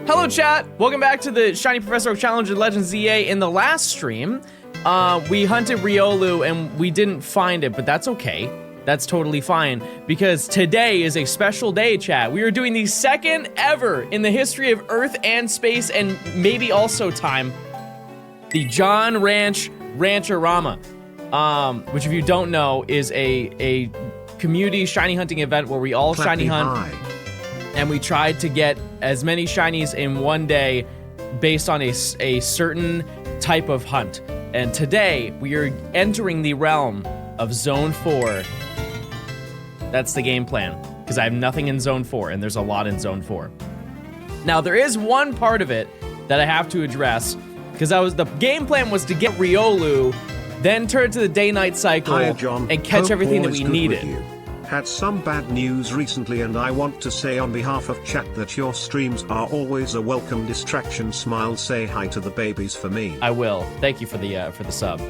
Hello, chat. Welcome back to the Shiny Professor Oak Challenge in Legends ZA. In the last stream, we hunted Riolu and we didn't find it, but that's okay. That's totally fine, because today is a special day, chat. We are doing the second ever in the history of Earth and space, and maybe also time, the John Ranch Rancherama, which if you don't know is a community shiny hunting event where we all shiny hunt, and we tried to get as many shinies in one day based on a certain type of hunt. And today we are entering the realm of Zone 4. That's the game plan, because I have nothing in Zone 4, and there's a lot in Zone 4. Now, there is one part of it that I have to address, because the game plan was to get Riolu, then turn to the day-night cycle, Hi, John. and catch Hope everything that all is we good needed. with you. Had some bad news recently, and I want to say on behalf of chat that your streams are always a welcome distraction. Smile, say hi to the babies for me. I will. Thank you for the sub.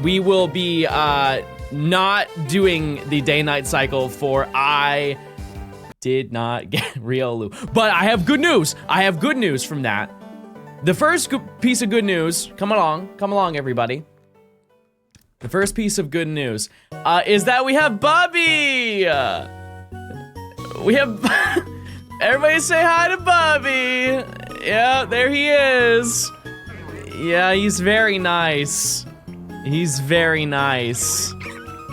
We will be not doing the day-night cycle for I did not get Riolu. But I have good news. I have good news from that. The first piece of good news, come along everybody. The first piece of good news is that we have Bubby. We have, everybody say hi to Bubby. Yeah, there he is. Yeah, he's very nice. He's very nice.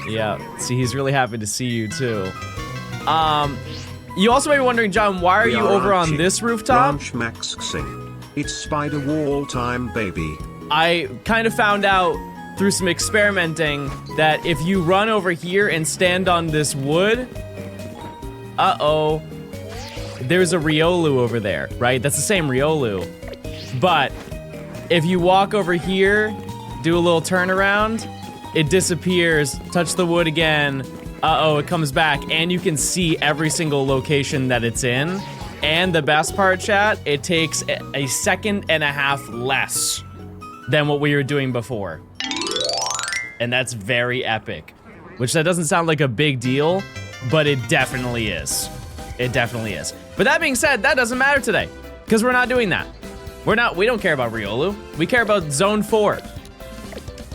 Yeah, see, he's really happy to see you too. You also may be wondering, John, why are you over on this rooftop? Branch maxing. It's spider wall time, baby. I kind of found out through some experimenting that if you run over here and stand on this wood, there's a Riolu over there, right? That's the same Riolu. But if you walk over here, do a little turnaround, it disappears, touch the wood again, it comes back, and you can see every single location that it's in. And the best part, chat, it takes a second and a half less than what we were doing before. And that's very epic. Which that doesn't sound like a big deal, but it definitely is. It definitely is. But that being said, that doesn't matter today, because we're not doing that. We don't care about Riolu. We care about Zone 4.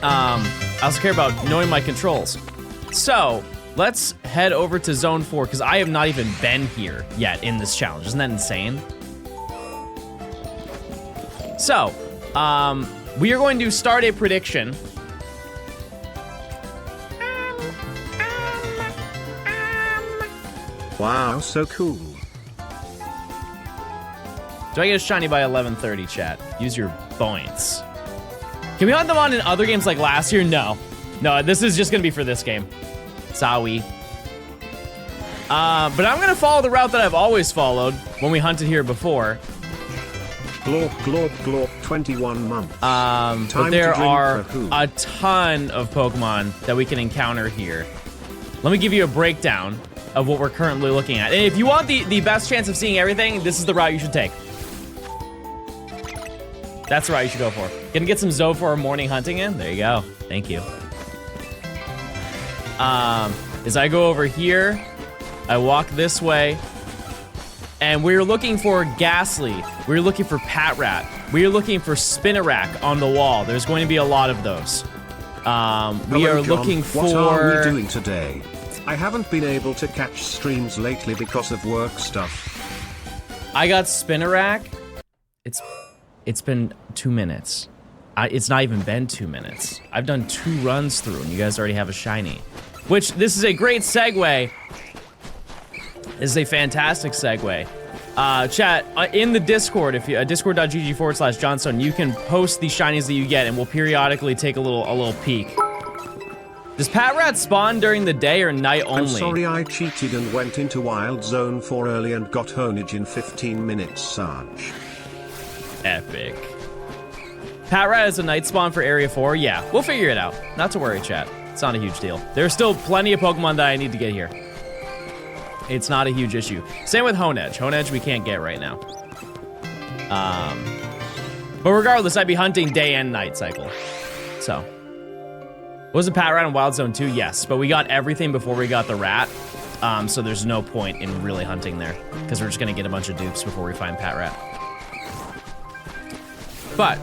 I also care about knowing my controls. So, let's head over to Zone 4, because I have not even been here yet in this challenge. Isn't that insane? So, we are going to start a prediction. Wow, so cool. Do I get a shiny by 11:30, chat? Use your points. Can we hunt them on in other games like last year? No. No, this is just gonna be for this game. Sorry. But I'm gonna follow the route that I've always followed when we hunted here before. Glorp, glorp, glorp, 21 months. But there are a ton of Pokemon that we can encounter here. Let me give you a breakdown of what we're currently looking at. And if you want the best chance of seeing everything, this is the route you should take. That's the route you should go for. Gonna get some Zophor morning hunting in? There you go. Thank you. As I go over here, I walk this way, and we're looking for Ghastly. We're looking for Patrat. We're looking for Spinarak on the wall. There's going to be a lot of those. We are looking for... What are we doing today? I haven't been able to catch streams lately because of work stuff. I got Spinarak. It's been 2 minutes. It's not even been 2 minutes. I've done 2 runs through, and you guys already have a shiny. Which, this is a great segue. This is a fantastic segue. Chat, in the Discord, if you discord.gg/Johnstone, you can post the shinies that you get, and we'll periodically take a little peek. Does Patrat spawn during the day or night only? I'm sorry I cheated and went into Wild Zone 4 early and got honage in 15 minutes, Sarge. Epic. Patrat is a night spawn for Area 4? Yeah, we'll figure it out. Not to worry, chat. It's not a huge deal. There's still plenty of Pokemon that I need to get here. It's not a huge issue. Same with Honedge. Honedge we can't get right now. But regardless, I'd be hunting day and night cycle. So. Was it Patrat in Wild Zone 2? Yes, but we got everything before we got the rat. so there's no point in really hunting there, because we're just gonna get a bunch of dupes before we find Pat Rat. But,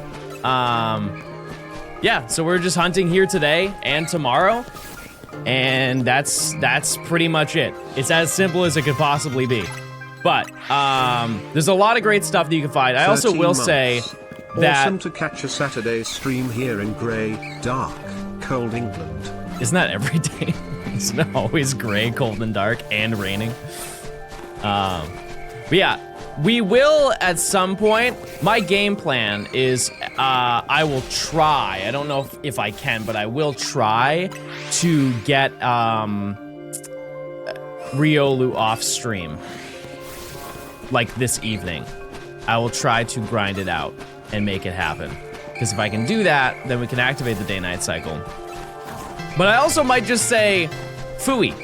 yeah, so we're just hunting here today and tomorrow, and that's pretty much it. It's as simple as it could possibly be. But, there's a lot of great stuff that you can find. I also will say that... Awesome to catch a Saturday stream here in grey, dark, cold England. Isn't that every day? Isn't it always gray, cold, and dark, and raining? But yeah, we will at some point. My game plan is I will try. I don't know if I can, but I will try to get Riolu off stream. Like this evening. I will try to grind it out and make it happen. Because if I can do that, then we can activate the day-night cycle. But I also might just say, phooey.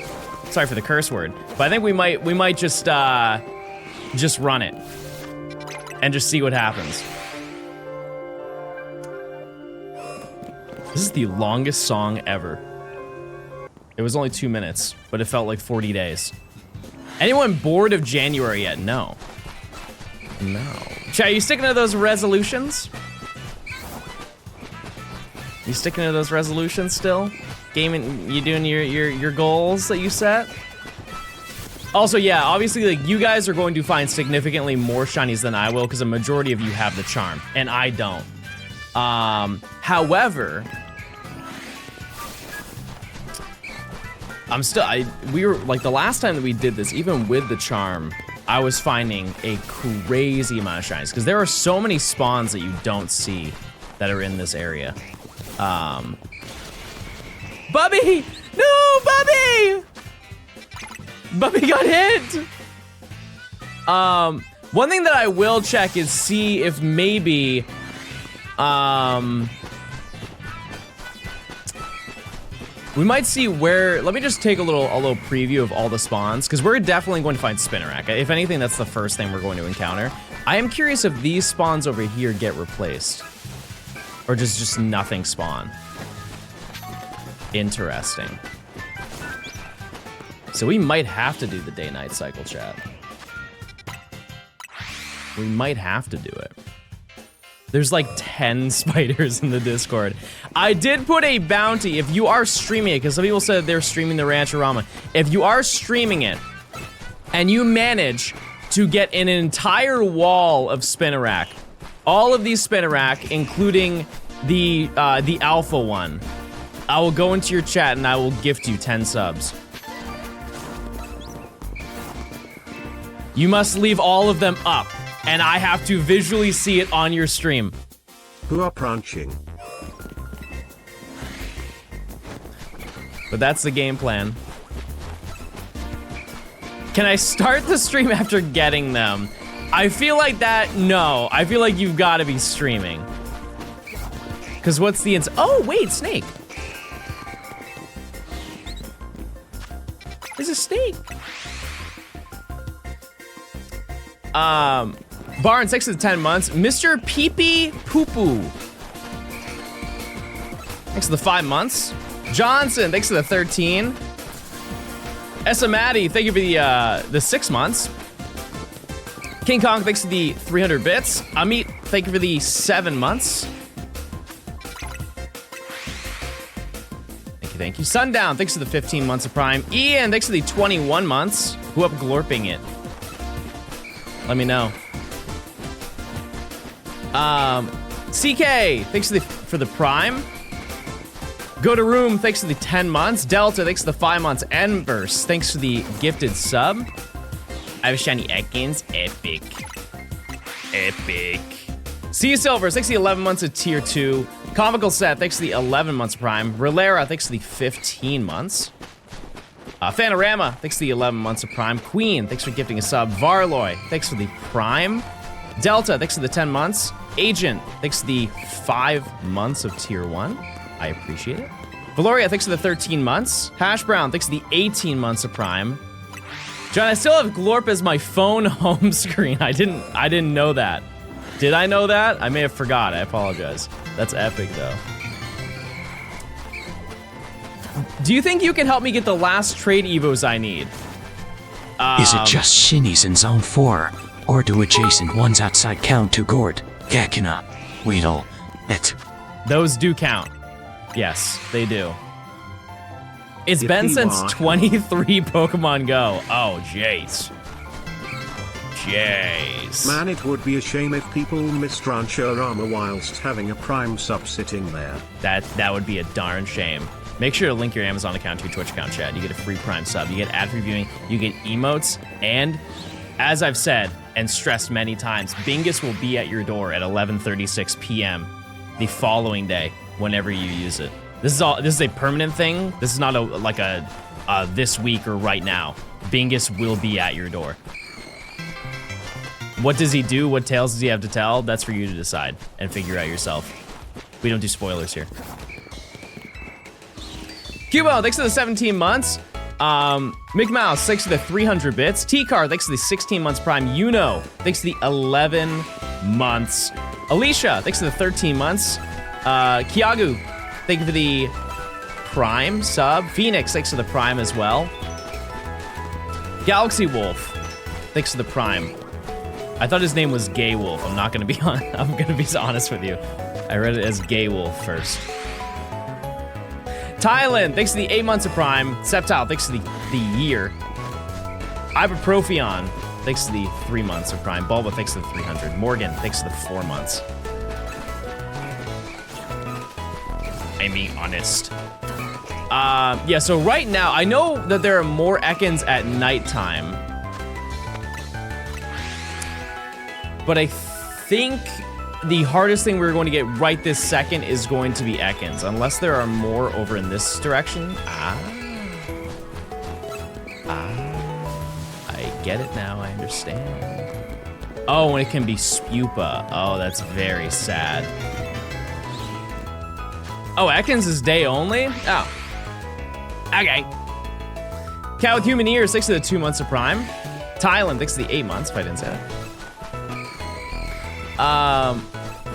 Sorry for the curse word, but I think we might just run it and just see what happens. This is the longest song ever. It was only 2 minutes, but it felt like 40 days. Anyone bored of January yet? No. No. Chat, are you sticking to those resolutions? You sticking to those resolutions still? Gaming, you doing your goals that you set? Also, yeah, obviously, like, you guys are going to find significantly more shinies than I will, because a majority of you have the charm, and I don't. However, we were, like, the last time that we did this, even with the charm, I was finding a crazy amount of shinies, because there are so many spawns that you don't see that are in this area. Bubby! No, Bubby! Bubby got hit! One thing that I will check is see if maybe, we might see where, let me just take a little preview of all the spawns, because we're definitely going to find Spinnerack. If anything, that's the first thing we're going to encounter. I am curious if these spawns over here get replaced. Or just nothing spawn. Interesting. So we might have to do the day-night cycle, chat. We might have to do it. There's like 10 spiders in the Discord. I did put a bounty if you are streaming it, because some people said they're streaming the Rancherama. If you are streaming it, and you manage to get an entire wall of Spinnerack, all of these Spinnerack, including the alpha one, I will go into your chat and I will gift you 10 subs. You must leave all of them up, and I have to visually see it on your stream. Who are branching? But that's the game plan. Can I start the stream after getting them? I feel like that, no. I feel like you've got to be streaming. Because what's the oh, wait, snake. There's a snake. Barn, 6 to 10 months. Mr. Peepee Poo Poo. Thanks for the 5 months. Johnson, thanks for the 13. Esamati, thank you for the 6 months. King Kong, thanks for the 300 bits. Amit, thank you for the 7 months. Thank you. Sundown, thanks for the 15 months of Prime. Ian, thanks for the 21 months. Who up glorping it? Let me know. CK, thanks for the Prime. Go to Room, thanks for the 10 months. Delta, thanks for the 5 months. Embers, thanks for the gifted sub. I have a shiny Ekans. Epic. Epic. Sea Silvers, thanks for the 11 months of tier 2. Comical Set, thanks for the 11 months Prime. Relera, thanks for the 15 months. Fanorama, thanks for the 11 months of Prime. Queen, thanks for gifting a sub. Varloy, thanks for the Prime. Delta, thanks for the 10 months. Agent, thanks for the 5 months of tier 1. I appreciate it. Valoria, thanks for the 13 months. Hash Brown, thanks for the 18 months of Prime. John, I still have Glorp as my phone home screen. I didn't know that. Did I know that? I may have forgot. I apologize. That's epic, though. Do you think you can help me get the last trade evos I need? Is it just shinies in Zone 4? Or do adjacent ones outside count to Gord, Gekina, Weedle, it? Those do count. Yes, they do. It's If been he since were- 23 Pokemon Go. Oh, jeez. Jeez. Man, it would be a shame if people missed Rancherama whilst having a Prime sub sitting there. That would be a darn shame. Make sure to link your Amazon account to your Twitch account, Chad. You get a free Prime sub, you get ad-free viewing, you get emotes, and as I've said and stressed many times, Bingus will be at your door at 11:36 p.m. the following day whenever you use it. This is a permanent thing. This is not a this week or right now. Bingus will be at your door. What does he do? What tales does he have to tell? That's for you to decide and figure out yourself. We don't do spoilers here. Cubo, thanks for the 17 months. Mickey Mouse, thanks for the 300 bits. T-Car, thanks for the 16 months Prime. Yuno, thanks for the 11 months. Alicia, thanks for the 13 months. Kiagu, thank you for the Prime sub. Phoenix, thanks for the Prime as well. Galaxy Wolf, thanks for the Prime. I thought his name was Gay Wolf. I'm not gonna be I'm gonna be honest with you. I read it as Gay Wolf first. Thailand, thanks for the 8 months of Prime. Sceptile, thanks for the year. Ibuprofen, thanks for the 3 months of Prime. Bulba, thanks for the 300. Morgan, thanks for the 4 months. I'm being honest. Yeah, so right now, I know that there are more Ekans at nighttime. But I think the hardest thing we're going to get right this second is going to be Ekans, unless there are more over in this direction. I get it now, I understand. Oh, and it can be Spupa. Oh, that's very sad. Oh, Ekans is day only? Oh. Okay. Cat with Human Ears, thanks to the 2 months of Prime. Thailand, thanks to the 8 months, if I didn't say that.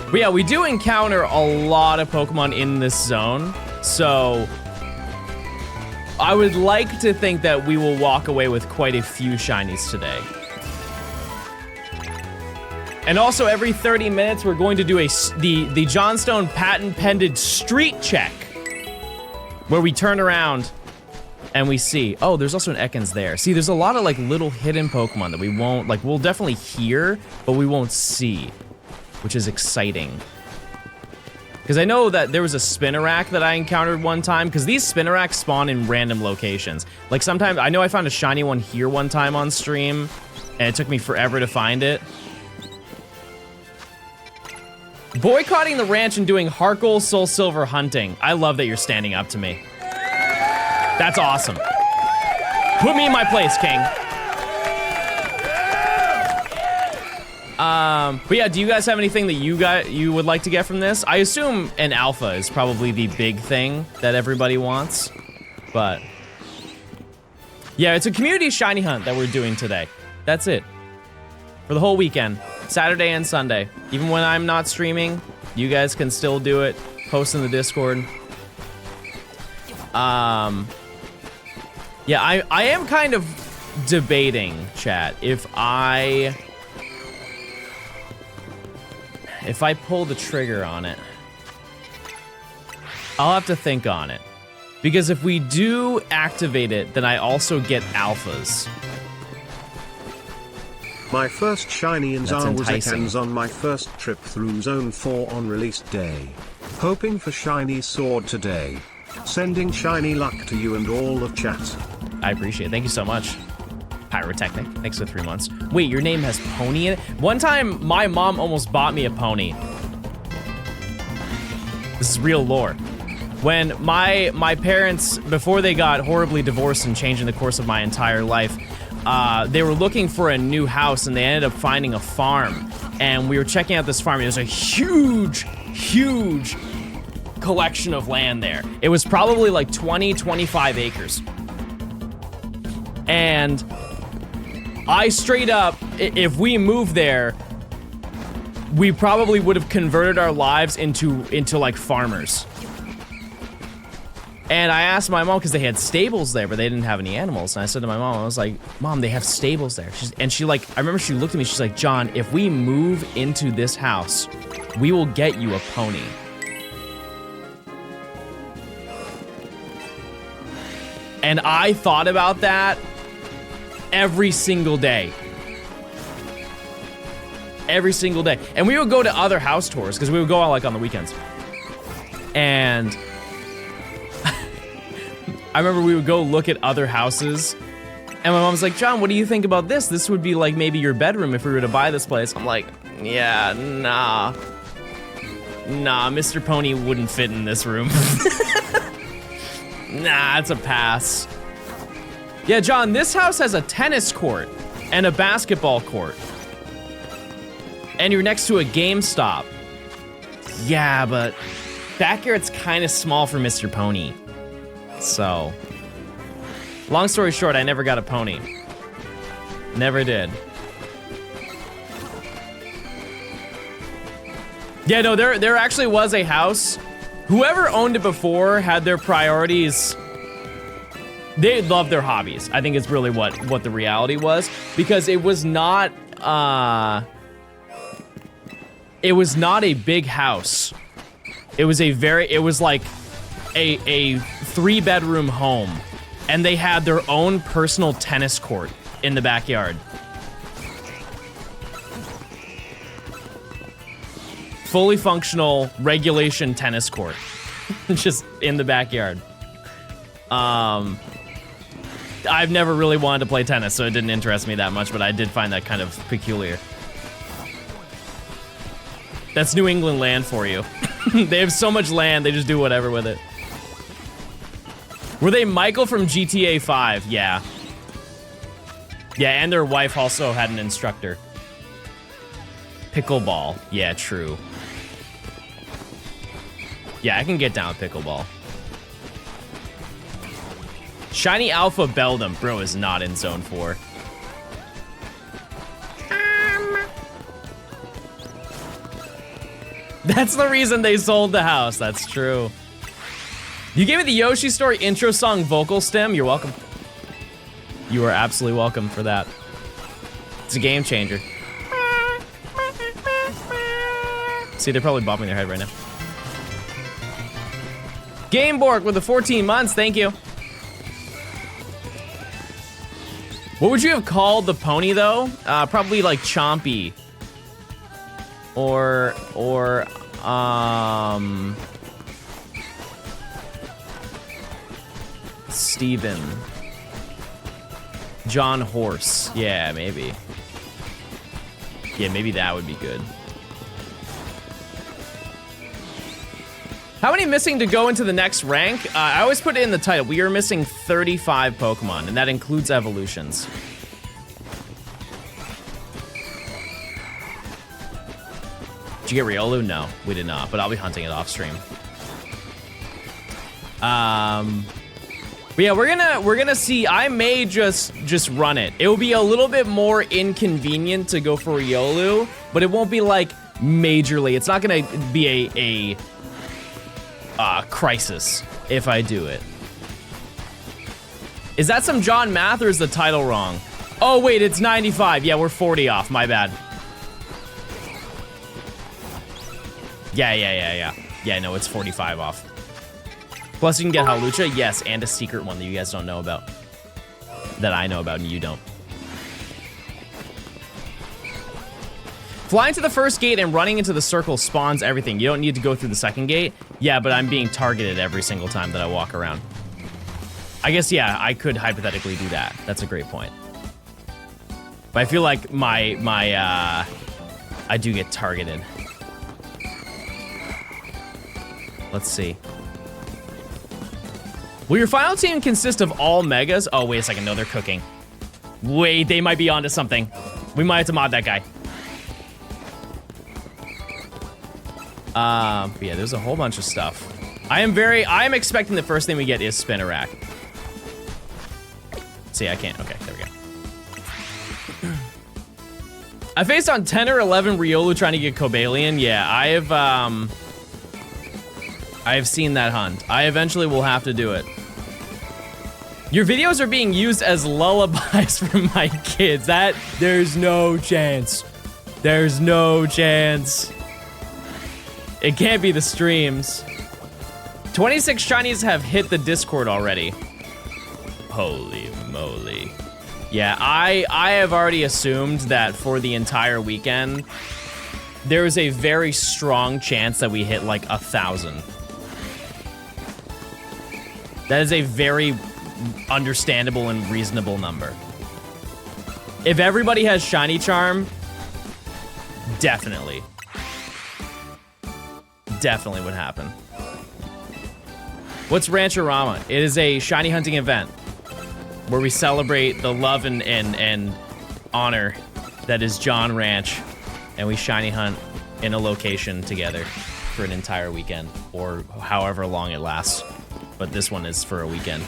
But yeah, we do encounter a lot of Pokemon in this zone, so I would like to think that we will walk away with quite a few shinies today. And also, every 30 minutes, we're going to do the Johnstone patent-pended street check, where we turn around and we see, oh, there's also an Ekans there. See, there's a lot of like little hidden Pokemon that we won't, like, we'll definitely hear, but we won't see, which is exciting. Because I know that there was a Spinarak that I encountered one time, because these Spinaraks spawn in random locations. Like sometimes, I know I found a shiny one here one time on stream, and it took me forever to find it. Boycotting the ranch and doing Harkle Soul Silver hunting. I love that you're standing up to me. That's awesome. Put me in my place, King. But yeah, do you guys have anything that you would like to get from this? I assume an alpha is probably the big thing that everybody wants, but yeah, it's a community shiny hunt that we're doing today. That's it. For the whole weekend, Saturday and Sunday. Even when I'm not streaming, you guys can still do it. Post in the Discord. Yeah, I am kind of debating, chat, if I pull the trigger on it. I'll have to think on it. Because if we do activate it, then I also get alphas. My first shiny in That's Zar was enticing. Ekans on my first trip through Zone 4 on release day. Hoping for shiny sword today. Sending shiny luck to you and all of chat. I appreciate it. Thank you so much. Pyrotechnic, thanks for 3 months. Wait, your name has Pony in it? One time, my mom almost bought me a pony. This is real lore. When my parents, before they got horribly divorced and changing the course of my entire life, they were looking for a new house and they ended up finding a farm. And we were checking out this farm. There's a huge, huge collection of land there. It was probably like 20, 25 acres. And I straight up, if we moved there, we probably would have converted our lives into like farmers. And I asked my mom, because they had stables there, but they didn't have any animals. And I said to my mom, I was like, Mom, they have stables there. She like, I remember she looked at me, she's like, John, if we move into this house, we will get you a pony. And I thought about that every single day. Every single day. And we would go to other house tours, because we would go out like on the weekends. And I remember we would go look at other houses, and my mom was like, John, what do you think about this? This would be like maybe your bedroom if we were to buy this place. I'm like, yeah, nah. Nah, Mr. Pony wouldn't fit in this room. Nah, it's a pass. Yeah, John, this house has a tennis court and a basketball court. And you're next to a GameStop. Yeah, but backyard's kind of small for Mr. Pony. So, long story short, I never got a pony. Never did. Yeah, no, there actually was a house. Whoever owned it before had their priorities. They loved their hobbies. I think it's really what the reality was, because it was not a big house. It was like a 3-bedroom home, and they had their own personal tennis court in the backyard. Fully functional regulation tennis court. Just in the backyard. I've never really wanted to play tennis, so it didn't interest me that much, but I did find that kind of peculiar. That's New England land for you. They have so much land, they just do whatever with it. Were they Michael from GTA 5? Yeah. Yeah, and their wife also had an instructor. Pickleball. Yeah, true. Yeah, I can get down with pickleball. Shiny Alpha Beldum. Bro is not in Zone 4. That's the reason they sold the house. That's true. You gave me the Yoshi Story intro song vocal stem. You're welcome. You are absolutely welcome for that. It's a game changer. See, they're probably bobbing their head right now. Gameborg with the 14 months, thank you. What would you have called the pony though? Probably like Chompy. Or Steven. John Horse. Yeah, maybe. Yeah, maybe that would be good. How many missing to go into the next rank? I always put it in the title. We are missing 35 Pokemon, and that includes evolutions. Did you get Riolu? No, we did not, but I'll be hunting it off stream. But yeah, we're gonna see. I may just run it. It will be a little bit more inconvenient to go for Riolu, but it won't be like majorly. It's not gonna be a crisis if I do it. Is that some John math or is the title wrong? Oh wait, it's 95. Yeah, we're 40 off. My bad. Yeah, no, it's 45 off. Plus you can get Hawlucha, yes, and a secret one that you guys don't know about. That I know about and you don't. Flying to the first gate and running into the circle spawns everything. You don't need to go through the second gate. Yeah, but I'm being targeted every single time that I walk around. I guess, yeah, I could hypothetically do that. That's a great point. But I feel like I do get targeted. Let's see. Will your final team consist of all megas? Oh, wait a second. No, they're cooking. Wait, they might be onto something. We might have to mod that guy. But yeah, there's a whole bunch of stuff. I am expecting the first thing we get is Spinarak. See, I can't. Okay, there we go. I faced on 10 or 11 Riolu trying to get Cobalion. Yeah, I have seen that hunt. I eventually will have to do it. Your videos are being used as lullabies for my kids. There's no chance. There's no chance. It can't be the streams. 26 shinies have hit the Discord already. Holy moly. Yeah, I have already assumed that for the entire weekend, there is a very strong chance that we hit like 1,000. That is a very understandable and reasonable number. If everybody has shiny charm, definitely would happen. What's Rancherama? It is a shiny hunting event where we celebrate the love and honor that is John Ranch, and we shiny hunt in a location together for an entire weekend, or however long it lasts. But this one is for a weekend.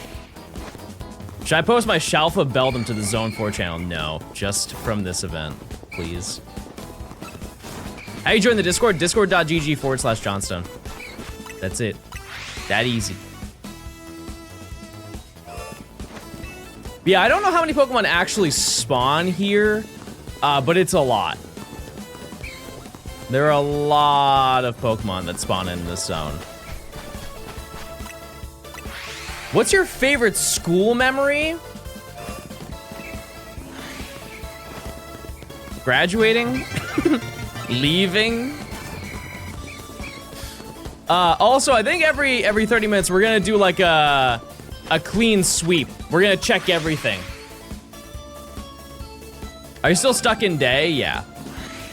Should I post my Shalfa Beldum to the Zone 4 channel? No, just from this event, please. How you join the Discord? Discord.gg/Johnstone. That's it. That easy. Yeah, I don't know how many Pokemon actually spawn here, but it's a lot. There are a lot of Pokemon that spawn in this zone. What's your favorite school memory? Graduating? Leaving? Also, I think every 30 minutes we're gonna do like a clean sweep. We're gonna check everything. Are you still stuck in day? Yeah.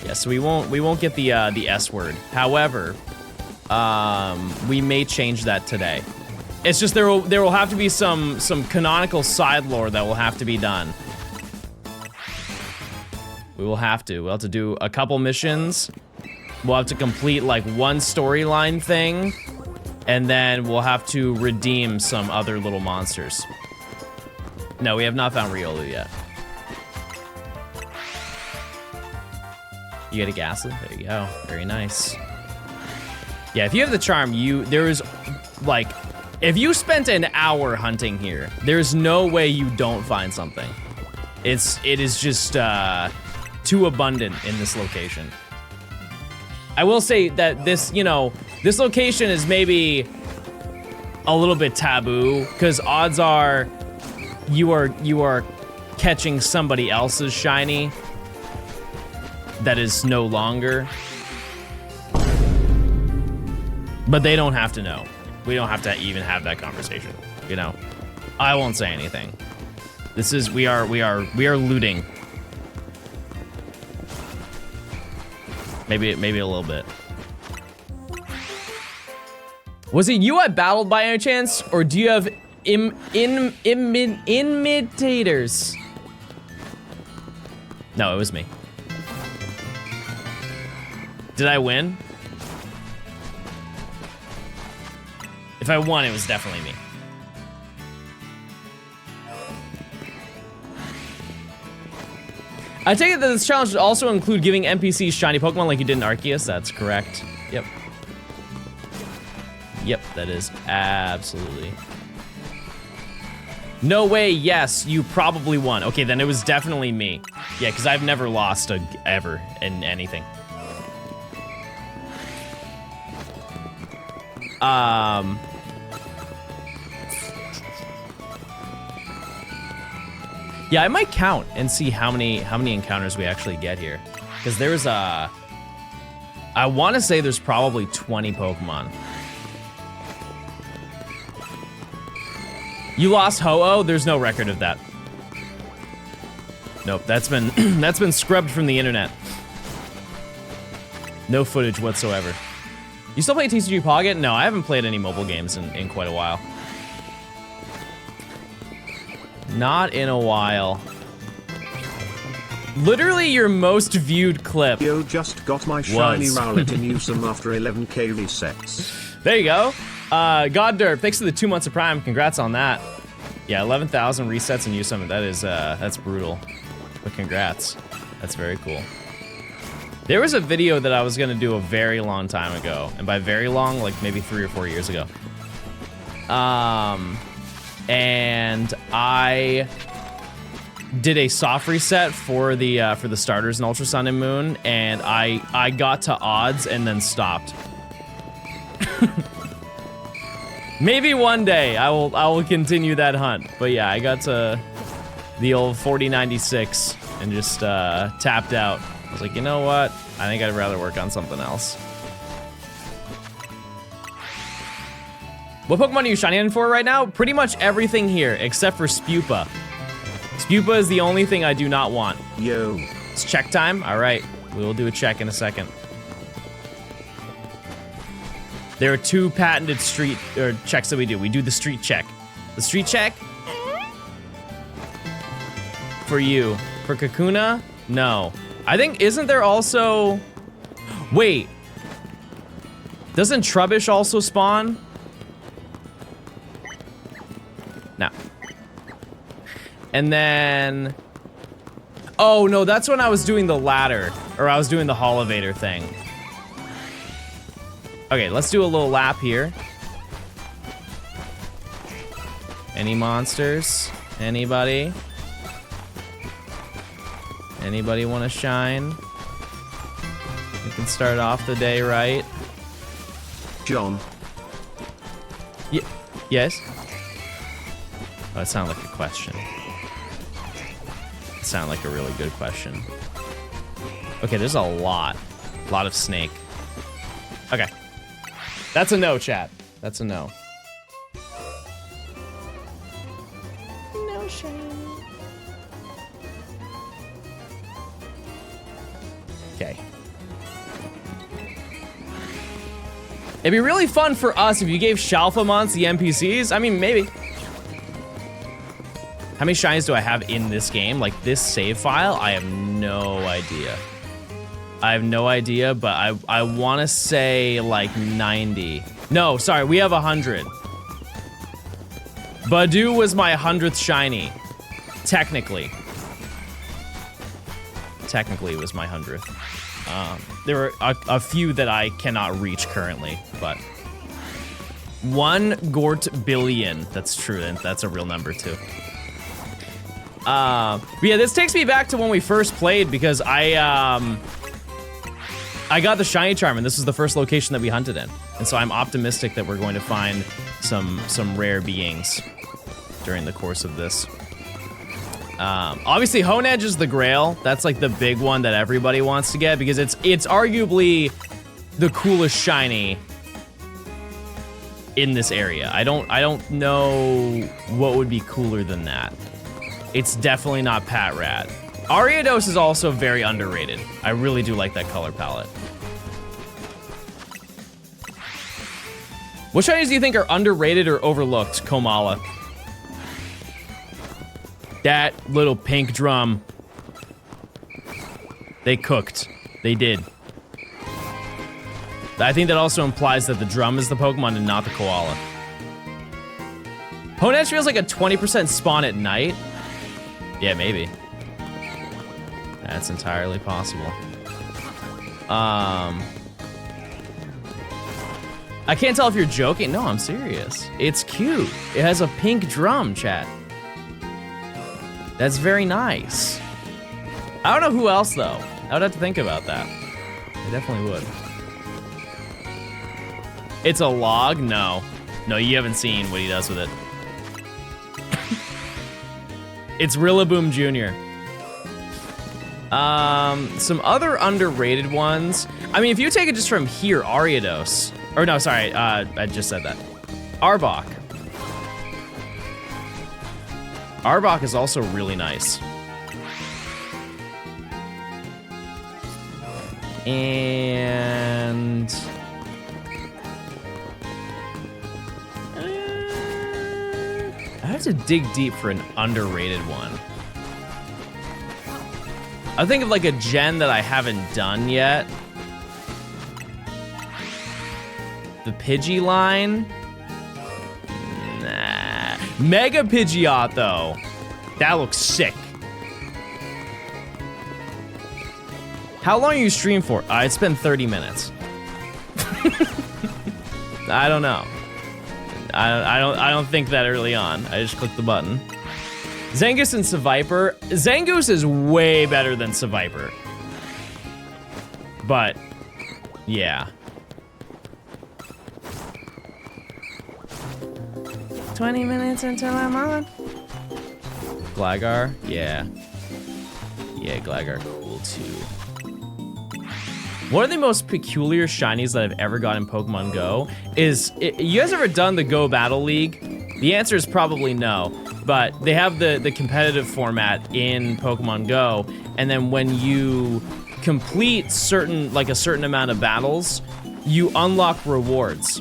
Yeah, so we won't get the S word. However, we may change that today. It's just there will have to be some canonical side lore that will have to be done. We'll have to do a couple missions. We'll have to complete like one storyline thing, and then we'll have to redeem some other little monsters. No, we have not found Riolu yet. You get a Ghastly? There you go. Very nice. Yeah, if you have the charm, there is like, if you spent an hour hunting here, there's no way you don't find something. It is just too abundant in this location. I will say that this location is maybe a little bit taboo, because odds are you are catching somebody else's shiny that is no longer. But they don't have to know. We don't have to even have that conversation, you know? I won't say anything. This is, we are looting. Maybe a little bit. Was it you I battled by any chance? Or do you have imitators? No, it was me. Did I win? If I won, it was definitely me. I take it that this challenge would also include giving NPCs shiny Pokemon like you did in Arceus. That's correct. Yep. Yep, that is absolutely. No way, yes, you probably won. Okay, then it was definitely me. Yeah, because I've never lost ever in anything. Yeah, I might count and see how many encounters we actually get here. Because there's I want to say there's probably 20 Pokemon. You lost Ho-Oh? There's no record of that. Nope, that's been that's been scrubbed from the internet. No footage whatsoever. You still play TCG Pocket? No, I haven't played any mobile games in quite a while. Not in a while. Literally your most viewed clip. Yo, just got my shiny Rowlet in Newsome after 11k resets. There you go. God Derp, thanks for the 2 months of Prime. Congrats on that. Yeah, 11,000 resets in Newsome. That is, that's brutal. But congrats. That's very cool. There was a video that I was gonna do a very long time ago, and by very long, like maybe 3 or 4 years ago. And I did a soft reset for the starters in Ultra Sun and Moon, and I got to odds and then stopped. Maybe one day I will continue that hunt, but yeah, I got to the old 4096 and just tapped out. I was like, you know what? I think I'd rather work on something else. What Pokemon are you shiny in for right now? Pretty much everything here, except for Spupa. Spupa is the only thing I do not want. Yo. It's check time? All right, we will do a check in a second. There are 2 patented street checks that we do. We do the street check. The street check? For you. For Kakuna? No. I think, isn't there also... Wait. Doesn't Trubbish also spawn? No. And then... Oh, no, that's when I was doing the ladder. Or I was doing the Holovator thing. Okay, let's do a little lap here. Any monsters? Anybody? Anybody want to shine? We can start off the day right. John. Yes? Oh, it sounded like a question. It sounded like a really good question. Okay, there's a lot. A lot of snake. Okay. That's a no, chat. That's a no. No shame. Okay. It'd be really fun for us if you gave Shalfamons the NPCs. I mean, maybe. How many shinies do I have in this game? Like this save file? I have no idea. I have no idea, but I want to say like 90. No, sorry, we have 100. Badu was my 100th shiny. Technically. Technically, it was my 100th. There were a few that I cannot reach currently, but 1 Gort billion. That's true, and that's a real number too. But yeah, this takes me back to when we first played because I got the shiny charm, and this was the first location that we hunted in, and so I'm optimistic that we're going to find some rare beings during the course of this. Obviously, Honedge is the Grail. That's like the big one that everybody wants to get because it's arguably the coolest shiny in this area. I don't know what would be cooler than that. It's definitely not Patrat. Ariados is also very underrated. I really do like that color palette. What shinies do you think are underrated or overlooked, Komala? That little pink drum. They cooked. They did. I think that also implies that the drum is the Pokemon and not the koala. Honedge feels like a 20% spawn at night. Yeah, maybe. That's entirely possible. I can't tell if you're joking. No, I'm serious. It's cute. It has a pink drum, chat. That's very nice. I don't know who else, though. I would have to think about that. I definitely would. It's a log? No. No, you haven't seen what he does with it. It's Rillaboom Jr. Some other underrated ones. I mean, if you take it just from here, Ariados. Or no, sorry, I just said that. Arbok. Arbok is also really nice. And... I have to dig deep for an underrated one. I think of like a gen that I haven't done yet. The Pidgey line? Nah. Mega Pidgeot though. That looks sick. How long you stream for? It's been 30 minutes. I don't know. I don't think that early on. I just clicked the button. Zangoose and Seviper. Zangoose is way better than Seviper. But, yeah. 20 minutes until I'm on. Gligar, yeah. Yeah, Gligar, cool too. One of the most peculiar shinies that I've ever got in Pokemon Go is, you guys ever done the Go Battle League? The answer is probably no, but they have the competitive format in Pokemon Go, and then when you complete a certain amount of battles, you unlock rewards.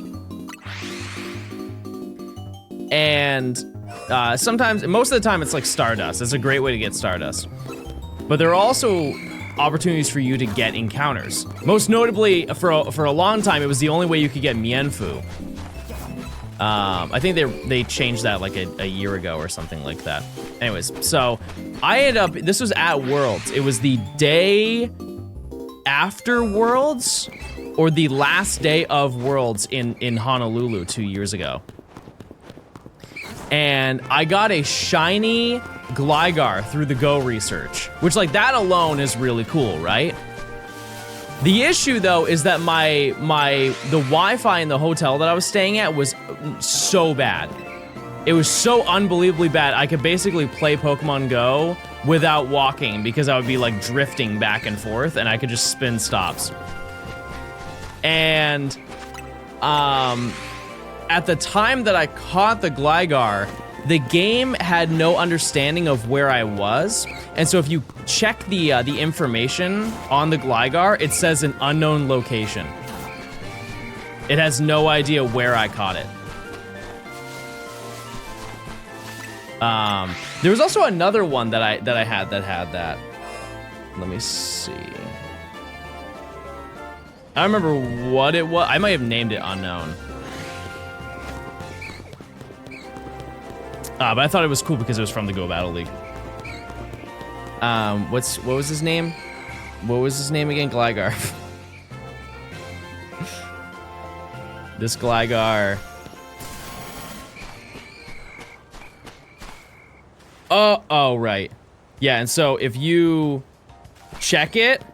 And sometimes, most of the time, it's like Stardust. It's a great way to get Stardust. But there are also opportunities for you to get encounters. Most notably, for a long time, it was the only way you could get Mienfoo. I think they changed that like a year ago or something like that. Anyways, so I ended up, this was at Worlds. It was the day after Worlds or the last day of Worlds in Honolulu 2 years ago. And I got a shiny Gligar through the Go research, which like that alone is really cool, right? The issue though is that the Wi-Fi in the hotel that I was staying at was so bad. It was so unbelievably bad. I could basically play Pokemon Go without walking because I would be like drifting back and forth and I could just spin stops. And at the time that I caught the Gligar, the game had no understanding of where I was. And so if you check the information on the Gligar, it says an unknown location. It has no idea where I caught it. There was also another one that I had that. Let me see. I don't remember what it was. I might have named it unknown. But I thought it was cool because it was from the Go Battle League. What was his name? What was his name again? Gligar. This Gligar. Oh, right. Yeah, and so if you check it,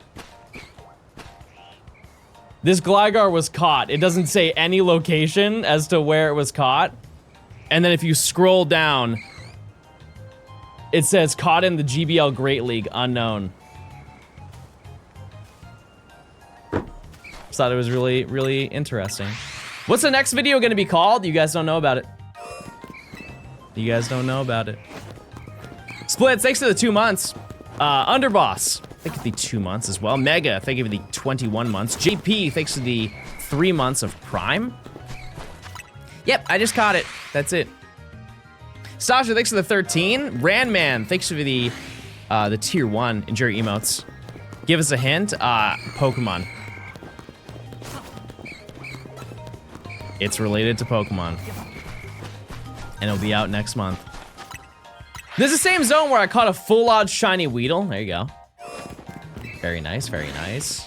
this Gligar was caught. It doesn't say any location as to where it was caught. And then if you scroll down, it says caught in the GBL Great League, unknown. Just thought it was really, really interesting. What's the next video gonna be called? You guys don't know about it. You guys don't know about it. Split, thanks for the 2 months. Underboss, thank you for the 2 months as well. Mega, thank you for the 21 months. JP, thanks for the 3 months of Prime. Yep, I just caught it. That's it. Sasha, thanks for the 13. Randman, thanks for the tier 1. Enjoy your emotes. Give us a hint. Pokemon. It's related to Pokemon. And it'll be out next month. This is the same zone where I caught a full odd shiny Weedle. There you go. Very nice, very nice.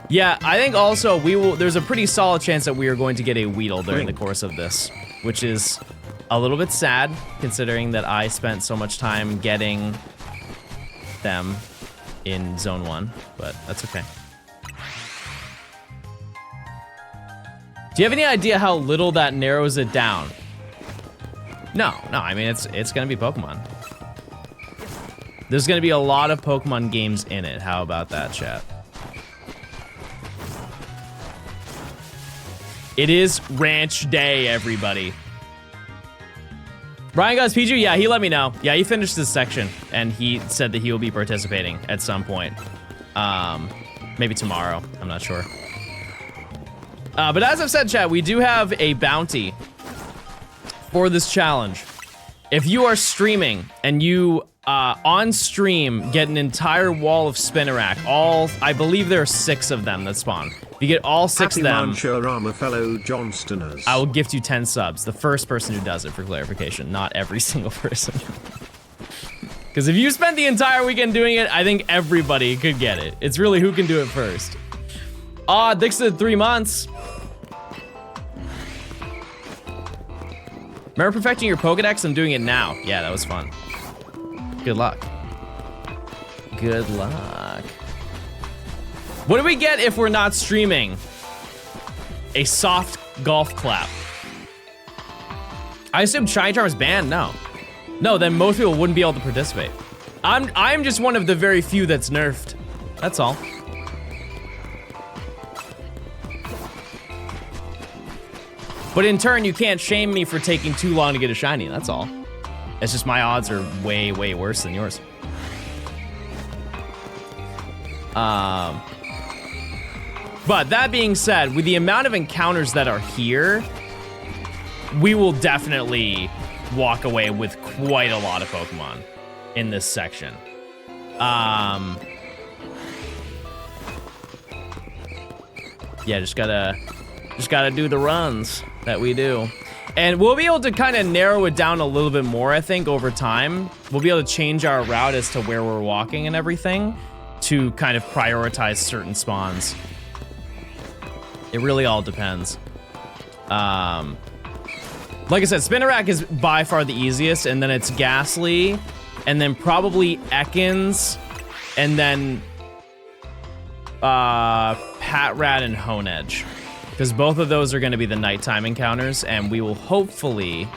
Yeah, I think also there's a pretty solid chance that we are going to get a Weedle during the course of this, which is a little bit sad considering that I spent so much time getting them in Zone 1, but that's okay. Do you have any idea how little that narrows it down? No, I mean, it's gonna be Pokemon. There's gonna be a lot of Pokemon games in it. How about that, chat? It is Ranch Day, everybody. Brian Goes PG, yeah, he let me know. Yeah, he finished this section, and he said that he will be participating at some point. Maybe tomorrow, I'm not sure. But as I've said, chat, we do have a bounty for this challenge. If you are streaming and you on stream get an entire wall of Spinarak, I believe there are 6 of them that spawn. If you get all 6 of them, fellow Johnstoners. I will gift you 10 subs. The first person who does it, for clarification, not every single person. Because if you spent the entire weekend doing it, I think everybody could get it. It's really who can do it first. Thanks to the 3 months. Remember perfecting your Pokedex? I'm doing it now. Yeah, that was fun. Good luck. Good luck. What do we get if we're not streaming? A soft golf clap. I assume Shiny Charm is banned? No. No, then most people wouldn't be able to participate. I'm just one of the very few that's nerfed. That's all. But in turn, you can't shame me for taking too long to get a shiny, that's all. It's just my odds are way, way worse than yours. But that being said, with the amount of encounters that are here, we will definitely walk away with quite a lot of Pokemon in this section. Yeah, just gotta do the runs that we do. And we'll be able to kind of narrow it down a little bit more, I think, over time. We'll be able to change our route as to where we're walking and everything to kind of prioritize certain spawns. It really all depends. Like I said, Spinarak is by far the easiest, and then it's Ghastly, and then probably Ekans, and then Patrat and Honedge. Because both of those are going to be the nighttime encounters, and we will hopefully...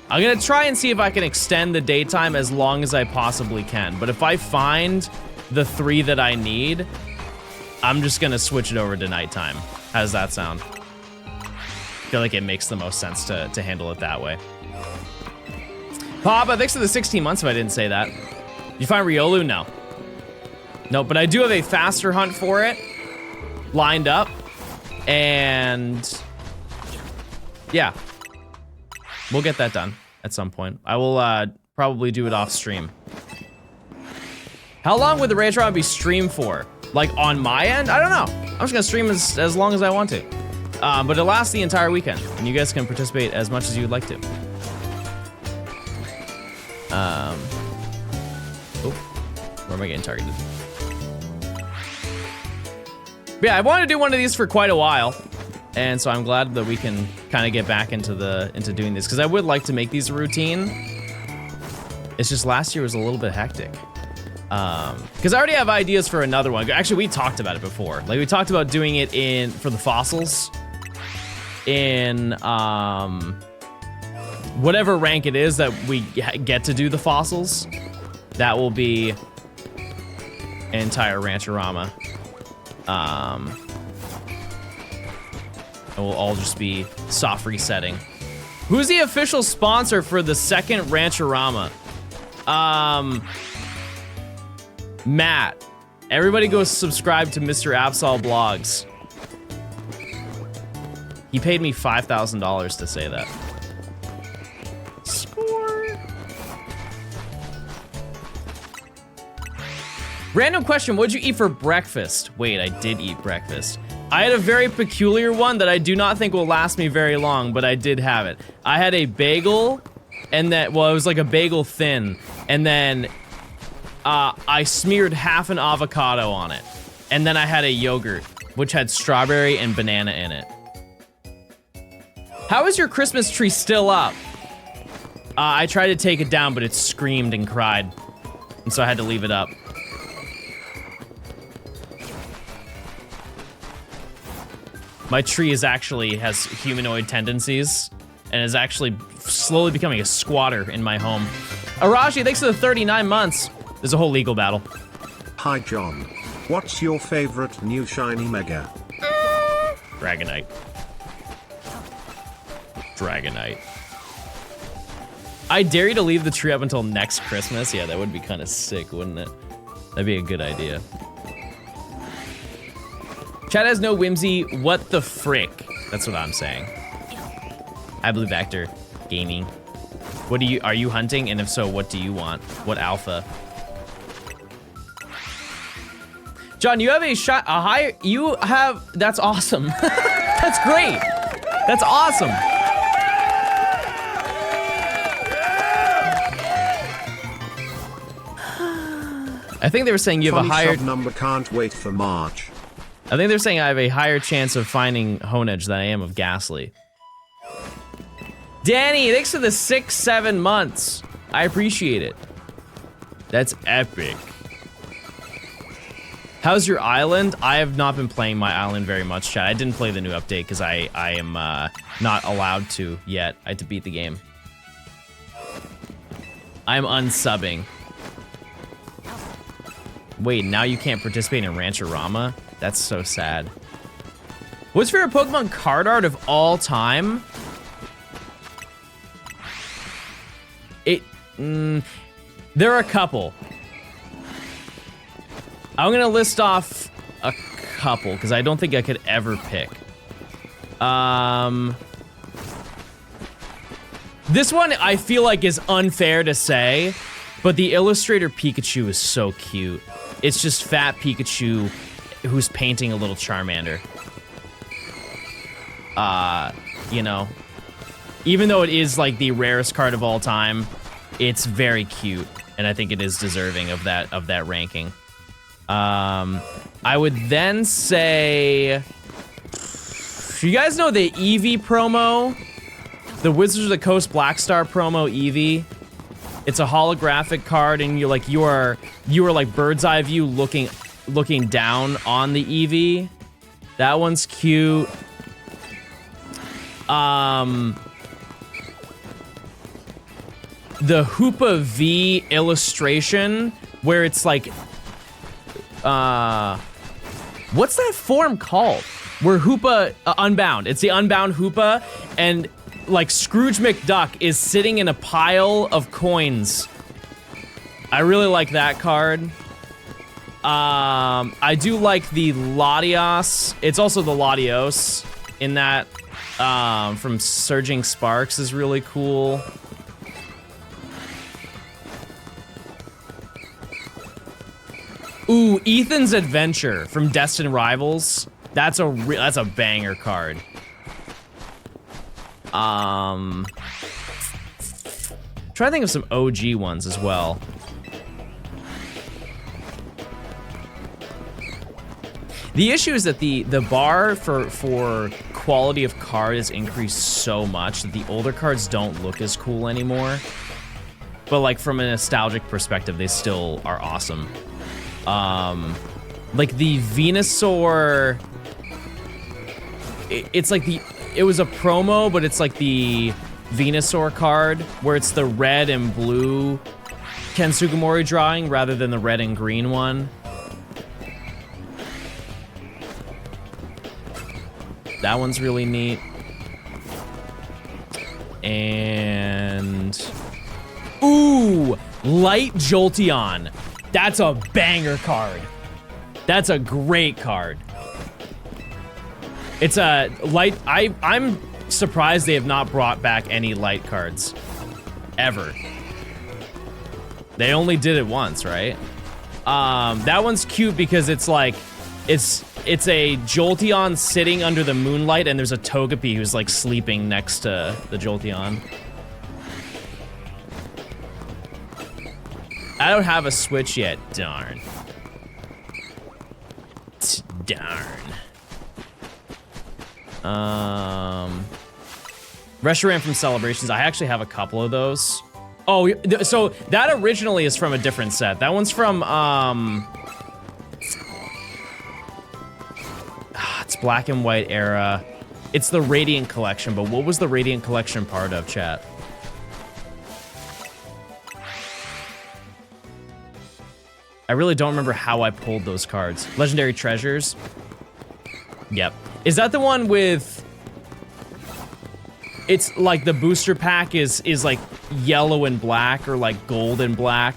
I'm going to try and see if I can extend the daytime as long as I possibly can. But if I find the 3 that I need, I'm just going to switch it over to nighttime. How does that sound? I feel like it makes the most sense to handle it that way. Papa, thanks for the 16 months if I didn't say that. You find Riolu? No. No, but I do have a faster hunt for it lined up. And yeah, we'll get that done at some point. I will probably do it off stream. How long would the Rage Round be streamed for? Like on my end? I don't know. I'm just gonna stream as long as I want to. But it'll last the entire weekend, and you guys can participate as much as you'd like to. Oh, where am I getting targeted? But yeah, I wanted to do one of these for quite a while, and so I'm glad that we can kind of get back into doing this, because I would like to make these a routine. It's just last year was a little bit hectic. Because I already have ideas for another one. Actually, we talked about it before. Like, we talked about doing it for the fossils in whatever rank it is that we get to do the fossils. That will be an entire Rancherama. And we'll all just be soft resetting. Who's the official sponsor for the second Rancherama? Matt. Everybody go subscribe to Mr. Absol Blogs. He paid me $5,000 to say that. Score. Random question, what'd you eat for breakfast? Wait, I did eat breakfast. I had a very peculiar one that I do not think will last me very long, but I did have it. I had a bagel, and it was like a bagel thin, and then I smeared half an avocado on it. And then I had a yogurt, which had strawberry and banana in it. How is your Christmas tree still up? I tried to take it down, but it screamed and cried. And so I had to leave it up. My tree has humanoid tendencies and is actually slowly becoming a squatter in my home. Arashi, thanks for the 39 months. There's a whole legal battle. Hi, John. What's your favorite new shiny mega? Dragonite. Dragonite. I dare you to leave the tree up until next Christmas. Yeah, that would be kind of sick, wouldn't it? That'd be a good idea. Chad has no whimsy. What the frick? That's what I'm saying. Hi, Blue Vector Gaming. Are you hunting? And if so, what do you want? What alpha? John, you have that's awesome. That's great. That's awesome. I think they were saying you have Funny a higher... sub number, can't wait for March. I think they're saying I have a higher chance of finding Honedge than I am of Ghastly. Danny, thanks for the 6-7 months. I appreciate it. That's epic. How's your island? I have not been playing my island very much, chat. I didn't play the new update because I am not allowed to yet. I had to beat the game. I'm unsubbing. Wait, now you can't participate in Rancherama? That's so sad. What's your favorite Pokemon card art of all time? There are a couple. I'm gonna list off a couple because I don't think I could ever pick. This one I feel like is unfair to say, but the Illustrator Pikachu is so cute. It's just fat Pikachu who's painting a little Charmander. You know, even though it is like the rarest card of all time, it's very cute, and I think it is deserving of that ranking. I would then say, you guys know the Eevee promo? The Wizards of the Coast Black Star promo Eevee? It's a holographic card, and you are like bird's eye view looking down on the Eevee. That one's cute. The Hoopa V illustration, where it's like, what's that form called? Where Hoopa, Unbound. It's the Unbound Hoopa, and like Scrooge McDuck is sitting in a pile of coins. I really like that card. I do like the Latios. It's also the Latios in that, from Surging Sparks is really cool. Ooh, Ethan's Adventure from Destined Rivals. That's a banger card. Try to think of some OG ones as well. The issue is that the bar for quality of card has increased so much that the older cards don't look as cool anymore. But like from a nostalgic perspective, they still are awesome. Like the Venusaur, it's like it was a promo, but it's like the Venusaur card where it's the red and blue Ken Sugimori drawing rather than the red and green one. That one's really neat. And ooh, Light Jolteon. That's a banger card. That's a great card. It's a light. I'm surprised they have not brought back any light cards ever. They only did it once, right? That one's cute because it's like it's a Jolteon sitting under the moonlight, and there's a Togepi who's like sleeping next to the Jolteon. I don't have a Switch yet. Darn. Darn. Reshiram from Celebrations. I actually have a couple of those. Oh, so that originally is from a different set. That one's from, it's Black and White era. It's the Radiant Collection, but what was the Radiant Collection part of, chat? I really don't remember how I pulled those cards. Legendary Treasures. Yep. Is that the one with... It's like the booster pack is like yellow and black or like gold and black?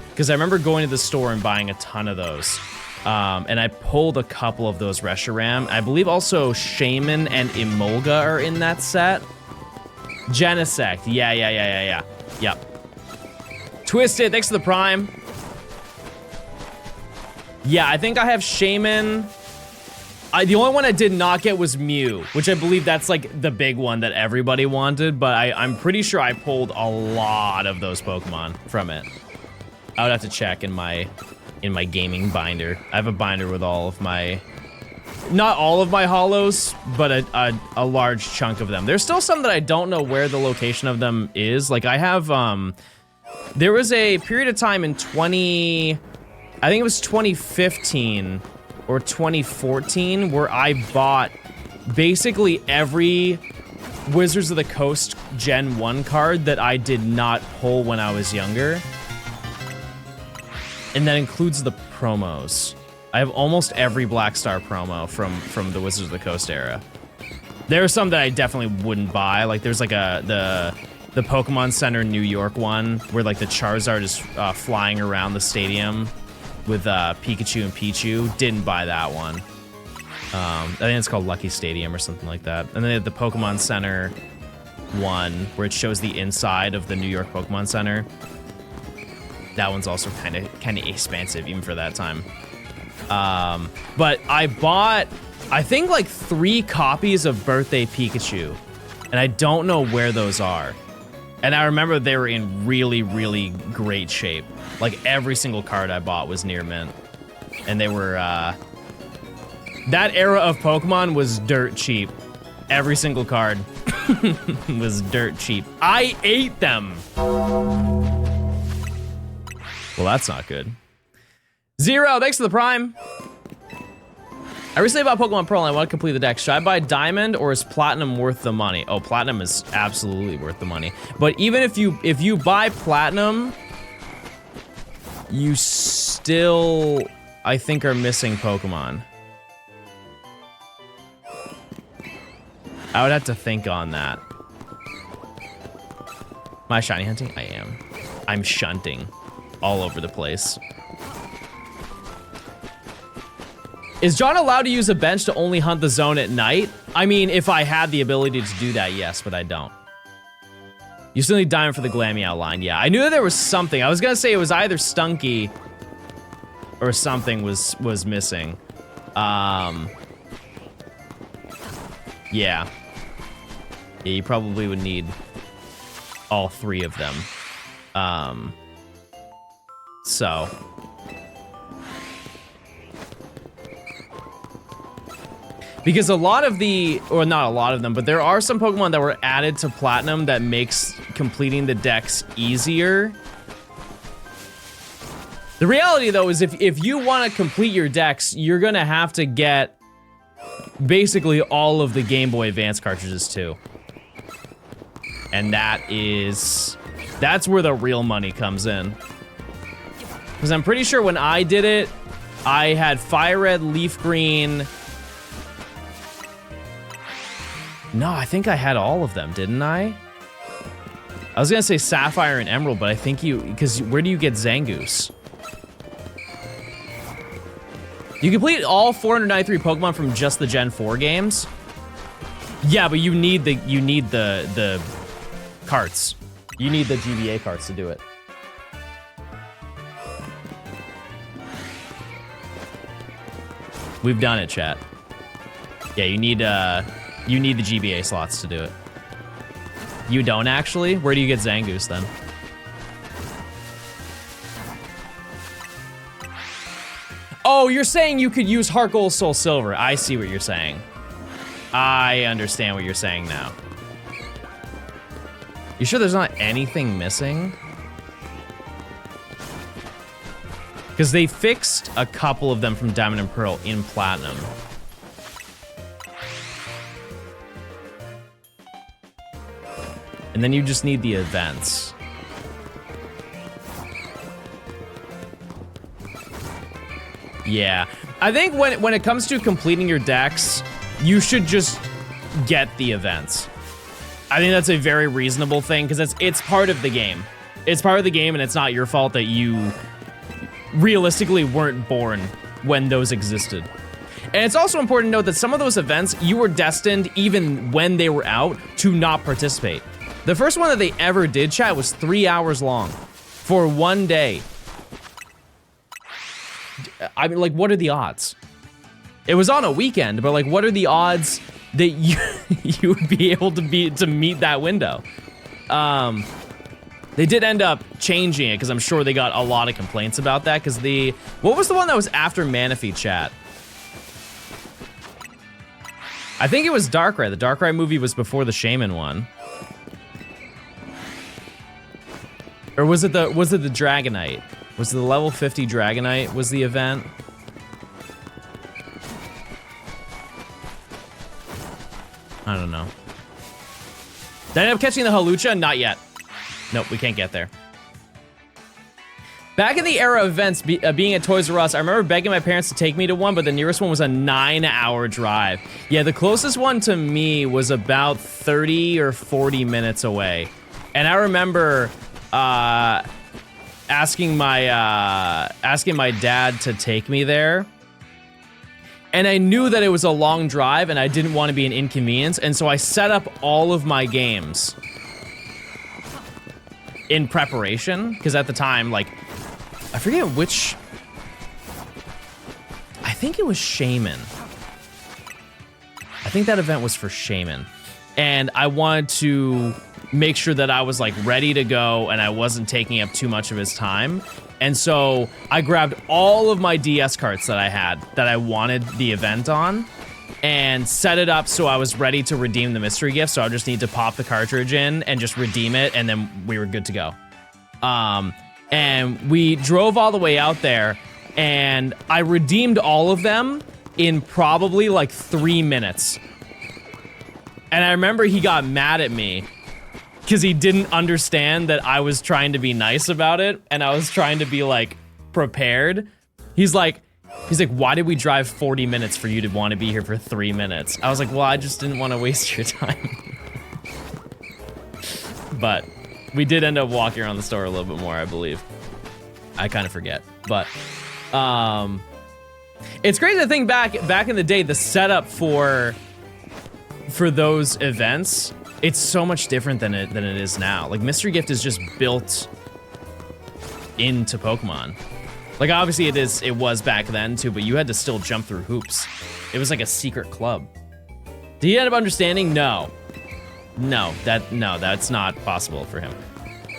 Because I remember going to the store and buying a ton of those. And I pulled a couple of those Reshiram. I believe also Shaman and Emolga are in that set. Genesect. Yeah. Yep. Twisted, thanks for the Prime. Yeah, I think I have Shaman. The only one I did not get was Mew, which I believe that's like the big one that everybody wanted, but I'm pretty sure I pulled a lot of those Pokemon from it. I would have to check in my gaming binder. I have a binder with all of my, not all of my holos, but a large chunk of them. There's still some that I don't know where the location of them is. Like I have, there was a period of time in I think it was 2015 or 2014 where I bought basically every Wizards of the Coast Gen 1 card that I did not pull when I was younger. And that includes the promos. I have almost every Black Star promo from the Wizards of the Coast era. There are some that I definitely wouldn't buy. Like there's like the Pokemon Center New York one where like the Charizard is flying around the stadium with Pikachu and Pichu. Didn't buy that one. I think it's called Lucky Stadium or something like that. And then they have the Pokemon Center one where it shows the inside of the New York Pokemon Center. That one's also kind of expensive even for that time. But I bought, I think like 3 copies of Birthday Pikachu, and I don't know where those are. And I remember they were in really, really great shape. Like every single card I bought was near mint, and they were. That era of Pokemon was dirt cheap. Every single card was dirt cheap. I ate them. Well, that's not good. Zero, thanks for the Prime. I recently bought Pokemon Pearl and I want to complete the deck. Should I buy Diamond or is Platinum worth the money? Oh, Platinum is absolutely worth the money. But even if you buy Platinum, you still, I think, are missing Pokemon. I would have to think on that. Am I shiny hunting? I am. I'm shunting all over the place. Is John allowed to use a bench to only hunt the zone at night? I mean, if I had the ability to do that, yes, but I don't. You still need Diamond for the Glameow line. Yeah, I knew that there was something. I was gonna say it was either Stunky or something was missing. Yeah. Yeah, you probably would need all 3 of them. So. Because a lot of the, or not a lot of them, but there are some Pokemon that were added to Platinum that makes completing the decks easier. The reality though is if you want to complete your decks, you're gonna have to get basically all of the Game Boy Advance cartridges too. And that's where the real money comes in. Because I'm pretty sure when I did it, I had Fire Red, Leaf Green. No, I think I had all of them, didn't I? I was gonna say Sapphire and Emerald, but I think because where do you get Zangoose? You complete all 493 Pokemon from just the Gen 4 games? Yeah, but you need the carts. You need the GBA carts to do it. We've done it, chat. Yeah, you need the GBA slots to do it. You don't actually? Where do you get Zangoose then? Oh, you're saying you could use Heart Gold, Soul Silver. I see what you're saying. I understand what you're saying now. You sure there's not anything missing? Because they fixed a couple of them from Diamond and Pearl in Platinum. And then you just need the events. Yeah. I think when it comes to completing your decks, you should just get the events. I think that's a very reasonable thing because it's part of the game. It's part of the game and it's not your fault that you realistically weren't born when those existed. And it's also important to note that some of those events, you were destined, even when they were out, to not participate. The first one that they ever did, chat, was 3 hours long for one day. I mean, like, what are the odds? It was on a weekend, but like, what are the odds that you would be able to meet that window? They did end up changing it because I'm sure they got a lot of complaints about that because what was the one that was after Manaphy Chat? I think it was Darkrai. The Darkrai movie was before the Shaman one. Or was it the Dragonite? Was it the level 50 Dragonite was the event? I don't know. Did I end up catching the Halucha? Not yet. Nope, we can't get there. Back in the era of events, being at Toys R Us, I remember begging my parents to take me to one, but the nearest one was a 9-hour drive. Yeah, the closest one to me was about 30 or 40 minutes away. And I remember asking my dad to take me there. And I knew that it was a long drive and I didn't want to be an inconvenience, and so I set up all of my games in preparation, because at the time, like, I forget which, I think it was Shaman. I think that event was for Shaman. And I wanted to make sure that I was like ready to go and I wasn't taking up too much of his time. And so I grabbed all of my DS carts that I had that I wanted the event on and set it up so I was ready to redeem the mystery gift. So I just need to pop the cartridge in and just redeem it, and then we were good to go. And we drove all the way out there, and I redeemed all of them in probably like 3 minutes. And I remember he got mad at me because he didn't understand that I was trying to be nice about it and I was trying to be like prepared. He's like, why did we drive 40 minutes for you to want to be here for 3 minutes? I was like, well, I just didn't want to waste your time. But we did end up walking around the store a little bit more, I believe. I kind of forget, but it's crazy to think back in the day, the setup for those events, it's so much different than it is now. Like, Mystery Gift is just built into Pokemon. Like, obviously it was back then too, but you had to still jump through hoops. It was like a secret club. Did he end up understanding? No, that's not possible for him.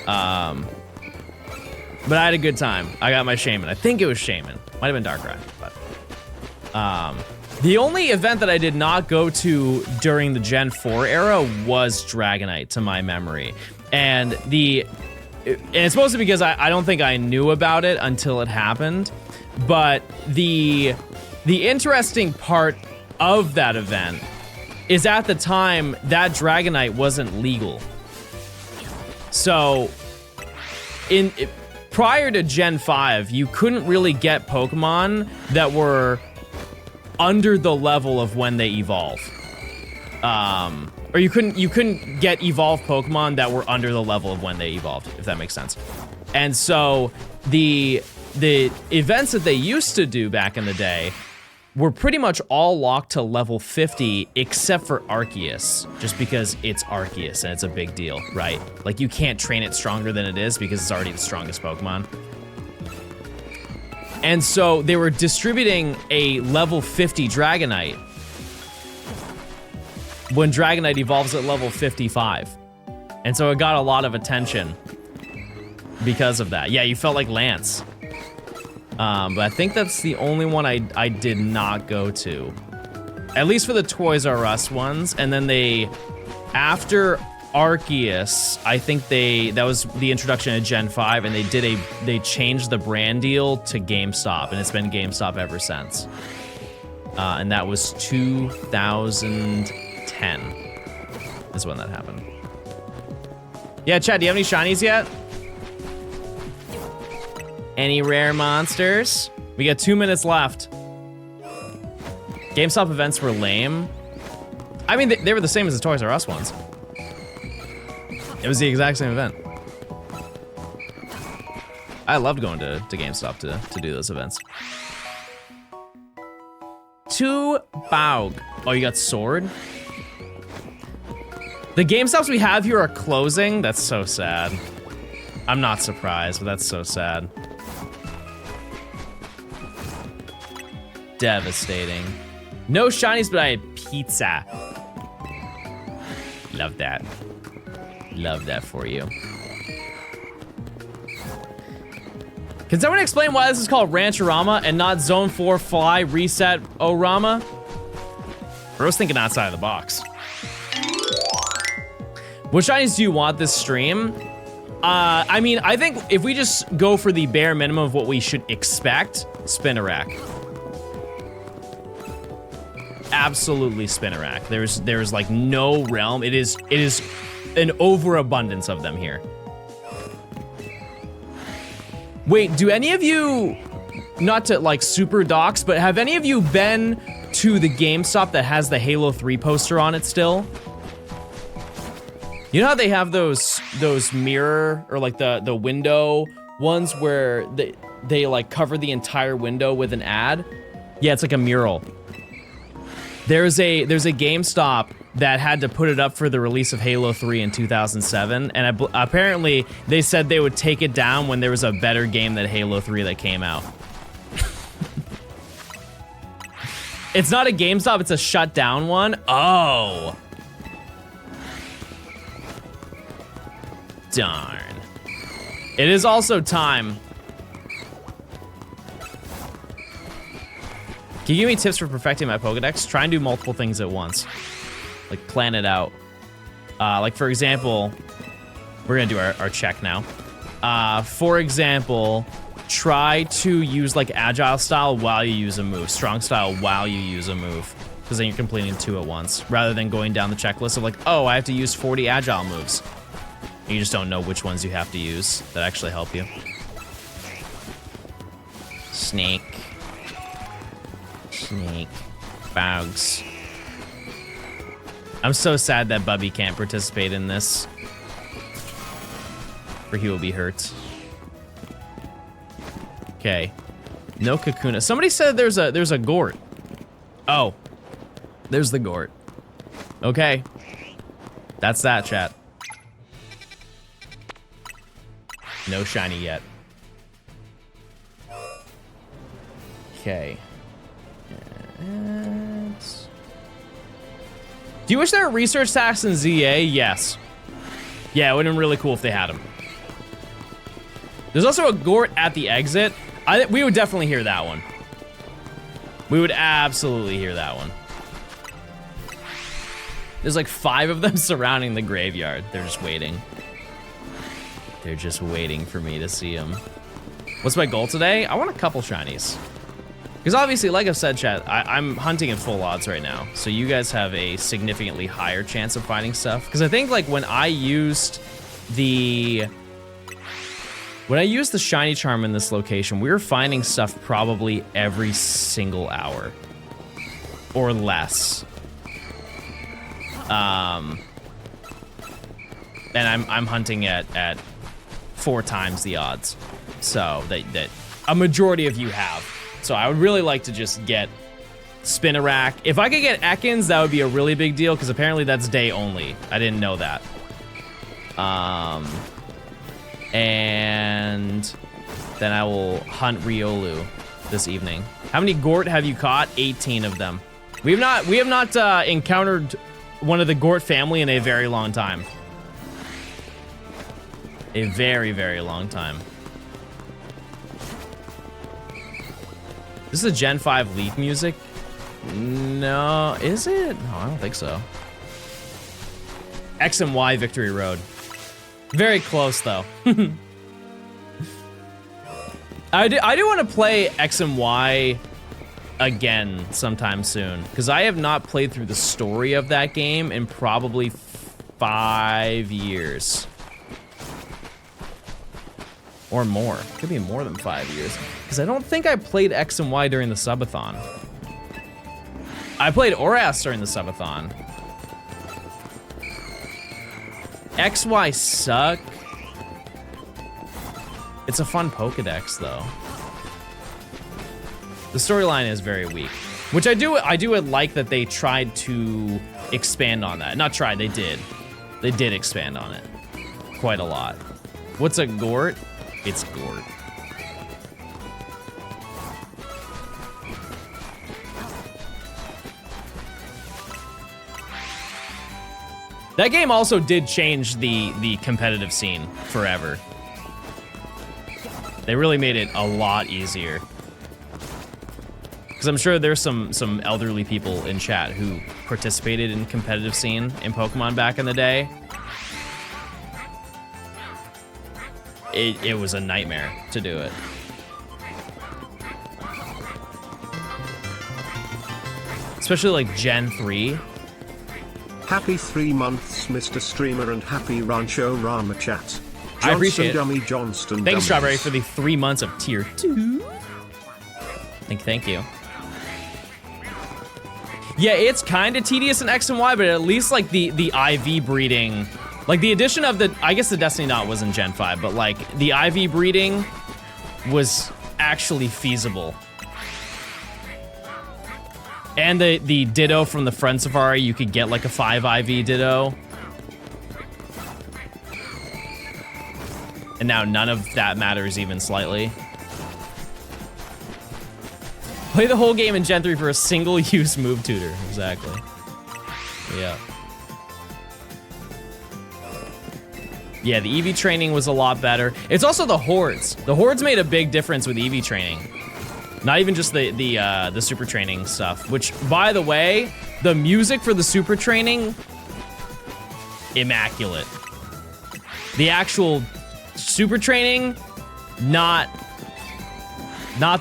But I had a good time. I got my Shaman. I think it was Shaman. Might have been Darkrai, but the only event that I did not go to during the Gen 4 era was Dragonite, to my memory. And it's mostly because I don't think I knew about it until it happened. But the interesting part of that event is at the time that Dragonite wasn't legal. So prior to Gen 5, you couldn't really get Pokemon that were under the level of when they evolve. Or you couldn't get evolved Pokemon that were under the level of when they evolved, if that makes sense. And so the events that they used to do back in the day were pretty much all locked to level 50 except for Arceus, just because it's Arceus and it's a big deal, right? Like, you can't train it stronger than it is because it's already the strongest Pokemon. And so they were distributing a level 50 Dragonite when Dragonite evolves at level 55. And so it got a lot of attention because of that. Yeah, you felt like Lance. But I think that's the only one I did not go to. At least for the Toys R Us ones. And then after Arceus, I think that was the introduction of Gen 5, and they changed the brand deal to GameStop, and it's been GameStop ever since. And that was 2010 is when that happened. Yeah, Chad, do you have any shinies yet? Any rare monsters? We got 2 minutes left. GameStop events were lame. I mean, they were the same as the Toys R Us ones. It was the exact same event. I loved going to GameStop to do those events. 2 Baug. Oh, you got Sword? The GameStops we have here are closing. That's so sad. I'm not surprised, but that's so sad. Devastating. No shinies, but I had pizza. Love that. Love that for you. Can someone explain why this is called Rancherama and not Zone 4 Fly Reset Orama? Bro's thinking outside of the box. What shinies do you want this stream? I mean, I think if we just go for the bare minimum of what we should expect, Spinarak. Absolutely Spinarak. There's like no realm. It is an overabundance of them here. Wait, do any of you, not to like super dox, but have any of you been to the GameStop that has the Halo 3 poster on it still? You know how they have those mirror or like the window ones where they like cover the entire window with an ad? Yeah, it's like a mural. There's a GameStop that had to put it up for the release of Halo 3 in 2007, and apparently they said they would take it down when there was a better game than Halo 3 that came out. It's not a GameStop, it's a shut down one. Oh. Darn. It is also time. Can you give me tips for perfecting my Pokedex? Try and do multiple things at once. Like, plan it out. Like, for example, we're gonna do our check now. For example, try to use, like, Agile style while you use a move. Strong style while you use a move. Because then you're completing 2 at once. Rather than going down the checklist of, like, oh, I have to use 40 Agile moves. You just don't know which ones you have to use that actually help you. Snake. Snake. Bugs. I'm so sad that Bubby can't participate in this. Or he will be hurt. Okay. No Kakuna. Somebody said there's a Gort. Oh. There's the Gort. Okay. That's that, chat. No shiny yet. Okay. Do you wish there were research tasks in ZA? Yes. Yeah, it would have been really cool if they had them. There's also a Gort at the exit. We would definitely hear that one. We would absolutely hear that one. There's like 5 of them surrounding the graveyard. They're just waiting. They're just waiting for me to see them. What's my goal today? I want a couple shinies. Because obviously, like I've said, chat, I'm hunting at full odds right now. So you guys have a significantly higher chance of finding stuff. Because I think like when I used the shiny charm in this location, we were finding stuff probably every single hour. Or less. And I'm hunting at 4 times the odds. So that a majority of you have. So I would really like to just get Spinarak. If I could get Ekans, that would be a really big deal, because apparently that's day only. I didn't know that. And then I will hunt Riolu this evening. How many Gort have you caught? 18 of them. We have not encountered one of the Gort family in a very long time. A very, very long time. This is a Gen 5 Leaf music? No, is it? No, I don't think so. X and Y Victory Road. Very close, though. I do want to play X and Y again sometime soon, because I have not played through the story of that game in probably 5 years. Or more. Could be more than 5 years. Because I don't think I played X and Y during the subathon. I played Oras during the subathon. XY suck. It's a fun Pokedex, though. The storyline is very weak. Which I do like that they tried to expand on that. Not tried, they did. They did expand on it. Quite a lot. What's a Gort? It's Gort. That game also did change the competitive scene forever. They really made it a lot easier. Because I'm sure there's some elderly people in chat who participated in competitive scene in Pokemon back in the day. It was a nightmare to do it. Especially like Gen 3. Happy 3 months, Mr. Streamer, and happy Rancho Rama chat. I appreciate it. Dummy Johnston. Thanks, Strawberry, for the 3 months of tier 2. Thank you. Yeah, it's kind of tedious in X and Y, but at least like the IV breeding, like the addition of the, I guess the Destiny Knot was in Gen 5, but like the IV breeding was actually feasible. And the Ditto from the Friend Safari, you could get like a 5 IV Ditto. And now none of that matters even slightly. Play the whole game in Gen 3 for a single-use move tutor. Exactly. Yeah. Yeah, the EV training was a lot better. It's also the Hordes. The Hordes made a big difference with EV training. Not even just the super training stuff, which, by the way, the music for the super training, immaculate. The actual super training, not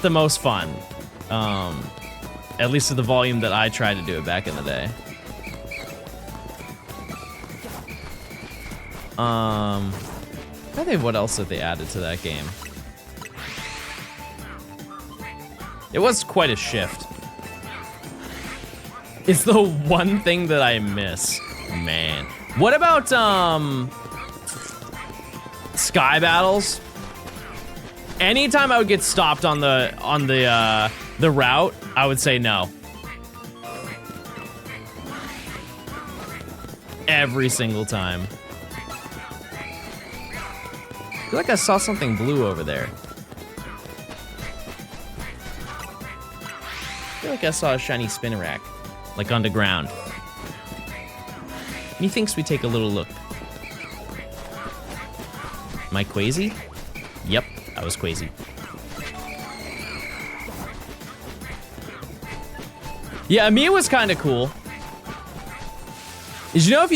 the most fun. At least at the volume that I tried to do it back in the day. I think what else have they added to that game? It was quite a shift. It's the one thing that I miss, man. What about Sky Battles? Anytime I would get stopped on the route, I would say no. Every single time. I feel like I saw something blue over there. I feel like I saw a shiny Spinarak, like underground. Methinks we take a little look. Am I crazy? Yep, I was crazy. Yeah, Amiya was kind of cool. Did you know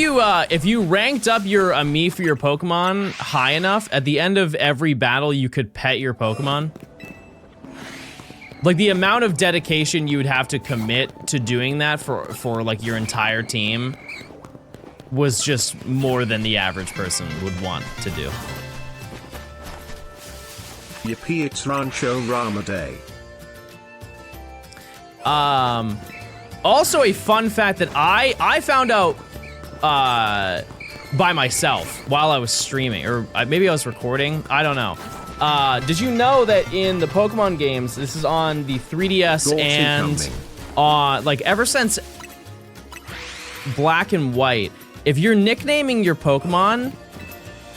if you ranked up your Amiya for your Pokemon high enough, at the end of every battle you could pet your Pokemon? Like the amount of dedication you would have to commit to doing that for like your entire team was just more than the average person would want to do. Yippee, it's Rancho Rama Day. Also a fun fact that I found out by myself while I was streaming, or maybe I was recording, I don't know. Did you know that in the Pokemon games, this is on the 3DS and like ever since Black and White, if you're nicknaming your Pokemon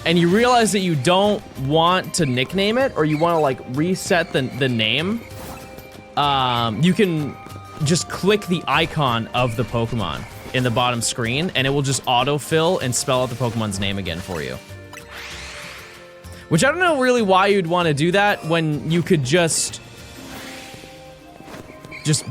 and you realize that you don't want to nickname it, or you want to like reset the name, you can just click the icon of the Pokemon in the bottom screen and it will just autofill and spell out the Pokemon's name again for you. Which I don't know really why you'd want to do that when you could just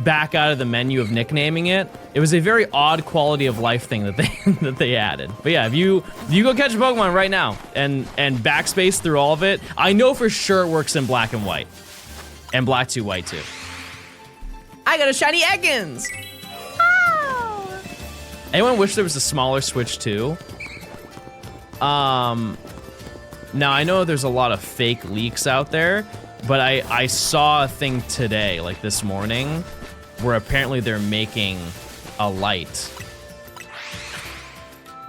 back out of the menu of nicknaming it. It was a very odd quality of life thing that they added. But yeah, if you go catch a Pokemon right now and backspace through all of it, I know for sure it works in Black and White. And Black 2, White 2. I got a shiny Ekans! Oh. Anyone wish there was a smaller Switch 2? Now, I know there's a lot of fake leaks out there, but I saw a thing today, like this morning, where apparently they're making a light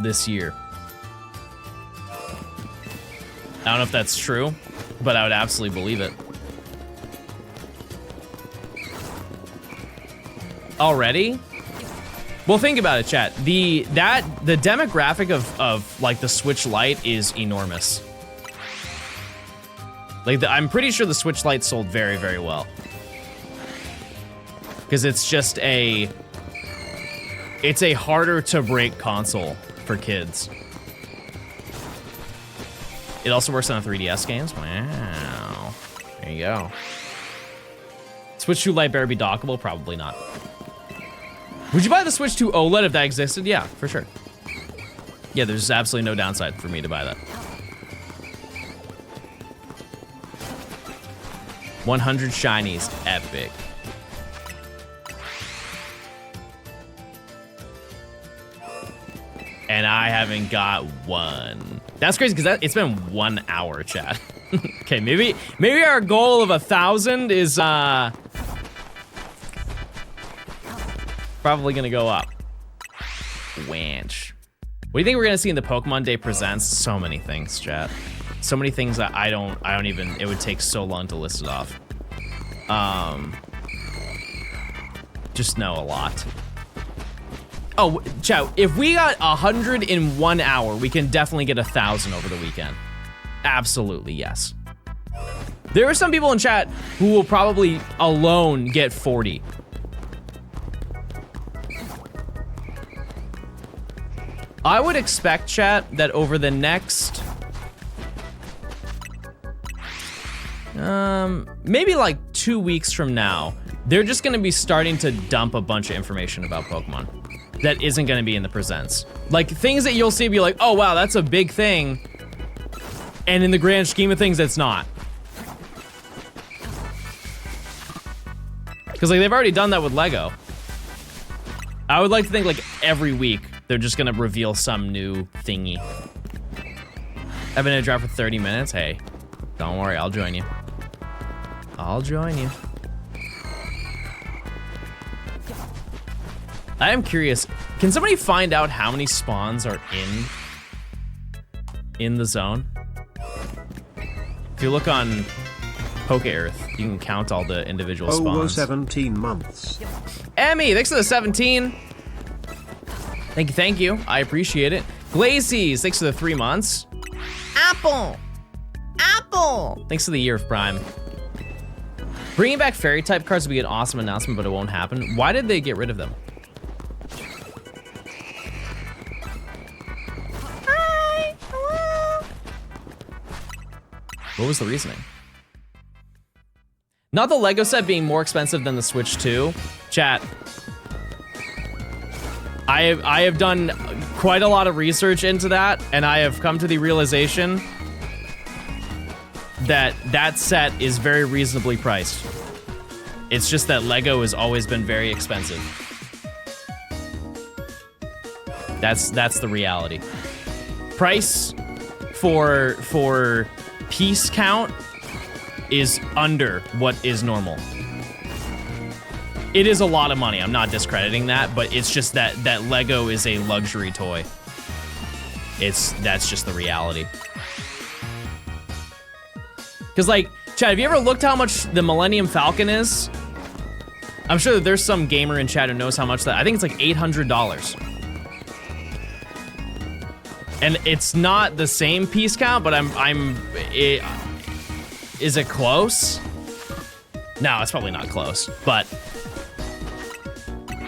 this year. I don't know if that's true, but I would absolutely believe it. Already? Well, think about it, chat. The demographic of like the Switch Lite is enormous. Like, I'm pretty sure the Switch Lite sold very, very well. Because it's just it's a harder to break console for kids. It also works on 3DS games. Wow. There you go. Switch 2 Lite better be dockable? Probably not. Would you buy the Switch 2 OLED if that existed? Yeah, for sure. Yeah, there's absolutely no downside for me to buy that. 100 shinies, epic. And I haven't got one. That's crazy because it's been 1 hour, chat. Okay, maybe our goal of 1,000 is probably gonna go up. Wanch. What do you think we're gonna see in the Pokemon Day Presents? So many things, chat. So many things that I don't even, it would take so long to list it off. Just know a lot. Oh, chat, if we got 100 in 1 hour, we can definitely get 1,000 over the weekend. Absolutely, yes. There are some people in chat who will probably alone get 40. I would expect, chat, that over the next... maybe like 2 weeks from now, they're just gonna be starting to dump a bunch of information about Pokemon that isn't gonna be in the presents. Like things that you'll see be like, oh wow, that's a big thing. And in the grand scheme of things, it's not. Because like they've already done that with Lego. I would like to think like every week, they're just gonna reveal some new thingy. I've been in a drop for 30 minutes. Hey, don't worry, I'll join you. I'll join you. I am curious, can somebody find out how many spawns are in the zone? If you look on Poke Earth, you can count all the individual spawns. 17 months. Emmy, thanks for the 17. Thank you. I appreciate it. Glacies, thanks for the 3 months. Apple. Thanks for the year of Prime. Bringing back fairy type cards would be an awesome announcement, but it won't happen. Why did they get rid of them? Hi, hello. What was the reasoning? Not the Lego set being more expensive than the Switch 2. Chat. I have done quite a lot of research into that, and I have come to the realization that that set is very reasonably priced. It's just that Lego has always been very expensive. That's the reality. Price for piece count is under what is normal. It is a lot of money. I'm not discrediting that, but it's just that Lego is a luxury toy. That's just the reality. Cause like, Chad, have you ever looked how much the Millennium Falcon is? I'm sure that there's some gamer in chat who knows how much that. I think it's like $800. And it's not the same piece count, but is it close? No, it's probably not close, but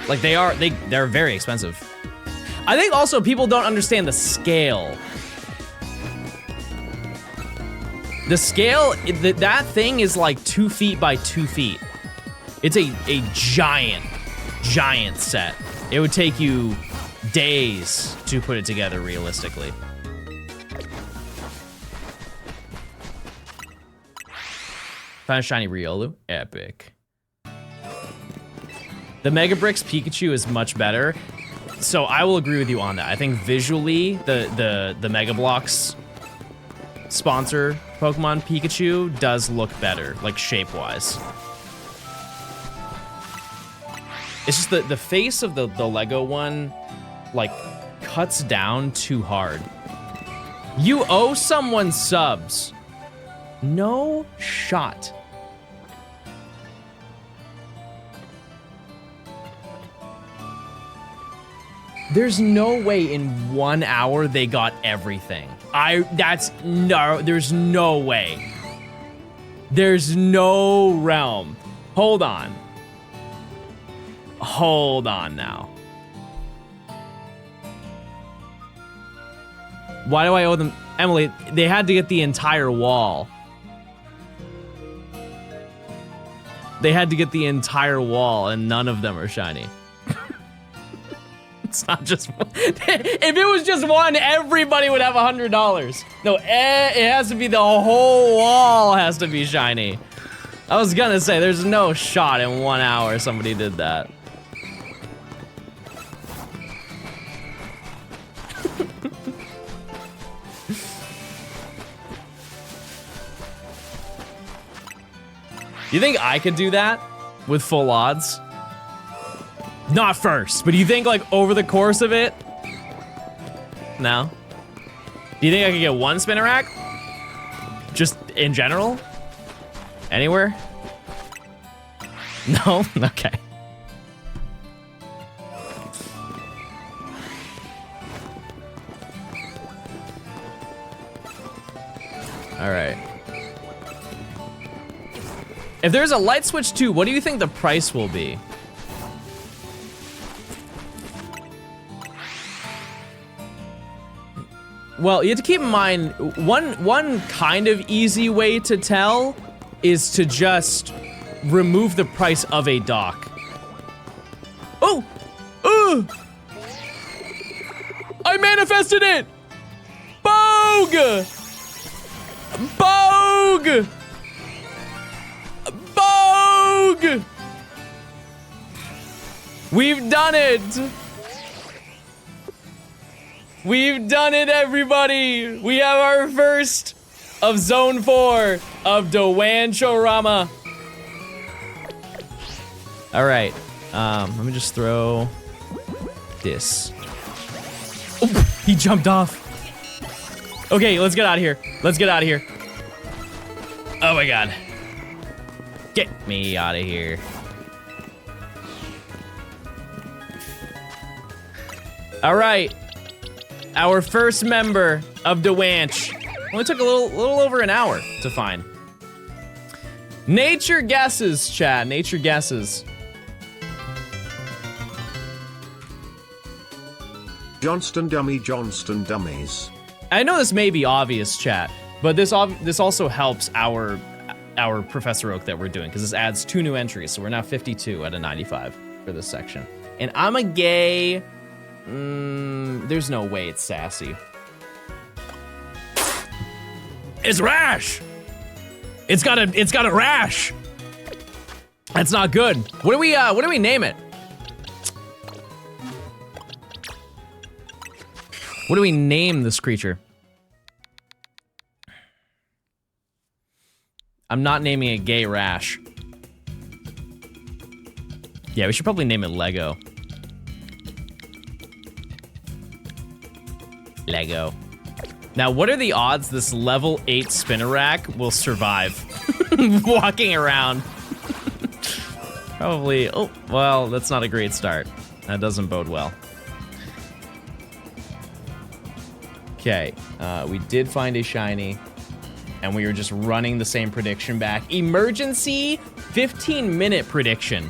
like they're very expensive. I think also people don't understand the scale. The scale, that thing is like 2 feet by 2 feet. It's a giant set. It would take you days to put it together realistically. Found a shiny Riolu, epic. The Mega Bricks Pikachu is much better. So I will agree with you on that. I think visually, the Mega Bloks sponsor Pokemon Pikachu does look better, like shape-wise. It's just the face of the Lego one, like, cuts down too hard. You owe someone subs. No shot. There's no way in 1 hour they got everything. There's no way. There's no realm. Hold on. Hold on now. Why do I owe them? Emily, they had to get the entire wall. they had to get the entire wall, and none of them are shiny. It's not just one. If it was just one, everybody would have $100. No, it has to be the whole wall has to be shiny. I was gonna say, there's no shot in 1 hour somebody did that. You think I could do that with full odds? Not first, but do you think like over the course of it? No? Do you think I could get one spinner rack? Just in general? Anywhere? No? Okay. All right. If there's a light switch too, what do you think the price will be? Well, you have to keep in mind, one kind of easy way to tell is to just remove the price of a dock. Oh! I manifested it! Bogue! Bogue! Bogue! We've done it! We've done it, everybody! We have our first of Zone 4 of Dowancho-rama. All right, let me just throw this. Oh, he jumped off. Okay, let's get out of here. Let's get out of here. Oh my God. Get me out of here. All right. Our first member of DeWanch. Only took a little over an hour to find. Nature guesses, chat. Nature guesses. Johnstone dummy, Johnstone dummies. I know this may be obvious, chat, but this also helps our Professor Oak that we're doing, because this adds 2 new entries, so we're now 52 out of 95 for this section. And I'm a gay. There's no way it's sassy. It's rash. It's got a rash. That's not good. What do we name it? What do we name this creature? I'm not naming it gay rash. Yeah, we should probably name it Lego. Lego. Now, what are the odds this level 8 spinner rack will survive walking around? Probably, oh, well, that's not a great start. That doesn't bode well. Okay, we did find a shiny, and we were just running the same prediction back. Emergency 15-minute prediction.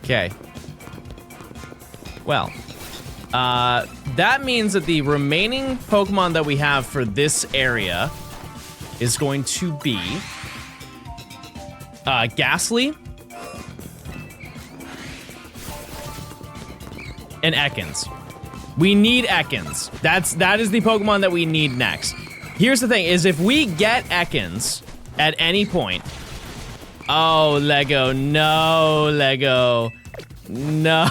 Okay. Well, that means that the remaining Pokemon that we have for this area is going to be Ghastly and Ekans. We need Ekans. That is the Pokemon that we need next. Here's the thing, is if we get Ekans at any point... Oh, Lego, no, Lego. No,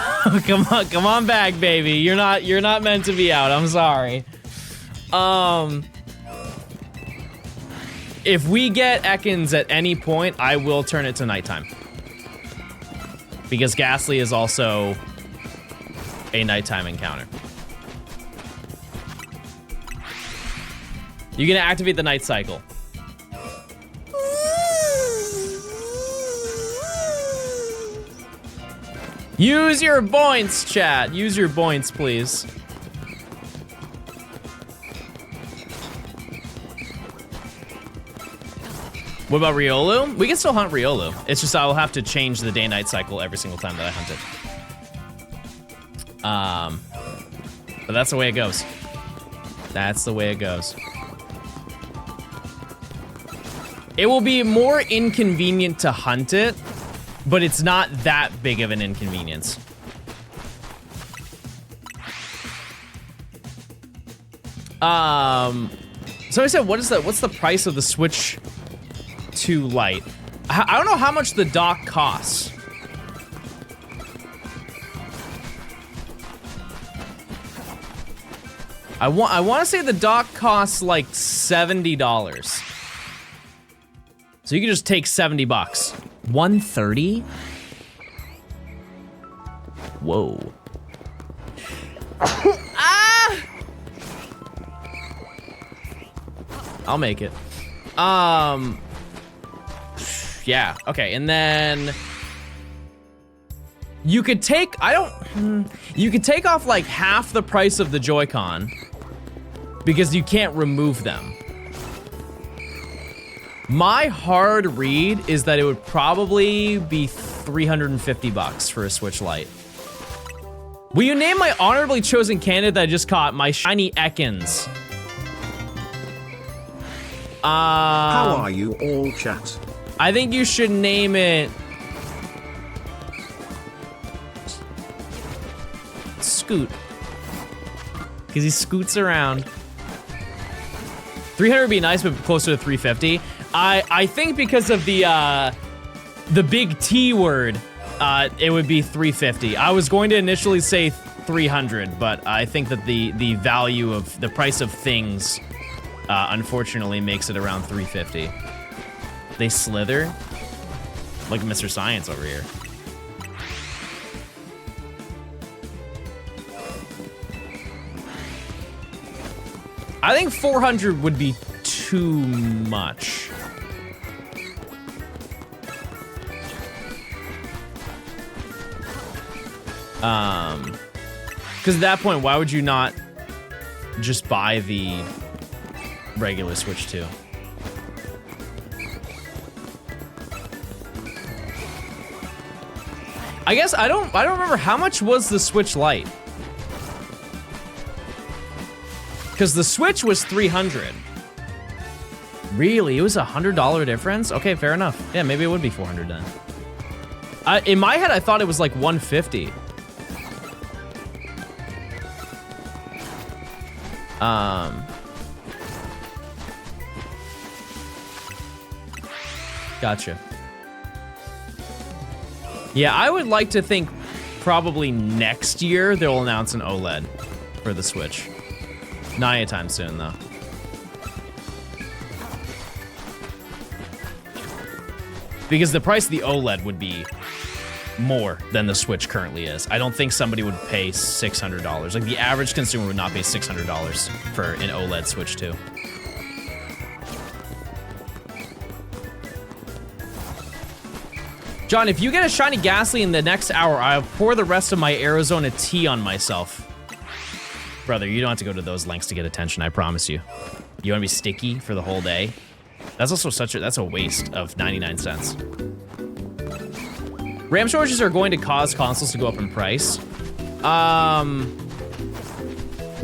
come on back, baby. You're not meant to be out, I'm sorry. If we get Ekans at any point, I will turn it to nighttime. Because Ghastly is also a nighttime encounter. You're gonna activate the night cycle. Use your points, chat. Use your points, please. What about Riolu? We can still hunt Riolu. It's just I will have to change the day-night cycle every single time that I hunt it. But that's the way it goes. That's the way it goes. It will be more inconvenient to hunt it, but it's not that big of an inconvenience. So I said, what's the price of the Switch 2 Lite? I don't know how much the dock costs. I want to say the dock costs like $70. So you can just take 70 bucks. 130? Whoa. Ah! I'll make it. Yeah, okay, and then you could take, you could take off like half the price of the Joy-Con because you can't remove them. My hard read is that it would probably be 350 bucks for a Switch Lite. Will you name my honorably chosen candidate that I just caught, my shiny Ekans? How are you all, chat? I think you should name it Scoot, because he scoots around. 300 would be nice, but closer to 350. I think because of the big T word, it would be 350. I was going to initially say 300, but I think that the value of the price of things, unfortunately, makes it around 350. They slither, like Mr. Science over here. I think 400 would be too much. Because at that point, why would you not just buy the regular Switch 2? I guess I don't remember how much was the Switch Lite. Because the Switch was 300. Really? It was a $100 difference? Okay, fair enough. Yeah, maybe it would be 400 then. In my head, I thought it was like 150. Gotcha. Yeah, I would like to think probably next year they'll announce an OLED for the Switch. Not anytime soon, though. Because the price of the OLED would be more than the Switch currently is. I don't think somebody would pay $600. Like, the average consumer would not pay $600 for an OLED Switch 2. John, if you get a shiny Ghastly in the next hour, I'll pour the rest of my Arizona tea on myself. Brother, you don't have to go to those lengths to get attention, I promise you. You want to be sticky for the whole day? That's also that's a waste of 99 cents. RAM shortages are going to cause consoles to go up in price.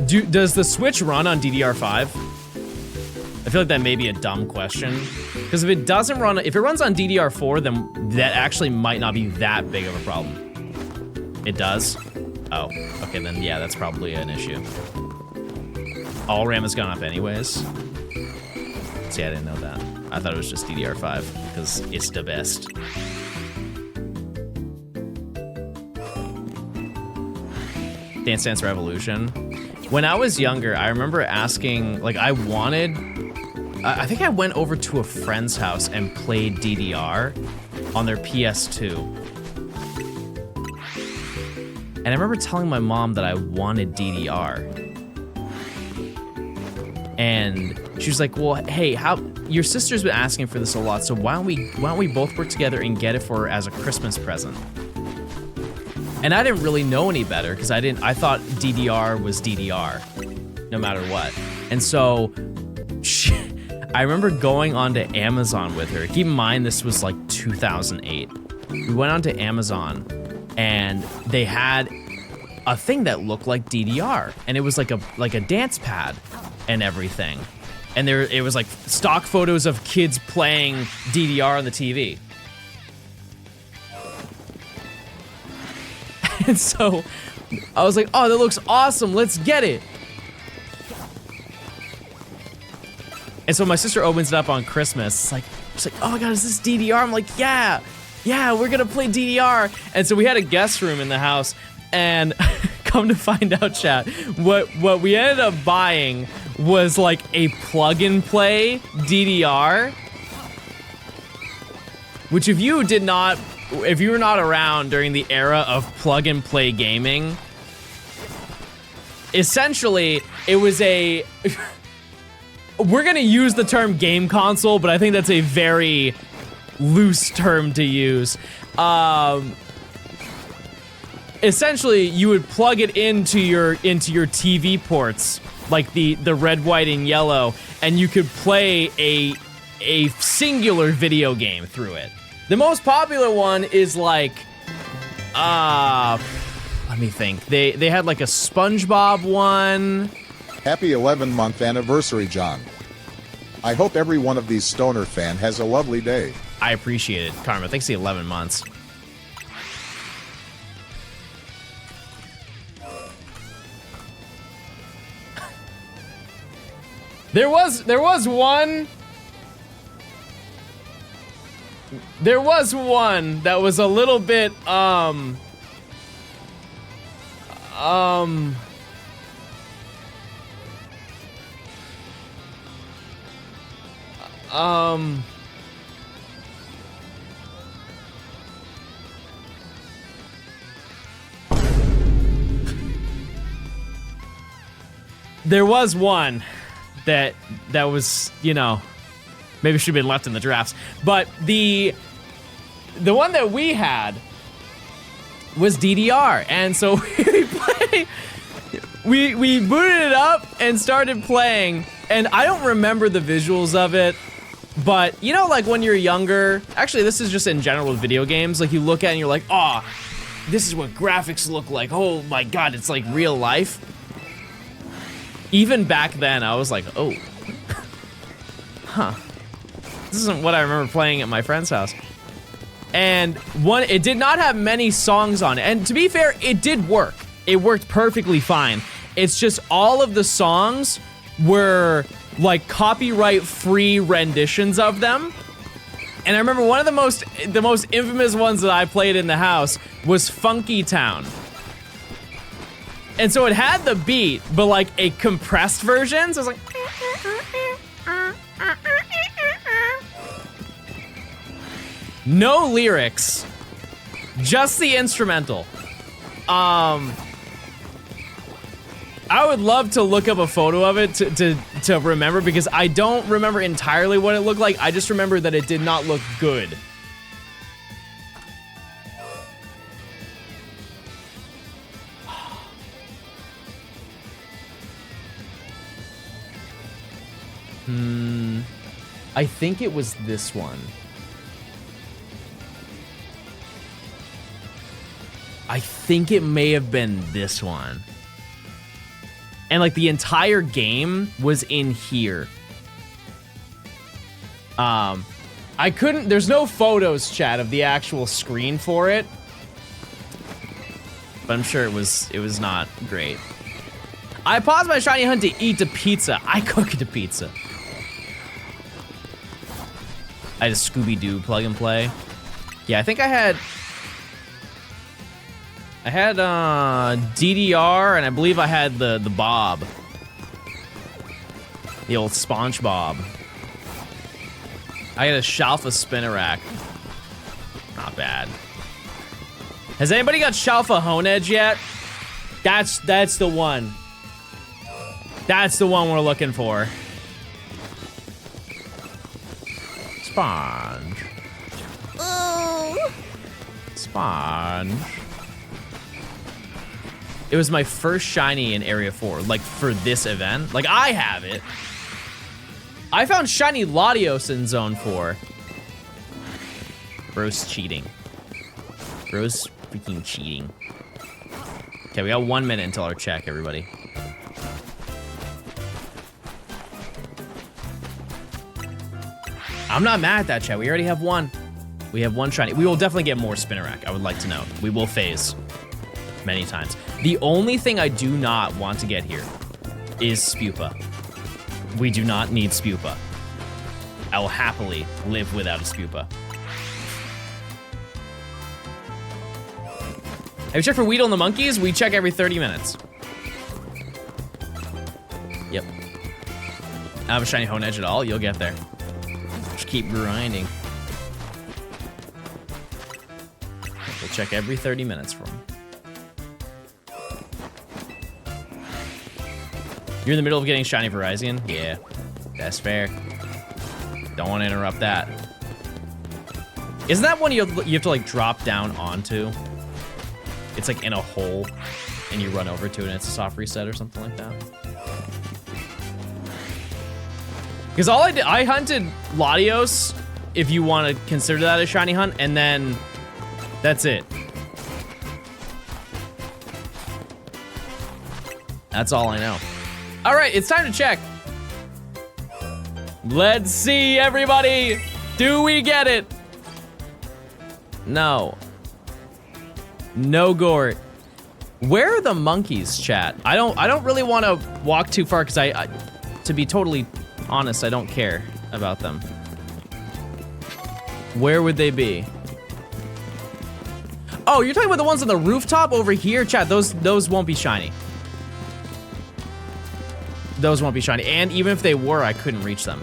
Does the Switch run on DDR5? I feel like that may be a dumb question. Because if it doesn't run, if it runs on DDR4, then that actually might not be that big of a problem. It does? Oh, okay, then yeah, that's probably an issue. All RAM has gone up anyways. See, I didn't know that. I thought it was just DDR5, because it's the best. Dance Dance Revolution. When I was younger, I remember asking, like, I think I went over to a friend's house and played DDR on their PS2. And I remember telling my mom that I wanted DDR. And she was like, well, hey, your sister's been asking for this a lot, so why don't we both work together and get it for her as a Christmas present? And I didn't really know any better, because I thought DDR was DDR, no matter what. And so I remember going onto Amazon with her. Keep in mind, this was like 2008. We went onto Amazon, and they had a thing that looked like DDR, and it was like a dance pad and everything. And it was like stock photos of kids playing DDR on the TV. And so I was like, oh, that looks awesome. Let's get it. And so my sister opens it up on Christmas. It's like, oh my God, is this DDR? I'm like, yeah, we're gonna play DDR. And so we had a guest room in the house, and come to find out, chat, what we ended up buying was like a plug and play DDR, which if you were not around during the era of plug and play gaming, essentially it was a, we're gonna use the term game console, but I think that's a very loose term to use. Essentially, you would plug it into your TV ports, like the red, white, and yellow, and you could play a singular video game through it. The most popular one is like, let me think. They had like a SpongeBob one. Happy 11-month anniversary, John. I hope every one of these Stoner fan has a lovely day. I appreciate it, Karma. Thanks for the 11 months. There was one that was a little bit there was one that was, you know, maybe should have been left in the drafts. But the one that we had was DDR, and so we booted it up and started playing, and I don't remember the visuals of it, but you know, like when you're younger, actually this is just in general with video games, like you look at it and you're like, oh, this is what graphics look like, oh my God, it's like real life. Even back then, I was like, oh, huh. This isn't what I remember playing at my friend's house. And it did not have many songs on it. And to be fair, it did work. It worked perfectly fine. It's just all of the songs were like copyright-free renditions of them. And I remember one of the most infamous ones that I played in the house was Funky Town. And so it had the beat, but like a compressed version. So it's like, no lyrics, just the instrumental. I would love to look up a photo of it to remember, because I don't remember entirely what it looked like. I just remember that it did not look good. I think it was this one. I think it may have been this one. And like the entire game was in here. I couldn't, there's no photos, chat, of the actual screen for it. But I'm sure it was not great. I paused my shiny hunt to eat the pizza. I cooked the pizza. I had a Scooby-Doo plug and play. Yeah, I think I had DDR, and I believe I had the Bob. The old SpongeBob. I had a Shalfa Spinnerack. Not bad. Has anybody got Shalfa Hone Edge yet? That's the one. That's the one we're looking for. Sponge. Oh. Sponge. It was my first shiny in Area 4, like for this event. Like I have it. I found shiny Latios in Zone 4. Bro's cheating. Bro's freaking cheating. Okay, we got 1 minute until our check, everybody. I'm not mad at that, chat. We already have one. We have one shiny. We will definitely get more Spinnerack, I would like to note. We will phase many times. The only thing I do not want to get here is Spupa. We do not need Spupa. I will happily live without a Spupa. Have you checked for Weedle and the monkeys? We check every 30 minutes. Yep. I have a shiny Hone Edge at all? You'll get there. Just keep grinding. We'll check every 30 minutes for him. You're in the middle of getting shiny Verizon? Yeah, that's fair. Don't want to interrupt that. Isn't that one you have to like drop down onto? It's like in a hole and you run over to it and it's a soft reset or something like that. Because all I did, I hunted Latios, if you want to consider that a shiny hunt, and then that's it. That's all I know. All right, it's time to check. Let's see, everybody. Do we get it? No. No Gort. Where are the monkeys, chat? I don't really want to walk too far because I, to be totally honest, I don't care about them. Where would they be? Oh, you're talking about the ones on the rooftop over here? Chat, those won't be shiny. Those won't be shiny. And even if they were, I couldn't reach them.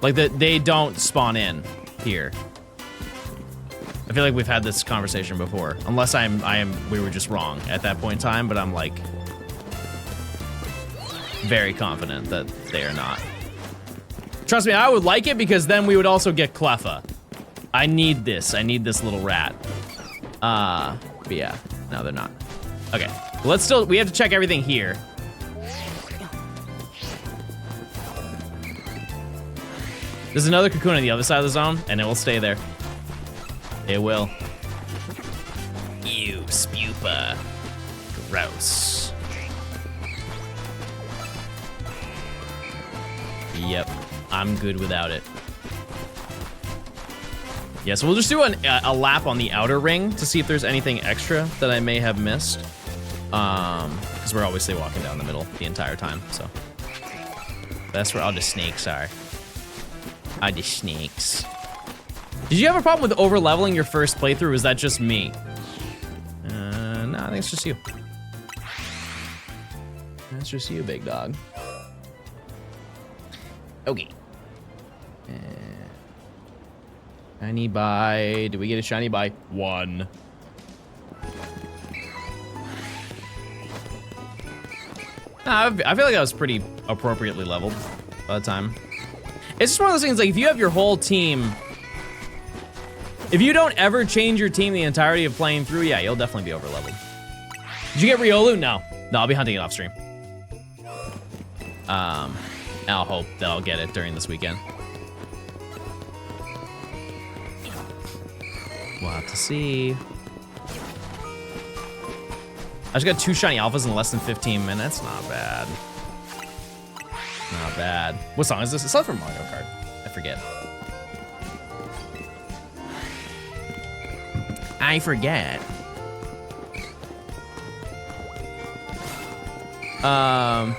Like, they don't spawn in here. I feel like we've had this conversation before. Unless we were just wrong at that point in time, but I'm like very confident that they are not. Trust me, I would like it because then we would also get Cleffa. I need this little rat. But yeah, no, they're not. Okay, we have to check everything here. There's another cocoon on the other side of the zone, and it will stay there. It will. Ew, Spupa. Gross. Yep, I'm good without it. Yeah, so we'll just do a lap on the outer ring to see if there's anything extra that I may have missed. Because we're obviously walking down the middle the entire time, so. That's where all the snakes are. All the snakes. Did you have a problem with over-leveling your first playthrough, or is that just me? No, I think it's just you. That's just you, big dog. Okay. Shiny by... Did we get a shiny by 1? I feel like I was pretty appropriately leveled by the time. It's just one of those things, like, if you have your whole team... If you don't ever change your team the entirety of playing through, yeah, you'll definitely be over-leveled. Did you get Riolu? No. No, I'll be hunting it off stream. I'll hope that I'll get it during this weekend. We'll have to see. I just got 2 shiny alphas in less than 15 minutes. Not bad. Not bad. What song is this? It's not from Mario Kart. I forget. I forget. But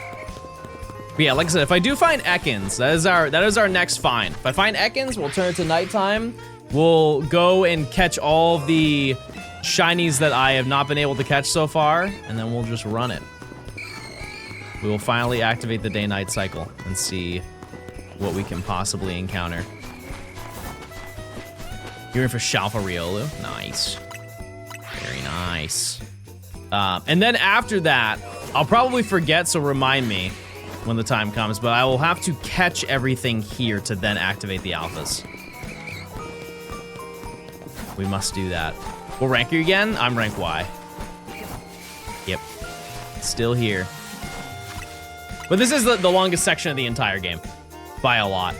yeah, like I said, if I do find Ekans, that is our next find. If I find Ekans, we'll turn it to nighttime. We'll go and catch all of the shinies that I have not been able to catch so far, and then we'll just run it. We will finally activate the day-night cycle and see what we can possibly encounter. You're in for Shalfa Riolu. Nice. Very nice. And then after that, I'll probably forget, so remind me when the time comes, but I will have to catch everything here to then activate the alphas. We must do that. What rank are you again? I'm rank Y. Yep. Still here. But this is the longest section of the entire game. By a lot.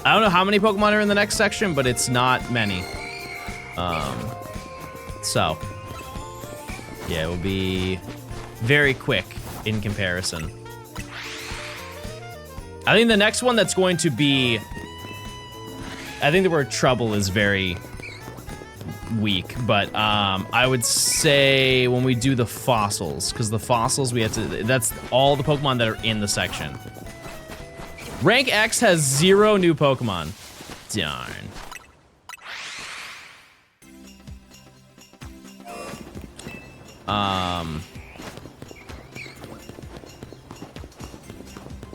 I don't know how many Pokemon are in the next section, but it's not many. So. Yeah, it will be very quick in comparison. I think the next one that's going to be... I think the word trouble is very weak, but I would say when we do the fossils, because the fossils we have to... That's all the Pokemon that are in the section. Rank X has 0 new Pokemon. Darn.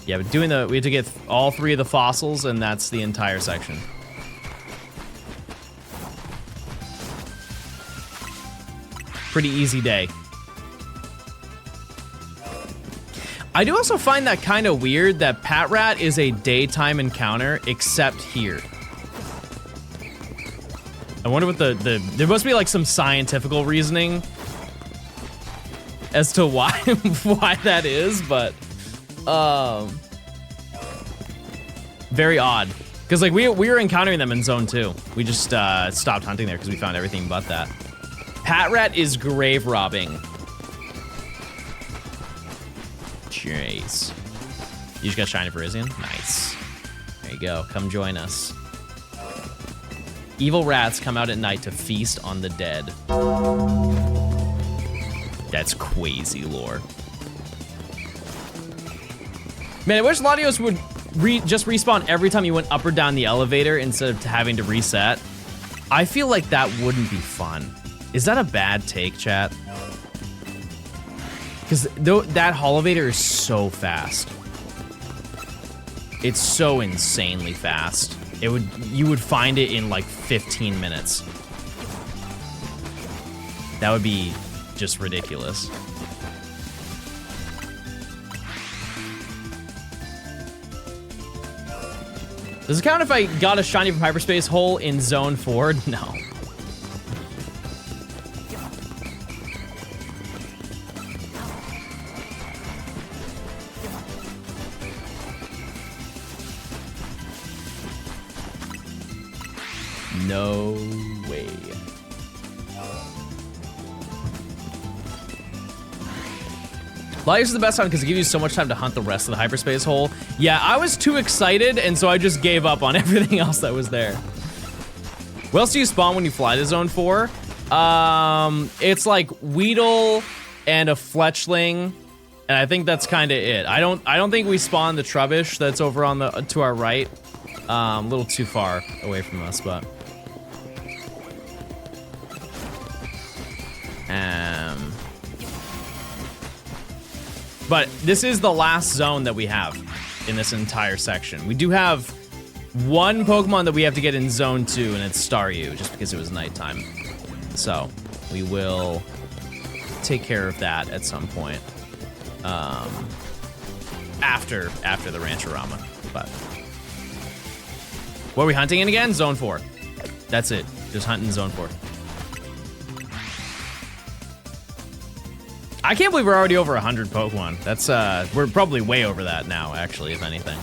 Yeah, but we have to get all 3 of the fossils, and that's the entire section. Pretty easy day. I do also find that kind of weird that Patrat is a daytime encounter, except here. I wonder what there must be like some scientific reasoning as to why why that is, but very odd. Because like we were encountering them in Zone 2. We just stopped hunting there because we found everything but that. Patrat is grave robbing. Jeez. You just got Shiny Parisian? Nice. There you go. Come join us. Evil rats come out at night to feast on the dead. That's crazy lore. Man, I wish Latios would just respawn every time you went up or down the elevator instead of having to reset. I feel like that wouldn't be fun. Is that a bad take, chat? Because that elevator is so fast. It's so insanely fast. You would find it in like 15 minutes. That would be just ridiculous. Does it count if I got a shiny from Hyperspace Hole in Zone 4? No. No way. Latios is the best time because it gives you so much time to hunt the rest of the Hyperspace Hole. Yeah, I was too excited, and so I just gave up on everything else that was there. What else do you spawn when you fly to Zone 4? It's like Weedle and a Fletchling, and I think that's kind of it. I don't think we spawn the Trubbish that's over on to our right. A little too far away from us, but. But this is the last zone that we have in this entire section. We do have one Pokemon that we have to get in Zone 2, and it's Staryu, just because it was nighttime. So we will take care of that at some point. After the Rancherama. But what are we hunting in again? Zone 4. That's it. Just hunting Zone 4. I can't believe we're already over 100 Pokemon. That's we're probably way over that now, actually, if anything.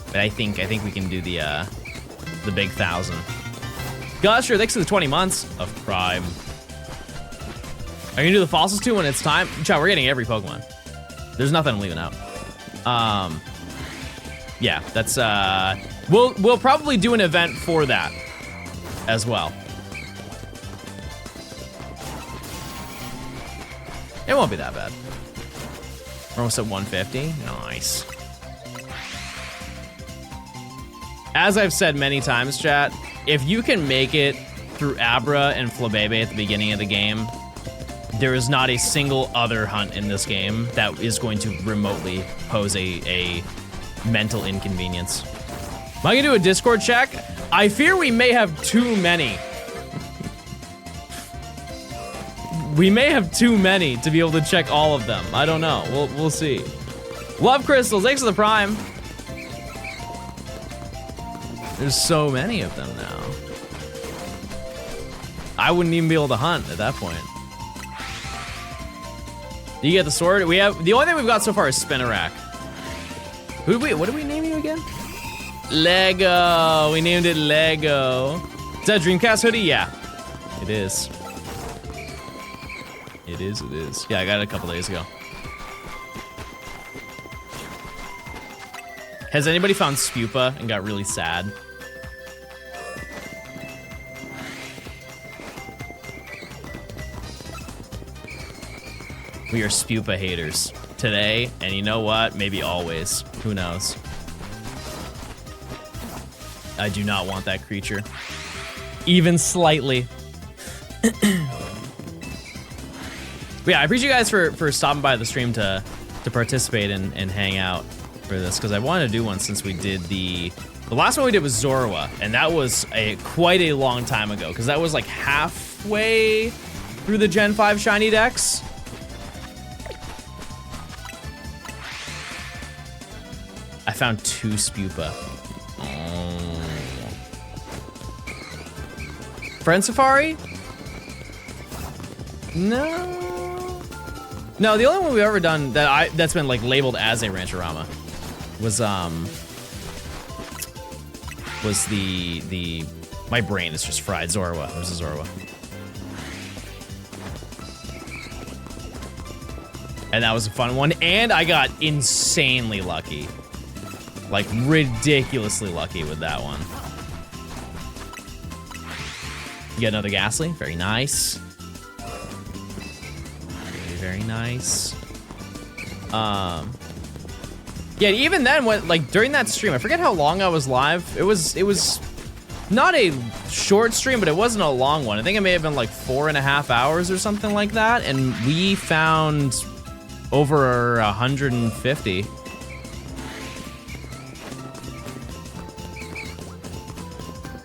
But I think we can do the big 1,000. Gusher, thanks for the 20 months of Prime. Are you gonna do the fossils too when it's time? Chat, we're getting every Pokemon. There's nothing I'm leaving out. Yeah, that's we'll probably do an event for that as well. It won't be that bad. We're almost at 150. Nice. As I've said many times, chat, if you can make it through Abra and Flabebe at the beginning of the game, there is not a single other hunt in this game that is going to remotely pose a mental inconvenience. Am I gonna do a Discord check? I fear we may have too many. We may have too many to be able to check all of them. I don't know. We'll see. Love Crystals, thanks for the Prime. There's so many of them now. I wouldn't even be able to hunt at that point. Do you get the sword? We have the only thing we've got so far is Spinarak. What did we name you again? Lego. We named it Lego. Is that a Dreamcast hoodie? Yeah, it is. It is. Yeah, I got it a couple days ago. Has anybody found Spupa and got really sad? We are Spupa haters today, and you know what? Maybe always. Who knows? I do not want that creature. Even slightly. But yeah, I appreciate you guys for stopping by the stream to participate and hang out for this, because I wanted to do one since we did the last one we did was Zorua, and that was quite a long time ago, because that was like halfway through the Gen 5 shiny decks. I found 2 Spupa. Oh. Friend Safari? No. No, the only one we've ever done that's been like labeled as a Rancherama was the my brain is just fried. Zorua. It was a Zorua. And that was a fun one, and I got insanely lucky. Like ridiculously lucky with that one. You get another Ghastly, very nice. Very nice. Yeah, even then, when like during that stream, I forget how long I was live. It was not a short stream, but it wasn't a long one. I think it may have been like 4.5 hours or something like that, and we found over 150.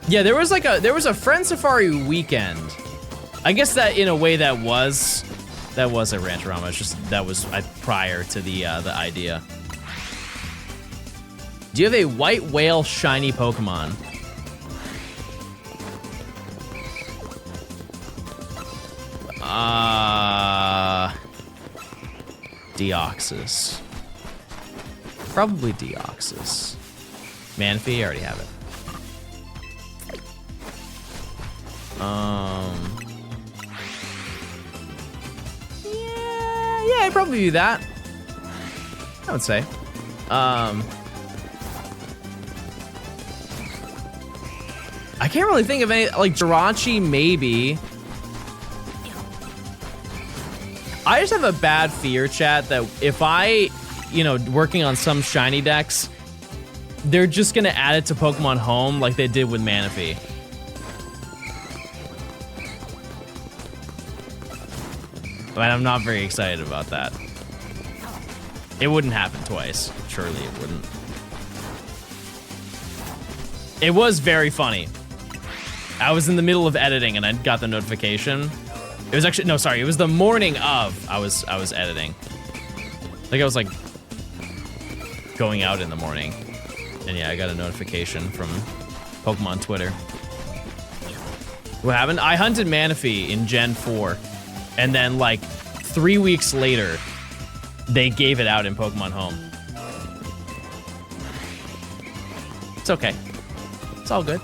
Yeah, there was a Friend Safari weekend. I guess that in a way that was a Rancherama. It's just that was prior to the idea. Do you have a white whale shiny Pokemon? Deoxys. Probably Deoxys. Manphy, I already have it. Yeah, I'd probably do that. I would say. I can't really think of any, like Jirachi maybe. I just have a bad fear, chat, that if I, working on some shiny decks, they're just gonna add it to Pokemon Home like they did with Manaphy. But I'm not very excited about that. It wouldn't happen twice. Surely it wouldn't. It was very funny. I was in the middle of editing and I got the notification. It was actually, no, sorry, it was the morning of I was editing. Like I was like going out in the morning. And yeah, I got a notification from Pokemon Twitter. What happened? I hunted Manaphy in Gen 4. And then like 3 weeks later, they gave it out in Pokemon Home. It's okay. It's all good.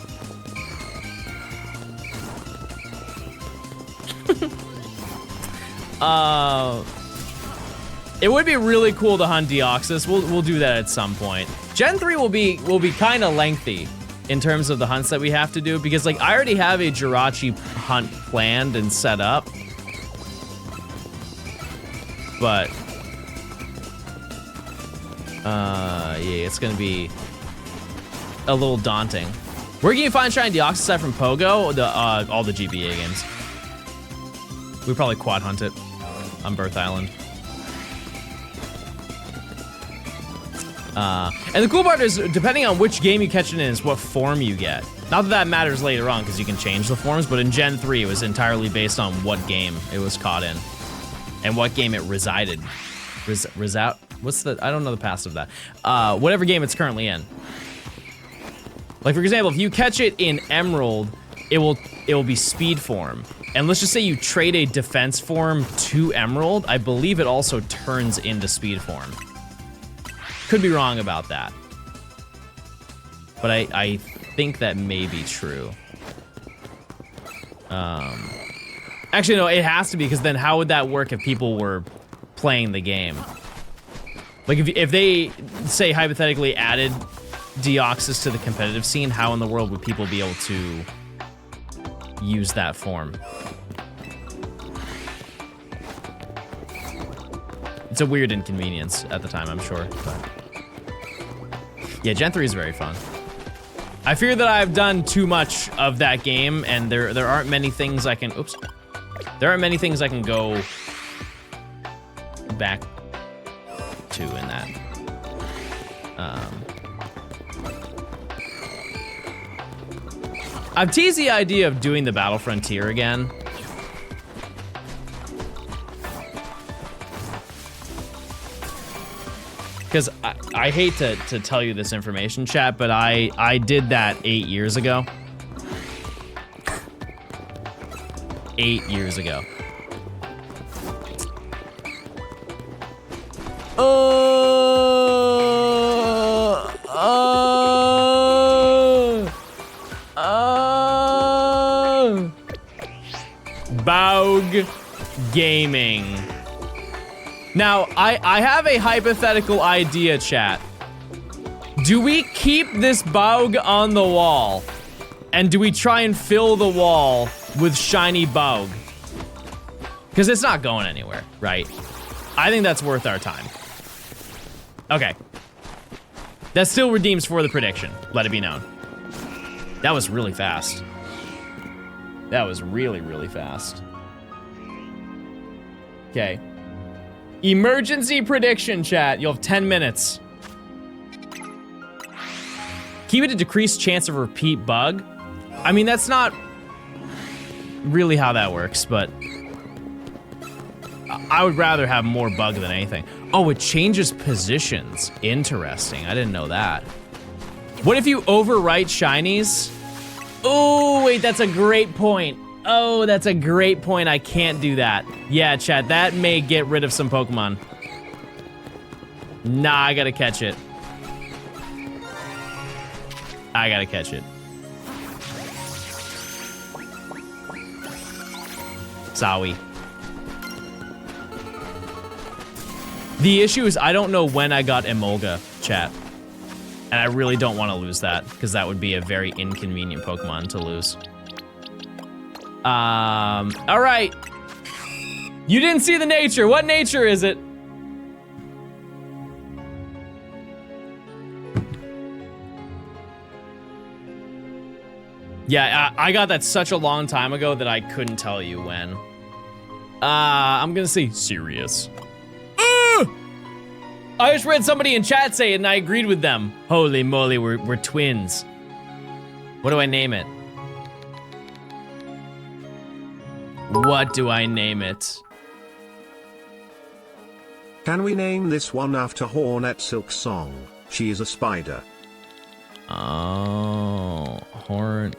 It would be really cool to hunt Deoxys. We'll do that at some point. Gen 3 will be kind of lengthy in terms of the hunts that we have to do, because like I already have a Jirachi hunt planned and set up. But yeah, it's gonna be a little daunting. Where can you find shiny Deoxys aside from Pogo? All the GBA games. We probably quad hunt it on Birth Island. And the cool part is, depending on which game you catch it in, is what form you get. Not that that matters later on, because you can change the forms, but in Gen 3, it was entirely based on what game it was caught in. And what game it resided. What's the, I don't know the past of that. Whatever game it's currently in. Like for example, if you catch it in Emerald, it will be speed form. And let's just say you trade a defense form to Emerald, I believe it also turns into speed form. Could be wrong about that. But I think that may be true. Actually, no, it has to be, because then how would that work if people were playing the game? Like if they, say, hypothetically added Deoxys to the competitive scene, how in the world would people be able to use that form? It's a weird inconvenience at the time, I'm sure. But yeah, Gen 3 is very fun. I fear that I've done too much of that game, and there aren't many things I can. Oops. There aren't many things I can go back to in that. I've teased the idea of doing the Battle Frontier again. Because I hate to tell you this information, chat, but I did that 8 years ago. 8 years ago. Baug Gaming. Now, I have a hypothetical idea, chat. Do we keep this Baug on the wall? And do we try and fill the wall with shiny Baug? Because it's not going anywhere, right? I think that's worth our time. Okay. That still redeems for the prediction, let it be known. That was really fast. That was really, really fast. Okay. Emergency prediction, chat. You'll have 10 minutes. Keep it a decreased chance of repeat bug. I mean, that's not really how that works, but I would rather have more bug than anything. Oh, it changes positions. Interesting. I didn't know that. What if you overwrite shinies? Oh, wait, that's a great point. Oh, that's a great point. I can't do that. Yeah, chat, that may get rid of some Pokemon. Nah, I gotta catch it. I gotta catch it. Zowie. The issue is I don't know when I got Emolga, chat. And I really don't want to lose that, because that would be a very inconvenient Pokemon to lose. All right. You didn't see the nature. What nature is it? Yeah, I got that such a long time ago that I couldn't tell you when. I'm gonna say serious. I just read somebody in chat say it and I agreed with them. Holy moly, we're twins. What do I name it? What do I name it? Can we name this one after Hornet Silk Song? She is a spider. Oh, Hornet.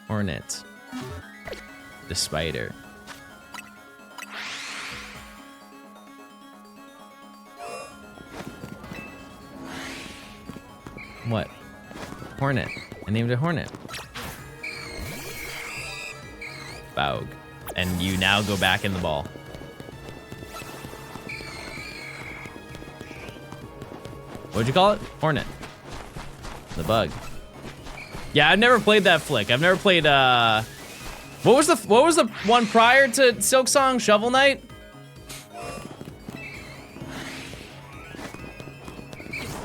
Hornet. The spider. What? Hornet. I named it Hornet. Baug. And you now go back in the ball. What'd you call it? Hornet. The bug. Yeah, I've never played that flick. I've never played what was the one prior to Silk Song? Shovel Knight?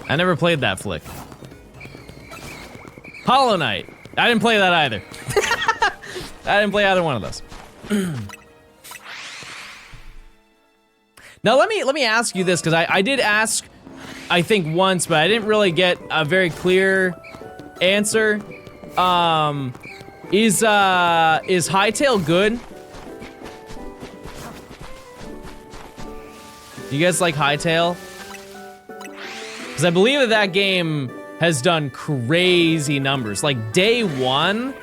I never played that flick. Hollow Knight. I didn't play that either. I didn't play either one of those. Now let me ask you this, because I did ask, I think once, but I didn't really get a very clear answer. Is Hytale good? Do you guys like Hytale? Because I believe that game has done crazy numbers. Like day one,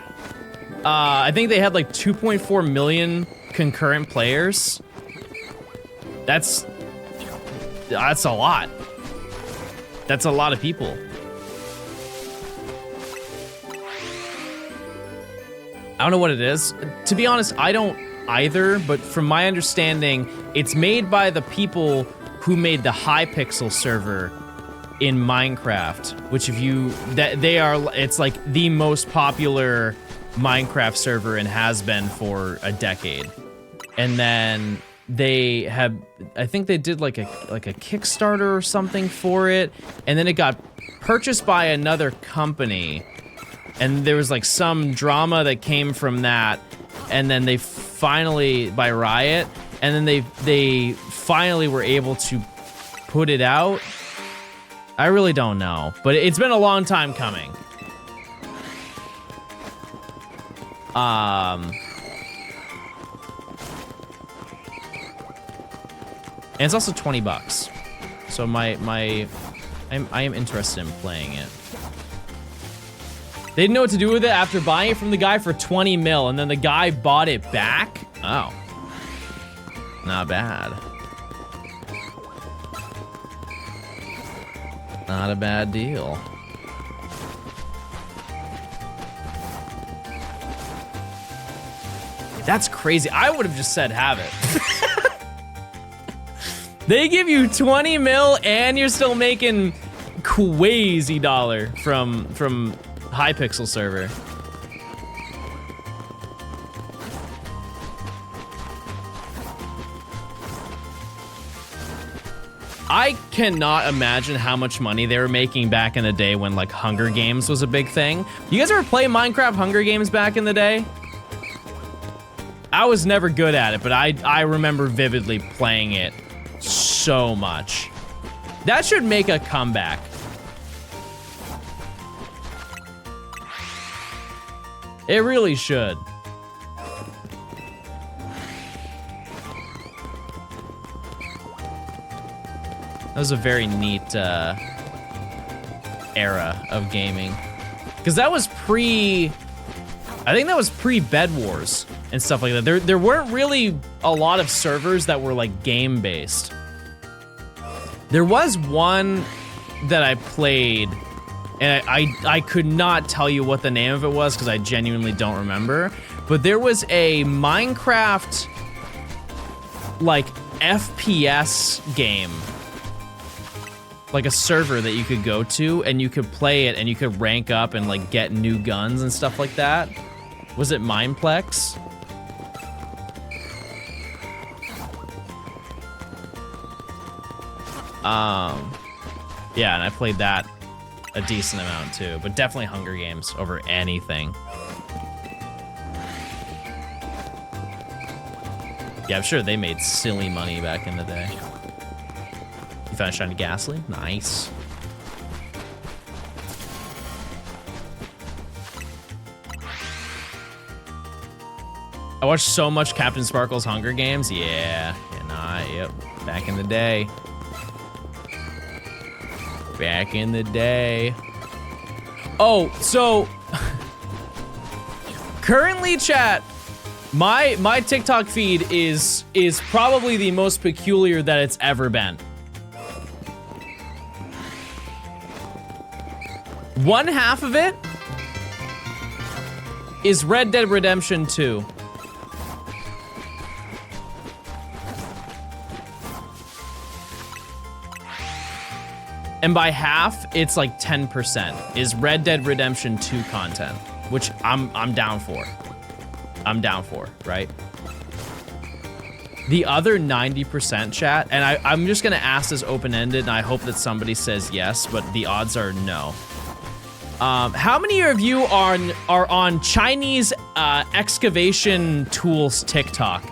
I think they had like 2.4 million concurrent players. That's a lot. That's a lot of people. I don't know what it is. To be honest, I don't either, but from my understanding, it's made by the people who made the Hypixel server in Minecraft, which it's like the most popular Minecraft server and has been for a decade. And then I think they did like a Kickstarter or something for it, and then it got purchased by another company, and there was like some drama that came from that, and then they finally, by Riot, and then they finally were able to put it out. I really don't know, but it's been a long time coming. And it's also $20. So I am interested in playing it. They didn't know what to do with it after buying it from the guy for 20 mil, and then the guy bought it back? Oh. Not bad. Not a bad deal. That's crazy. I would have just said have it. They give you 20 mil and you're still making crazy dollar from Hypixel server. I cannot imagine how much money they were making back in the day when like Hunger Games was a big thing. You guys ever play Minecraft Hunger Games back in the day? I was never good at it, but I remember vividly playing it so much. That should make a comeback. It really should. That was a very neat era of gaming. Because that was I think that was pre-Bed Wars and stuff like that. There weren't really a lot of servers that were like game-based. There was one that I played, and I could not tell you what the name of it was because I genuinely don't remember. But there was a Minecraft like FPS game, like a server that you could go to and you could play it and you could rank up and like get new guns and stuff like that. Was it Mineplex? Yeah, and I played that a decent amount too, but definitely Hunger Games over anything. Yeah, I'm sure they made silly money back in the day. You found shiny gasoline? Nice. I watched so much Captain Sparkle's Hunger Games. Yep. Back in the day. Back in the day. Oh, so currently, chat, my TikTok feed is probably the most peculiar that it's ever been. One half of it is Red Dead Redemption 2. And by half, it's like 10% is Red Dead Redemption 2 content, which I'm down for. I'm down for, right? The other 90% chat, and I'm just gonna ask this open-ended, and I hope that somebody says yes, but the odds are no. How many of you are on Chinese excavation tools TikTok?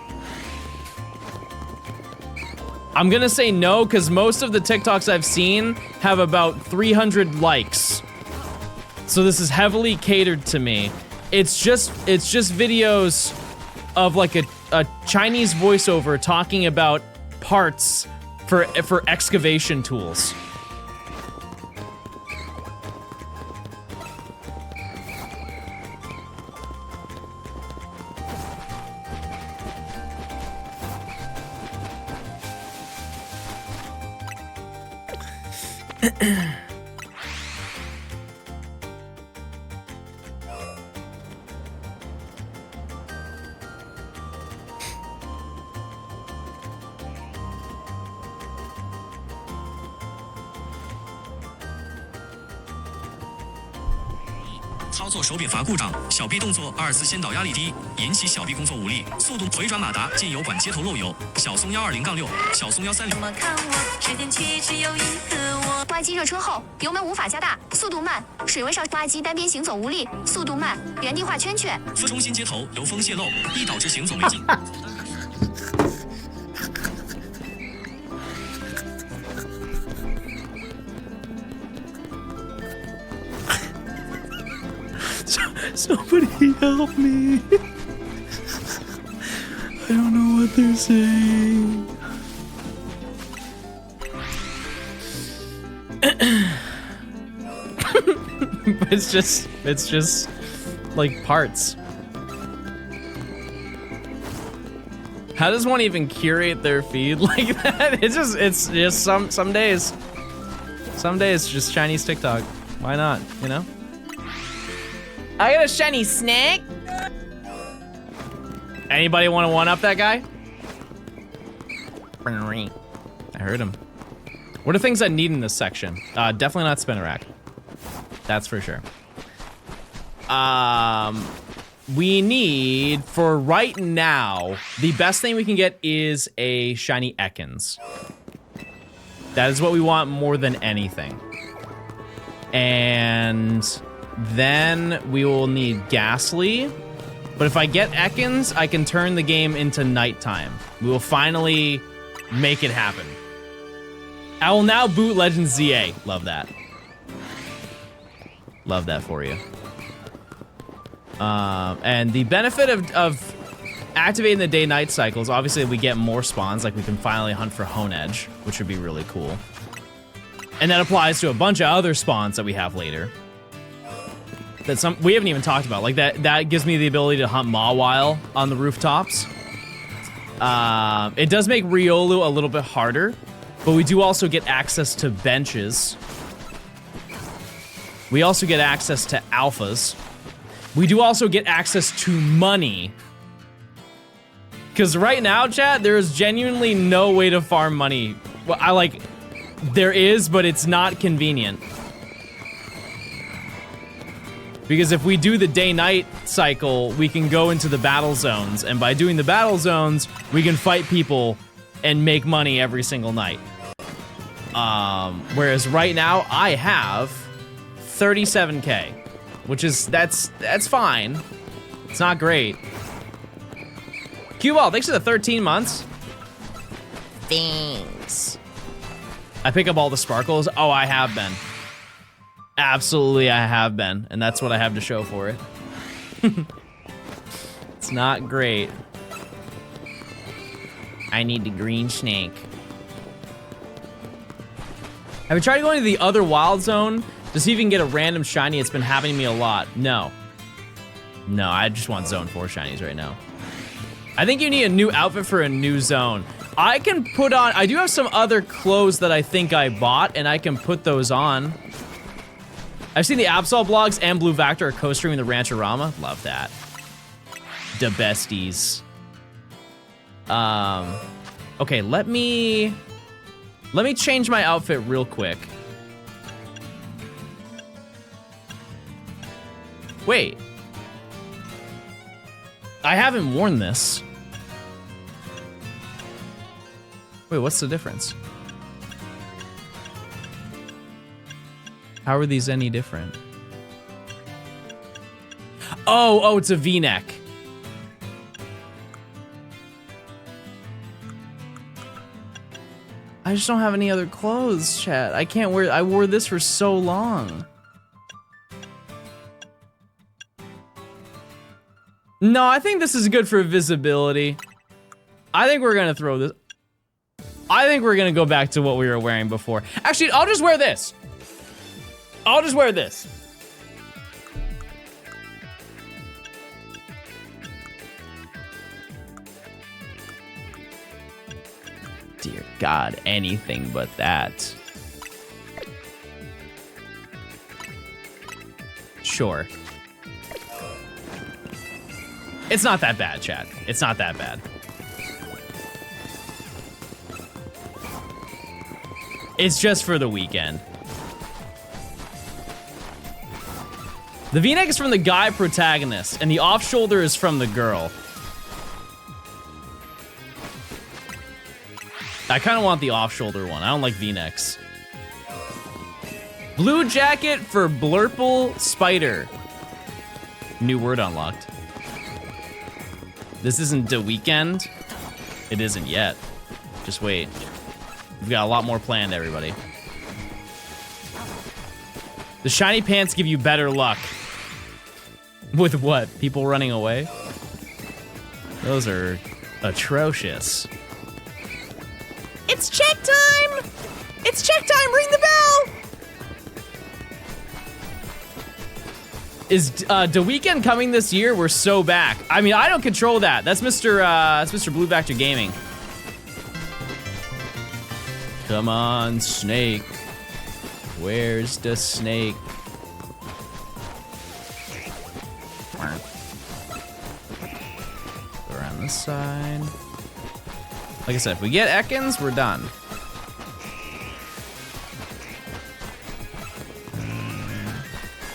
I'm gonna say no, because most of the TikToks I've seen have about 300 likes. So this is heavily catered to me. It's just videos of like a Chinese voiceover talking about parts for excavation tools. 操作手柄阀故障，小臂动作2次先导压力低，引起小臂工作无力。速度回转马达进油管接头漏油。小松120-6，小松130。怎么看我，指尖却只有一个我。挖机热车后，油门无法加大，速度慢，水温上，挖机单边行走无力，速度慢，原地画圈圈。复冲新接头油封泄漏，易导致行走没劲。Somebody help me. I don't know what they're saying. But it's just like parts. How does one even curate their feed like that? It's just some days. Some days just Chinese TikTok. Why not, you know? I got a shiny snack. Anybody want to one-up that guy? I heard him. What are things I need in this section? Definitely not spinner rack. That's for sure. We need, for right now, the best thing we can get is a shiny Ekans. That is what we want more than anything. And then we will need Ghastly. But if I get Ekans, I can turn the game into nighttime. We will finally make it happen. I will now boot Legend ZA. Love that. Love that for you. And the benefit of activating the day-night cycles, obviously we get more spawns, like we can finally hunt for Hone Edge, which would be really cool. And that applies to a bunch of other spawns that we have later. That we haven't even talked about. Like that gives me the ability to hunt Mawile on the rooftops. It does make Riolu a little bit harder, but we do also get access to benches. We also get access to alphas. We do also get access to money. Because right now, chat, there is genuinely no way to farm money. Well, there is, but it's not convenient. Because if we do the day-night cycle, we can go into the battle zones. And by doing the battle zones, we can fight people and make money every single night. Whereas right now, I have 37K. Which is, that's fine. It's not great. Q-Ball, thanks for the 13 months. Thanks. I pick up all the sparkles. Oh, I have been. Absolutely, I have been. And that's what I have to show for it. It's not great. I need the green snake. Have you tried going to the other wild zone to see if you can get a random shiny? It's been happening to me a lot. No. No, I just want zone 4 shinies right now. I think you need a new outfit for a new zone. I can put on, I do have some other clothes that I think I bought, and I can put those on. I've seen the Absol blogs and Blue Vector are co-streaming the Rancherama. Love that. The besties. Okay, let me change my outfit real quick. Wait. I haven't worn this. Wait, what's the difference? How are these any different? Oh, it's a V-neck. I just don't have any other clothes, chat. I can't wear, I wore this for so long. No, I think this is good for visibility. I think we're gonna throw this. I think we're gonna go back to what we were wearing before. Actually, I'll just wear this. I'll just wear this. Dear God, anything but that. Sure. It's not that bad, chat. It's not that bad. It's just for the weekend. The V-neck is from the guy protagonist, and the off-shoulder is from the girl. I kind of want the off-shoulder one. I don't like V-necks. Blue jacket for Blurple Spider. New word unlocked. This isn't the weekend. It isn't yet. Just wait. We've got a lot more planned, everybody. The shiny pants give you better luck. With what? People running away? Those are atrocious. It's check time! It's check time! Ring the bell! Is the weekend coming this year? We're so back. I mean, I don't control that. That's Mr. Blue Vector Gaming. Come on, snake. Where's the snake? Around this side. Like I said, if we get Ekans, we're done.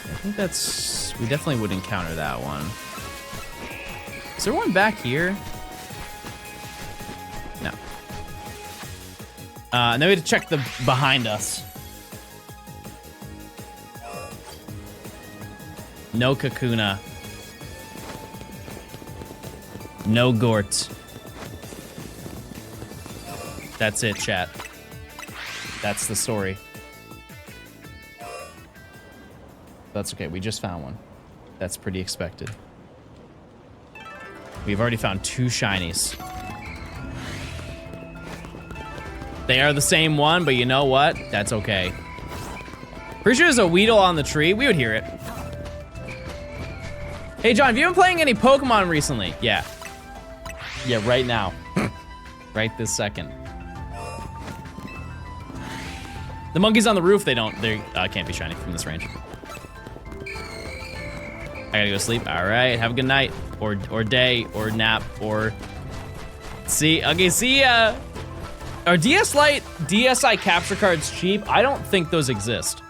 I think that's... We definitely would encounter that one. Is there one back here? No. And then we have to check the behind us. No Kakuna. No Gort. That's it, chat. That's the story. That's okay, we just found one. That's pretty expected. We've already found 2 shinies. They are the same one, but you know what? That's okay. Pretty sure there's a Weedle on the tree. We would hear it. Hey, John, have you been playing any Pokemon recently? Yeah. Yeah, right now. Right this second. The monkeys on the roof, they can't be shiny from this range. I gotta go sleep. All right, have a good night, or day, or nap, or see. Okay, see ya. Are DS Lite, DSi capture cards cheap? I don't think those exist.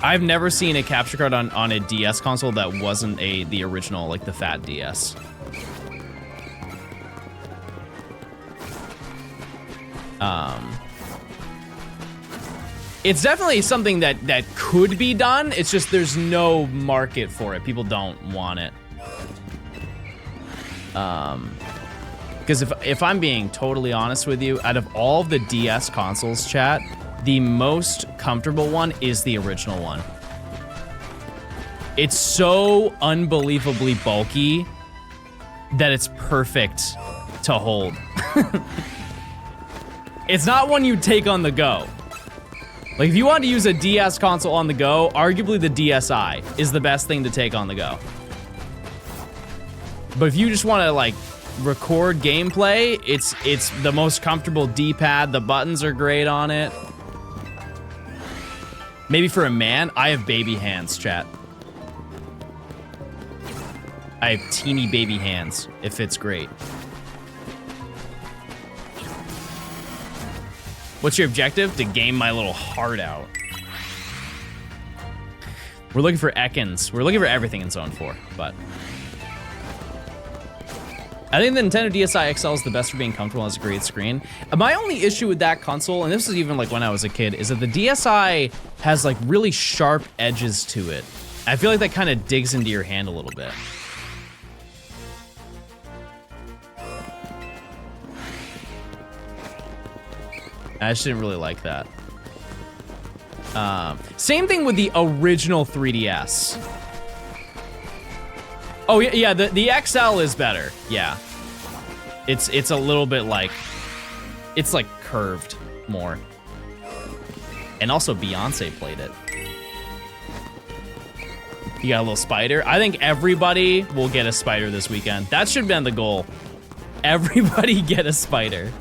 I've never seen a capture card on a DS console that wasn't the original, like the fat DS. It's definitely something that could be done. It's just there's no market for it. People don't want it. Because if I'm being totally honest with you, out of all of the DS consoles, chat, the most comfortable one is the original one. It's so unbelievably bulky that it's perfect to hold. It's not one you take on the go. Like, if you want to use a DS console on the go, arguably the DSi is the best thing to take on the go. But if you just want to, like, record gameplay, it's the most comfortable D-pad. The buttons are great on it. Maybe for a man, I have baby hands, chat. I have teeny baby hands. It fits great. What's your objective? To game my little heart out. We're looking for Ekans. We're looking for everything in Zone 4, but... I think the Nintendo DSi XL is the best for being comfortable as a great screen. My only issue with that console, and this is even like when I was a kid, is that the DSi has like really sharp edges to it. I feel like that kind of digs into your hand a little bit. I just didn't really like that. Same thing with the original 3DS. Oh yeah, the XL is better. Yeah, it's a little bit like, it's like curved more. And also Beyonce played it. You got a little spider. I think everybody will get a spider this weekend. That should have been the goal. Everybody get a spider.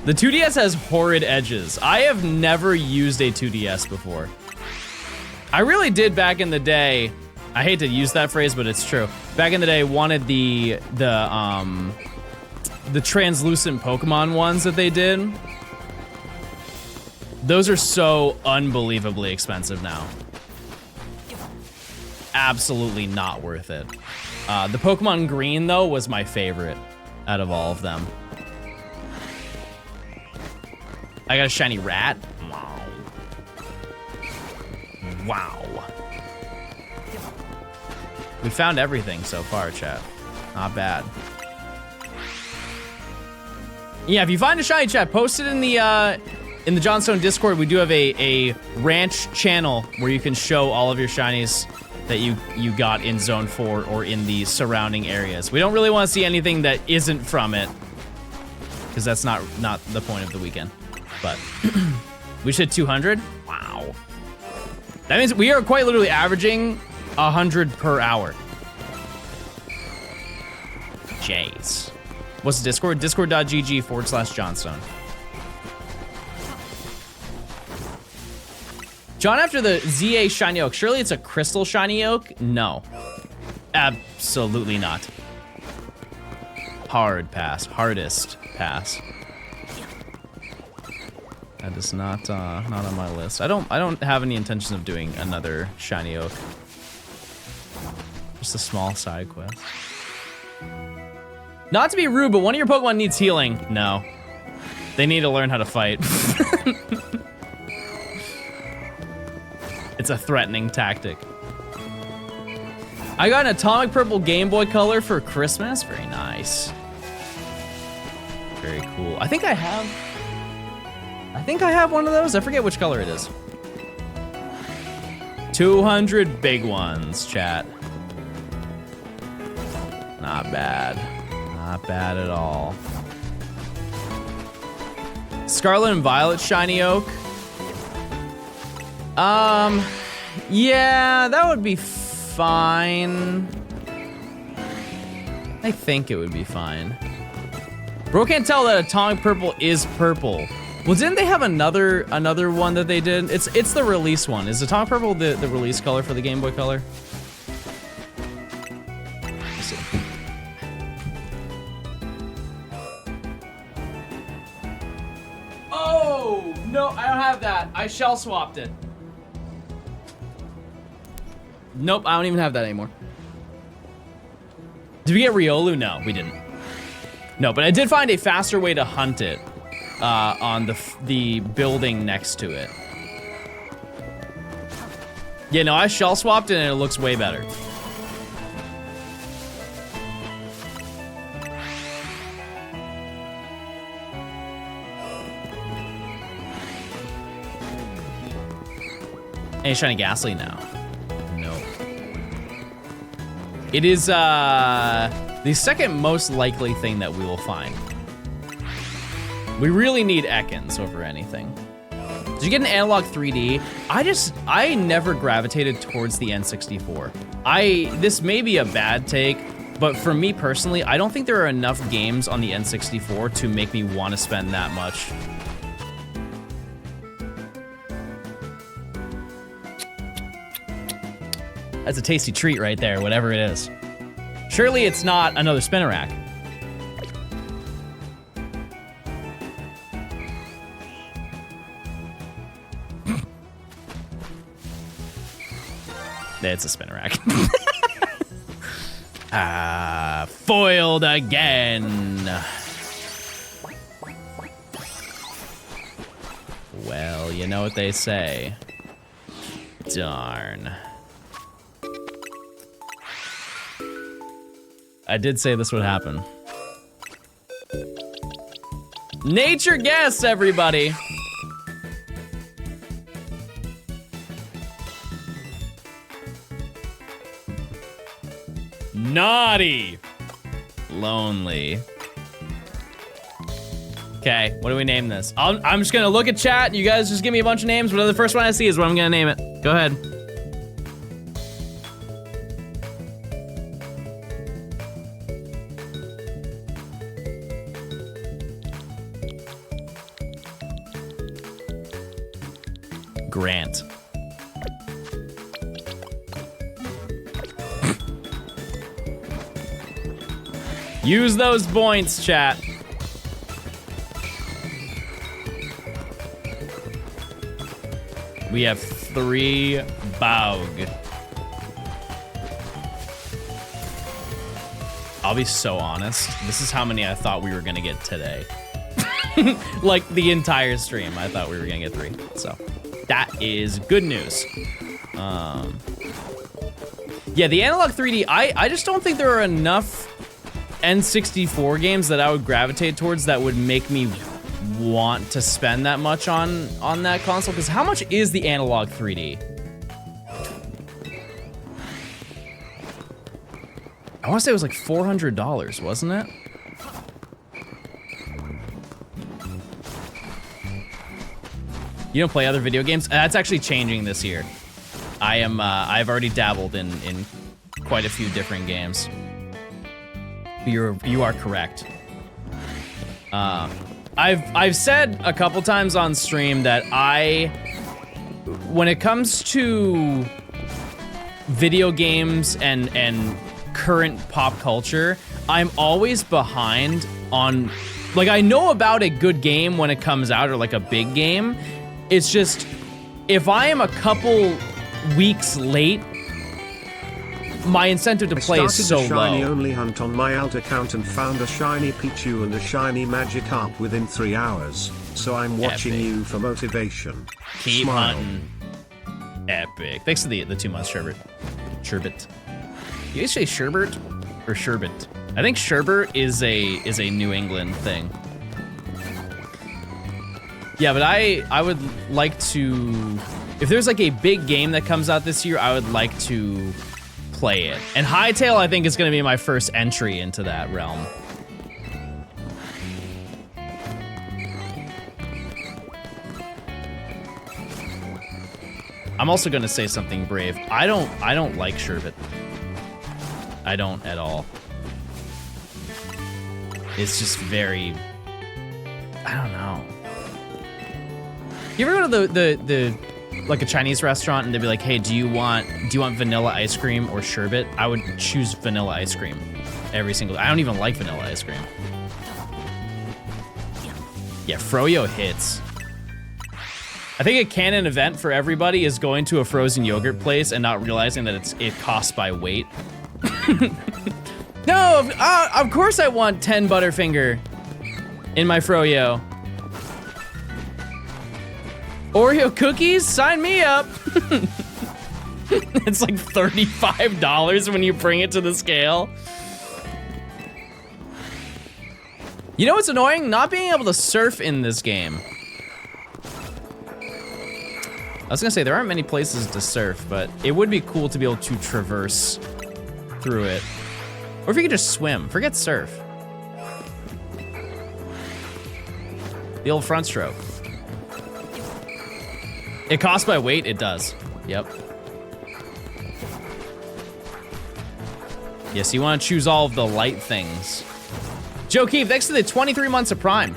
The 2DS has horrid edges. I have never used a 2DS before. I really did back in the day. I hate to use that phrase, but it's true. Back in the day, wanted the translucent Pokemon ones that they did. Those are so unbelievably expensive now. absolutely not worth it. The Pokemon Green, though, was my favorite out of all of them. I got a shiny rat. Wow. Wow. We found everything so far, chat. Not bad. Yeah, if you find a shiny, chat, post it in the Johnstone Discord. We do have a ranch channel where you can show all of your shinies that you got in Zone 4 or in the surrounding areas. We don't really want to see anything that isn't from it, because that's not the point of the weekend. But we should 200. Wow. That means we are quite literally averaging 100 per hour. Jeez. What's the Discord? Discord.gg/Johnstone. John, after the ZA Shiny Oak, surely it's a Crystal Shiny Oak? No. Absolutely not. Hard pass. Hardest pass. That is not on my list. I don't have any intention of doing another Shiny Oak. Just a small side quest. Not to be rude, but one of your Pokemon needs healing. No. They need to learn how to fight. It's a threatening tactic. I got an Atomic Purple Game Boy Color for Christmas. Very nice. Very cool. I think I have one of those. I forget which color it is. 200 big ones, chat. Not bad. Not bad at all. Scarlet and Violet Shiny Oak. Yeah, that would be fine. I think it would be fine. Bro can't tell that Atomic Purple is purple. Well, didn't they have another one that they did? It's the release one. Is Atomic Purple the release color for the Game Boy Color? Let's see. Oh, no, I don't have that. I shell swapped it. Nope, I don't even have that anymore. Did we get Riolu? No, we didn't. No, but I did find a faster way to hunt it on the building next to it. Yeah, no, I shell swapped it and it looks way better. Any shiny Ghastly now? No. It is the second most likely thing that we will find. We really need Ekans over anything. Did you get an analog 3D? I never gravitated towards the N64. This may be a bad take, but for me personally, I don't think there are enough games on the N64 to make me want to spend that much. That's a tasty treat right there, whatever it is. Surely it's not another Spinnerack. It's a Spinnerack. Foiled again. Well, you know what they say. Darn. I did say this would happen. Nature guess, everybody. Naughty. Lonely. Okay, what do we name this? I'm just gonna look at chat. You guys just give me a bunch of names. Whatever the first one I see is what I'm gonna name it. Go ahead. Grant. Use those points, chat. We have 3 Baug. I'll be so honest. This is how many I thought we were gonna get today. Like the entire stream, I thought we were gonna get 3. So that is good news. Yeah, the Analog 3D, I just don't think there are enough N64 games that I would gravitate towards that would make me want to spend that much on that console. Because how much is the Analog 3D? I want to say it was like $400, wasn't it? You don't play other video games? That's actually changing this year. I've already dabbled in quite a few different games. You are correct. I've said a couple times on stream that when it comes to video games and current pop culture, I'm always behind on, like, I know about a good game when it comes out, or like a big game. It's just, if I am a couple weeks late, my incentive to play is so low. I started a shiny low. only hunt on my alt account and found a shiny Pichu and a shiny Magikarp within 3 hours, so I'm watching Epic. you for motivation. Keep Smile. hunting. Epic. Thanks to the 2 months, Sherbert. Sherbet. You guys say Sherbert or Sherbet? I think Sherbert is a New England thing. Yeah, but I would like to, if there's like a big game that comes out this year, I would like to play it. And Hytale, I think, is gonna be my first entry into that realm. I'm also gonna say something brave. I don't like Sherbet. I don't at all. It's just very, I don't know. You ever go to the like a Chinese restaurant and they'd be like, "Hey, do you want vanilla ice cream or sherbet?" I would choose vanilla ice cream every single. I don't even like vanilla ice cream. Yeah, Froyo hits. I think a canon event for everybody is going to a frozen yogurt place and not realizing that it costs by weight. No, of course I want 10 Butterfinger in my Froyo. Oreo cookies? Sign me up. It's like $35 when you bring it to the scale. You know what's annoying? Not being able to surf in this game. I was gonna say, there aren't many places to surf, but it would be cool to be able to traverse through it. Or if you could just swim, forget surf. The old front stroke. It costs by weight, it does. Yep. Yes, you want to choose all of the light things. Joe Keefe, thanks to the 23 months of Prime.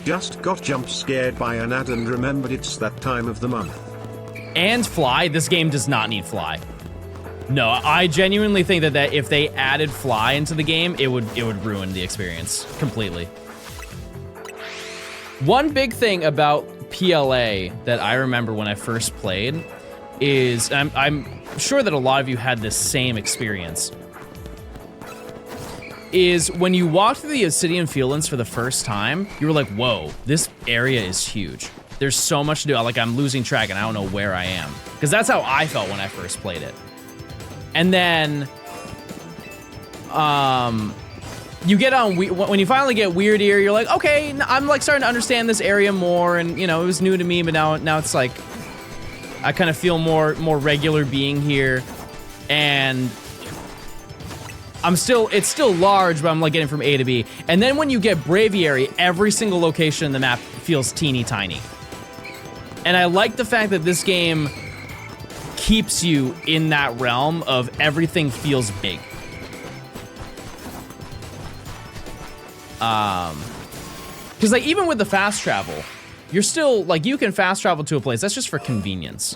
Just got jump scared by an ad and remembered it's that time of the month. And Fly, this game does not need Fly. No, I genuinely think that if they added Fly into the game, it would ruin the experience completely. One big thing about PLA that I remember when I first played is, I'm sure that a lot of you had this same experience, is when you walked through the Obsidian Fieldlands for the first time, you were like, whoa, this area is huge. There's so much to do, like I'm losing track and I don't know where I am. Because that's how I felt when I first played it. And then, you get on, when you finally get Weird Ear, you're like, okay, I'm like starting to understand this area more, and you know, it was new to me, but now it's like, I kind of feel more regular being here, and it's still large, but I'm like getting from A to B. And then when you get Braviary, every single location in the map feels teeny tiny. And I like the fact that this game keeps you in that realm of everything feels big. Because like even with the fast travel, you're still like, you can fast travel to a place, that's just for convenience.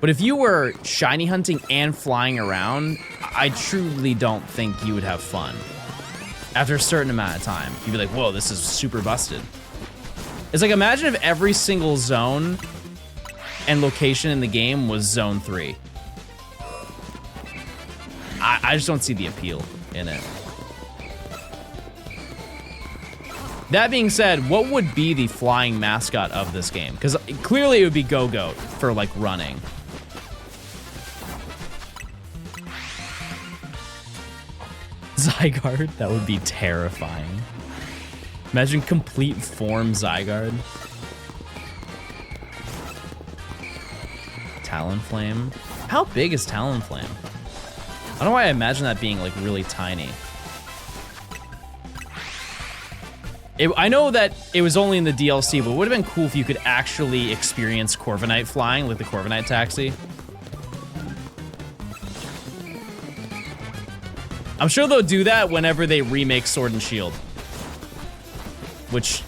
But if you were shiny hunting and flying around, I truly don't think you would have fun. After a certain amount of time, you'd be like, whoa, this is super busted. It's like, imagine if every single zone and location in the game was Zone 3. I just don't see the appeal in it. That being said, what would be the flying mascot of this game? Because clearly it would be Go-Goat for, like, running. Zygarde? That would be terrifying. Imagine complete form Zygarde. Talonflame. How big is Talonflame? I don't know why I imagine that being, like, really tiny. I know that it was only in the DLC, but it would have been cool if you could actually experience Corviknight flying, like the Corviknight taxi. I'm sure they'll do that whenever they remake Sword and Shield. Which...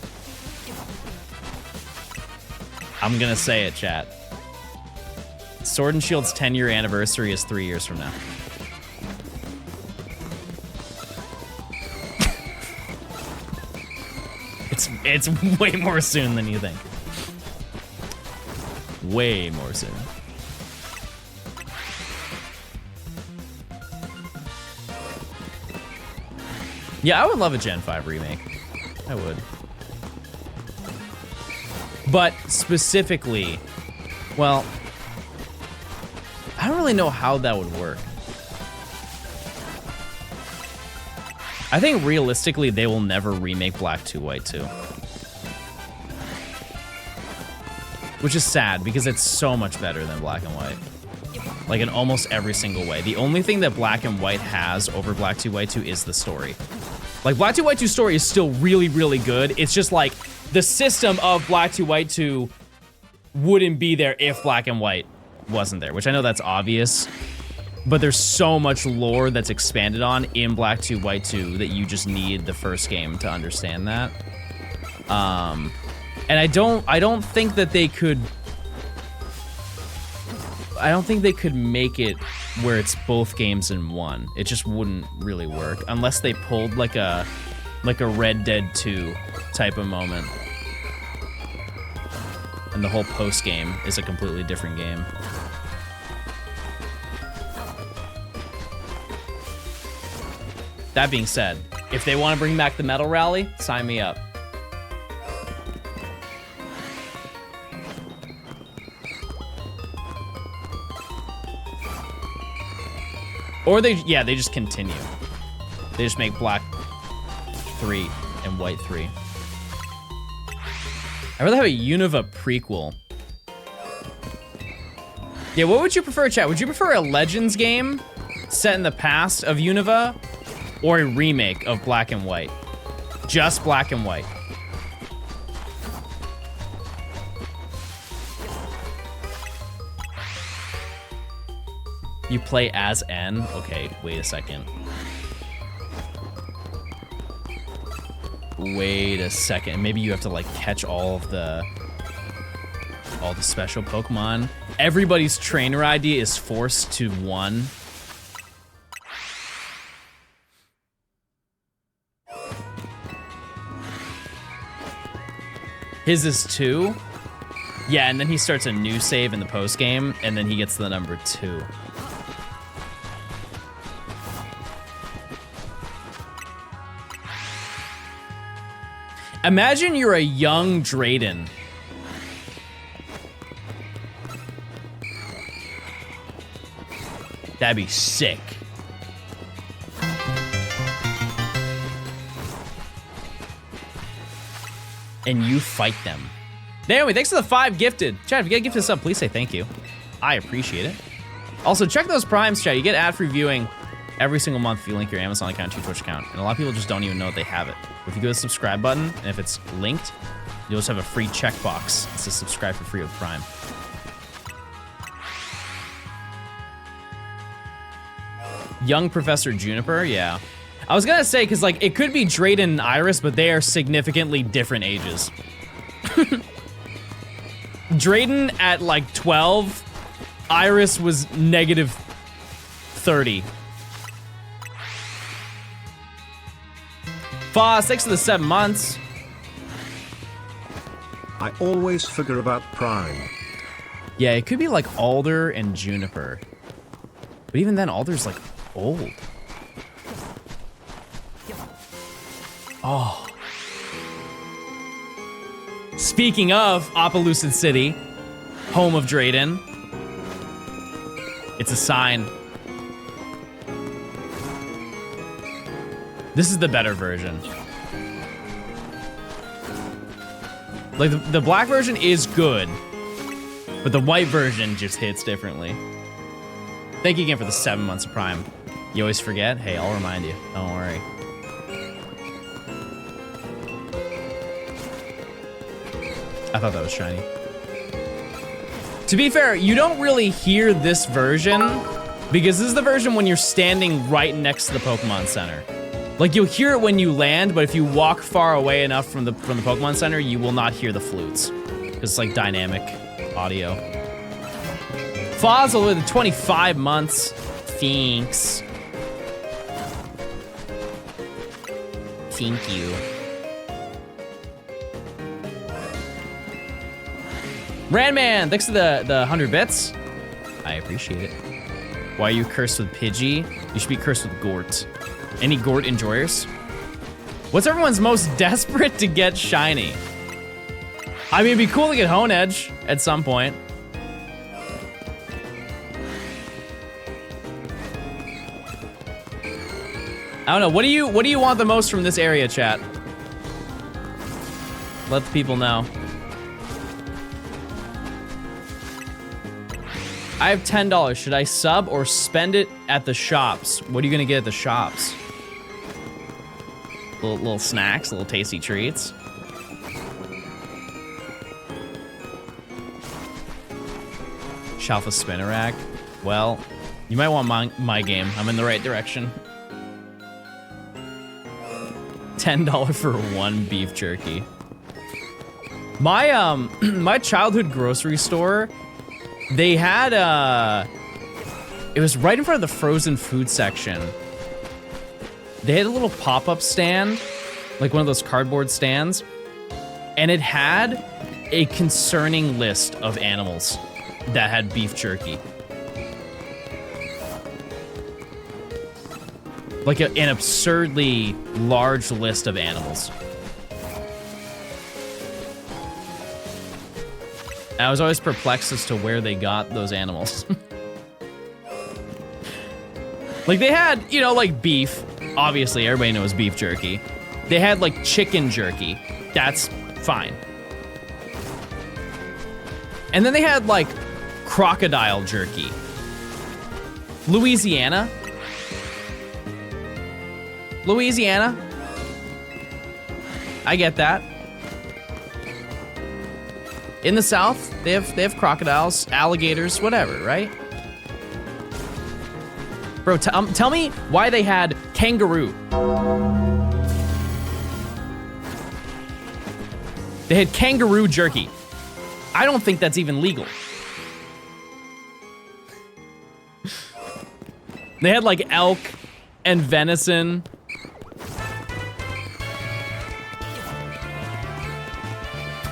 I'm gonna say it, chat. Sword and Shield's 10-year anniversary is 3 years from now. It's way more soon than you think. Way more soon. Yeah, I would love a Gen 5 remake. I would. But specifically, well, I don't really know how that would work. I think realistically, they will never remake Black 2 White 2. Which is sad, because it's so much better than Black and White. Like, in almost every single way. The only thing that Black and White has over Black 2 White 2 is the story. Like, Black 2 White 2 story is still really, really good. It's just like, the system of Black 2 White 2 wouldn't be there if Black and White wasn't there, which I know that's obvious. But there's so much lore that's expanded on in Black 2 White 2 that you just need the first game to understand that. And I don't think that they could... I don't think they could make it where it's both games in one. It just wouldn't really work unless they pulled like a Red Dead 2 type of moment. And the whole post game is a completely different game. That being said, if they want to bring back the Metal Rally, sign me up. Or they just continue. They just make Black 3 and White 3. I'd rather have a Unova prequel. Yeah, what would you prefer, chat? Would you prefer a Legends game set in the past of Unova, or a remake of Black and White? Just Black and White. You play as N? Okay, wait a second. Wait a second. Maybe you have to, like, catch all the special Pokemon. Everybody's trainer ID is forced to 1. His is 2? Yeah, and then he starts a new save in the post game, and then he gets the number 2. Imagine you're a young Drayden. That'd be sick. And you fight them. Naomi, thanks for the 5 gifted. Chat, if you get gifted sub, please say thank you. I appreciate it. Also, check those primes, chat. You get ad-free viewing every single month if you link your Amazon account to your Twitch account. And a lot of people just don't even know that they have it. If you go to the subscribe button, and if it's linked, you'll just have a free checkbox. It says subscribe for free with Prime. Young Professor Juniper, yeah. I was gonna say, because, like, it could be Drayden and Iris, but they are significantly different ages. Drayden at, like, 12, Iris was negative 30. Foss, thanks for the 7 months. I always figure about Prime. Yeah, it could be like alder and juniper. But even then, alder's like old. Oh. Speaking of Opelousas City, home of Drayden, it's a sign. This is the better version. Like, the black version is good, but the white version just hits differently. Thank you again for the 7 months of Prime. You always forget? Hey, I'll remind you. Don't worry. I thought that was shiny. To be fair, you don't really hear this version because this is the version when you're standing right next to the Pokemon Center. Like, you'll hear it when you land, but if you walk far away enough from the Pokemon Center, you will not hear the flutes. Because it's like dynamic audio. Fossil with 25 months. Thanks. Thank you. Randman, thanks to the 100 bits. I appreciate it. Why are you cursed with Pidgey? You should be cursed with Gort. Any Gort enjoyers? What's everyone's most desperate to get shiny? I mean, it'd be cool to get Hone Edge at some point. I don't know. What do you want the most from this area, chat? Let the people know. I have $10. Should I sub or spend it at the shops? What are you gonna get at the shops? Little snacks, little tasty treats. Shalfa Spinnerack. Well, you might want my game. I'm in the right direction. $10 for one beef jerky. My my childhood grocery store, they had it was right in front of the frozen food section. They had a little pop-up stand, like one of those cardboard stands, and it had a concerning list of animals that had beef jerky. Like an absurdly large list of animals. I was always perplexed as to where they got those animals. Like they had, you know, like beef. Obviously, everybody knows beef jerky. They had like chicken jerky. That's fine. And then they had like crocodile jerky. Louisiana. I get that. In the South, they have crocodiles, alligators, whatever, right? Bro, tell me why they had kangaroo. They had kangaroo jerky. I don't think that's even legal. They had like elk and venison.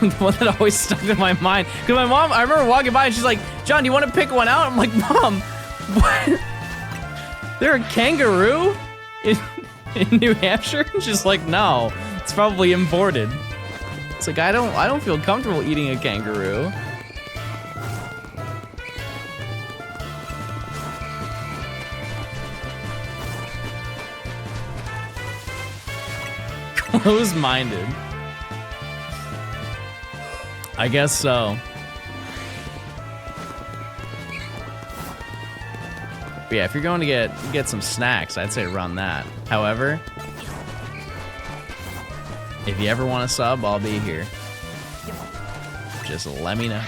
The one that always stuck in my mind. Because my mom, I remember walking by and she's like, John, do you want to pick one out? I'm like, Mom, what? They're a kangaroo in New Hampshire? She's like, no, it's probably imported. It's like, I don't feel comfortable eating a kangaroo. Close-minded. I guess so. But yeah, if you're going to get some snacks, I'd say run that. However, if you ever want to sub, I'll be here. Just let me know.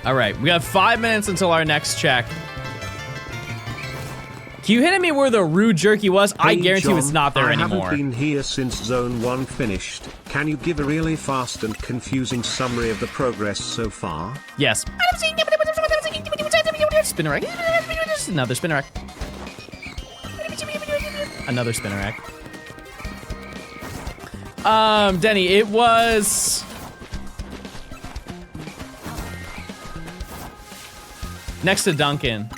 All right, we got 5 minutes until our next check. Can you hit me where the rude jerky was? Hey, I guarantee John, it's not there anymore. I haven't been here since Zone 1 finished. Can you give a really fast and confusing summary of the progress so far? Yes. Spinnerack. Another Spinnerack. Another Spinnerack. Denny, it was... next to Duncan.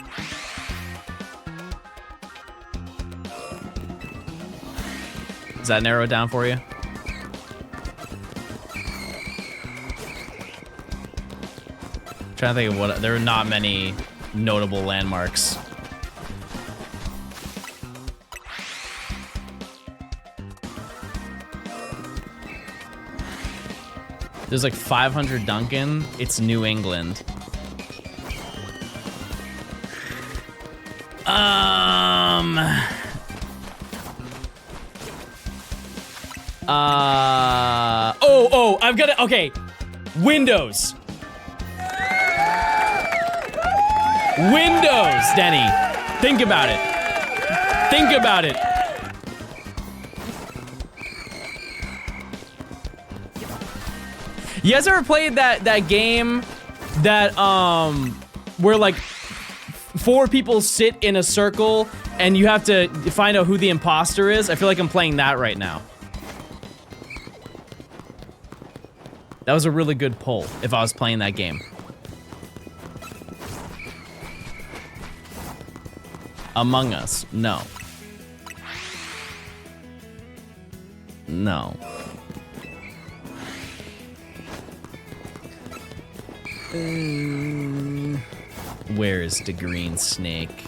Does that narrow it down for you? Trying to think of what... there are not many notable landmarks. There's like 500 Duncan. It's New England. Oh, I've got it. Okay. Windows. Windows, Denny. Think about it. Think about it. You guys ever played that game that where like 4 people sit in a circle and you have to find out who the imposter is? I feel like I'm playing that right now. That was a really good pull if I was playing that game. Among Us, no. No. Where is the green snake?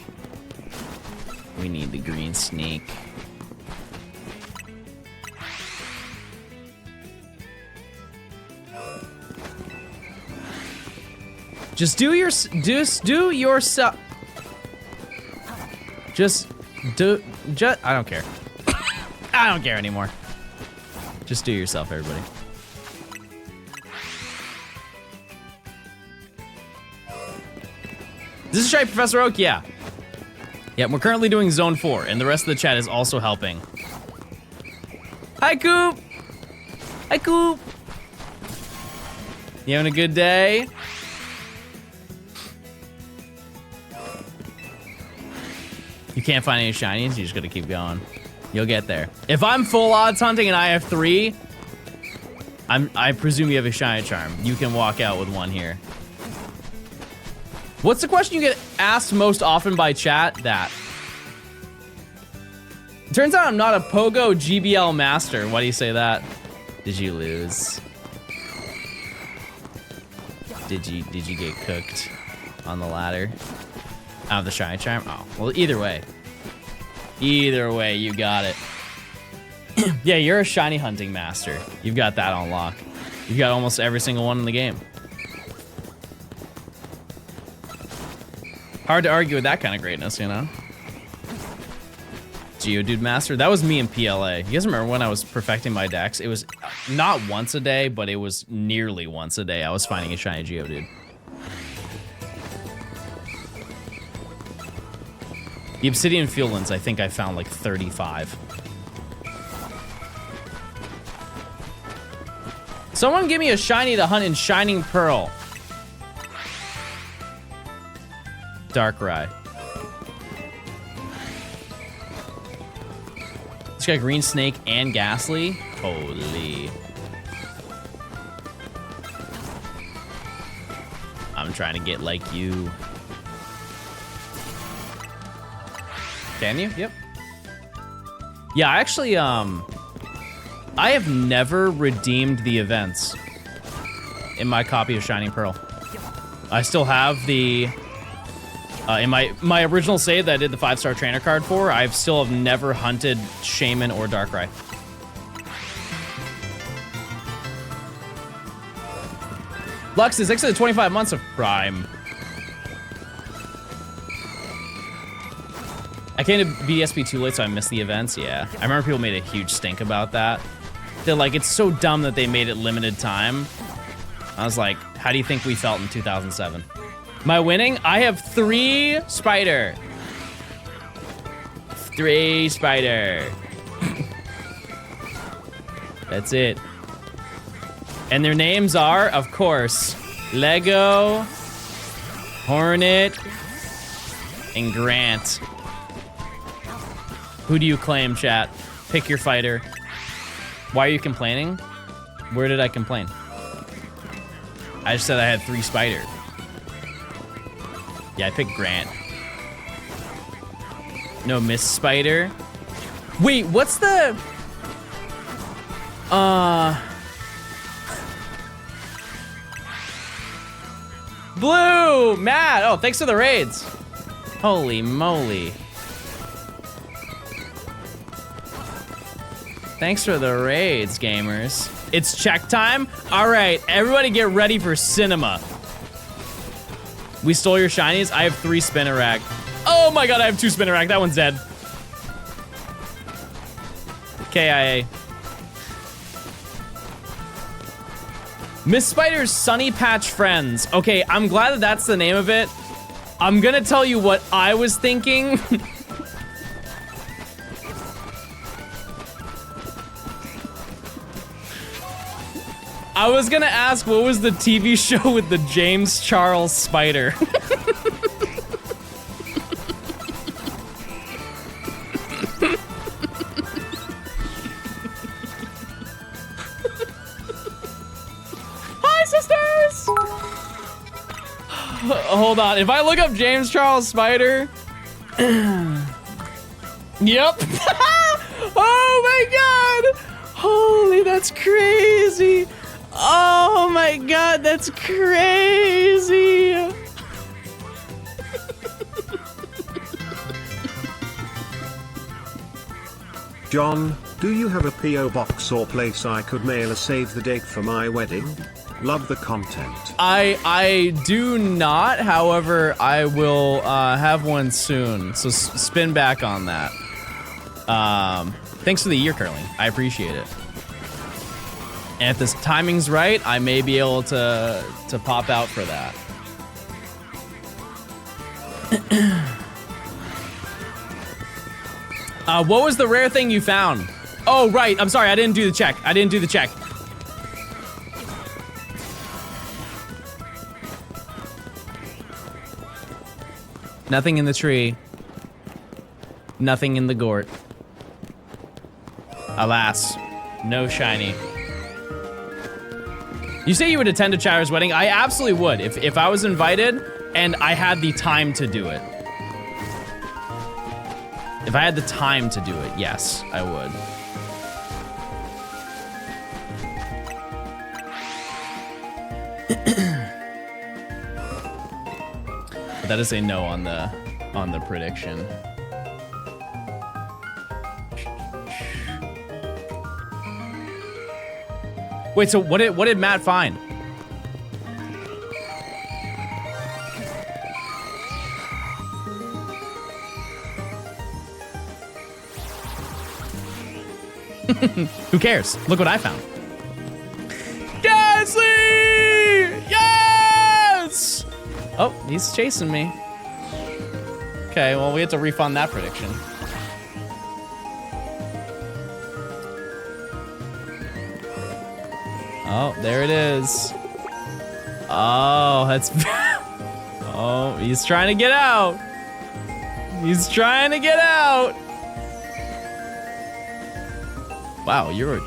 We need the green snake. Just do yourself. I don't care. I don't care anymore. Just do yourself, everybody. This is Shiny Professor Oak, yeah. Yeah, we're currently doing Zone 4, and the rest of the chat is also helping. Hi, Coop! Hi, Coop! You having a good day? You can't find any shinies, you just gotta keep going. You'll get there. If I'm full odds hunting and I have 3, I presume you have a shiny charm. You can walk out with one here. What's the question you get asked most often by chat? That. It turns out I'm not a Pogo GBL master. Why do you say that? Did you lose? Did you get cooked on the ladder? Out of the shiny charm? Oh, well, either way. Either way, you got it. Yeah, you're a shiny hunting master. You've got that on lock. You've got almost every single one in the game. Hard to argue with that kind of greatness, you know? Geodude Master? That was me in PLA. You guys remember when I was perfecting my decks? It was not once a day, but it was nearly once a day. I was finding a shiny Geodude. The Obsidian Fuelins, I think I found like 35. Someone give me a shiny to hunt in Shining Pearl. Darkrai. It's got Green Snake and Ghastly. Holy. I'm trying to get like you. Can you? Yep. Yeah, actually, I have never redeemed the events in my copy of Shining Pearl. I still have the... in my original save that I did the 5-star trainer card for, I still have never hunted Shaman or Darkrai. Lux is 6 to 25 months of Prime. I came to BDSP too late, so I missed the events. Yeah, I remember people made a huge stink about that. They're like, it's so dumb that they made it limited time. I was like, how do you think we felt in 2007? My winning? I have 3 spider. 3 spider. That's it. And their names are, of course, Lego, Hornet, and Grant. Who do you claim, chat? Pick your fighter. Why are you complaining? Where did I complain? I just said I had 3 spider. Yeah, I picked Grant. No Miss Spider. Wait, what's the... Blue! Matt! Oh, thanks for the raids. Holy moly. Thanks for the raids, gamers. It's check time? All right, everybody get ready for cinema. We stole your shinies? I have 3 Spinnerack. Oh my god, I have 2 Spinnerack. That one's dead. KIA. Miss Spider's Sunny Patch Friends. Okay, I'm glad that that's the name of it. I'm gonna tell you what I was thinking. I was gonna ask what was the TV show with the James Charles Spider. Hi, sisters! Hold on, if I look up James Charles Spider... Yep. Oh my god! Holy, that's crazy! Oh my god, that's crazy! John, do you have a P.O. box or place I could mail a save the date for my wedding? Love the content. I do not, however, I will have one soon, so spin back on that. Thanks for the ear curling, I appreciate it. And if this timing's right, I may be able to pop out for that. What was the rare thing you found? Oh, right, I'm sorry, I didn't do the check. I didn't do the check. Nothing in the tree. Nothing in the gort. Alas, no shiny. You say you would attend a Chatter's wedding? I absolutely would. If I was invited and I had the time to do it. If I had the time to do it, yes, I would. But that is a no on the prediction. Wait, so what did Matt find? Who cares? Look what I found. Gasly! Yes! Oh, he's chasing me. Okay, well, we have to refund that prediction. Oh, there it is. Oh, that's... Oh, he's trying to get out. He's trying to get out. Wow, you're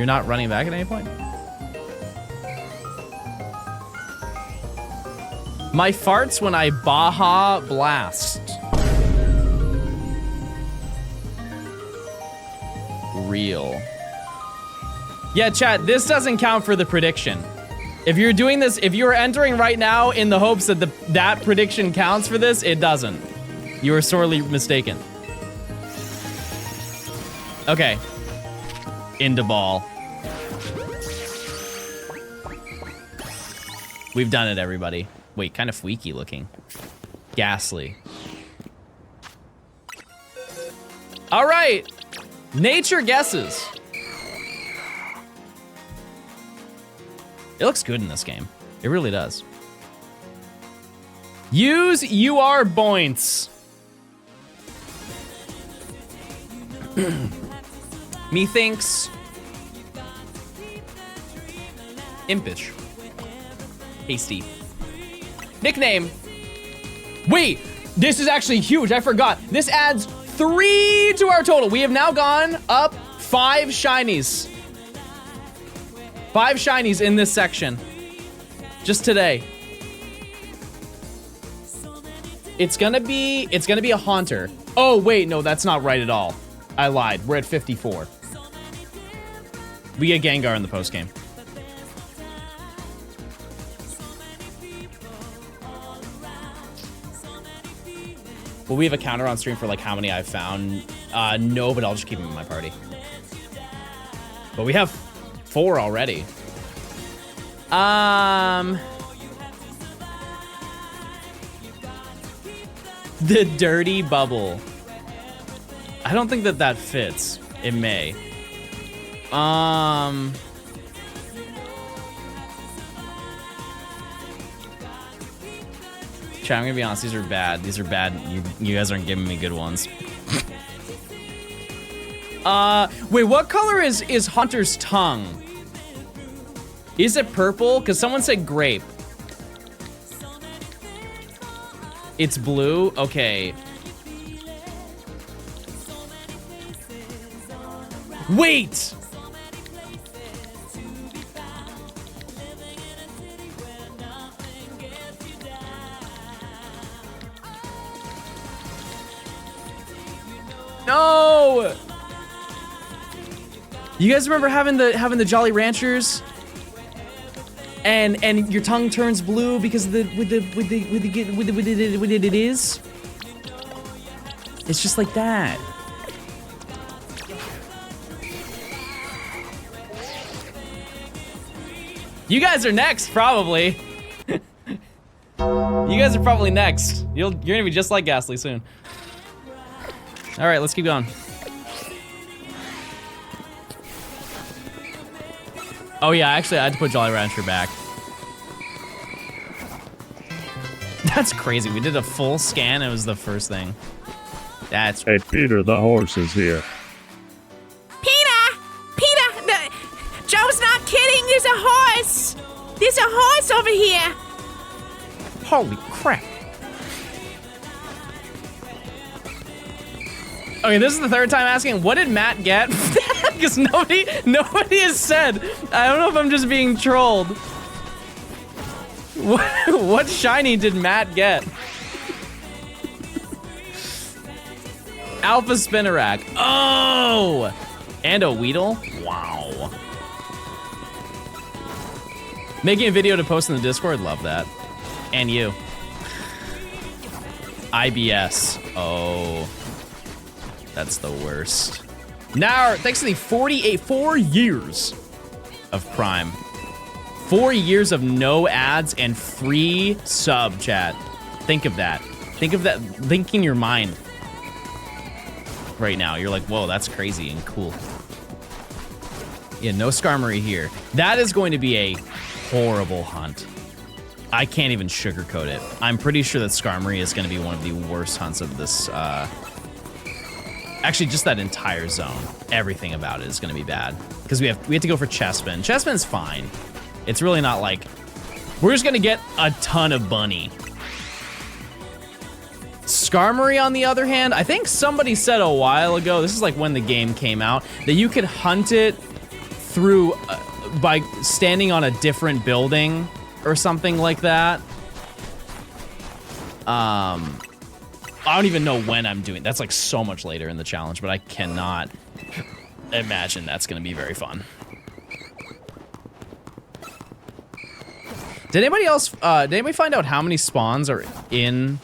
not running back at any point? My farts when I Baja Blast. Real. Yeah, chat, this doesn't count for the prediction. If you're doing this, if you're entering right now in the hopes that that prediction counts for this, it doesn't. You are sorely mistaken. Okay. Into ball. We've done it, everybody. Wait, kind of freaky looking. Ghastly. All right. Nature guesses. It looks good in this game. It really does. Use UR points. Methinks impish. Hasty. Nickname. Wait, this is actually huge. I forgot. This adds 3 to our total. We have now gone up 5 shinies. 5 shinies in this section. Just today. It's gonna be a Haunter. Oh, wait, no, that's not right at all. I lied. We're at 54. We get Gengar in the postgame. Will we have a counter on stream for like how many I've found? No, but I'll just keep them in my party. But we have 4 already. The dirty bubble. I don't think that fits. It may. Chat, I'm gonna be honest, these are bad. These are bad. You guys aren't giving me good ones. Wait, what color is Hunter's tongue? Is it purple? Because someone said grape. It's blue? Okay. Wait! No! You guys remember having the Jolly Ranchers? And your tongue turns blue because of it is? It's just like that. You guys are next, probably. You guys are probably next. You're gonna be just like Ghastly soon. All right, let's keep going. Oh yeah, actually I had to put Jolly Rancher back. That's crazy. We did a full scan. It was the first thing. That's... Hey, Peter, the horse is here. Peter! Peter! Joe's not kidding. There's a horse. There's a horse over here. Holy crap. Okay, this is the third time asking, what did Matt get? Because nobody has said. I don't know if I'm just being trolled. What shiny did Matt get? Alpha Spinarak. Oh! And a Weedle? Wow. Making a video to post in the Discord? Love that. And you. IBS. Oh. That's the worst. Now, thanks to the 4 years of Prime. 4 years of no ads and free sub chat. Think of that. Think of that. Think in your mind. Right now, you're like, whoa, that's crazy and cool. Yeah, no Skarmory here. That is going to be a horrible hunt. I can't even sugarcoat it. I'm pretty sure that Skarmory is going to be one of the worst hunts of this, actually, just that entire zone. Everything about it is going to be bad. Because we have to go for Chespin. Chespin's fine. It's really not like... We're just going to get a ton of Bunny. Skarmory, on the other hand, I think somebody said a while ago, this is like when the game came out, that you could hunt it through by standing on a different building or something like that. I don't even know when I'm doing. That's like so much later in the challenge, but I cannot imagine that's going to be very fun. Did anybody else, did anybody find out how many spawns are in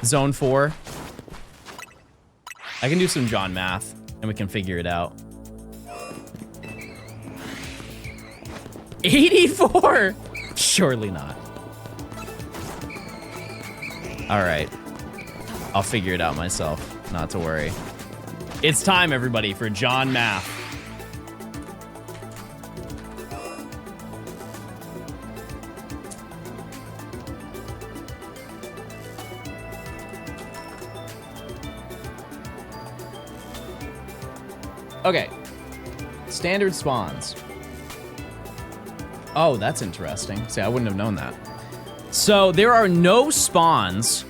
Zone 4? I can do some John math and we can figure it out. 84? Surely not. All right. I'll figure it out myself, not to worry. It's time, everybody, for John math. Okay. Standard spawns. Oh, that's interesting. See, I wouldn't have known that. So there are no spawns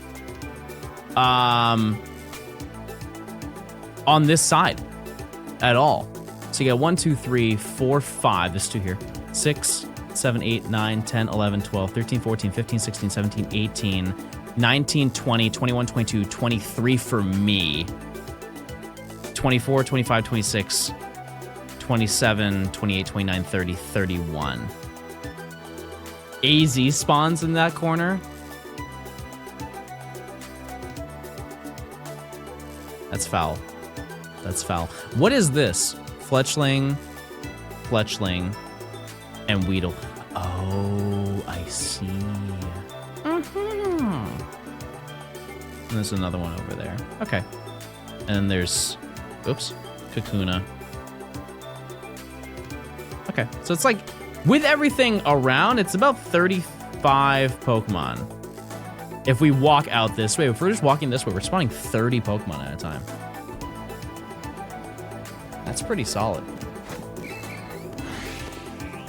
on this side at all. So you got 1, 2, 3, 4, 5. There's 2 here. 6, 7, 8, 9, 10, 11, 12, 13, 14, 15, 16, 17, 18, 19, 20, 21, 22, 23 for me. 24, 25, 26, 27, 28, 29, 30, 31. AZ spawns in that corner. That's foul. That's foul. What is this? Fletchling, and Weedle. Oh, I see. And there's another one over there. Okay. And then there's, oops, Kakuna. Okay, so it's like, with everything around, it's about 35 Pokemon. If we walk out this way, if we're just walking this way, we're spawning 30 Pokemon at a time. That's pretty solid.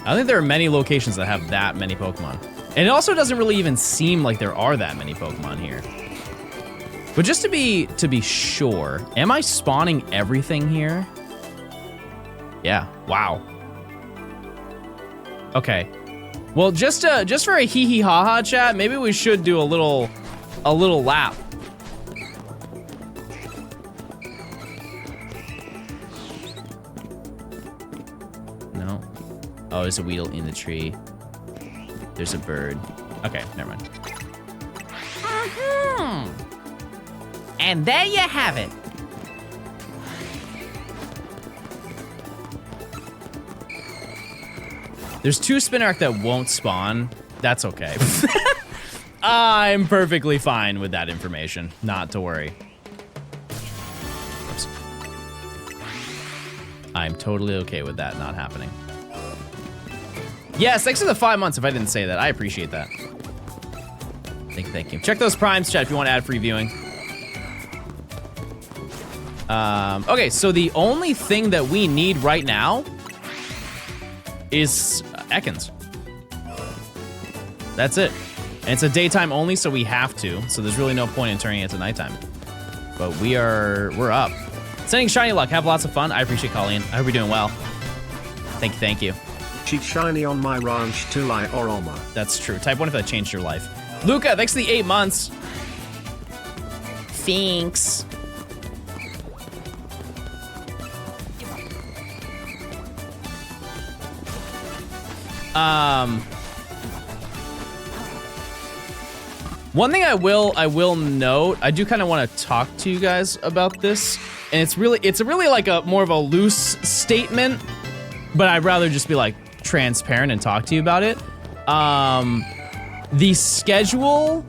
I think there are many locations that have that many Pokemon. And it also doesn't really even seem like there are that many Pokemon here. But just to be sure, am I spawning everything here? Yeah, wow. Okay. Well, just for a hee hee ha ha chat, maybe we should do a little lap. No. Oh, there's a Weedle in the tree. There's a bird. Okay, never mind. And there you have it. There's 2 Spinarak that won't spawn. That's okay. I'm perfectly fine with that information. Not to worry. Oops. I'm totally okay with that not happening. Yes, thanks for the 5 months if I didn't say that. I appreciate that. Thank you. Check those primes, chat, if you want to add free viewing. Okay, so the only thing that we need right now is Ekans. That's it. And it's a daytime only, so we have to. So there's really no point in turning it to nighttime. But we're up. Sending shiny luck. Have lots of fun. I appreciate Colleen. I hope you're doing well. Thank you. Cheat shiny on my ranch till I oroma. That's true. Type 1 if that changed your life. Luca, thanks for the 8 months. Thanks. One thing I will note, I do kind of want to talk to you guys about this, and it's really like a more of a loose statement, but I'd rather just be like transparent and talk to you about it. The schedule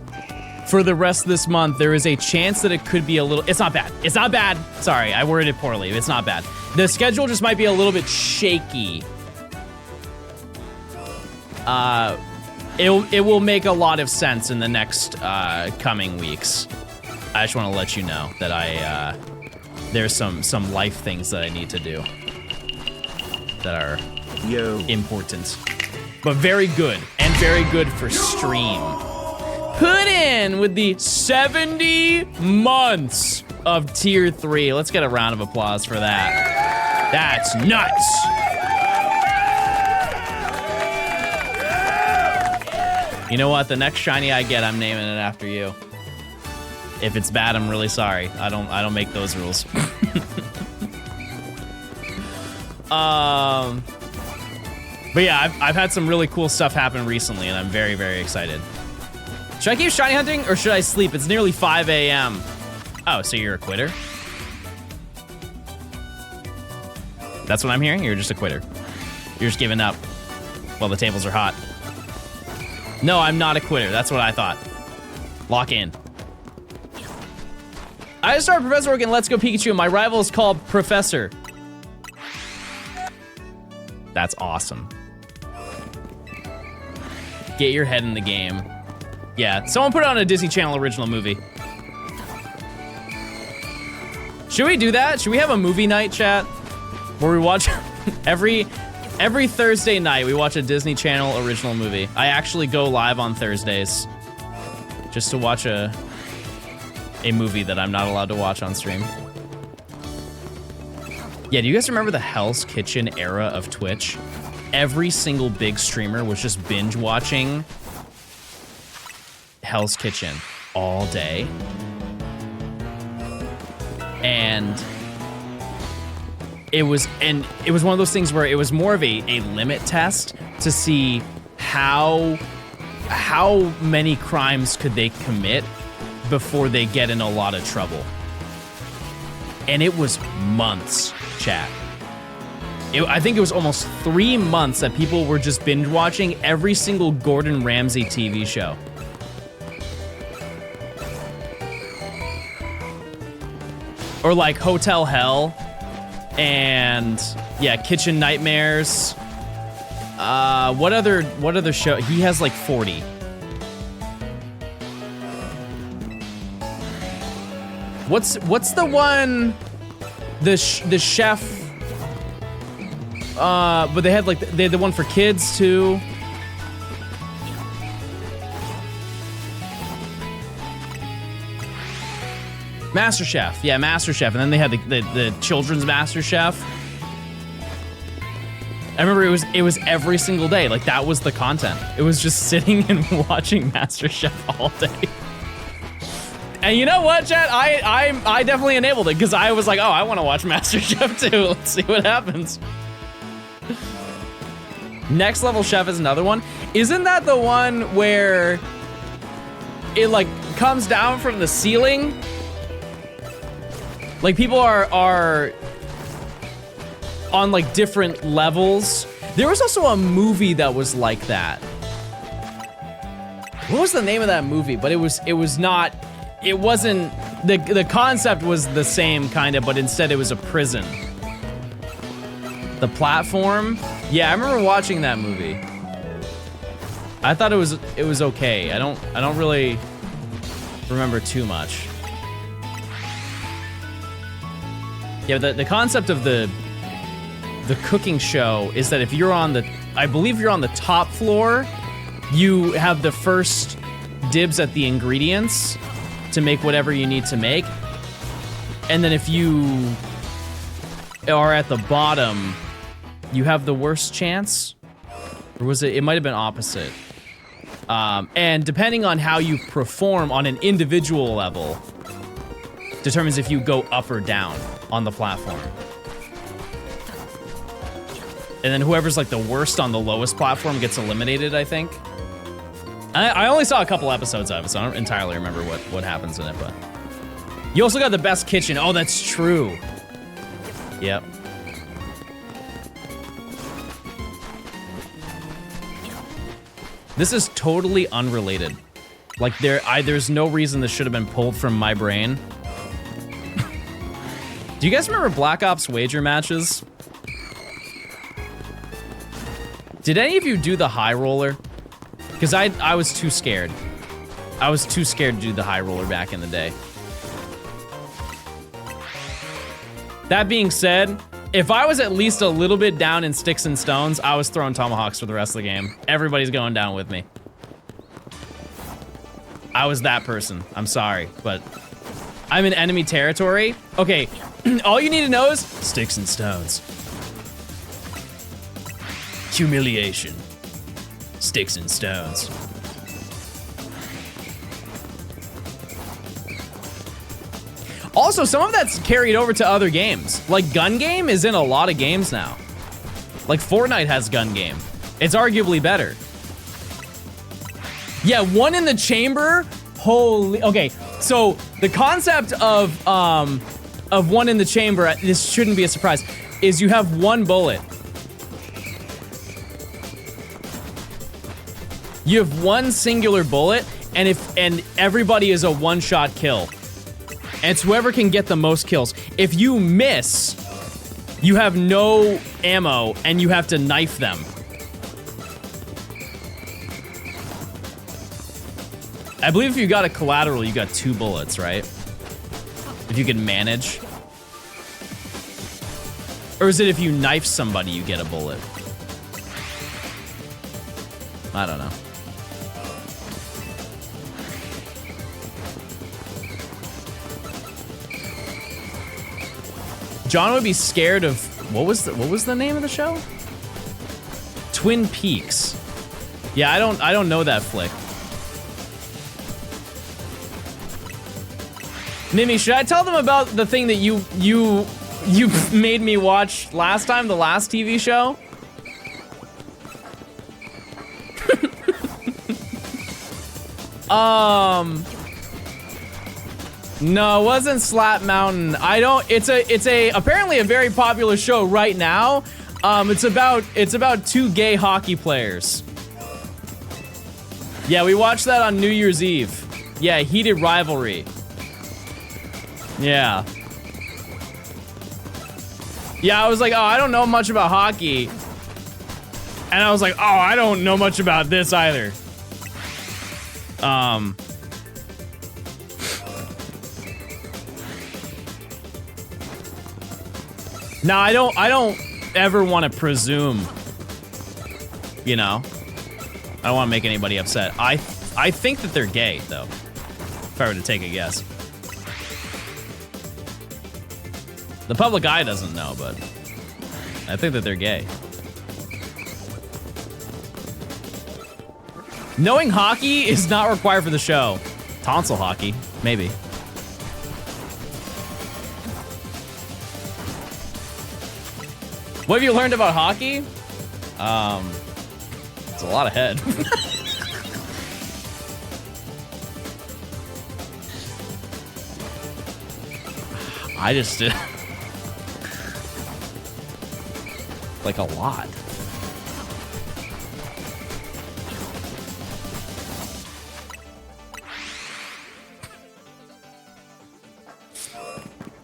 for the rest of this month, there is a chance that it could be a little, it's not bad. It's not bad. Sorry, I worded it poorly. It's not bad. The schedule just might be a little bit shaky. It will make a lot of sense in the next coming weeks. I just want to let you know that there's some life things that I need to do that are important, but very good and very good for stream. Put in with the 70 months of tier 3. Let's get a round of applause for that. That's nuts. You know what? The next shiny I get, I'm naming it after you. If it's bad, I'm really sorry. I don't make those rules. But yeah, I've had some really cool stuff happen recently, and I'm very, very excited. Should I keep shiny hunting, or should I sleep? It's nearly 5 a.m. Oh, so you're a quitter? That's what I'm hearing? You're just a quitter. You're just giving up while the tables are hot. No, I'm not a quitter. That's what I thought. Lock in. I just started Professor Work in Let's Go Pikachu. My rival is called Professor. That's awesome. Get your head in the game. Yeah, someone put it on a Disney Channel original movie. Should we do that? Should we have a movie night, chat? Where we watch every Thursday night, we watch a Disney Channel original movie. I actually go live on Thursdays just to watch a movie that I'm not allowed to watch on stream. Yeah, do you guys remember the Hell's Kitchen era of Twitch? Every single big streamer was just binge watching Hell's Kitchen all day. And it was one of those things where it was more of a limit test to see how many crimes could they commit before they get in a lot of trouble. And it was months, chat. I think it was almost 3 months that people were just binge watching every single Gordon Ramsay TV show. Or like Hotel Hell and yeah, Kitchen Nightmares. What other show? He has like 40. What's the one? The chef. But they had the one for kids too. MasterChef, yeah, MasterChef, and then they had the children's MasterChef. I remember it was every single day. Like that was the content. It was just sitting and watching MasterChef all day. And you know what, chat? I definitely enabled it because I was like, oh, I want to watch MasterChef too. Let's see what happens. Next Level Chef is another one. Isn't that the one where it like comes down from the ceiling? Like people are on like different levels. There was also a movie that was like that. What was the name of that movie? But it wasn't, the concept was the same kind of, but instead it was a prison. The Platform? Yeah, I remember watching that movie. I thought it was okay. I don't really remember too much. Yeah, the concept of the cooking show is that if you're on I believe you're on the top floor, you have the first dibs at the ingredients to make whatever you need to make. And then if you are at the bottom, you have the worst chance. Or was it might have been opposite. And depending on how you perform on an individual level determines if you go up or down on the platform. And then whoever's like the worst on the lowest platform gets eliminated, I think. I only saw a couple episodes of it, so I don't entirely remember what happens in it, but. You also got the best kitchen. Oh, that's true. Yep. This is totally unrelated. Like there's no reason this should have been pulled from my brain. Do you guys remember Black Ops wager matches? Did any of you do the high roller? Because I was too scared. I was too scared to do the high roller back in the day. That being said, if I was at least a little bit down in sticks and stones, I was throwing tomahawks for the rest of the game. Everybody's going down with me. I was that person. I'm sorry, but I'm in enemy territory. Okay, all you need to know is sticks and stones. Humiliation. Sticks and stones. Also, some of that's carried over to other games. Like Gun Game is in a lot of games now. Like Fortnite has Gun Game. It's arguably better. Yeah, one in the chamber. Holy, okay. So the concept of one in the chamber, this shouldn't be a surprise, is you have one bullet. You have one singular bullet, and everybody is a one-shot kill. And it's whoever can get the most kills. If you miss, you have no ammo, and you have to knife them. I believe if you got a collateral, you got 2 bullets, right? If you can manage. Or is it if you knife somebody, you get a bullet? I don't know. John would be scared of what was the name of the show? Twin Peaks. Yeah, I don't know that flick. Mimi, should I tell them about the thing that you made me watch last time, the last TV show? No, it wasn't Slap Mountain. It's apparently a very popular show right now. It's about two gay hockey players. Yeah, we watched that on New Year's Eve. Yeah, heated rivalry. Yeah. Yeah, I was like, oh, I don't know much about hockey. And I was like, oh, I don't know much about this either. No, I don't ever want to presume, you know? I don't want to make anybody upset. I think that they're gay, though, if I were to take a guess. The public eye doesn't know, but I think that they're gay. Knowing hockey is not required for the show. Tonsil hockey, maybe. What have you learned about hockey? It's a lot of head. I just did. Like a lot.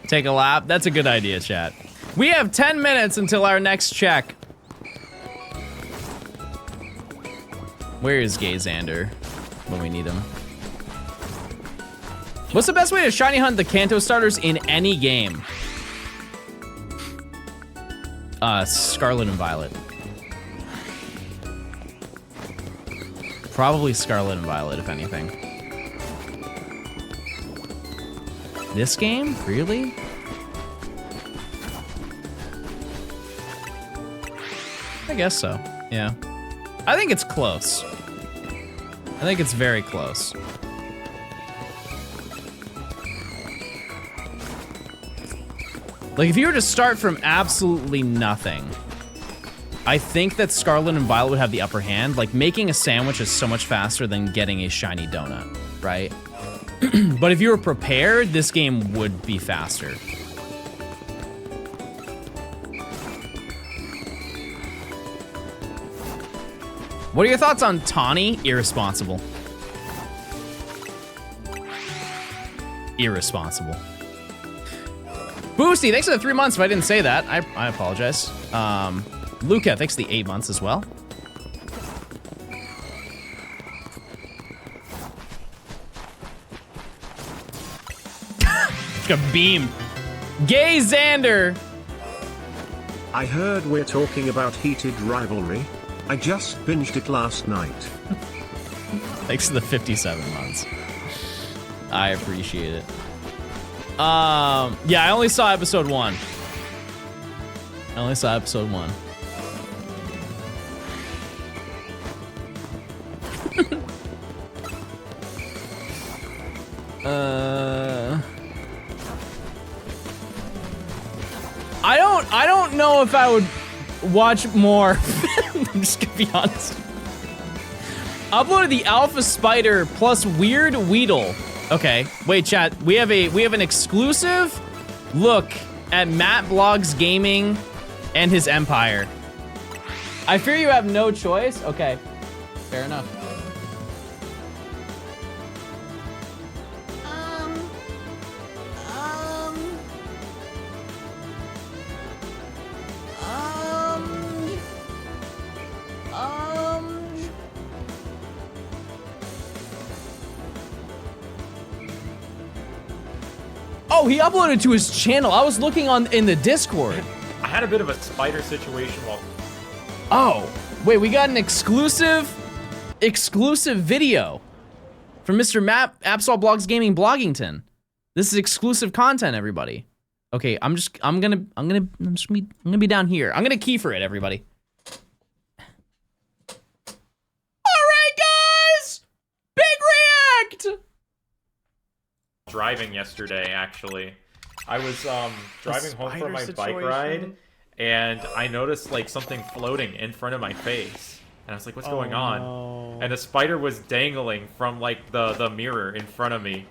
Take a lap. That's a good idea, chat. We have 10 minutes until our next check. Where is Gay Xander when we need him? What's the best way to shiny hunt the Kanto starters in any game? Scarlet and Violet. Probably Scarlet and Violet, if anything. This game? Really? I guess so, yeah. I think it's close. I think it's very close. Like, if you were to start from absolutely nothing, I think that Scarlet and Violet would have the upper hand. Like, making a sandwich is so much faster than getting a shiny donut, right? But if you were prepared, this game would be faster. What are your thoughts on Tawny? Irresponsible. Irresponsible. Boosty, thanks for the 3 months. If I didn't say that, I apologize. Luca, thanks for the 8 months as well. A beam. Gay Xander. I heard we're talking about heated rivalry. I just binged it last night. Thanks for the 57 months. I appreciate it. Yeah, I only saw episode 1. I only saw episode 1. I don't know if I would watch more. I'm just gonna be honest. Uploaded the Alpha Spider plus Weird Weedle. Okay, wait, chat. We have an exclusive look at Matt Blogs Gaming and his empire. I fear you have no choice. Okay, fair enough. Oh, he uploaded to his channel. I was looking in the Discord. I had a bit of a spider situation while... Oh, wait, we got an exclusive video from Mr. Matt Absol Blogs Gaming Bloggington. This is exclusive content, everybody. Okay, I'm gonna be down here. I'm gonna key for it, everybody. All right, guys, big react. Driving yesterday, actually. I was driving home from my bike ride, and I noticed like something floating in front of my face. And I was like, what's going on? No. And a spider was dangling from like the mirror in front of me.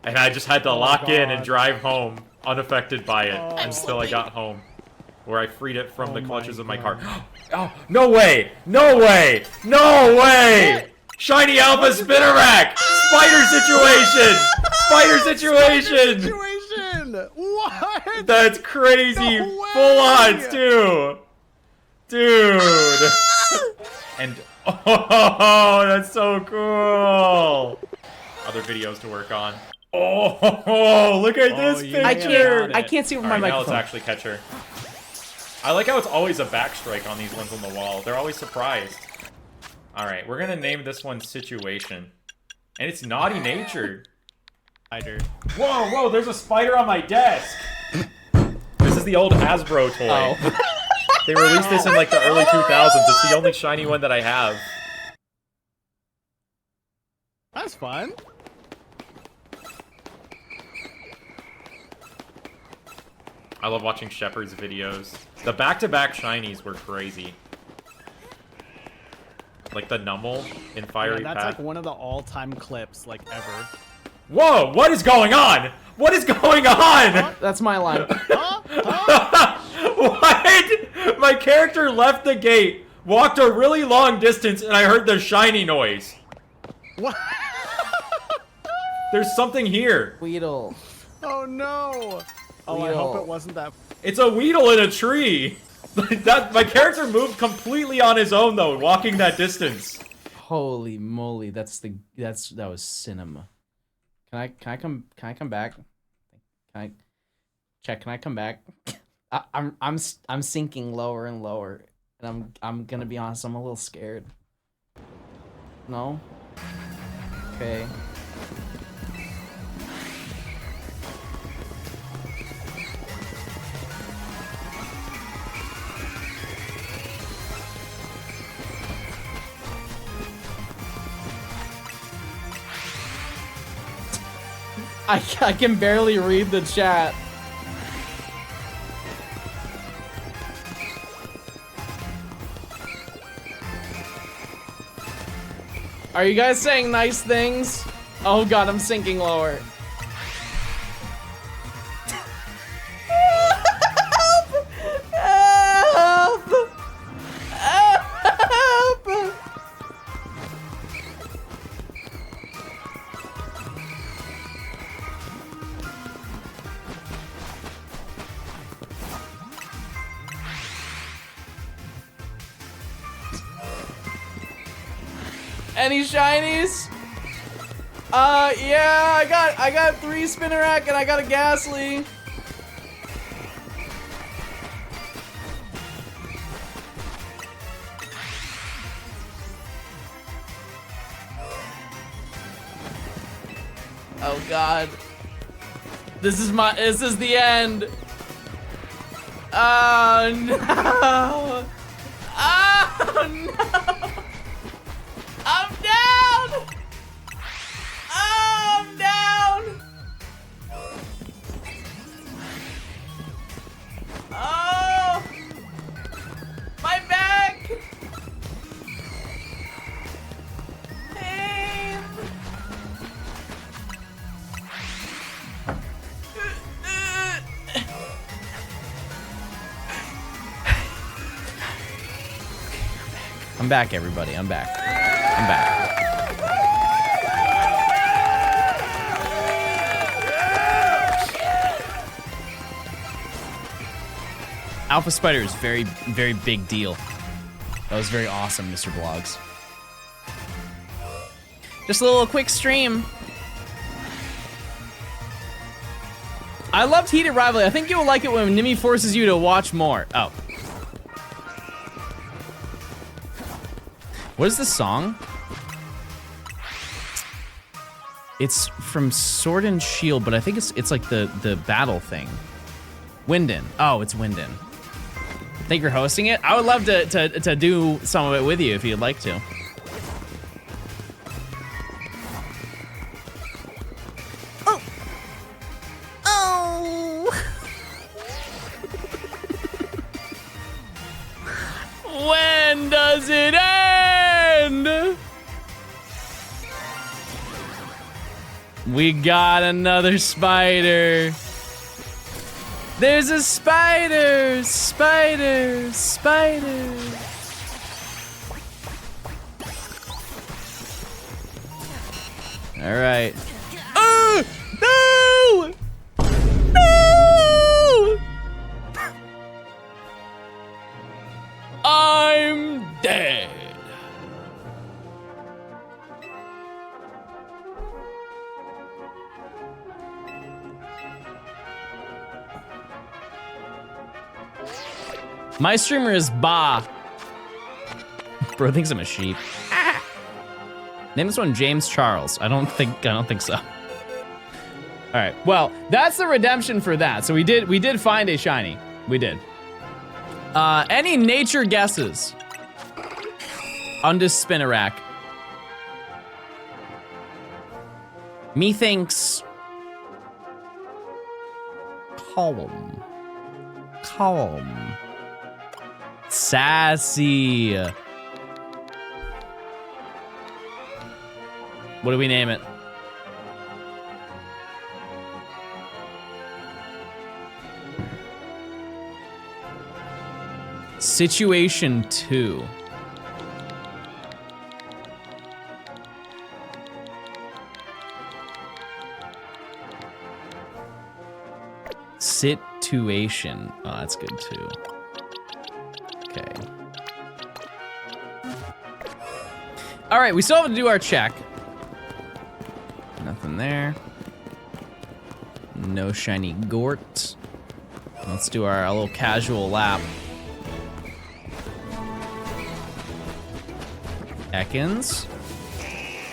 And I just had to lock in and drive home unaffected by it until I got home, where I freed it from the clutches of my car. Oh, no way! No way! No way! Shiny Alpha Spinnerack! Spider situation! Spider situation! What? That's crazy! No way! Full odds, too! Dude! And, oh, that's so cool! Other videos to work on. Oh, look at this picture! I can't see with my Alright, now microphone. let's actually catch her. I like how it's always a backstrike on these ones on the wall. They're always surprised. Alright, we're gonna name this one Situation. And it's naughty natured. Spider. Whoa, whoa, there's a spider on my desk! This is the old Hasbro toy. Oh. They released this in like the early 2000s. It's the only shiny one that I have. That's fun. I love watching Shepard's videos. The back-to-back shinies were crazy. Like the Numble in Fiery That's Path. like one of the all-time clips, like, ever. Whoa! What is going on? What is going on? That's my line. What? My character left the gate, walked a really long distance, and I heard the shiny noise. What? There's something here. Weedle. Oh no! Oh, I hope it wasn't that. It's a Weedle in a tree. That my character moved completely on his own though, walking that distance. Holy moly, that was cinema. Can I come back? Can I come back? I'm sinking lower and lower, and I'm gonna be honest, I'm a little scared. No? Okay. I can barely read the chat. Are you guys saying nice things? Oh god, I'm sinking lower. Help! Help! Help! Any shinies? Yeah, I got 3 Spinnerack and I got a Ghastly. Oh god. This is the end. Oh no. Oh no. I'm down! Oh, I'm down! Oh! My back! Pain! I'm back, everybody. I'm back. I'm back. Alpha Spider is very, very big deal. That was very awesome, Mr. Blogs. Just a little quick stream. I loved Heated Rivalry. I think you'll like it when Nimi forces you to watch more. Oh. What is this song? It's from Sword and Shield, but I think it's like the battle thing. Winden. Oh, it's Winden. Think you're hosting it? I would love to do some of it with you if you'd like to. Oh. Oh. When does it end? We got another spider. There's a spider, spider, spider. All right. No! No! I'm dead. My streamer is Ba. Bro thinks I'm a sheep. Name this one James Charles. I don't think so. All right. Well, that's the redemption for that. So we did find a shiny. We did. Any nature guesses on this Spinnerack? Methinks calm. Sassy. What do we name it? Situation 2. Situation. Oh, that's good too. Okay. All right, we still have to do our check. Nothing there. No shiny Gort. Let's do our little casual lap. Ekans?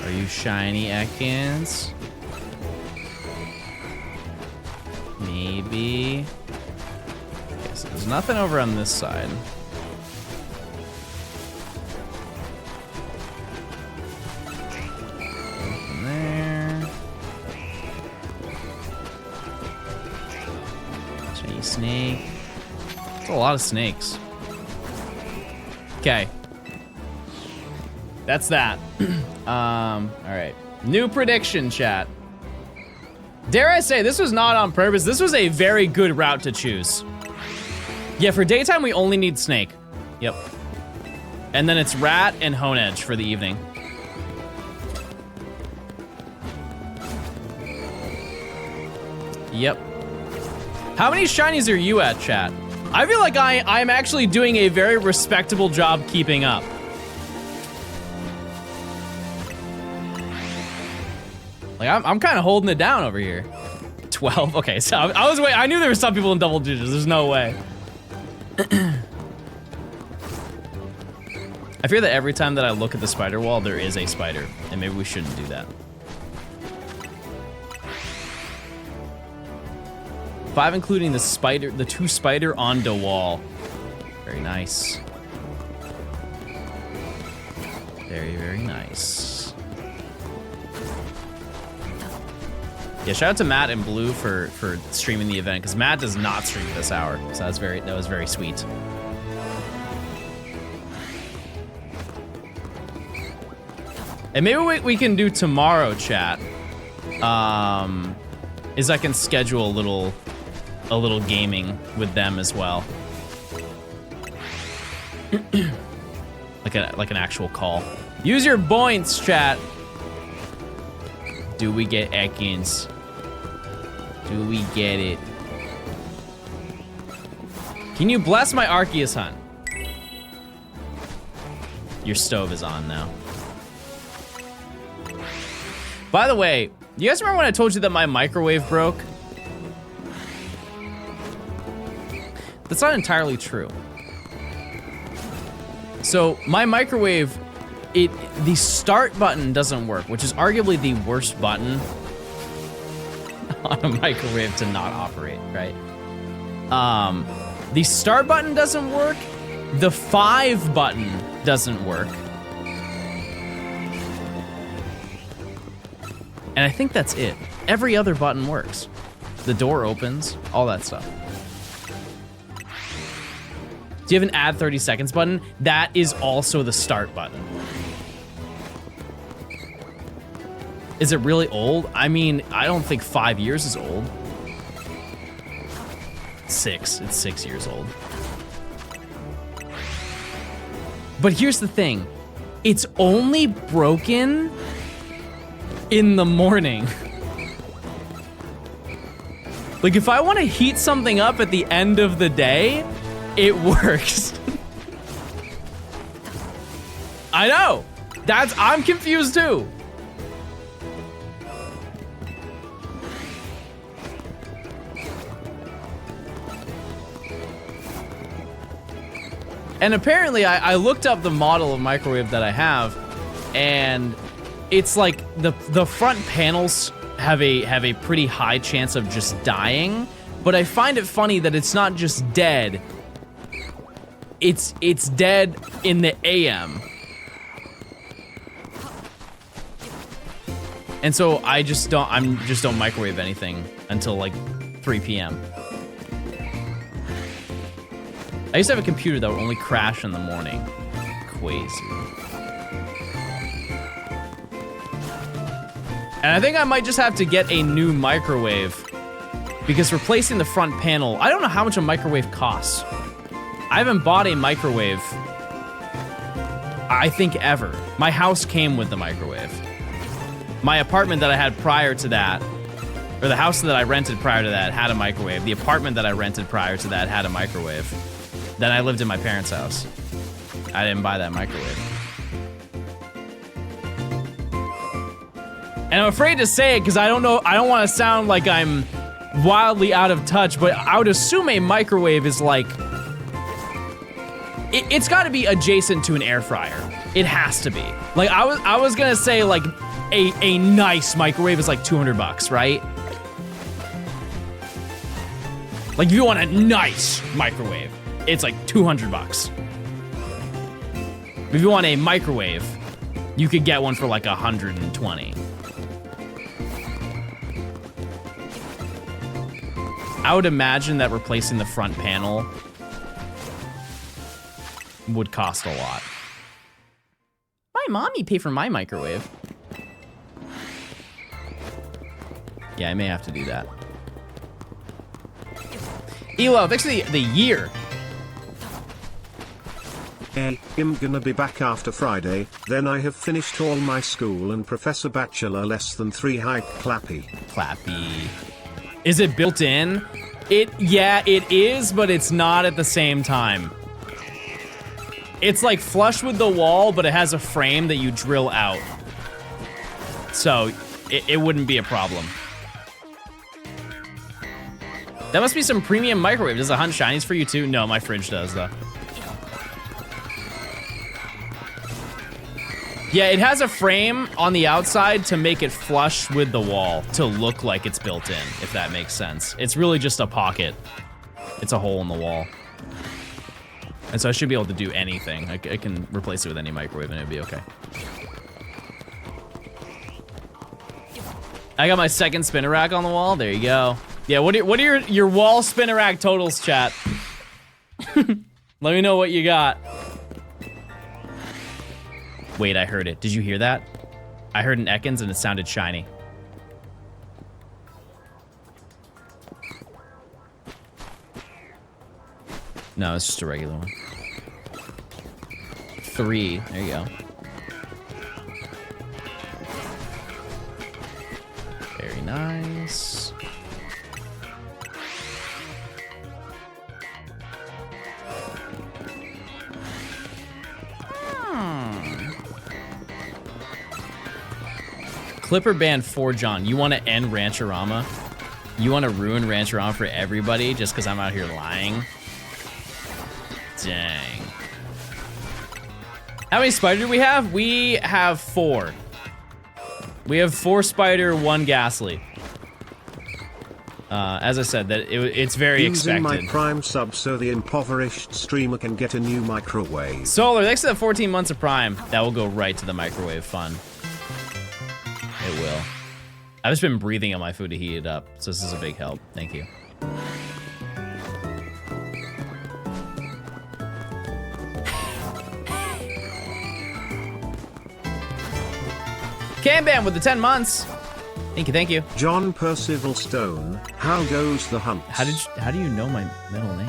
Are you shiny, Ekans? Maybe. Okay, so there's nothing over on this side. Nothing there. Shiny snake. That's a lot of snakes. Okay. That's that. All right. New prediction, chat. Dare I say, this was not on purpose. This was a very good route to choose. Yeah, for daytime, we only need snake. Yep. And then it's rat and hone edge for the evening. Yep. How many shinies are you at, chat? I feel like I'm actually doing a very respectable job keeping up. Like, I'm kind of holding it down over here. 12, okay, so I knew there were some people in double digits, there's no way. I fear that every time that I look at the spider wall, there is a spider, and maybe we shouldn't do that. 5 including the 2 spider on the wall. Very nice. Very, very nice. Yeah, shout out to Matt and Blue for streaming the event, because Matt does not stream at this hour, so that was very sweet. And maybe what we can do tomorrow, chat, is I can schedule a little gaming with them as well, like an actual call. Use your points, chat. Do we get Ekans? Do we get it? Can you bless my Arceus hunt? Your stove is on now. By the way, you guys remember when I told you that my microwave broke? That's not entirely true. So my microwave, the start button doesn't work, which is arguably the worst button on a microwave to not operate, right? The start button doesn't work. The 5 button doesn't work. And I think that's it. Every other button works. The door opens, all that stuff. Do you have an add 30 seconds button? That is also the start button. Is it really old? I mean, I don't think 5 years is old. 6, it's 6 years old. But here's the thing. It's only broken in the morning. Like if I want to heat something up at the end of the day, it works. I know. I'm confused too. And apparently I looked up the model of microwave that I have, and it's like the front panels have a pretty high chance of just dying, but I find it funny that it's not just dead. It's dead in the AM. And so I just don't microwave anything until like 3 p.m. I used to have a computer that would only crash in the morning. Crazy. And I think I might just have to get a new microwave because replacing the front panel, I don't know how much a microwave costs. I haven't bought a microwave, I think, ever. My house came with the microwave. My apartment that I had prior to that, or the house that I rented prior to that, had a microwave. The apartment that I rented prior to that had a microwave. Then I lived in my parents' house. I didn't buy that microwave. And I'm afraid to say it because I don't know, I don't want to sound like I'm wildly out of touch, but I would assume a microwave is like, it's got to be adjacent to an air fryer. It has to be. Like I was gonna say like a nice microwave is like $200, right? Like if you want a nice microwave, it's like $200. If you want a microwave, you could get one for like 120. I would imagine that replacing the front panel would cost a lot. My mommy paid for my microwave. Yeah, I may have to do that. Elo, thanks for the year. Hey, I'm gonna be back after Friday, then I have finished all my school and Professor Bachelor less than 3 hike clappy. Clappy. Is it built in? Yeah, it is, but it's not at the same time. It's like flush with the wall, but it has a frame that you drill out. So it wouldn't be a problem. That must be some premium microwave. Does it hunt shinies for you too? No, my fridge does though. Yeah, it has a frame on the outside to make it flush with the wall, to look like it's built in, if that makes sense. It's really just a pocket. It's a hole in the wall. And so I should be able to do anything. I can replace it with any microwave and it'd be okay. I got my second spinner rack on the wall. There you go. Yeah, what are your wall spinner rack totals, chat? Let me know what you got. Wait, I heard it. Did you hear that? I heard an Ekans and it sounded shiny. No, it's just a regular one. 3. There you go. Very nice. Clipper banned 4 John. You want to end Rancherama? You want to ruin Rancherama for everybody just because I'm out here lying? Dang. How many spider do we have? We have 4. We have 4 spider, 1 ghastly. As I said, that it's very Using expected. my Prime sub so the impoverished streamer can get a new microwave. Solar, thanks to the 14 months of Prime. That will go right to the microwave fund. It will. I've just been breathing on my food to heat it up, so this is a big help. Thank you. Kanban with the 10 months. Thank you, thank you. John Percival Stone, how goes the hunt? How do you know my middle name?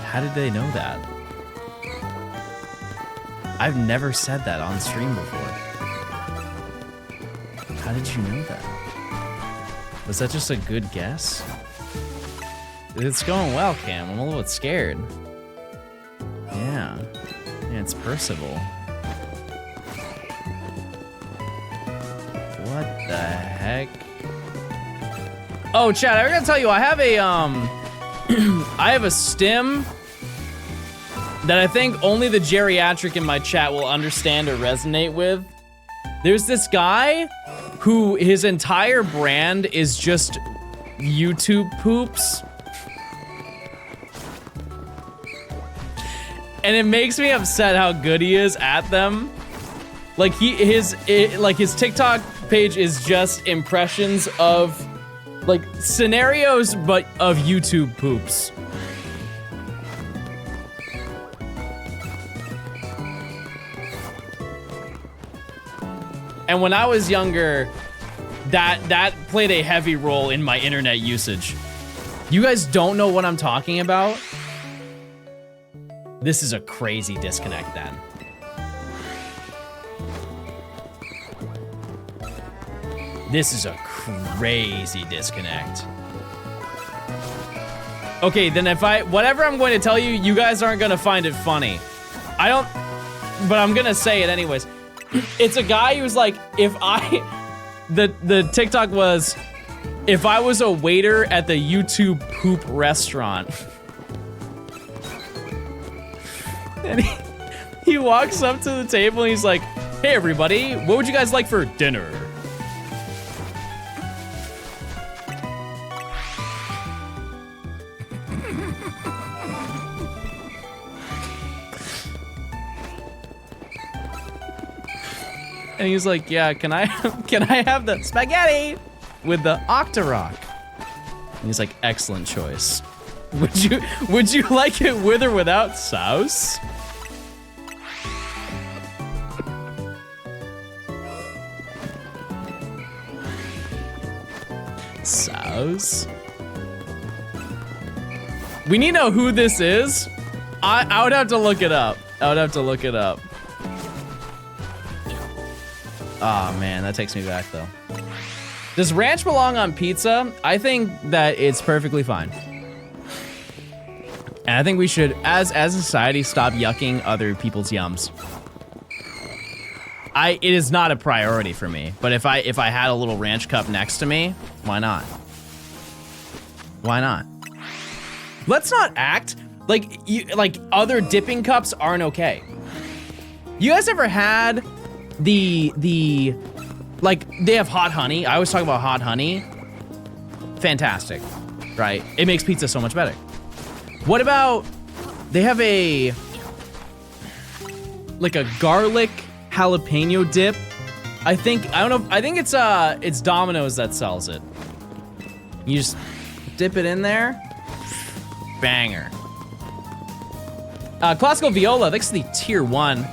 How did they know that? I've never said that on stream before. How did you know that? Was that just a good guess? It's going well, Cam. I'm a little bit scared. Yeah. Yeah, it's Percival. What the heck? Oh, Chad, I gotta tell you, I have a I have a stim that I think only the geriatric in my chat will understand or resonate with. There's this guy who his entire brand is just YouTube poops. And it makes me upset how good he is at them. Like his TikTok page is just impressions of like scenarios but of YouTube poops. And when I was younger, that played a heavy role in my internet usage. You guys don't know what I'm talking about? This is a crazy disconnect then. This is a crazy disconnect. Okay, then whatever I'm going to tell you, you guys aren't gonna find it funny. But I'm gonna say it anyways. It's a guy who's like, the TikTok was, if I was a waiter at the YouTube poop restaurant. And he walks up to the table and he's like, hey everybody, what would you guys like for dinner? And he's like, yeah, can I have the spaghetti with the Octorok? And he's like, excellent choice. Would you like it with or without sauce? Sauce? We need to know who this is. I would have to look it up. Oh man, that takes me back though. Does ranch belong on pizza? I think that it's perfectly fine. And I think we should, as a society, stop yucking other people's yums. It is not a priority for me, but if I had a little ranch cup next to me, why not? Why not? Let's not act like other dipping cups aren't okay. You guys ever had they have hot honey? I always talk about hot honey. Fantastic, right? It makes pizza so much better. What about, they have a garlic jalapeno dip. I think it's Domino's that sells it. You just dip it in there. Banger. Classical Viola, thanks to the tier 1.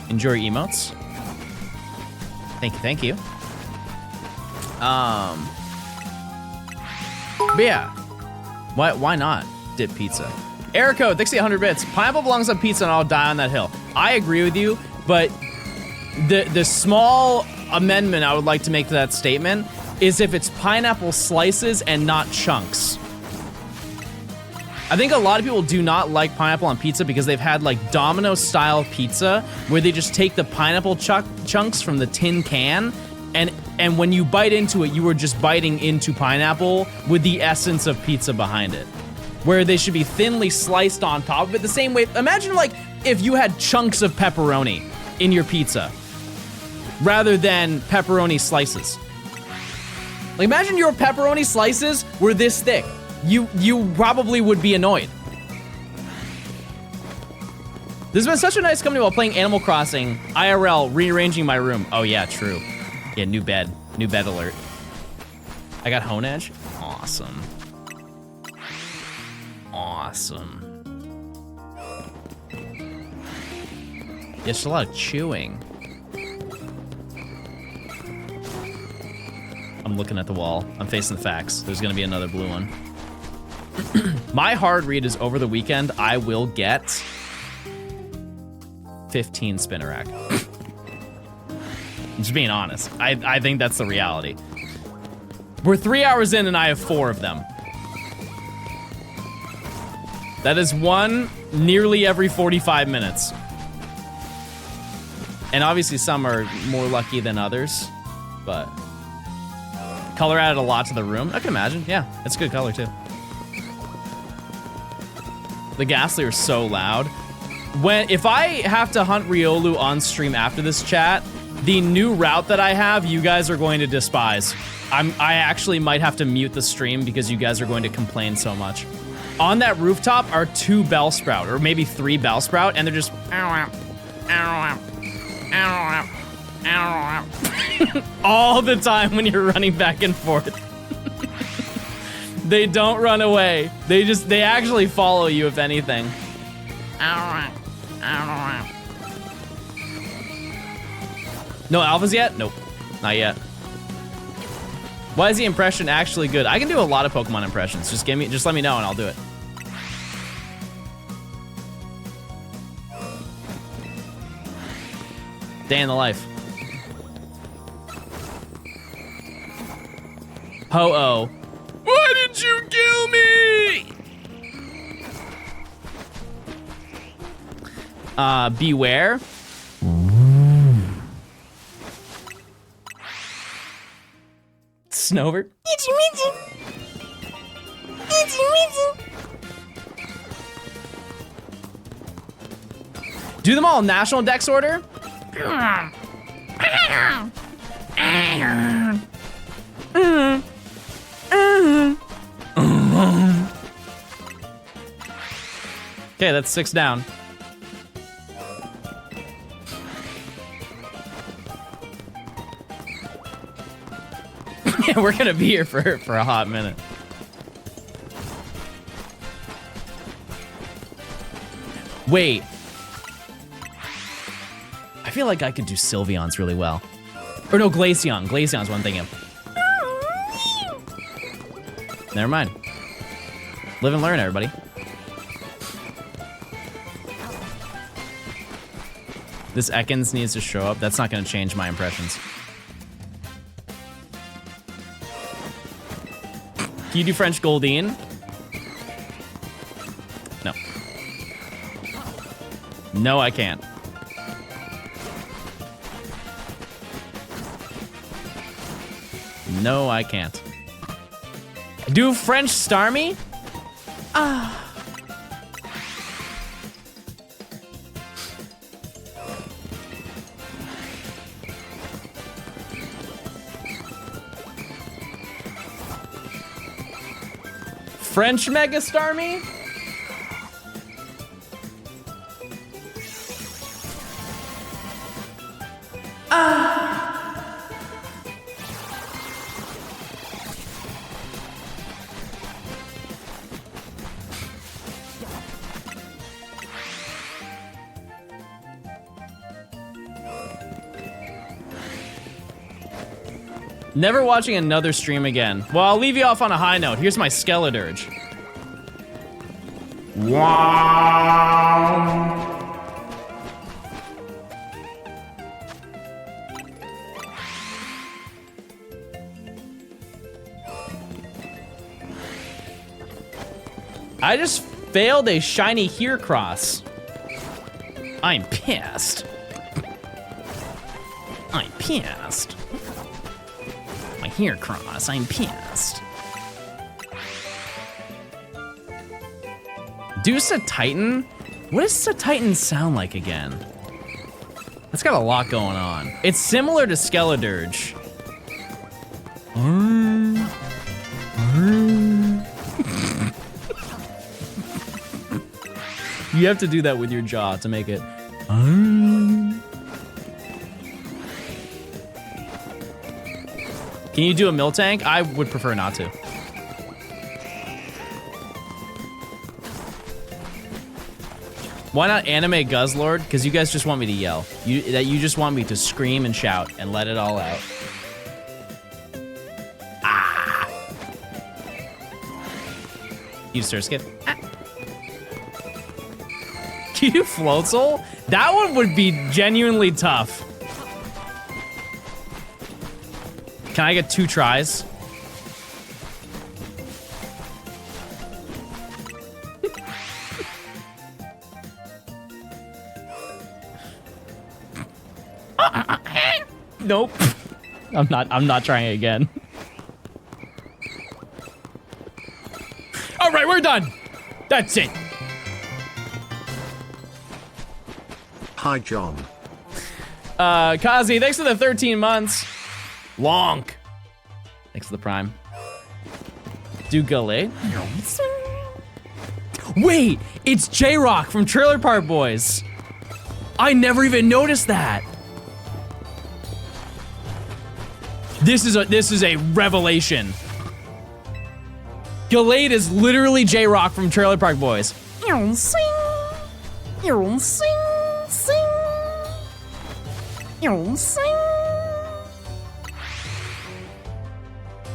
Enjoy your emotes. Thank you. But yeah, why not dip pizza? Erico, thanks to the 100 bits. Pineapple belongs on pizza and I'll die on that hill. I agree with you, but the small amendment I would like to make to that statement is if it's pineapple slices and not chunks. I think a lot of people do not like pineapple on pizza because they've had like Domino style pizza where they just take the pineapple chunks from the tin can and when you bite into it, you are just biting into pineapple with the essence of pizza behind it. Where they should be thinly sliced on top of it the same way. Imagine like if you had chunks of pepperoni in your pizza rather than pepperoni slices. Like, imagine your pepperoni slices were this thick. You probably would be annoyed. This has been such a nice company while playing Animal Crossing, IRL, rearranging my room. Oh yeah, true. Yeah, new bed alert. I got Hone Edge. Awesome. Awesome. Yeah, just a lot of chewing. I'm looking at the wall. I'm facing the facts. There's gonna be another blue one. My hard read is over the weekend, I will get 15 spinner rack. Just being honest. I think that's the reality. We're 3 hours in and I have 4 of them. That is one nearly every 45 minutes. And obviously some are more lucky than others, but color added a lot to the room. I can imagine, yeah, it's a good color too. The Ghastly are so loud. If I have to hunt Riolu on stream after this chat, the new route that I have, you guys are going to despise. I actually might have to mute the stream because you guys are going to complain so much. On that rooftop are 2 Bellsprout, or maybe 3 Bellsprout, and they're just all the time when you're running back and forth. They don't run away. They actually follow you, if anything. No alphas yet? Nope, not yet. Why is the impression actually good? I can do a lot of Pokemon impressions. Just let me know and I'll do it. Day in the life. Ho-oh. Why did you kill me? Beware. Snover. Do them all in national dex order? Okay, that's 6 down. Yeah, we're gonna be here for a hot minute. Wait. I feel like I could do Sylveon's really well. Or no, Glaceon. Glaceon's one thing. Never mind. Live and learn, everybody. This Ekans needs to show up. That's not gonna change my impressions. Can you do French Goldeen? No. No, I can't. No, I can't. Do French Starmie? Ah. French Mega Starmie? Never watching another stream again. Well, I'll leave you off on a high note. Here's my Skeledirge. Wow. I just failed a shiny Heracross. I'm pissed. I'm pissed. My Heracross, I'm pissed. Do Titan? What does Titan sound like again? That's got a lot going on. It's similar to Skeledirge. You have to do that with your jaw to make it. Can you do a mill tank? I would prefer not to. Why not anime Guzzlord? Because you guys just want me to yell. You just want me to scream and shout and let it all out. Ah! You just skip. Ah. Can you do Float Soul? That one would be genuinely tough. Can I get 2 tries? Nope. I'm not trying again. All right, we're done. That's it. Hi, John. Kazi, thanks for the 13 months. Lonk. Thanks for the prime. Do Gullet. Wait, it's J-Rock from Trailer Park Boys. I never even noticed that. This is a revelation. Gallade is literally J-Rock from Trailer Park Boys.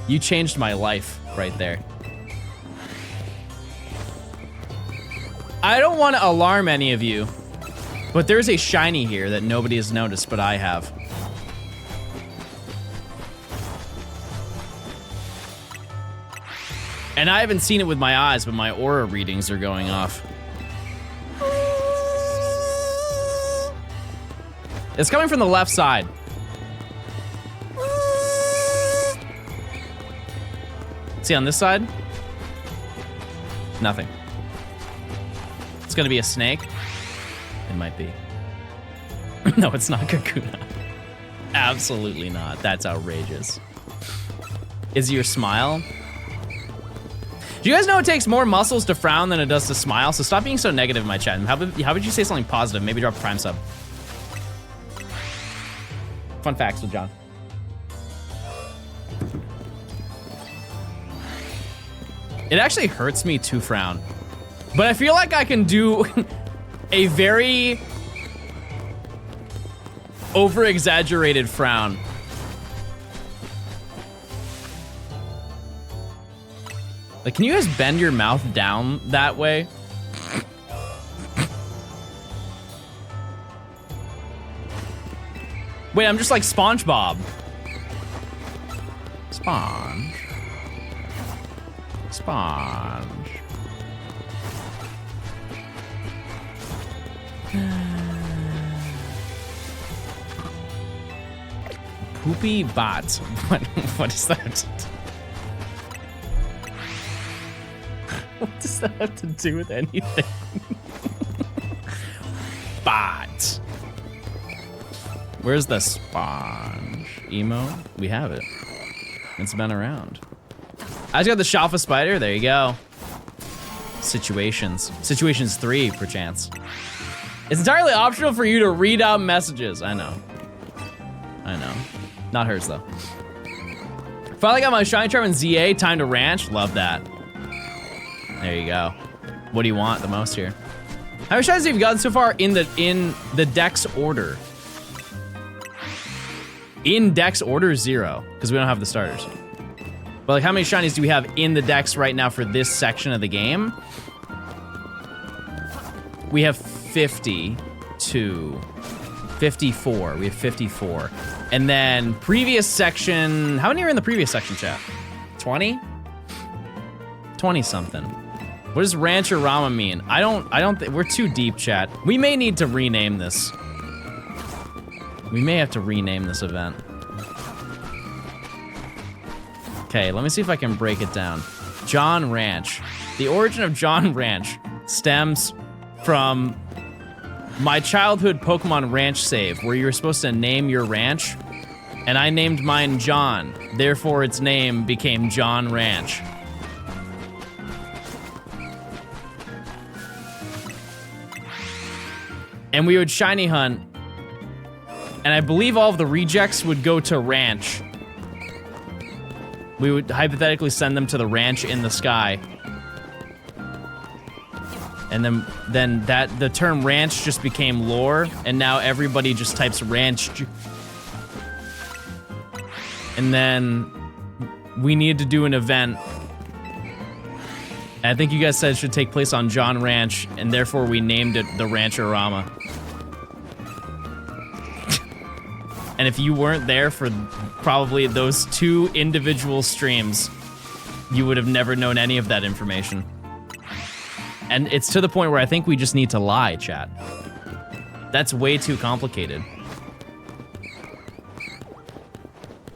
You changed my life right there. I don't want to alarm any of you, but there's a shiny here that nobody has noticed, but I have. And I haven't seen it with my eyes, but my aura readings are going off. It's coming from the left side. See on this side? Nothing. It's gonna be a snake. It might be. No, it's not Kakuna. Absolutely not. That's outrageous. Is your smile? Do you guys know it takes more muscles to frown than it does to smile? So stop being so negative in my chat. How about you say something positive? Maybe drop a prime sub. Fun facts with John. It actually hurts me to frown. But I feel like I can do a very over-exaggerated frown. Like, can you guys bend your mouth down that way? Wait, I'm just like SpongeBob. Sponge. Poopy bot. What is that? What does that have to do with anything? Bot. Where's the sponge? Emo? We have it. It's been around. I just got the Shalfa spider. There you go. Situations. Situations 3, perchance. It's entirely optional for you to read out messages. I know. Not hers, though. Finally got my shiny charm in ZA. Time to ranch. Love that. There you go. What do you want the most here? How many shinies have you gotten so far in the Dex order? In Dex order, 0, because we don't have the starters. But like, how many shinies do we have in the Dex right now for this section of the game? We have 52, 54. We have 54. And then previous section, how many are in the previous section, chat? 20? 20 something. What does Rancher Rama mean? I don't think, we're too deep, chat. We may need to rename this. We may have to rename this event. Okay, let me see if I can break it down. John Ranch. The origin of John Ranch stems from my childhood Pokemon Ranch save, where you were supposed to name your ranch, and I named mine John. Therefore, its name became John Ranch. and we would shiny hunt, and I believe all of the rejects would go to ranch. We would hypothetically send them to the ranch in the sky. And then the term ranch just became lore, and now everybody just types ranch. And then we needed to do an event. I think you guys said it should take place on John Ranch, and therefore we named it the Rancherama. And if you weren't there for probably those 2 individual streams, you would have never known any of that information. And it's to the point where I think we just need to lie, chat. That's way too complicated.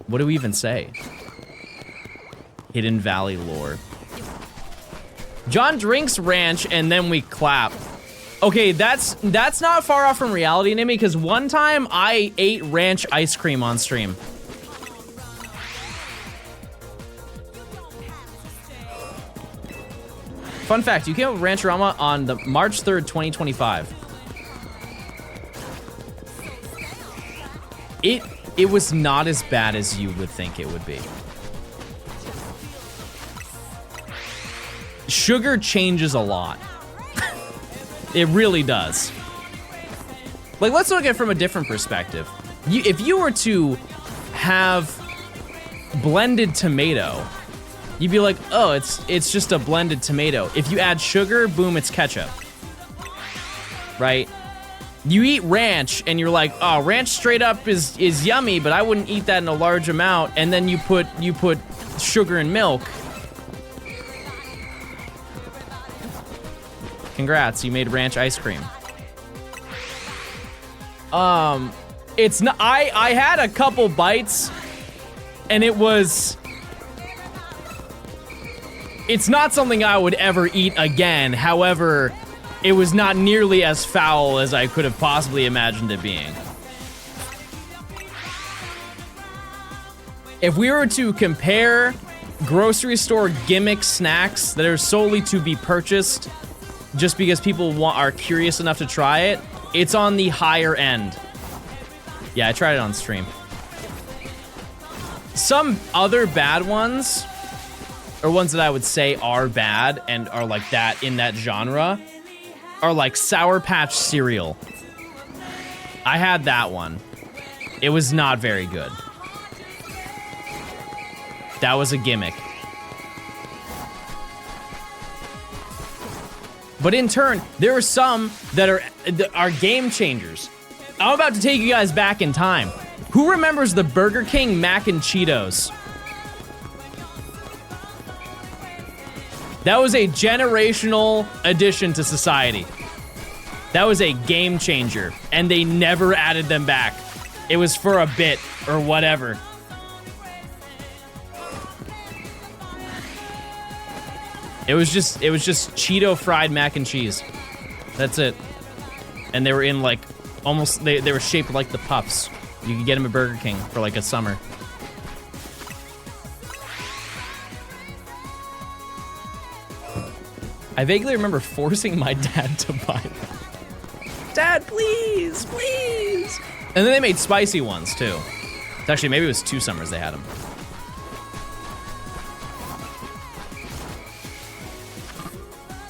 What do we even say? Hidden Valley lore. John drinks ranch and then we clap. Okay, that's not far off from reality, Nimmy, because one time I ate ranch ice cream on stream. Fun fact, you came up with Rancherama on the March 3rd, 2025. It was not as bad as you would think it would be. Sugar changes a lot. It really does. Like, let's look at it from a different perspective. If you were to have blended tomato, you'd be like, oh, it's just a blended tomato. If you add sugar, boom, it's ketchup. Right? You eat ranch and you're like, oh, ranch straight up is yummy, but I wouldn't eat that in a large amount. And then you put sugar and milk. Congrats, you made ranch ice cream. It's not, I had a couple bites and it's not something I would ever eat again. However, it was not nearly as foul as I could have possibly imagined it being. If we were to compare grocery store gimmick snacks that are solely to be purchased just because people are curious enough to try it, it's on the higher end. Yeah, I tried it on stream. Some other bad ones, or ones that I would say are bad and are like that in that genre, are like Sour Patch cereal. I had that one. It was not very good. That was a gimmick. But in turn, there are some that are game changers. I'm about to take you guys back in time. Who remembers the Burger King Mac and Cheetos? That was a generational addition to society. That was a game changer, and they never added them back. It was for a bit or whatever. It was just Cheeto fried mac and cheese. That's it. And they were in like almost they were shaped like the Puffs. You could get them at Burger King for like a summer. I vaguely remember forcing my dad to buy them. Dad, please, please. And then they made spicy ones too. It's actually, maybe it was 2 summers they had them.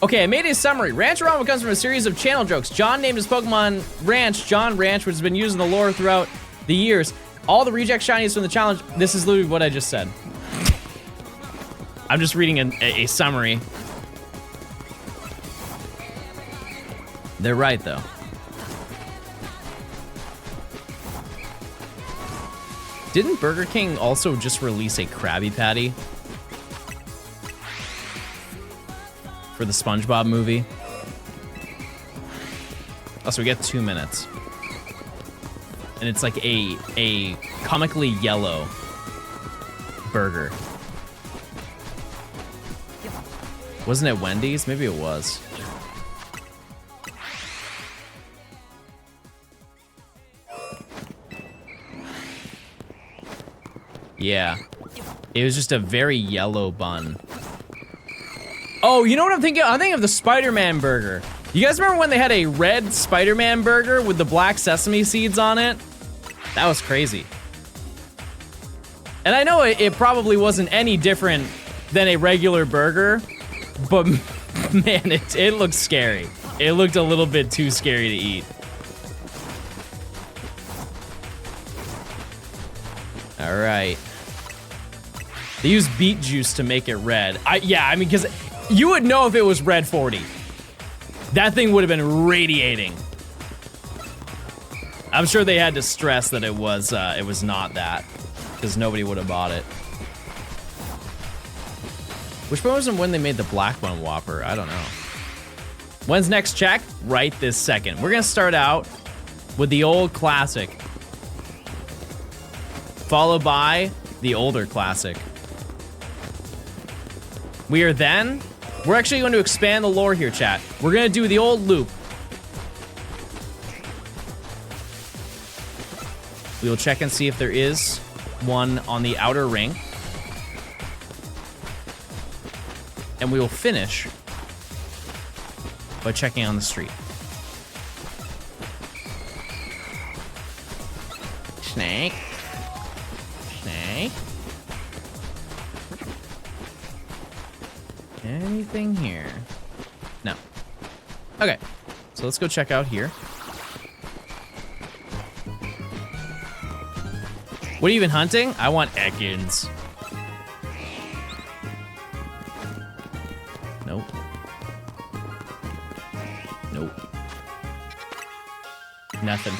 Okay, I made a summary. Rancherama comes from a series of channel jokes. John named his Pokemon Ranch, John Ranch, which has been used in the lore throughout the years. All the reject shinies from the challenge. This is literally what I just said. I'm just reading a summary. They're right, though. Didn't Burger King also just release a Krabby Patty? For the SpongeBob movie. Oh, so we get 2 minutes. And it's like a comically yellow burger. Wasn't it Wendy's? Maybe it was. Yeah. It was just a very yellow bun. Oh, you know what I'm thinking? I'm thinking of the Spider-Man burger. You guys remember when they had a red Spider-Man burger with the black sesame seeds on it? That was crazy. And I know it probably wasn't any different than a regular burger, but man, it looked scary. It looked a little bit too scary to eat. All right. They use beet juice to make it red. Yeah, I mean, because you would know if it was red 40. That thing would have been radiating. I'm sure they had to stress that it was not that, because nobody would have bought it. Which one was when they made the black one Whopper? I don't know. When's next check? Right this second. We're gonna start out with the old classic, followed by the older classic. We're actually going to expand the lore here, chat. We're gonna do the old loop. We will check and see if there is one on the outer ring. And we will finish by checking on the street. Snake. Snake. Anything here? No. Okay, so let's go check out here. What are you even hunting? I want Ekans. Nope. Nope. Nothing.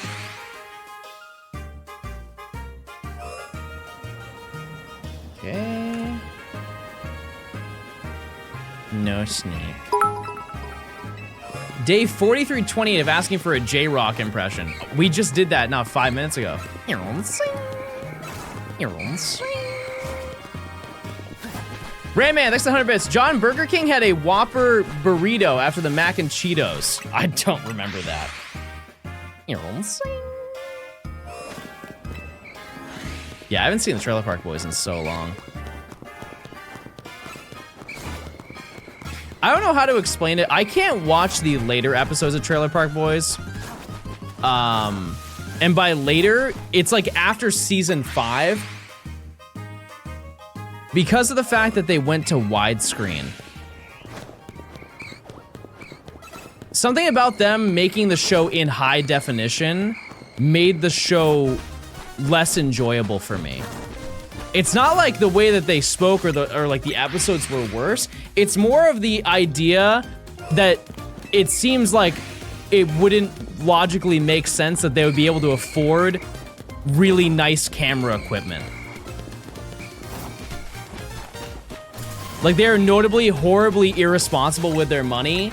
Okay. No snake. Day 4328 of asking for a J-Rock impression. We just did that not 5 minutes ago. Rayman, thanks to 100 bits. John, Burger King had a Whopper burrito after the mac and Cheetos. I don't remember that. Yeah, I haven't seen the Trailer Park Boys in so long. I don't know how to explain it. I can't watch the later episodes of Trailer Park Boys. And by later, it's like after season 5. Because of the fact that they went to widescreen. Something about them making the show in high definition made the show less enjoyable for me. It's not like the way that they spoke or like the episodes were worse. It's more of the idea that it seems like it wouldn't logically make sense that they would be able to afford really nice camera equipment. Like, they're notably horribly irresponsible with their money,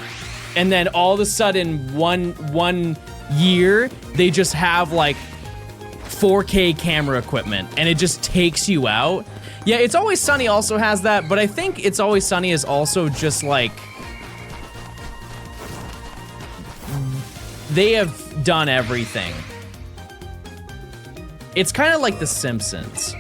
and then all of a sudden one year they just have like 4K camera equipment and it just takes you out. Yeah, It's Always Sunny also has that, but I think It's Always Sunny is also just like, they have done everything. It's kind of like The Simpsons,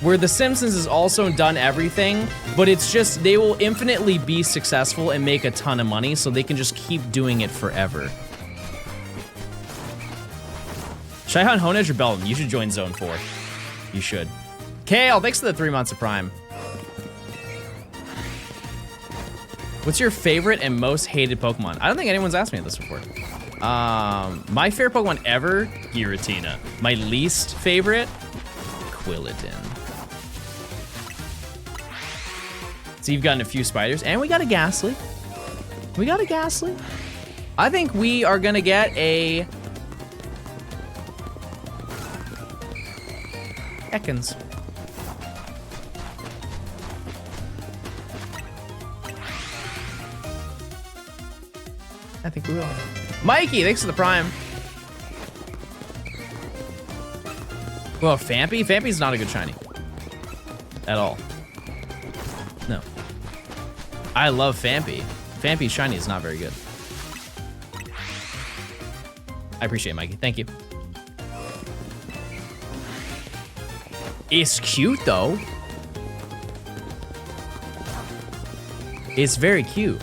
where The Simpsons has also done everything, but it's just, they will infinitely be successful and make a ton of money, so they can just keep doing it forever. Should I hunt Honedge or Belton? You should join Zone 4. You should. Kale, thanks for the 3 months of Prime. What's your favorite and most hated Pokemon? I don't think anyone's asked me this before. My favorite Pokemon ever, Giratina. My least favorite, Quilladin. So you've gotten a few spiders, and we got a Ghastly. I think we are gonna get a Ekans. I think we will. Mikey, thanks for the Prime. Well, Fampy? Fampy's not a good shiny. At all. No. I love Fampy. Fampy's shiny is not very good. I appreciate it, Mikey. Thank you. It's cute, though. It's very cute.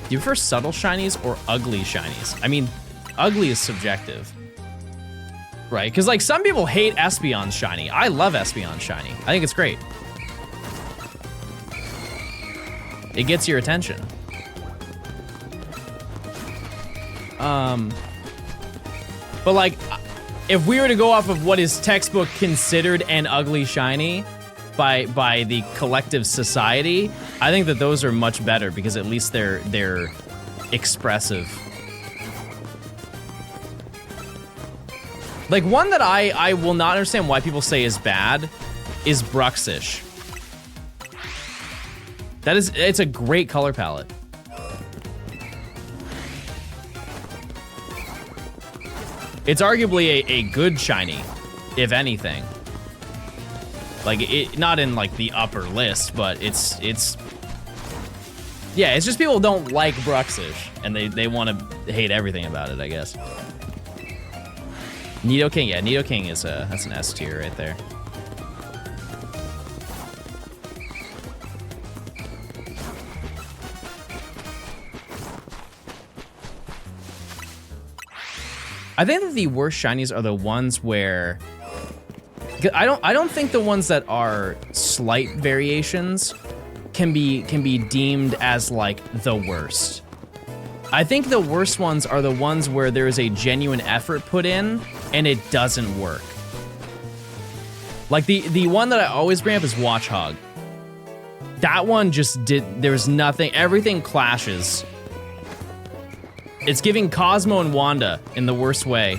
Do you prefer subtle shinies or ugly shinies? I mean, ugly is subjective. Right, because like some people hate Espeon's shiny. I love Espeon's shiny. I think it's great. It gets your attention. But like, if we were to go off of what is textbook considered an ugly shiny by the collective society, I think that those are much better because at least they're expressive. Like one that I will not understand why people say is bad is Bruxish. It's a great color palette. It's arguably a good shiny, if anything. Like it, not in like the upper list, but it's yeah, it's just people don't like Bruxish and they want to hate everything about it, I guess. Nidoking, yeah, Nidoking is that's an S tier right there. I think that the worst shinies are the ones where I don't think the ones that are slight variations can be deemed as like the worst. I think the worst ones are the ones where there is a genuine effort put in and it doesn't work. Like the one that I always bring up is Watchog. That one just there's nothing, everything clashes. It's giving Cosmo and Wanda in the worst way.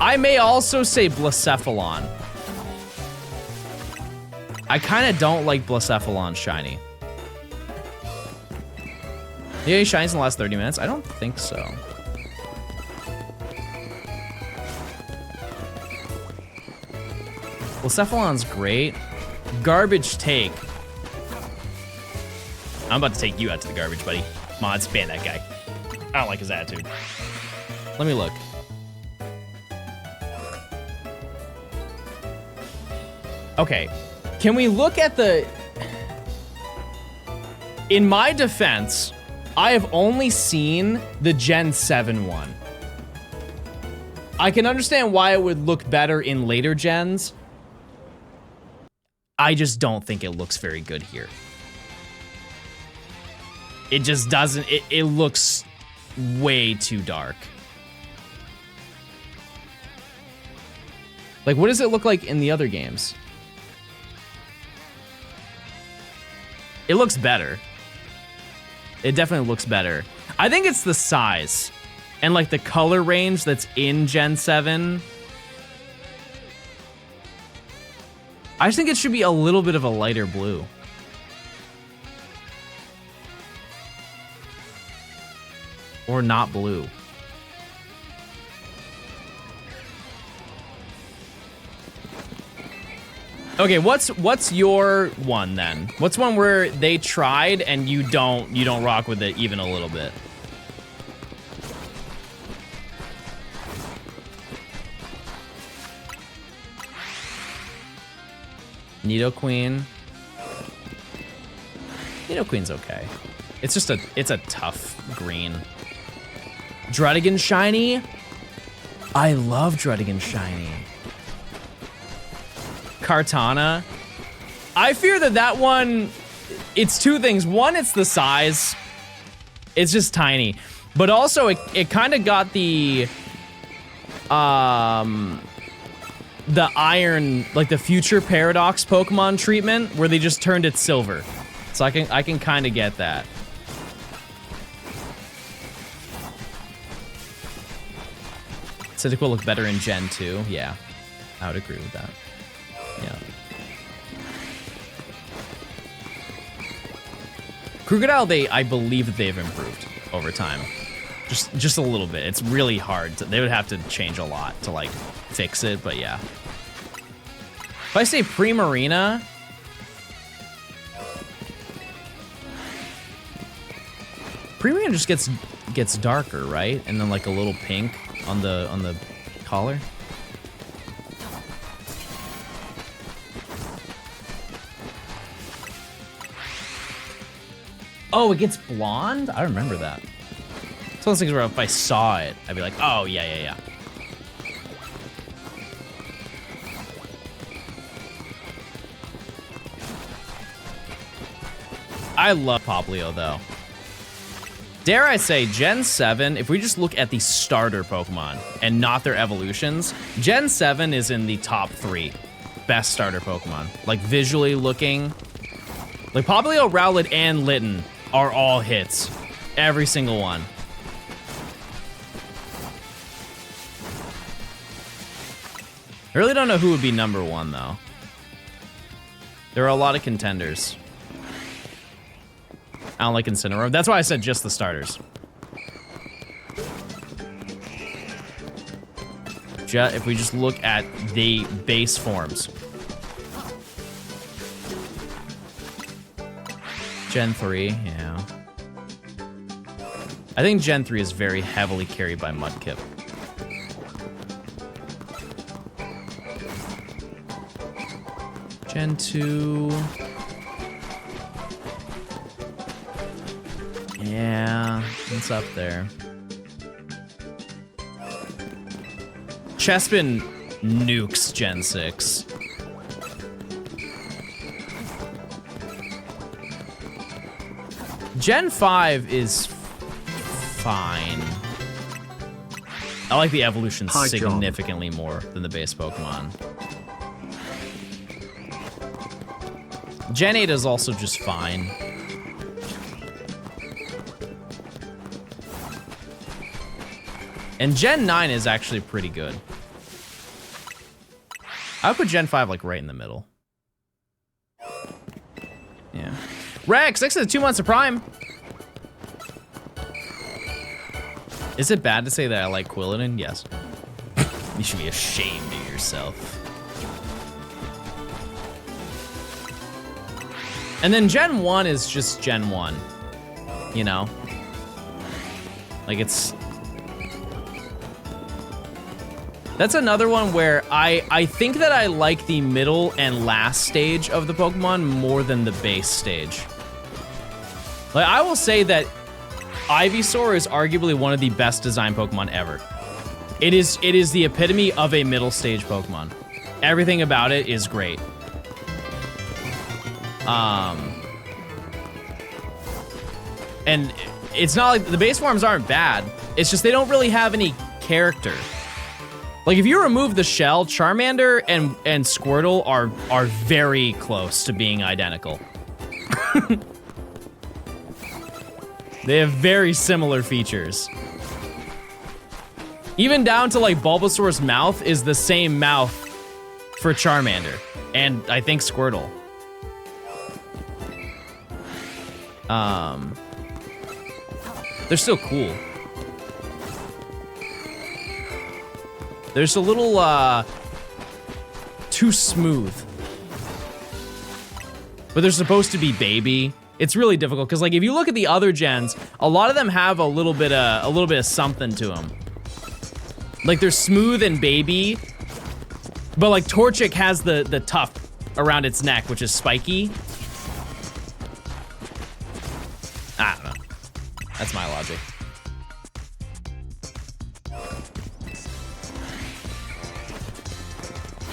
I may also say Blacephalon. I kind of don't like Blacephalon shiny. You have any shinies in the last 30 minutes? I don't think so. Blacephalon's great. Garbage take. I'm about to take you out to the garbage, buddy. Mods, ban that guy. I don't like his attitude. Let me look. Okay, can we look at the... In my defense, I have only seen the Gen 7 one. I can understand why it would look better in later gens. I just don't think it looks very good here. It just doesn't, it looks way too dark. Like, what does it look like in the other games? It looks better. It definitely looks better. I think it's the size and like the color range that's in Gen 7. I just think it should be a little bit of a lighter blue. Or not blue. Okay, what's your one then? What's one where they tried and you don't rock with it even a little bit? Nidoqueen. Nidoqueen's okay. It's just it's a tough green. Druddigon shiny. I love Druddigon shiny. Kartana. I fear that one, it's two things. One, it's the size. It's just tiny. But also it kind of got the iron, like the future paradox Pokemon treatment where they just turned it silver. So I can kind of get that. Cyndaquil look better in Gen 2. Yeah, I would agree with that. Yeah. Krookodile, I believe that they've improved over time. Just a little bit. It's really hard. They would have to change a lot to like fix it, but yeah. If I say Primarina, Primarina just gets darker, right? And then like a little pink on the collar. Oh, it gets blonde? I remember that. It's one of those things where if I saw it, I'd be like, oh, yeah. I love Poplio, though. Dare I say, Gen 7, if we just look at the starter Pokemon and not their evolutions, Gen 7 is in the top 3 best starter Pokemon. Like, visually looking. Like, Poplio, Rowlet, and Litten are all hits. Every single one. I really don't know who would be number 1, though. There are a lot of contenders. I don't like Incineroar. That's why I said just the starters. If we just look at the base forms. Gen 3, yeah. I think Gen 3 is very heavily carried by Mudkip. Gen 2... yeah, it's up there. Chespin nukes Gen 6. Gen 5 is fine. I like the evolution significantly more than the base Pokemon. Gen 8 is also just fine. And Gen 9 is actually pretty good. I would put Gen 5 like right in the middle. Yeah. Rex, next to the 2 months of Prime. Is it bad to say that I like Quilladin? Yes. You should be ashamed of yourself. And then Gen 1 is just Gen 1. You know? Like it's... That's another one where I think that I like the middle and last stage of the Pokemon more than the base stage. Like, I will say that Ivysaur is arguably one of the best designed Pokemon ever. It is the epitome of a middle stage Pokemon. Everything about it is great. And it's not like the base forms aren't bad. It's just they don't really have any character. Like, if you remove the shell, Charmander and Squirtle are very close to being identical. They have very similar features. Even down to, like, Bulbasaur's mouth is the same mouth for Charmander. And I think Squirtle. They're still cool. They're just a little, too smooth. But they're supposed to be baby. It's really difficult, because, like, if you look at the other gens, a lot of them have a little bit of something to them. Like, they're smooth and baby, but, like, Torchic has the tuft around its neck, which is spiky. I don't know. That's my logic.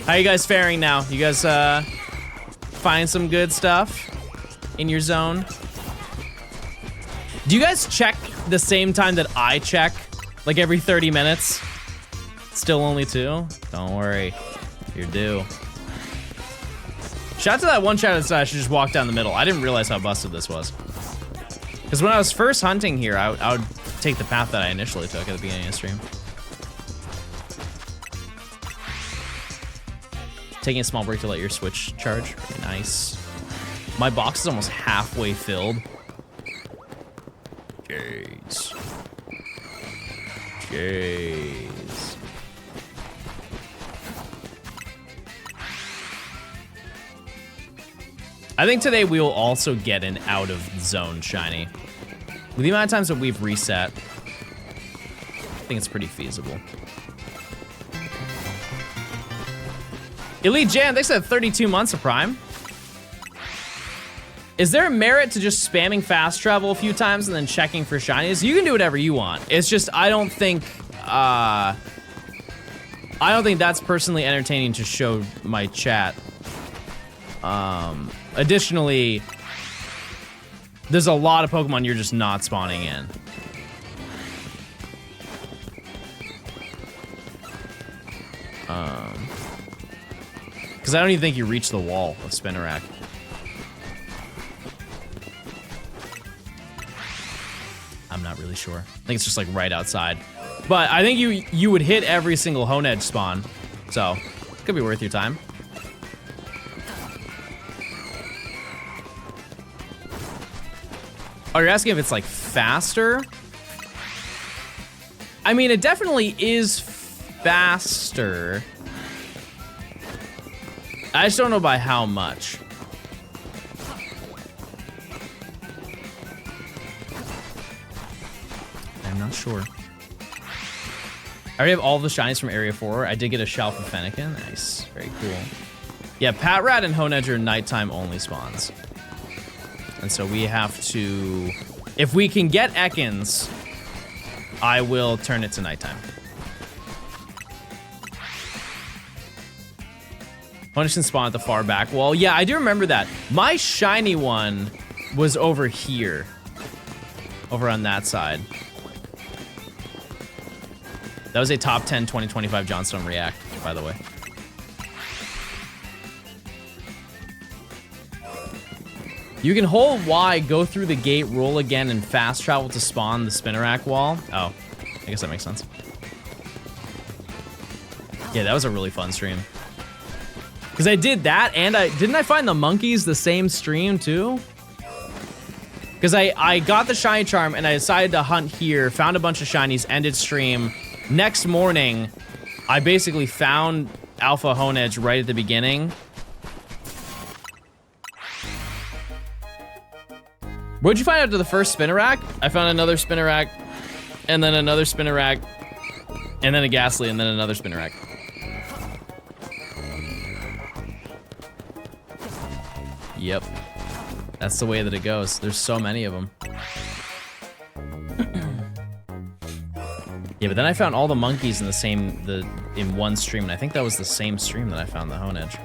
How you guys faring now? You guys find some good stuff in your zone? Do you guys check the same time that I check? Like every 30 minutes? Still only 2? Don't worry, you're due. Shout out to that one chat that said I should just walk down the middle. I didn't realize how busted this was. Because when I was first hunting here, I would take the path that I initially took at the beginning of the stream. Taking a small break to let your Switch charge. Really nice. My box is almost halfway filled. Jeez. Jeez. I think today we will also get an out of zone shiny. With the amount of times that we've reset, I think it's pretty feasible. Elite Jan, thanks for 32 months of Prime. Is there a merit to just spamming fast travel a few times and then checking for shinies? You can do whatever you want. It's just I don't think that's personally entertaining to show my chat. Additionally, there's a lot of Pokemon you're just not spawning in. Because I don't even think you reach the wall of Spinarak. I'm not really sure. I think it's just like right outside. But I think you would hit every single Honedge spawn. So, it could be worth your time. Oh, you're asking if it's like faster? I mean, it definitely is faster. I just don't know by how much. I'm not sure. I already have all the shinies from Area 4. I did get a shell from Fennekin. Nice. Very cool. Yeah, Patrat and Honedge are nighttime only spawns. And so we have to... If we can get Ekans, I will turn it to nighttime. Honedge can spawn at the far back wall. Yeah, I do remember that. My shiny one was over here. Over on that side. That was a top 10 2025 Johnstone React, by the way. You can hold Y, go through the gate, roll again, and fast travel to spawn the Spinarak wall. Oh, I guess that makes sense. Yeah, that was a really fun stream. Because I did that, and didn't I find the monkeys the same stream, too? Because I got the shiny charm, and I decided to hunt here, found a bunch of shinies, ended stream. Next morning, I basically found Alpha Honedge right at the beginning. What'd you find after the first Spinarak? I found another Spinarak, and then another Spinarak, and then a Ghastly, and then another Spinarak. Yep. That's the way that it goes. There's so many of them. Yeah, but then I found all the monkeys in in one stream, and I think that was the same stream that I found the Honedge.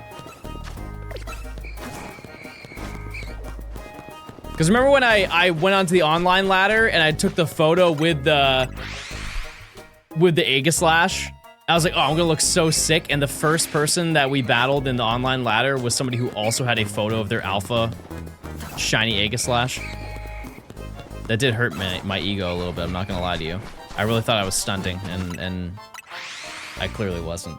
Because remember when I went onto the online ladder and I took the photo with the Aegislash? I was like, oh, I'm gonna look so sick, and the first person that we battled in the online ladder was somebody who also had a photo of their alpha shiny Aegislash. That did hurt my ego a little bit, I'm not gonna lie to you. I really thought I was stunting, and I clearly wasn't.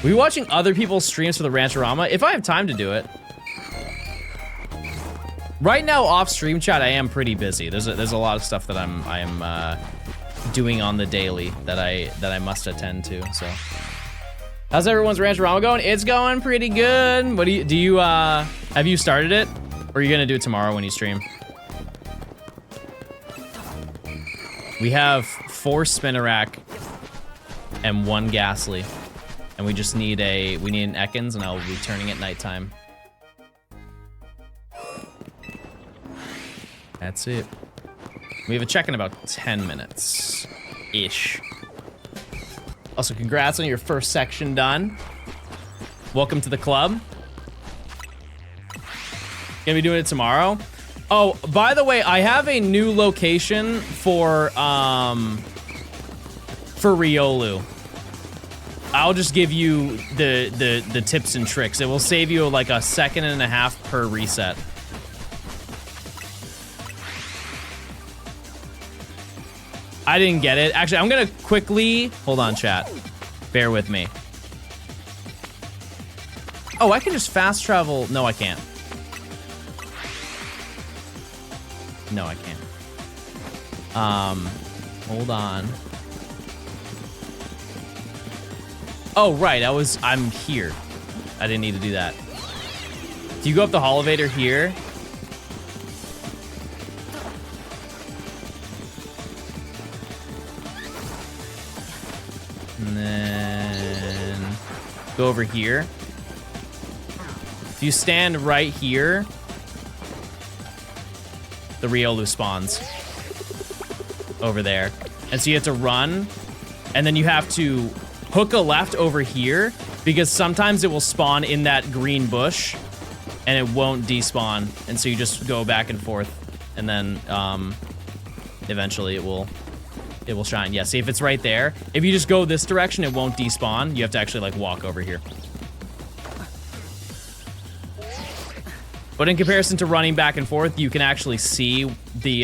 Were you watching other people's streams for the Rancherama? If I have time to do it. Right now, off stream chat, I am pretty busy. There's a lot of stuff that I am doing on the daily that I must attend to. So, how's everyone's Rancherama going? It's going pretty good. What do you have you started it, or are you gonna do it tomorrow when you stream? We have 4 Spinarak and 1 Ghastly, and we just need an Ekans, and I'll be turning it nighttime. That's it. We have a check in about 10 minutes-ish. Also, congrats on your first section done. Welcome to the club. Gonna be doing it tomorrow. Oh, by the way, I have a new location for Riolu. I'll just give you the tips and tricks. It will save you like a 1.5 seconds per reset. I didn't get it. Actually, I'm gonna quickly... Hold on, chat. Bear with me. Oh, I can just fast travel... No, I can't. No, I can't. Hold on. Oh, right, I'm here. I didn't need to do that. Do you go up the hall elevator here? And then go over here. If you stand right here, the Riolu spawns over there. And so you have to run, and then you have to hook a left over here, because sometimes it will spawn in that green bush, and it won't despawn. And so you just go back and forth, and then eventually it will shine. Yeah, see, if it's right there, if you just go this direction, it won't despawn. You have to actually, like, walk over here. But in comparison to running back and forth, you can actually see the,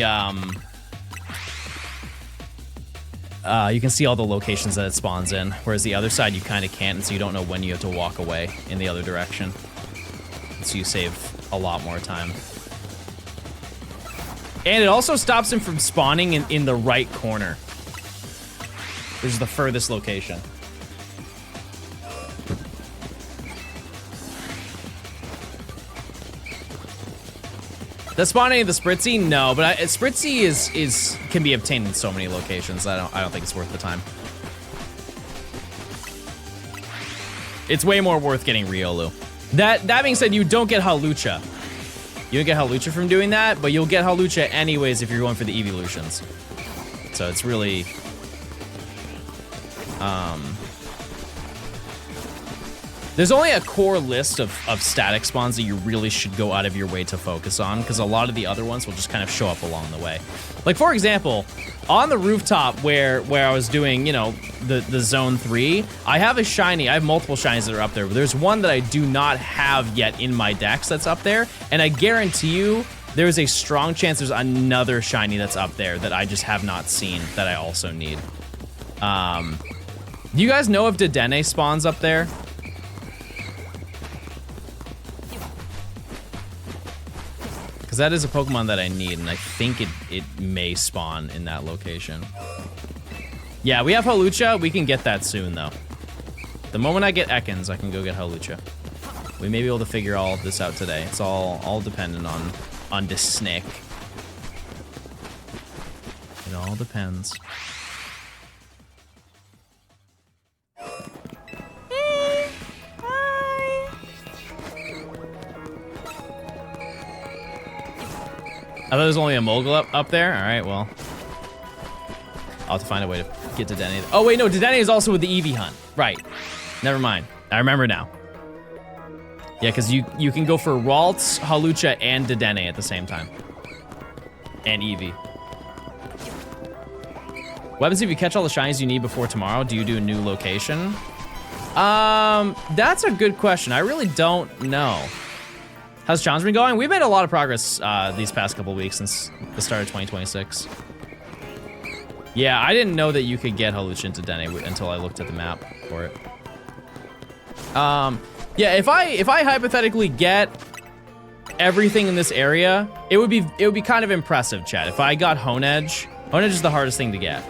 you can see all the locations that it spawns in, whereas the other side you kind of can't, and so you don't know when you have to walk away in the other direction. And so you save a lot more time. And it also stops him from spawning in the right corner. This is the furthest location. The spawning of the Spritzy? No, but Spritzy is can be obtained in so many locations. I don't think it's worth the time. It's way more worth getting Riolu. That being said, you don't get Halucha. You don't get Halucha from doing that, but you'll get Halucha anyways if you're going for the evolutions. So it's really there's only a core list of static spawns that you really should go out of your way to focus on, because a lot of the other ones will just kind of show up along the way. Like, for example, on the rooftop where I was doing, you know, the zone 3, I have a shiny. I have multiple shinies that are up there, but there's one that I do not have yet in my decks that's up there, and I guarantee you there's a strong chance there's another shiny that's up there that I just have not seen that I also need. Do you guys know if Dedenne spawns up there? Because that is a Pokemon that I need, and I think it may spawn in that location. Yeah, we have Halucha. We can get that soon, though. The moment I get Ekans, I can go get Halucha. We may be able to figure all of this out today. It's all dependent on the snake. It all depends. I thought there was only a Mogul up there. All right, well, I'll have to find a way to get to Dedenne. Oh wait, no, Dedenne is also with the Eevee hunt. Right. Never mind. I remember now. Yeah, because you can go for Ralts, Halucha, and Dedenne at the same time. And Eevee. What happens if you catch all the shinies you need before tomorrow? Do you do a new location? That's a good question. I really don't know. How's John's been going? We've made a lot of progress these past couple weeks since the start of 2026. Yeah, I didn't know that you could get Halucha into Dedenne until I looked at the map for it. Yeah, if I hypothetically get everything in this area, it would be kind of impressive, chat. If I got Honedge is the hardest thing to get.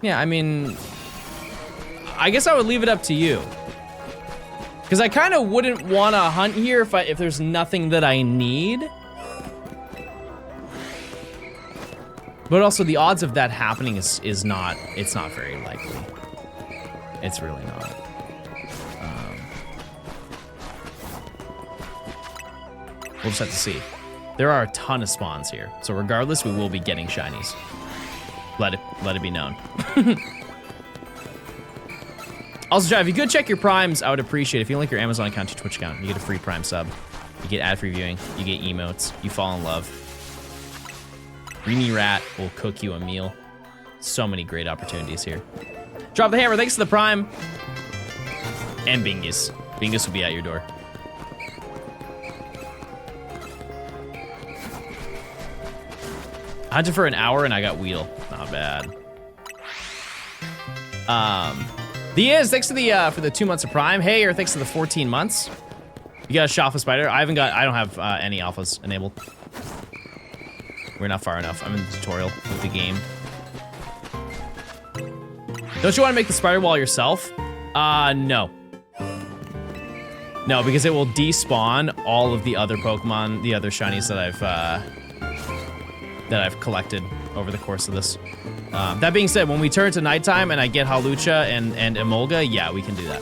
Yeah, I mean, I guess I would leave it up to you. Because I kind of wouldn't want to hunt here if there's nothing that I need. But also the odds of that happening is not, it's not very likely. It's really not. We'll just have to see. There are a ton of spawns here. So regardless, we will be getting shinies. Let it be known. Also, John, if you could check your primes, I would appreciate it. If you link your Amazon account to your Twitch account, you get a free prime sub. You get ad-free viewing. You get emotes. You fall in love. Reamy Rat will cook you a meal. So many great opportunities here. Drop the hammer. Thanks to the prime. And Bingus. Bingus will be at your door. I hunted for an hour and I got Weedle. Not bad. Diaz, thanks to the for the 2 months of Prime. Hey, or thanks to the 14 months. You got a Shalfa Spider. I don't have any alphas enabled. We're not far enough. I'm in the tutorial of the game. Don't you want to make the spider wall yourself? No. No, because it will despawn all of the other Pokemon, the other shinies that I've collected over the course of this. That being said, when we turn to nighttime and I get Halucha and Emolga, yeah, we can do that.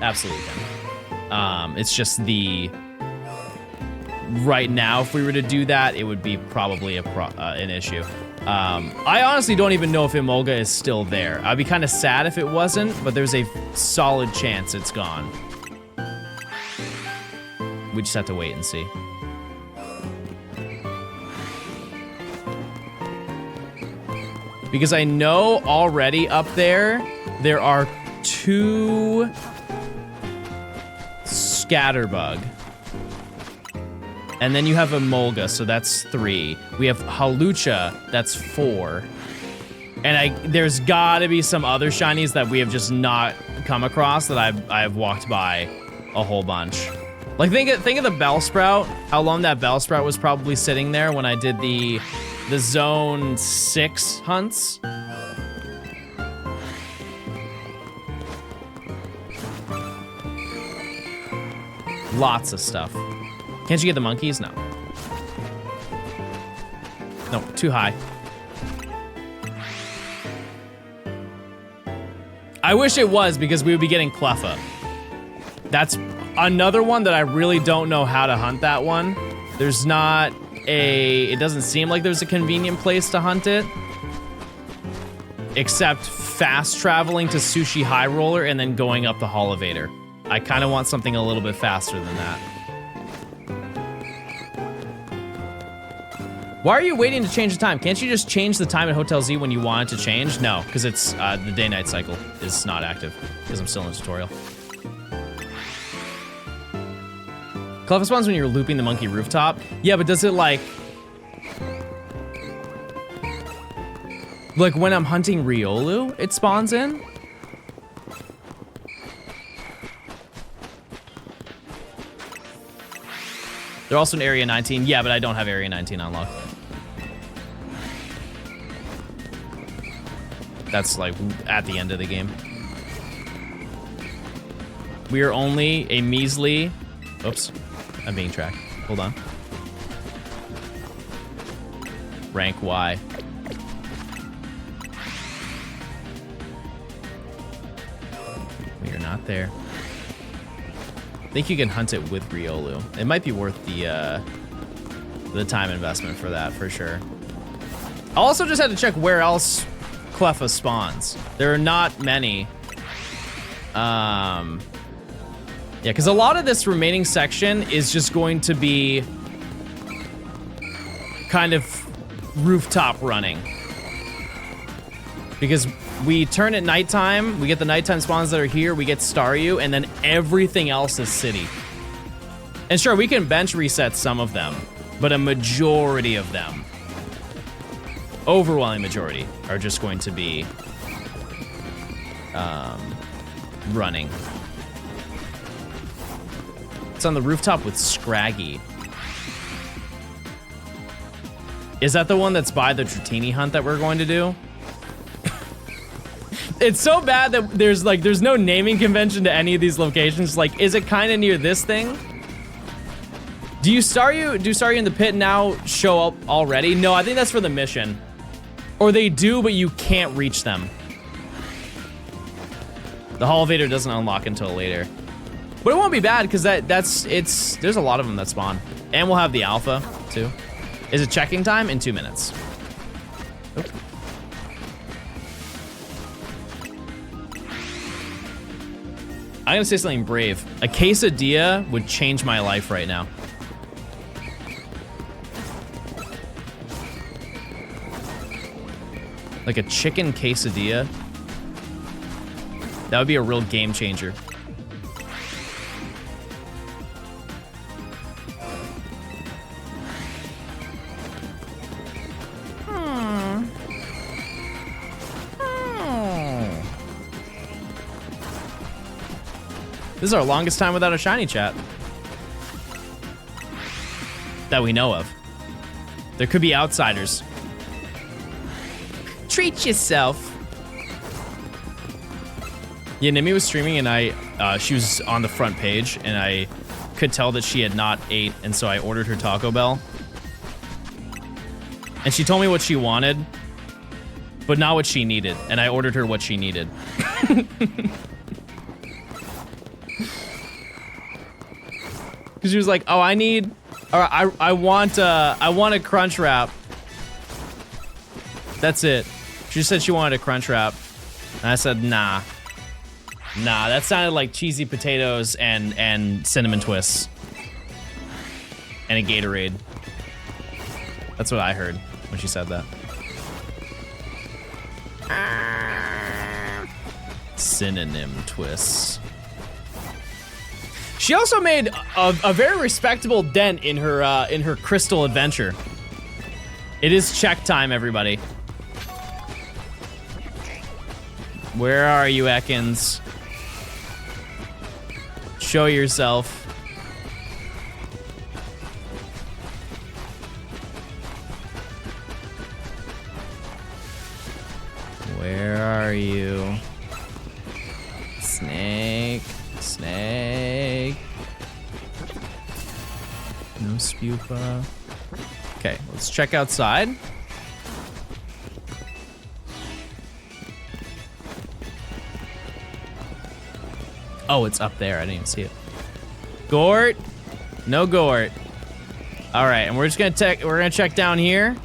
Absolutely can. It's just right now, if we were to do that, it would be probably an issue. I honestly don't even know if Emolga is still there. I'd be kind of sad if it wasn't, but there's a solid chance it's gone. We just have to wait and see. Because I know already up there are 2 Scatterbug. And then you have Emolga, so that's 3. We have Halucha, that's 4. And there's gotta be some other shinies that we have just not come across that I've walked by a whole bunch. Like think of the Bellsprout, how long that Bellsprout was probably sitting there when I did the Zone 6 hunts. Lots of stuff. Can't you get the monkeys? No. No, too high. I wish it was, because we would be getting Cleffa. That's another one that I really don't know how to hunt that one. There's not it doesn't seem like there's a convenient place to hunt it. Except fast traveling to Sushi High Roller and then going up the Holovator. I kind of want something a little bit faster than that. Why are you waiting to change the time? Can't you just change the time at Hotel Z when you want it to change? No, because it's the day-night cycle is not active because I'm still in the tutorial. Cleffa spawns when you're looping the monkey rooftop. Yeah, but does it like when I'm hunting Riolu, it spawns in? They're also in Area 19. Yeah, but I don't have Area 19 unlocked. That's like at the end of the game. We are only a measly... Oops, I'm being tracked. Hold on. Rank Y. We are not there. I think you can hunt it with Riolu. It might be worth the time investment for that, for sure. I also just had to check where else Cleffa spawns. There are not many. Yeah, because a lot of this remaining section is just going to be kind of rooftop running. Because we turn at nighttime, we get the nighttime spawns that are here, we get Staryu, and then everything else is city. And sure, we can bench reset some of them, but a majority of them, overwhelming majority, are just going to be running. It's on the rooftop with Scraggy. Is that the one that's by the Dratini hunt that we're going to do? It's so bad that there's no naming convention to any of these locations. Like, is it kind of near this thing? Do Staryu in the pit now show up already? No, I think that's for the mission. Or they do, but you can't reach them. The Holovator doesn't unlock until later. But it won't be bad, because there's a lot of them that spawn. And we'll have the alpha, too. Is it checking time? In 2 minutes. Oop. I'm gonna say something brave. A quesadilla would change my life right now. Like a chicken quesadilla. That would be a real game changer. This is our longest time without a shiny chat. That we know of. There could be outsiders. Treat yourself. Yeah, Nimi was streaming and she was on the front page and I could tell that she had not ate, and so I ordered her Taco Bell. And she told me what she wanted, but not what she needed, and I ordered her what she needed. Because she was like, oh, I want a crunch wrap. That's it. She said she wanted a crunch wrap. And I said, nah. Nah, that sounded like cheesy potatoes and cinnamon twists. And a Gatorade. That's what I heard when she said that. Synonym twists. She also made a very respectable dent in her crystal adventure. It is check time, everybody. Where are you, Ekans? Show yourself. Where are you? Snake. Snake. No spupa. Okay, let's check outside. Oh, it's up there. I didn't even see it. Gort. No Gort. All right, and we're just gonna check down here.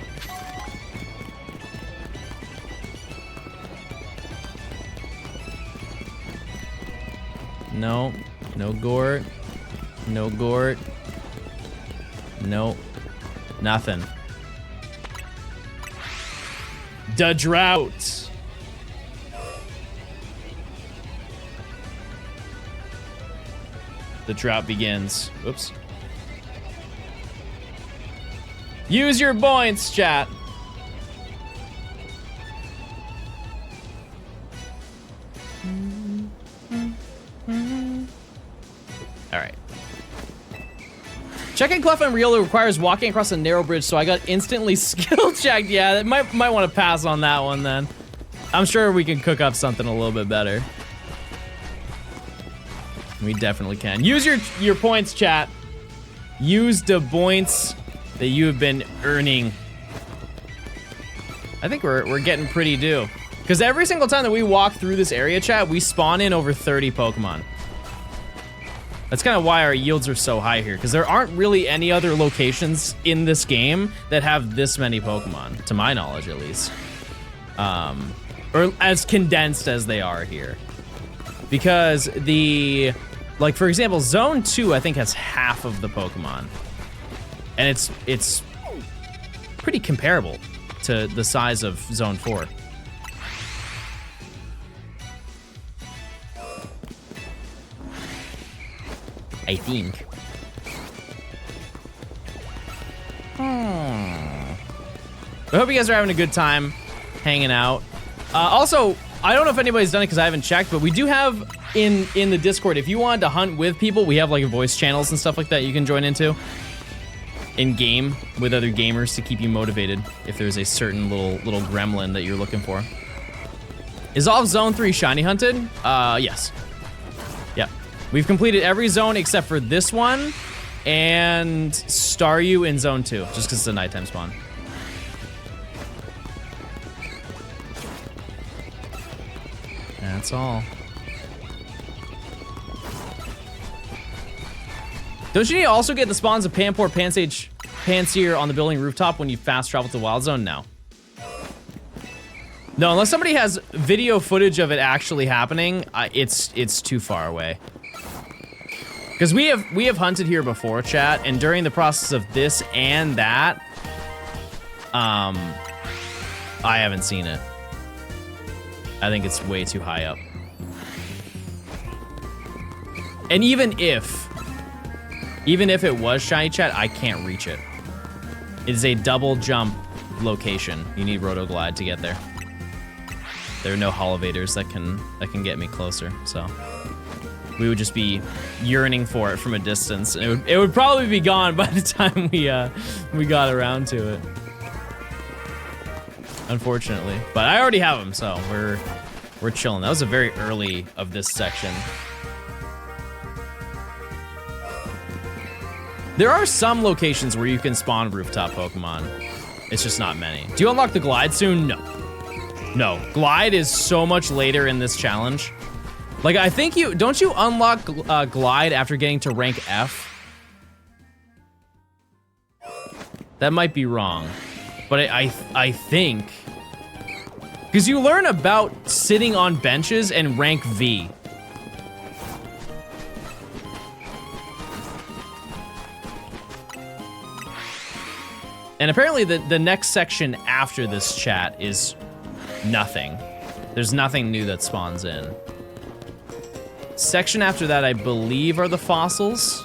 No. No Gort. No Gort. Nope. Nothing. The drought. The drought begins. Whoops. Use your points, chat. All right. Checking Clef and Riolu requires walking across a narrow bridge, so I got instantly skill checked. Yeah, that might want to pass on that one then. I'm sure we can cook up something a little bit better. We definitely can. Use your points, chat. Use the points that you have been earning. I think we're getting pretty due. Because every single time that we walk through this area, chat, we spawn in over 30 Pokemon. That's kind of why our yields are so high here, because there aren't really any other locations in this game that have this many Pokemon, to my knowledge at least. Or as condensed as they are here. Because like for example, Zone 2 I think has half of the Pokemon. And it's pretty comparable to the size of Zone 4. I think. I hope you guys are having a good time hanging out. Also, I don't know if anybody's done it because I haven't checked, but we do have in the Discord, if you wanted to hunt with people, we have like voice channels and stuff like that you can join into in game with other gamers to keep you motivated if there's a certain little gremlin that you're looking for. Is all of Zone 3 shiny hunted? Yes. Yeah. We've completed every zone except for this one and Staryu in Zone 2, just because it's a nighttime spawn. That's all. Don't you need to also get the spawns of Pampor, Pansage, Panseer on the building rooftop when you fast travel to Wild Zone? No. No, unless somebody has video footage of it actually happening, it's too far away. Because we have hunted here before, chat, and during the process of this and that, I haven't seen it. I think it's way too high up. And even if it was shiny, chat, I can't reach it. It is a double jump location. You need Rotoglide to get there. There are no Holovators that can get me closer, so we would just be yearning for it from a distance. It would probably be gone by the time we got around to it. Unfortunately, but I already have them, so we're chilling. That was a very early of this section. There are some locations where you can spawn rooftop Pokemon. It's just not many. Do you unlock the glide soon? No. No, glide is so much later in this challenge. Like, I think don't you unlock glide after getting to rank F? That might be wrong, but I think, because you learn about sitting on benches and rank V. And apparently the next section after this chat is nothing. There's nothing new that spawns in. Section after that, I believe, are the fossils.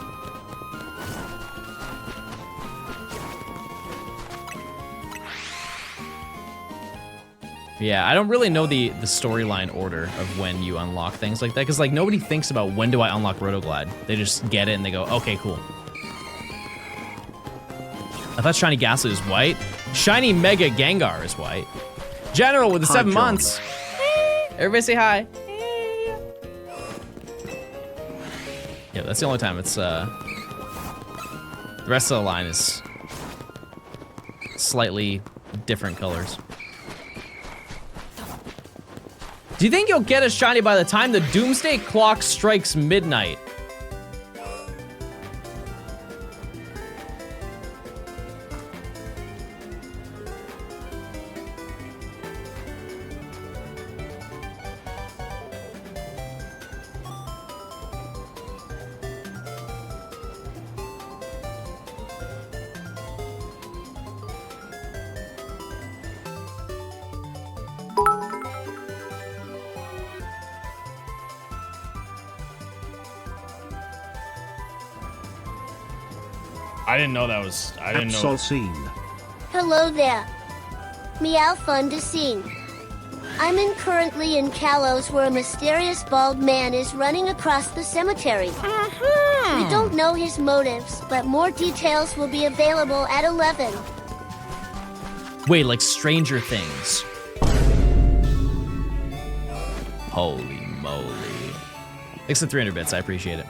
Yeah, I don't really know the storyline order of when you unlock things like that, because like nobody thinks about when do I unlock Rotoglide. They just get it and they go, okay, cool. I thought Shiny Ghastly was white. Shiny Mega Gengar is white. General with the 7 months. Everybody say hi. Yeah, that's the only time it's the rest of the line is slightly different colors. Do you think you'll get a shiny by the time the doomsday clock strikes midnight? I didn't know that was. I didn't know. Hello there. Meow fun to sing. I'm currently in Kalos where a mysterious bald man is running across the cemetery. We don't know his motives, but more details will be available at 11. Wait, like Stranger Things. Holy moly. Thanks for 300 bits, I appreciate it.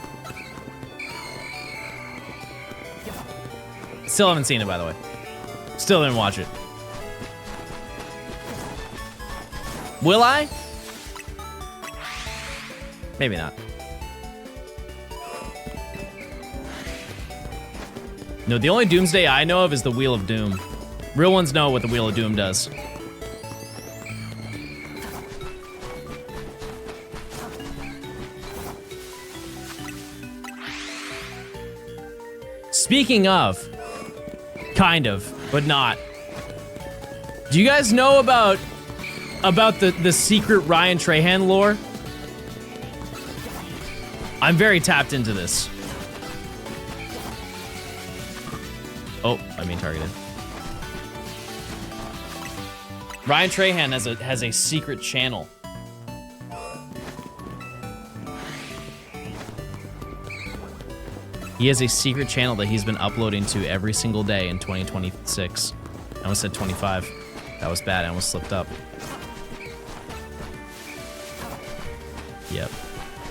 Still haven't seen it, by the way. Still didn't watch it. Will I? Maybe not. No, the only Doomsday I know of is the Wheel of Doom. Real ones know what the Wheel of Doom does. Speaking of, kind of, but not. Do you guys know about the secret Ryan Trahan lore? I'm very tapped into this. Oh, I mean targeted. Ryan Trahan has a secret channel. He has a secret channel that he's been uploading to every single day in 2026. I almost said 25. That was bad. I almost slipped up. Yep.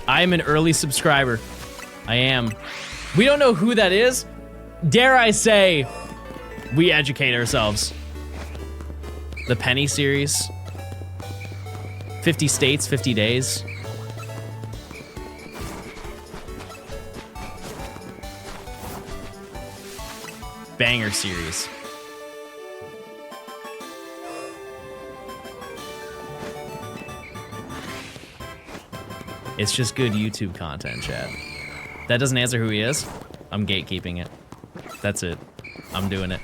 I am an early subscriber. I am. We don't know who that is. Dare I say, we educate ourselves. The Penny series. 50 states, 50 days. Banger series. It's just good YouTube content, chat. That doesn't answer who he is. I'm gatekeeping it. That's it. I'm doing it.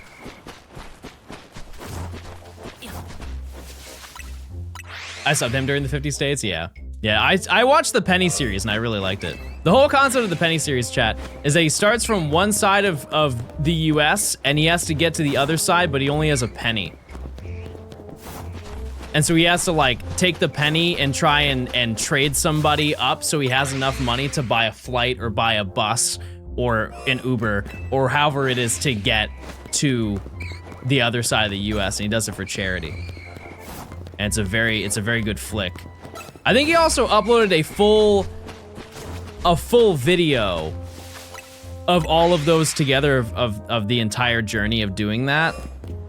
I subbed him during the 50 states, yeah. Yeah, I watched the Penny series and I really liked it. The whole concept of the Penny series, chat, is that he starts from one side of the US and he has to get to the other side, but he only has a penny. And so he has to like take the penny and try and trade somebody up so he has enough money to buy a flight or buy a bus or an Uber or however it is to get to the other side of the US, and he does it for charity. And it's a very good flick. I think he also uploaded a full video of all of those together of the entire journey of doing that,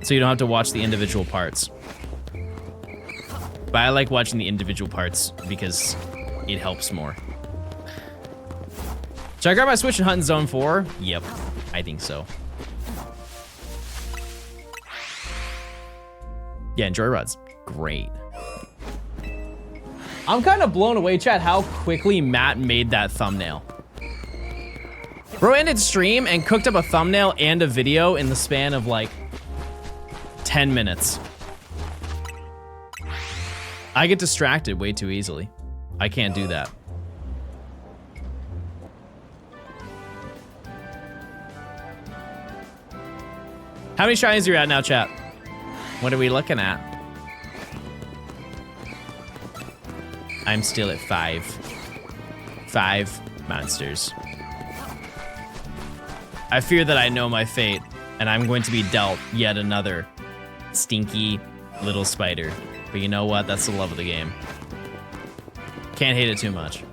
so you don't have to watch the individual parts. But I like watching the individual parts because it helps more. Should I grab my Switch and hunt in Zone 4? Yep, I think so. Yeah, enjoy rods. Great. I'm kind of blown away, chat, how quickly Matt made that thumbnail. Bro ended stream and cooked up a thumbnail and a video in the span of like 10 minutes. I get distracted way too easily. I can't do that. How many shinies are you at now, chat? What are we looking at? I'm still at 5. 5 monsters. I fear that I know my fate, and I'm going to be dealt yet another stinky little spider. But you know what? That's the love of the game. Can't hate it too much.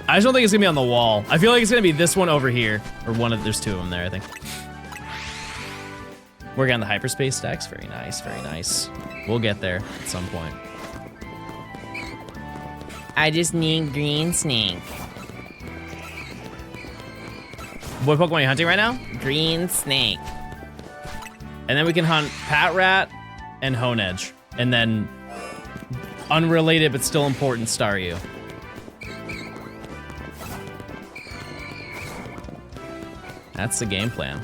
I just don't think it's gonna be on the wall. I feel like it's gonna be this one over here, or one of, there's 2 of them there, I think. Working on the hyperspace stacks, very nice, very nice. We'll get there at some point. I just need green snake. What Pokemon are you hunting right now? Green snake. And then we can hunt Pat Rat and Honedge. And then unrelated but still important Staryu. That's the game plan.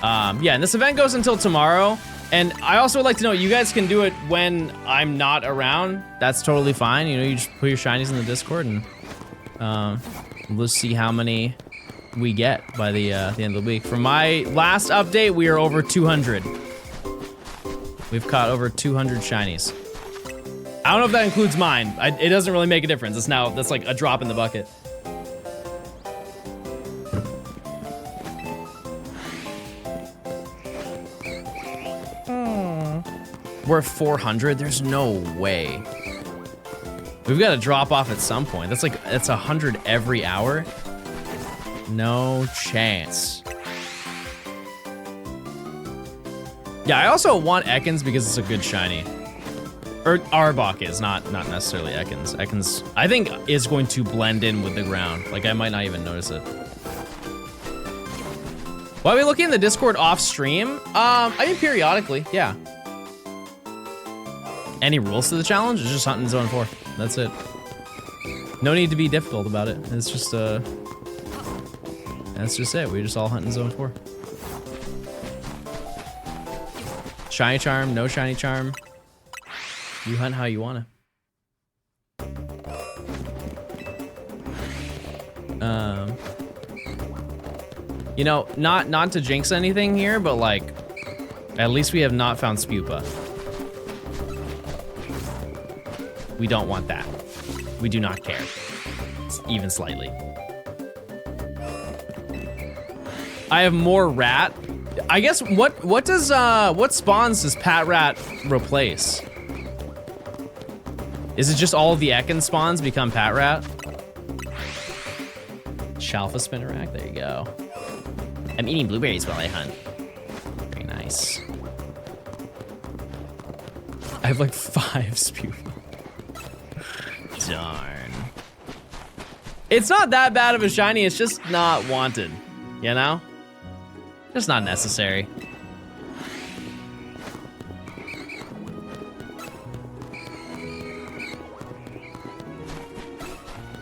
Yeah, and this event goes until tomorrow. And I also would like to know, you guys can do it when I'm not around. That's totally fine. You know, you just put your shinies in the Discord and we'll see how many we get by the end of the week. From my last update, we are over 200. We've caught over 200 shinies. I don't know if that includes mine. It doesn't really make a difference. It's now, that's like a drop in the bucket. We're at 400. There's no way. We've got to drop off at some point. That's like, it's 100 every hour. No chance. Yeah, I also want Ekans because it's a good shiny. Or Arbok is, not necessarily Ekans. Ekans, I think, is going to blend in with the ground. Like, I might not even notice it. Why are we looking in the Discord off stream? I mean, periodically, yeah. Any rules to the challenge? It's just hunting Zone 4. That's it. No need to be difficult about it. It's just, that's just it. We just all hunt in Zone 4. Shiny charm, no shiny charm. You hunt how you wanna. You know, not to jinx anything here, but like, at least we have not found Spupa. We don't want that. We do not care, even slightly. I have more rat. I guess what spawns does Pat Rat replace? Is it just all of the Ekans spawns become Pat Rat? Shalfa Spinnerack, there you go. I'm eating blueberries while I hunt. Very nice. I have like 5 Spupa. Darn. It's not that bad of a shiny, it's just not wanted, you know? Just not necessary.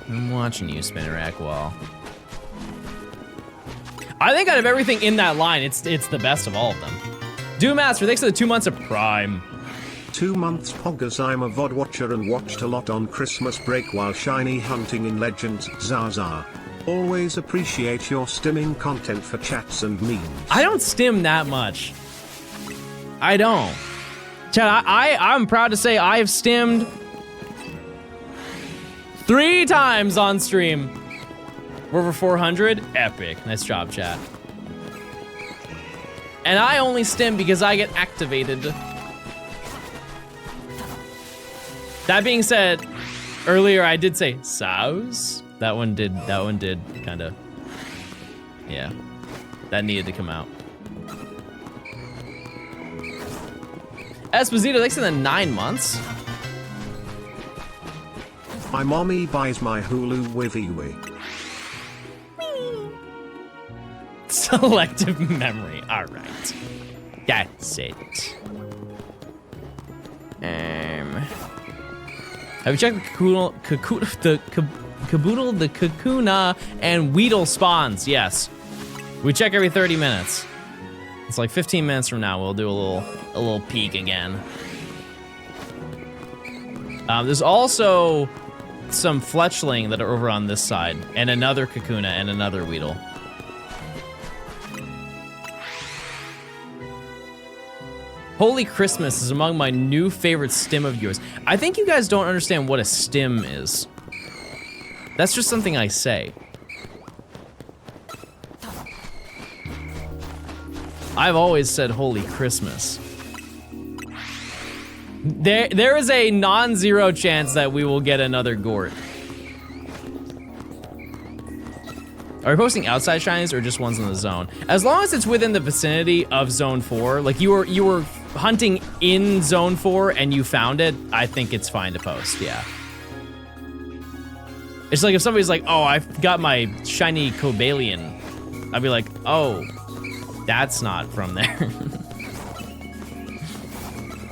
I'm watching you, Spinnerack Wall. I think out of everything in that line, it's the best of all of them. Doomaster, thanks for the 2 months of Prime. 2 months poggers. I'm a VOD watcher and watched a lot on Christmas break while shiny hunting in Legends. Zaza. Always appreciate your stimming content for chats and memes. I don't stim that much. I don't. Chat, I'm proud to say I've stimmed 3 times on stream. We're over 400. Epic. Nice job, chat. And I only stim because I get activated. That being said, earlier I did say sows. That one did kind of, yeah. That needed to come out. Esposito, thanks for the 9 months. My mommy buys my Hulu with Iwi. Selective memory. All right. That's it. Have you checked the Caboodle, the Kakuna, and Weedle spawns? Yes. We check every 30 minutes. It's like 15 minutes from now. We'll do a little peek again. There's also some fletchling that are over on this side, and another Kakuna and another Weedle. Holy Christmas is among my new favorite stim of yours. I think you guys don't understand what a stim is. That's just something I say. I've always said Holy Christmas. There is a non-zero chance that we will get another Gort. Are we posting outside shinies or just ones in the zone? As long as it's within the vicinity of zone 4, like you were hunting in zone 4 and you found it, I think it's fine to post, yeah. It's like if somebody's like, oh, I've got my shiny Cobalion, I'd be like, oh, that's not from there.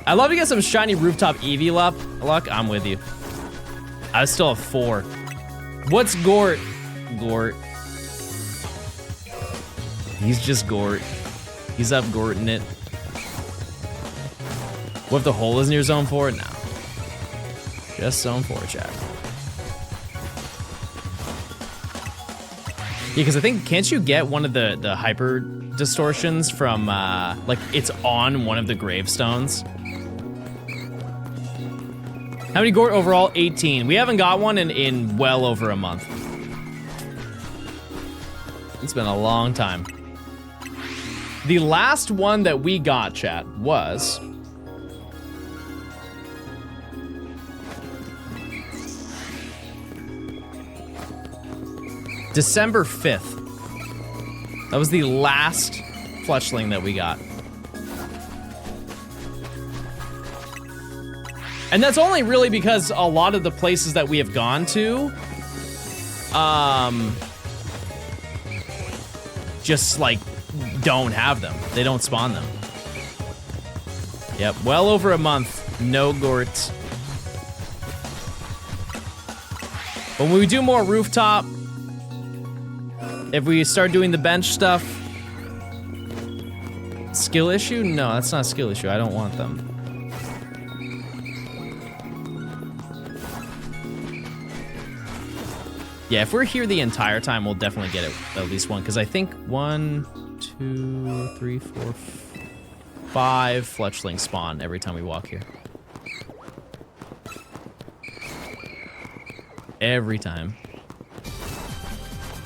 I'd love to get some shiny rooftop Eevee luck. I'm with you. I still have 4. What's Gort? Gort. He's just Gort. He's up Gorting it. What if the hole is near zone 4? No. Just zone 4, chat. Yeah, because I think, can't you get one of the hyper distortions from, like, it's on one of the gravestones? How many Gort overall? 18. We haven't got one in well over a month. It's been a long time. The last one that we got, chat, was... December 5th. That was the last fletchling that we got. And that's only really because a lot of the places that we have gone to, just like don't have them. They don't spawn them. Yep, well over a month, no Gorts. But when we do more rooftop, if we start doing the bench stuff, skill issue? No, that's not a skill issue. I don't want them. Yeah, if we're here the entire time, we'll definitely get it at least one, because I think 1, 2, 3, 4, 5 fletchlings spawn every time we walk here. Every time.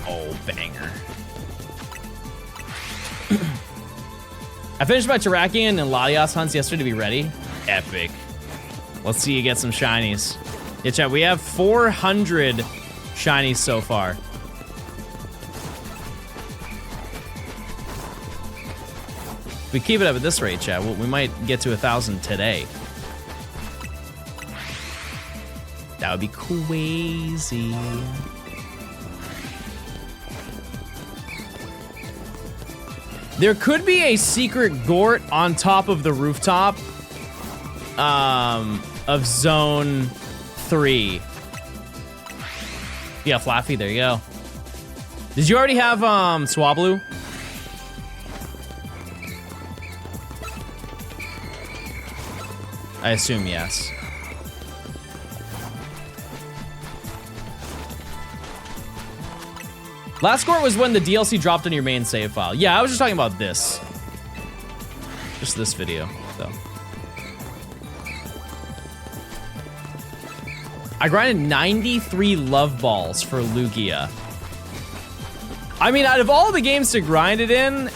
Oh, banger. I finished my Terrakion and Latias hunts yesterday to be ready. Epic. Let's see you get some shinies. Yeah, chat, we have 400 shinies so far. If we keep it up at this rate, chat, we might get to 1,000 today. That would be crazy. There could be a secret Gort on top of the rooftop of zone 3. Yeah, Flaffy, there you go. Did you already have Swablu? I assume yes. Last Gort was when the DLC dropped on your main save file. Yeah, I was just talking about this. Just this video, so. I grinded 93 love balls for Lugia. I mean, out of all the games to grind it in,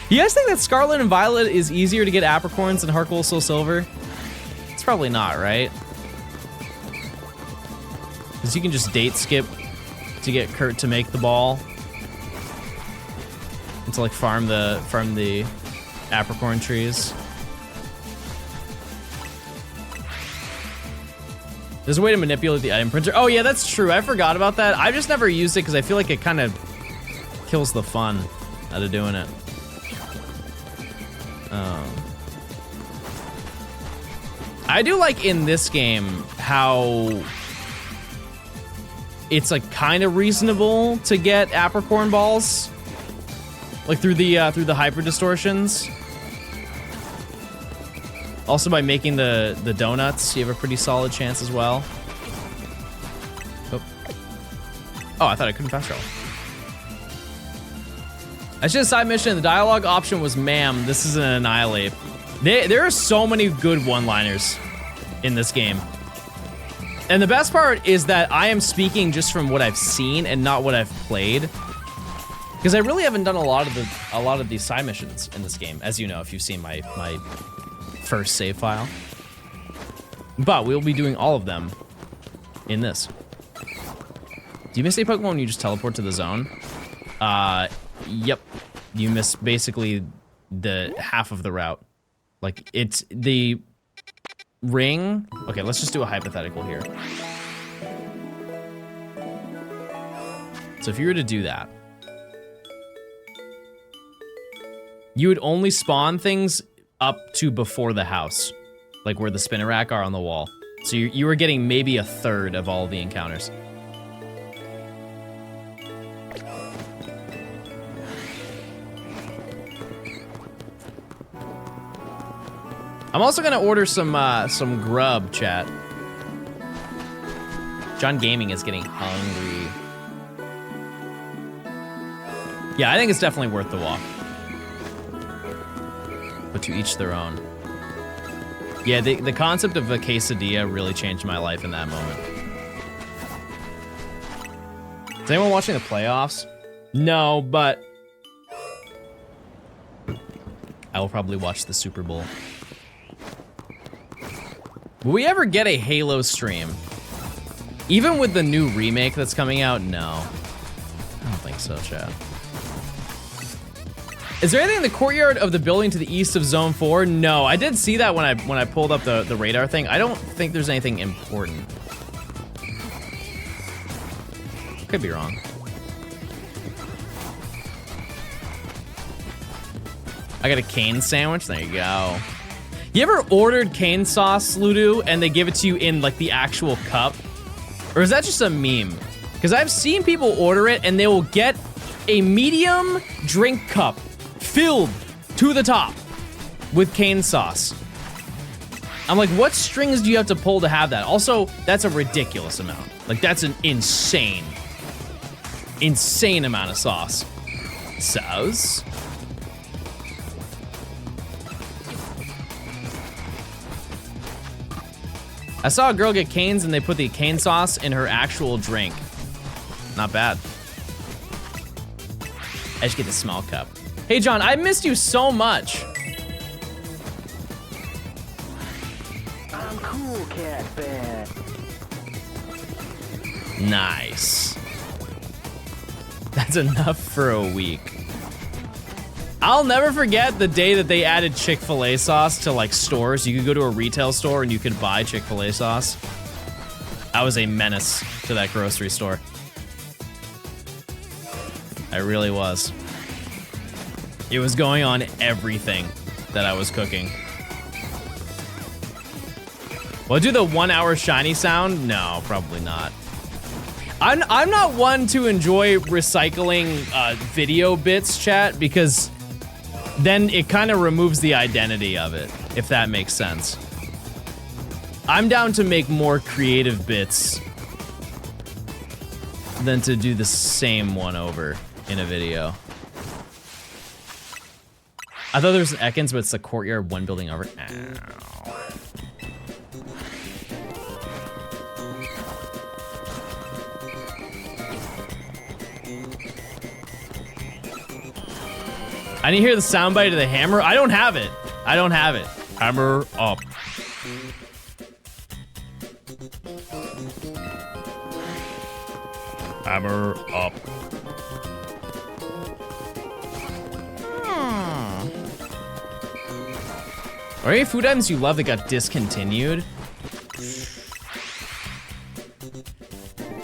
you guys think that Scarlet and Violet is easier to get apricorns than Heart Gold Soul Silver? It's probably not, right? Because you can just date skip to get Kurt to make the ball. And to like farm the apricorn trees. There's a way to manipulate the item printer. Oh yeah, that's true. I forgot about that. I've just never used it because I feel like it kind of kills the fun out of doing it. I do like in this game how it's like kind of reasonable to get apricorn balls, like through the hyper distortions. Also, by making the donuts, you have a pretty solid chance as well. Oh, I thought I couldn't fast travel. I should have side mission. The dialogue option was, "Ma'am, this is an annihilate." There are so many good one-liners in this game. And the best part is that I am speaking just from what I've seen and not what I've played. Because I really haven't done a lot of these side missions in this game, as you know, if you've seen my first save file. But we'll be doing all of them in this. Do you miss a Pokemon when you just teleport to the zone? Yep. You miss basically the half of the route. Like, it's the ring. Okay, let's just do a hypothetical here. So if you were to do that, you would only spawn things up to before the house, like where the spinner rack are on the wall. So you were getting maybe a third of all the encounters. I'm also gonna order some grub, chat. John Gaming is getting hungry. Yeah, I think it's definitely worth the walk. But to each their own. Yeah, the concept of a quesadilla really changed my life in that moment. Is anyone watching the playoffs? No, but I will probably watch the Super Bowl. Will we ever get a Halo stream? Even with the new remake that's coming out? No. I don't think so, chat. Is there anything in the courtyard of the building to the east of Zone 4? No, I did see that when I pulled up the radar thing. I don't think there's anything important. Could be wrong. I got a cane sandwich, there you go. You ever ordered cane sauce, Ludu, and they give it to you in like the actual cup? Or is that just a meme? Because I've seen people order it and they will get a medium drink cup filled to the top with cane sauce. I'm like, what strings do you have to pull to have that? Also, that's a ridiculous amount. Like, that's an insane amount of sauce. Sauce? I saw a girl get canes and they put the cane sauce in her actual drink. Not bad. I just get the small cup. Hey, John, I missed you so much. I'm cool, cat fan. Nice. That's enough for a week. I'll never forget the day that they added Chick-fil-A sauce to like stores. You could go to a retail store and you could buy Chick-fil-A sauce. I was a menace to that grocery store. I really was. It was going on everything that I was cooking. Will I do the 1 hour shiny sound? No, probably not. I'm not one to enjoy recycling video bits, chat, because then it kind of removes the identity of it, if that makes sense. I'm down to make more creative bits than to do the same one over in a video. I thought there was an Ekans, but it's the courtyard one building over. Ow. I didn't hear the soundbite of the hammer. I don't have it. I don't have it. Hammer up. Hammer up. Are there any food items you love that got discontinued?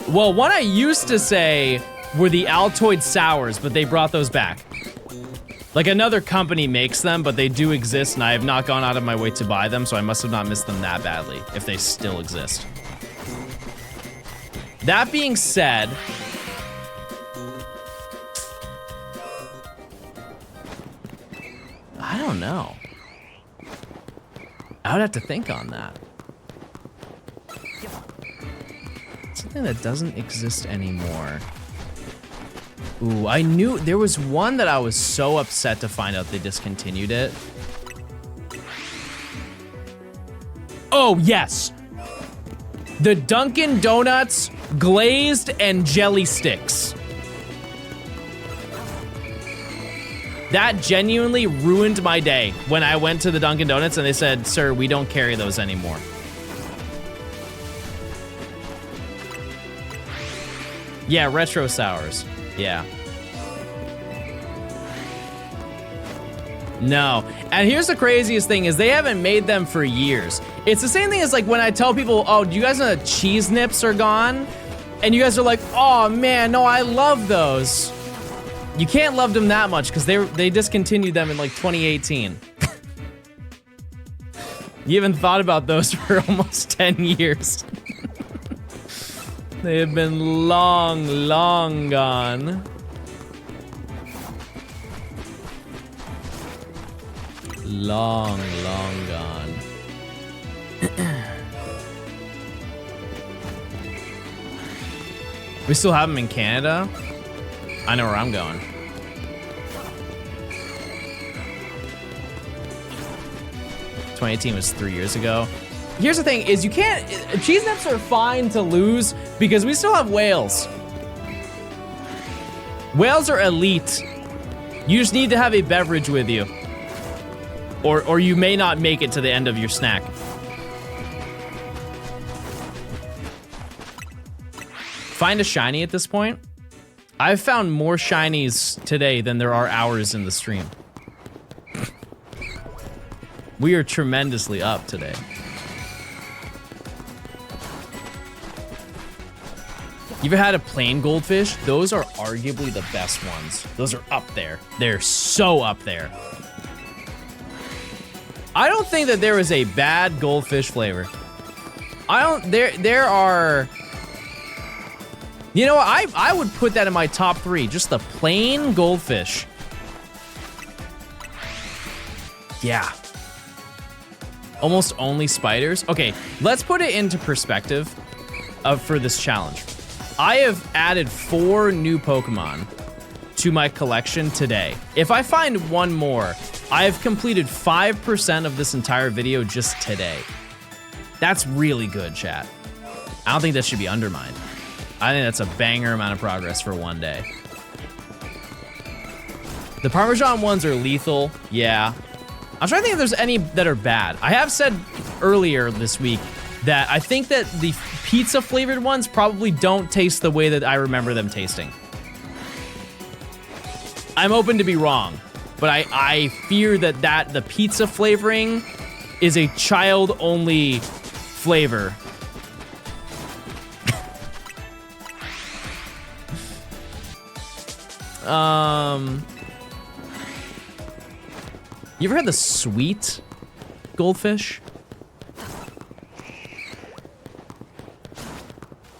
Well, one I used to say were the Altoid Sours, but they brought those back. Like another company makes them, but they do exist, and I have not gone out of my way to buy them, so I must have not missed them that badly, if they still exist. That being said, I don't know. I would have to think on that. Something that doesn't exist anymore. Ooh, I knew there was one that I was so upset to find out they discontinued it. Oh, yes. The Dunkin' Donuts glazed and jelly sticks. That genuinely ruined my day when I went to the Dunkin' Donuts and they said, sir, we don't carry those anymore. Yeah, retro sours. Yeah. No. And here's the craziest thing is they haven't made them for years. It's the same thing as like when I tell people, oh, do you guys know that cheese nips are gone? And you guys are like, oh man, no, I love those. You can't love them that much because they discontinued them in like 2018. You haven't thought about those for almost 10 years. They have been long, long gone. Long, long gone. We still have them in Canada? I know where I'm going. '2018 was 3 years ago. Here's the thing, is you can't, cheese nips are fine to lose because we still have whales. Whales are elite. You just need to have a beverage with you. Or you may not make it to the end of your snack. Find a shiny at this point. I've found more shinies today than there are hours in the stream. We are tremendously up today. You ever had a plain goldfish? Those are arguably the best ones. Those are up there. They're so up there. I don't think that there is a bad goldfish flavor. There are, you know what, I would put that in my top 3, just the plain goldfish. Yeah. Almost only spiders. Okay, let's put it into perspective for this challenge. I have added 4 new Pokemon to my collection today. If I find one more, I have completed 5% of this entire video just today. That's really good, chat. I don't think that should be undermined. I think that's a banger amount of progress for one day. The Parmesan ones are lethal, yeah. I'm trying to think if there's any that are bad. I have said earlier this week that I think that the pizza flavored ones probably don't taste the way that I remember them tasting. I'm open to be wrong, but I fear that the pizza flavoring is a child-only flavor. You ever had the sweet goldfish?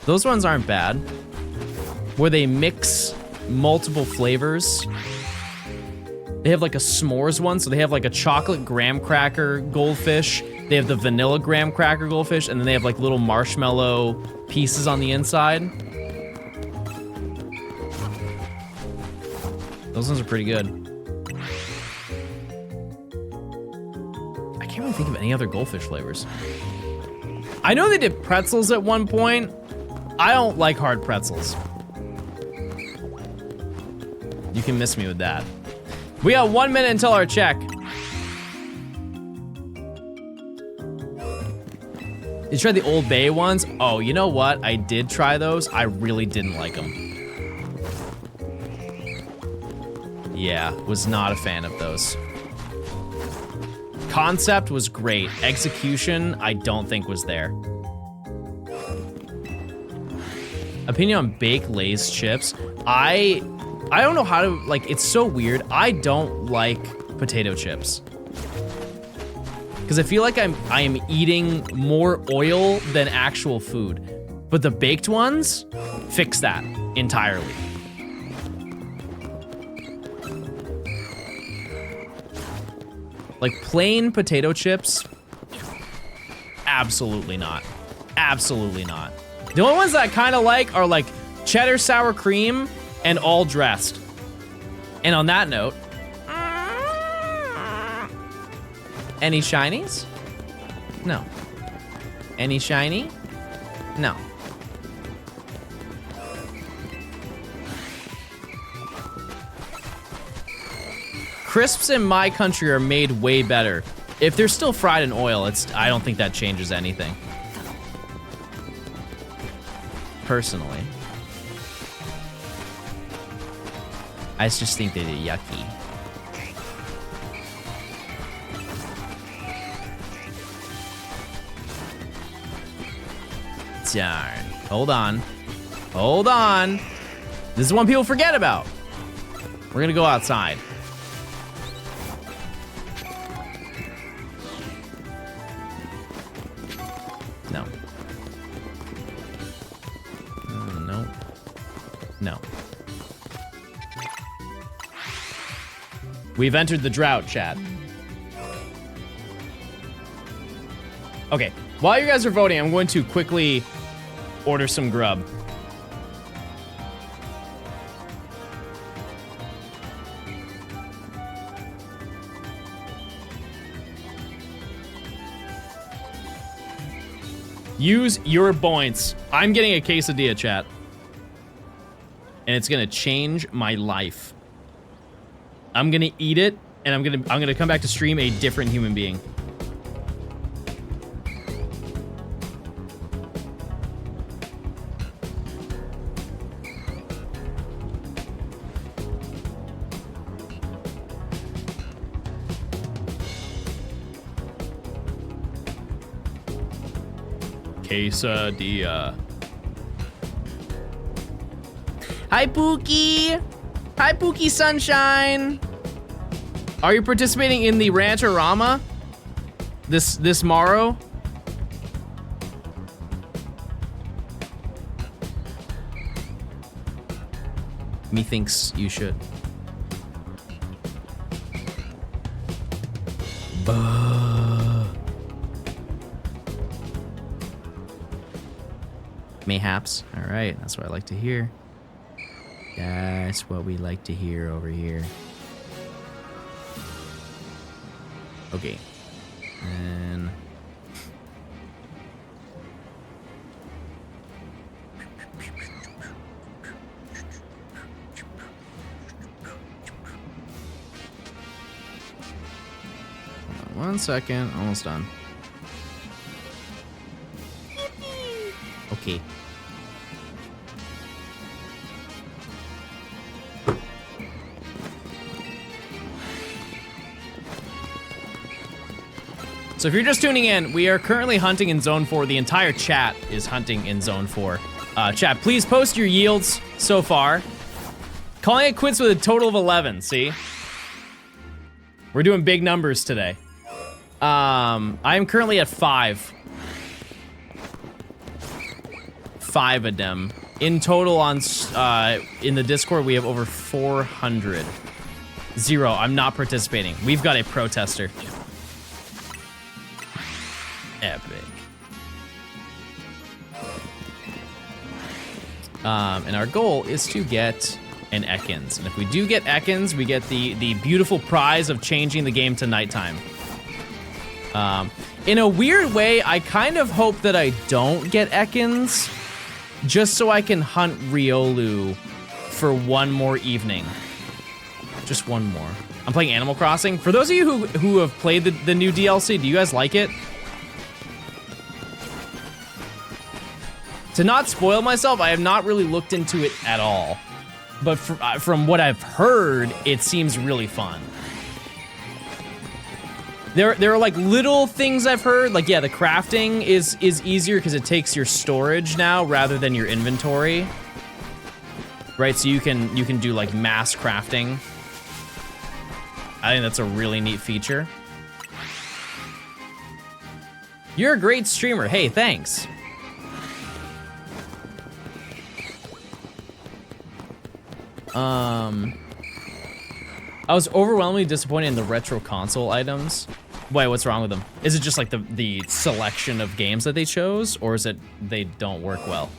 Those ones aren't bad. Where they mix multiple flavors. They have like a s'mores one, so they have like a chocolate graham cracker goldfish. They have the vanilla graham cracker goldfish, and then they have like little marshmallow pieces on the inside. Those ones are pretty good. I can't really think of any other goldfish flavors. I know they did pretzels at one point. I don't like hard pretzels. You can miss me with that. We got 1 minute until our check. You tried the Old Bay ones? Oh, you know what? I did try those. I really didn't like them. Yeah, was not a fan of those. Concept was great. Execution, I don't think was there. Opinion on baked Lay's chips. I don't know how to, like, it's so weird. I don't like potato chips. Because I feel like I am eating more oil than actual food. But the baked ones fix that entirely. Like plain potato chips, absolutely not. Absolutely not. The only ones that I kind of like are like cheddar sour cream and all dressed. And on that note, any shinies? No. Any shiny? No. Crisps in my country are made way better. If they're still fried in oil, I don't think that changes anything. Personally. I just think that they're yucky. Darn. Hold on. Hold on. This is one people forget about. We're gonna go outside. No. No. No. We've entered the drought, chat. Okay, while you guys are voting, I'm going to quickly order some grub. Use your points. I'm getting a quesadilla, chat. And it's gonna change my life. I'm gonna eat it, and I'm gonna come back to stream a different human being. Quesadilla. Hi, Pookie. Hi, Pookie Sunshine. Are you participating in the Rancherama this morrow? Methinks you should. Mayhaps. All right, that's what I like to hear. That's what we like to hear over here. Okay. And hold on 1 second, almost done. Okay. So if you're just tuning in, we are currently hunting in Zone 4. The entire chat is hunting in Zone 4. Chat, please post your yields so far. Calling it quits with a total of 11, see? We're doing big numbers today. I am currently at 5. 5 of them. In total on in the Discord, we have over 400. 0, I'm not participating. We've got a protester. Epic. And our goal is to get an Ekans. And if we do get Ekans, we get the beautiful prize of changing the game to nighttime. In a weird way, I kind of hope that I don't get Ekans, just so I can hunt Riolu for one more evening. Just one more. I'm playing Animal Crossing. For those of you who have played the new DLC, do you guys like it? To not spoil myself, I have not really looked into it at all. But from what I've heard, it seems really fun. There are like little things I've heard, like yeah, the crafting is easier because it takes your storage now rather than your inventory. Right, so you can do like mass crafting. I think that's a really neat feature. You're a great streamer. Hey, thanks. I was overwhelmingly disappointed in the retro console items. Wait, what's wrong with them? Is it just like the selection of games that they chose, or is it they don't work well?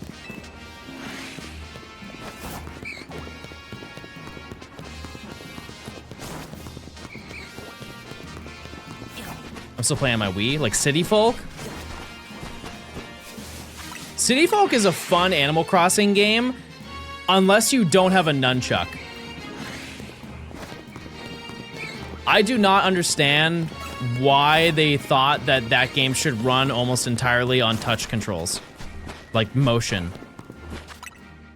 I'm still playing on my Wii, like City Folk. City Folk is a fun Animal Crossing game, unless you don't have a nunchuck. I do not understand why they thought that that game should run almost entirely on touch controls, like motion.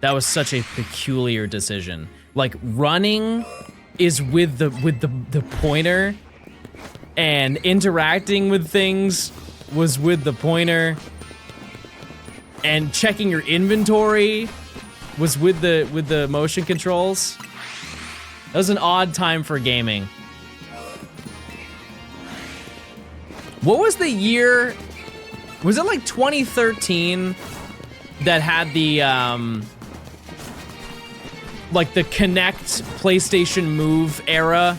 That was such a peculiar decision. Like running is with the pointer, and interacting with things was with the pointer, and checking your inventory was with the motion controls. That was an odd time for gaming. What was the year? Was it like 2013 that had the like the Kinect PlayStation Move era?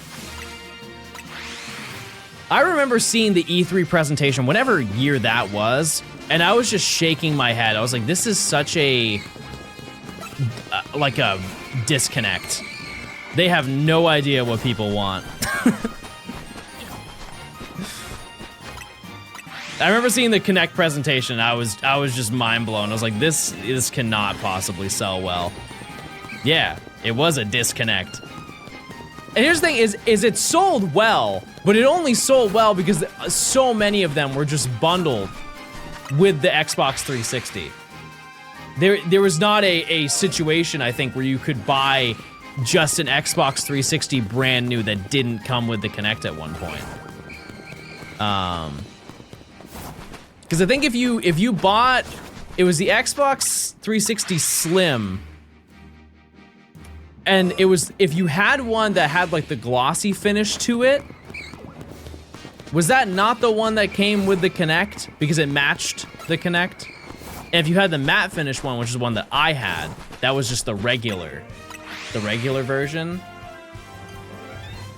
I remember seeing the E3 presentation, whatever year that was, and I was just shaking my head. I was like, this is such a like a disconnect. They have no idea what people want. I remember seeing the Kinect presentation. I was just mind blown. I was like, this cannot possibly sell well. Yeah, it was a disconnect. And here's the thing: is it sold well, but it only sold well because so many of them were just bundled with the Xbox 360. There was not a situation, I think, where you could buy just an Xbox 360 brand new that didn't come with the Kinect at one point. Because I think if you bought, it was the Xbox 360 Slim, and it was, if you had one that had like the glossy finish to it, was that not the one that came with the Kinect because it matched the Kinect? And if you had the matte finish one, which is the one that I had, that was just the regular version.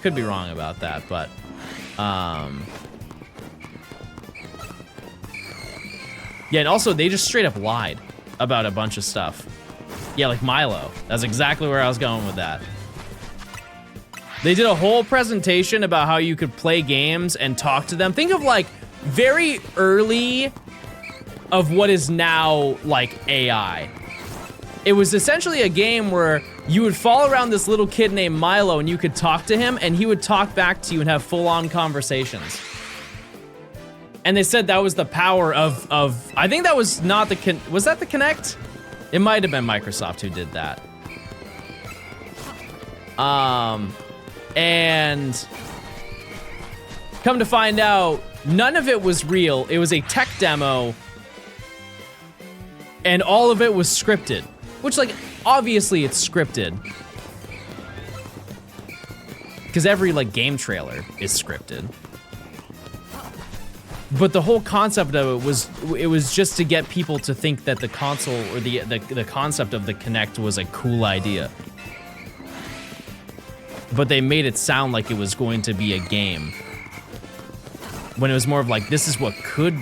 Could be wrong about that, but yeah, and also they just straight up lied about a bunch of stuff. Yeah, like Milo. That's exactly where I was going with that. They did a whole presentation about how you could play games and talk to them. Think of like very early of what is now like AI. It was essentially a game where you would follow around this little kid named Milo and you could talk to him and he would talk back to you and have full-on conversations. And they said that was the power of I think that was not the, was that the Kinect? It might have been Microsoft who did that. And come to find out, none of it was real. It was a tech demo, and all of it was scripted. Which, like, obviously it's scripted. Because every, like, game trailer is scripted. But the whole concept of it was just to get people to think that the console or the concept of the Kinect was a cool idea. But they made it sound like it was going to be a game. When it was more of like, this is what could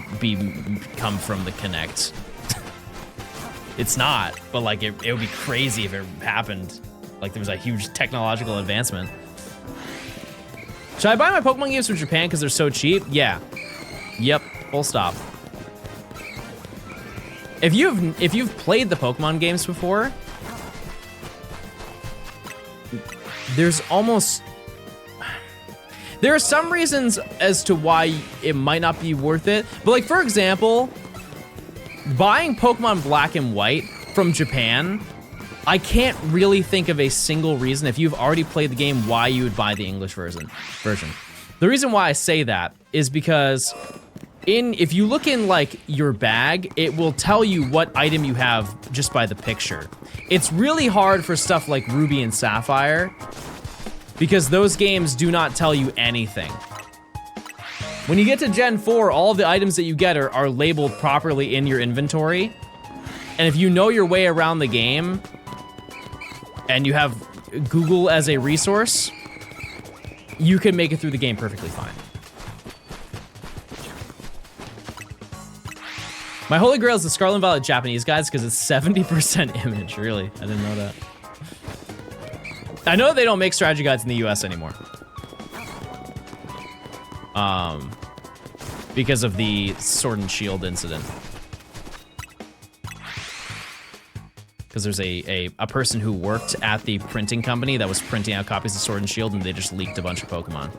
come from the Kinect. It's not, but like it would be crazy if it happened. Like there was a huge technological advancement. Should I buy my Pokemon games from Japan because they're so cheap? Yeah. Yep, full stop. If you've played the Pokemon games before, there are some reasons as to why it might not be worth it. But like, for example, buying Pokemon Black and White from Japan, I can't really think of a single reason, if you've already played the game, why you would buy the English version. The reason why I say that is because if you look in like your bag, it will tell you what item you have just by the picture. It's really hard for stuff like Ruby and Sapphire because those games do not tell you anything. When you get to Gen 4, all of the items that you get are labeled properly in your inventory. And if you know your way around the game and you have Google as a resource, you can make it through the game perfectly fine. My holy grail is the Scarlet and Violet Japanese guys because it's 70% image. Really? I didn't know that. I know they don't make strategy guides in the US anymore. Because of the Sword and Shield incident. Because there's a person who worked at the printing company that was printing out copies of Sword and Shield and they just leaked a bunch of Pokemon.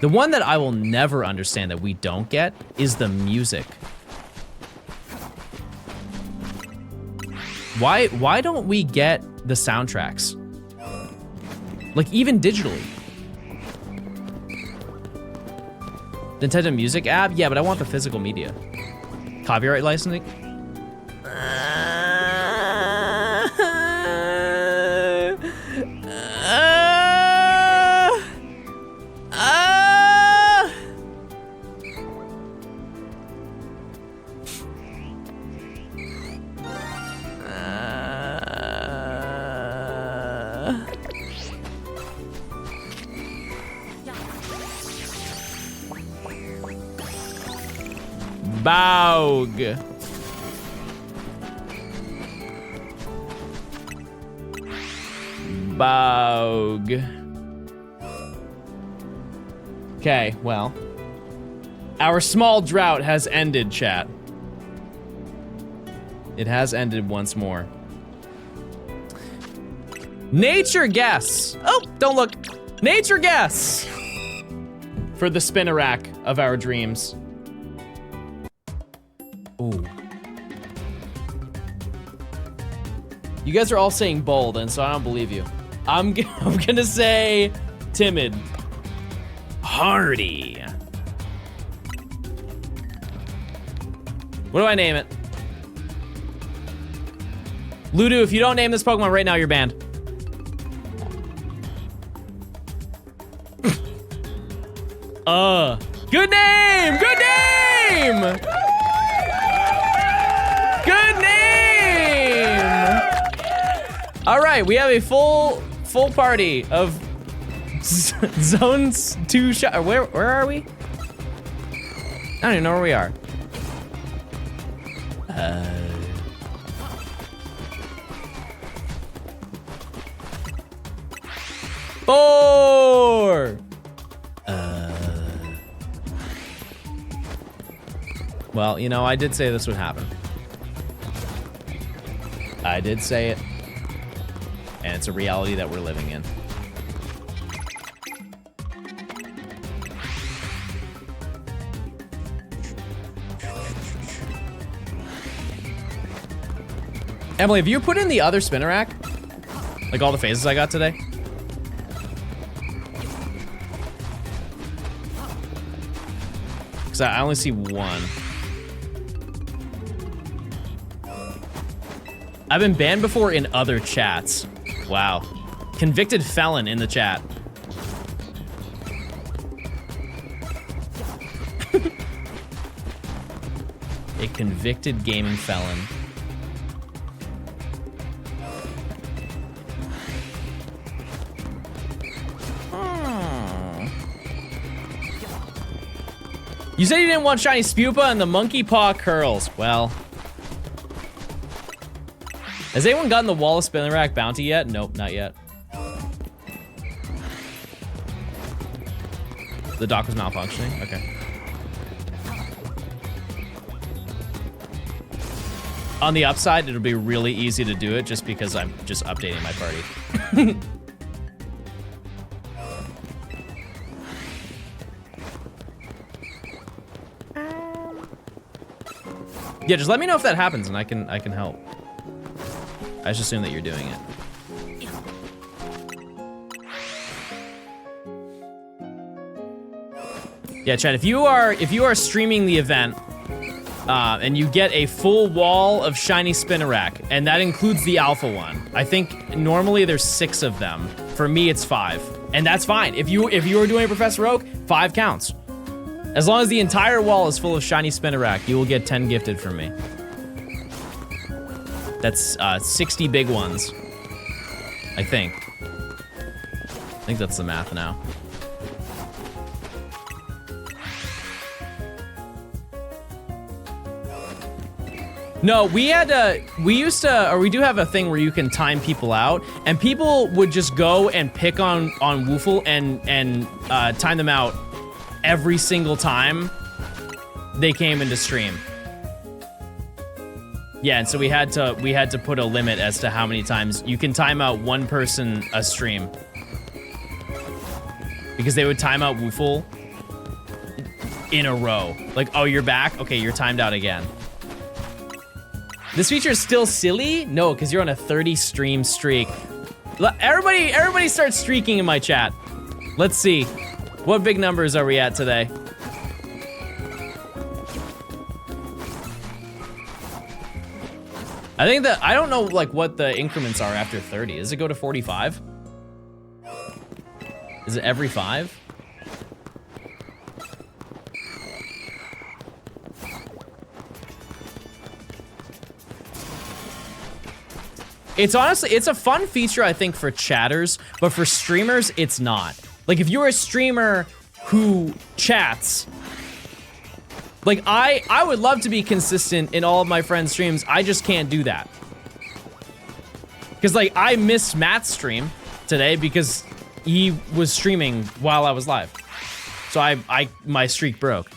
The one that I will never understand that we don't get is the music. Why don't we get the soundtracks? Like even digitally. Nintendo Music app? Yeah, but I want the physical media. Copyright licensing? Baug. Baug. Okay, well. Our small drought has ended, chat. It has ended once more. Nature guess. Oh, don't look. Nature guess. For the spinnerack of our dreams. Ooh. You guys are all saying bold, and so I don't believe you. I'm gonna say timid. Hardy. What do I name it? Ludo, if you don't name this Pokemon right now, you're banned. Good name! Good name! Good name! All right, we have a full party of zones 2 shot. Where are we? I don't even know where we are. Four. Well, you know, I did say this would happen. I did say it. And it's a reality that we're living in. Emily, have you put in the other spinnerack? Like all the phases I got today? Because I only see one. I've been banned before in other chats. Wow. Convicted felon in the chat. A convicted gaming felon. You said you didn't want shiny Spupa and the monkey paw curls. Well. Has anyone gotten the wall of spinnerack bounty yet? Nope, not yet. The dock was malfunctioning? Okay. On the upside, it'll be really easy to do it just because I'm just updating my party. Yeah, just let me know if that happens and I can help. I just assume that you're doing it. Yeah, Chad, if you are streaming the event, and you get a full wall of shiny Spinnerack, and that includes the alpha one. I think normally there's 6 of them. For me, it's 5, and that's fine. If you are doing a Professor Oak, 5 counts. As long as the entire wall is full of shiny Spinnerack, you will get 10 gifted from me. That's 60 big ones, I think. I think that's the math now. No, we used to, or we do have a thing where you can time people out, and people would just go and pick on Woofle and time them out every single time they came into stream. Yeah, and so we had to put a limit as to how many times you can time out one person a stream. Because they would time out Woofle in a row. Like, oh, you're back? Okay, you're timed out again. This feature is still silly? No, because you're on a 30 stream streak. Everybody start streaking in my chat. Let's see. What big numbers are we at today? I think that, I don't know like what the increments are after 30. Does it go to 45? Is it every 5? It's honestly, it's a fun feature, I think, for chatters, but for streamers, it's not. Like, if you're a streamer who chats, like, I would love to be consistent in all of my friends' streams. I just can't do that. Because, like, I missed Matt's stream today because he was streaming while I was live. So my streak broke.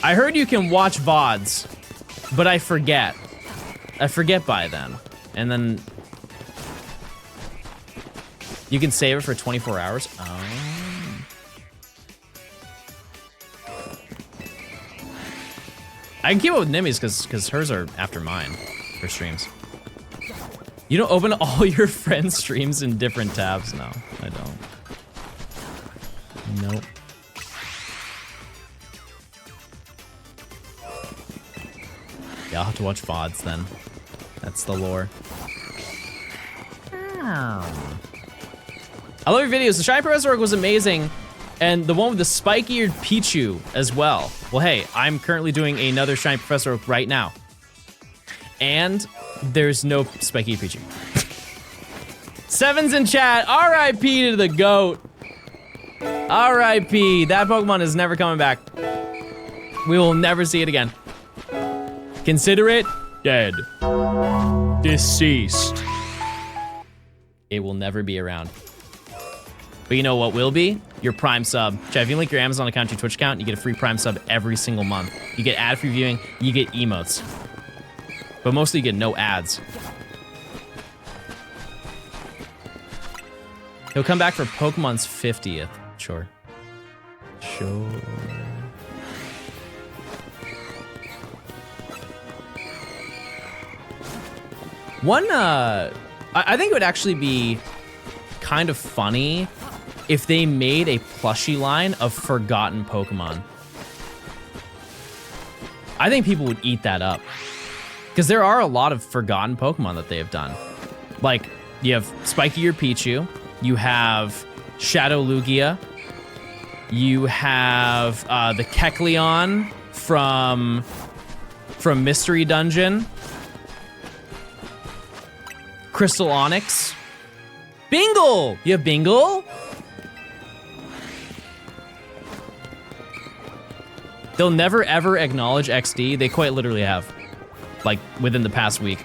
I heard you can watch VODs. But I forget. I forget by then. And then you can save it for 24 hours. Oh. I can keep up with Nimmy's because hers are after mine for streams. You don't open all your friends' streams in different tabs? No, I don't. Nope. Yeah, I'll have to watch VODs then. That's the lore. I love your videos. The Shiny Professor Oak was amazing. And the one with the spike-eared Pichu as well. Well, hey, I'm currently doing another Shiny Professor Oak right now. And there's no spiky Pichu. Seven's in chat. R.I.P. to the GOAT. R.I.P. That Pokemon is never coming back. We will never see it again. Consider it dead. Deceased. It will never be around. But you know what will be? Your Prime sub. Chad, if you link your Amazon account to your Twitch account, you get a free Prime sub every single month. You get ad-free viewing, you get emotes. But mostly you get no ads. He'll come back for Pokemon's 50th. Sure. Sure. One, I think it would actually be kind of funny if they made a plushie line of forgotten Pokemon. I think people would eat that up. Because there are a lot of forgotten Pokemon that they have done. Like, you have Spiky-eared Pichu, you have Shadow Lugia, you have the Kecleon from Mystery Dungeon, Crystal Onyx. Bingle! You have Bingle? They'll never ever acknowledge XD. They quite literally have. Like, within the past week.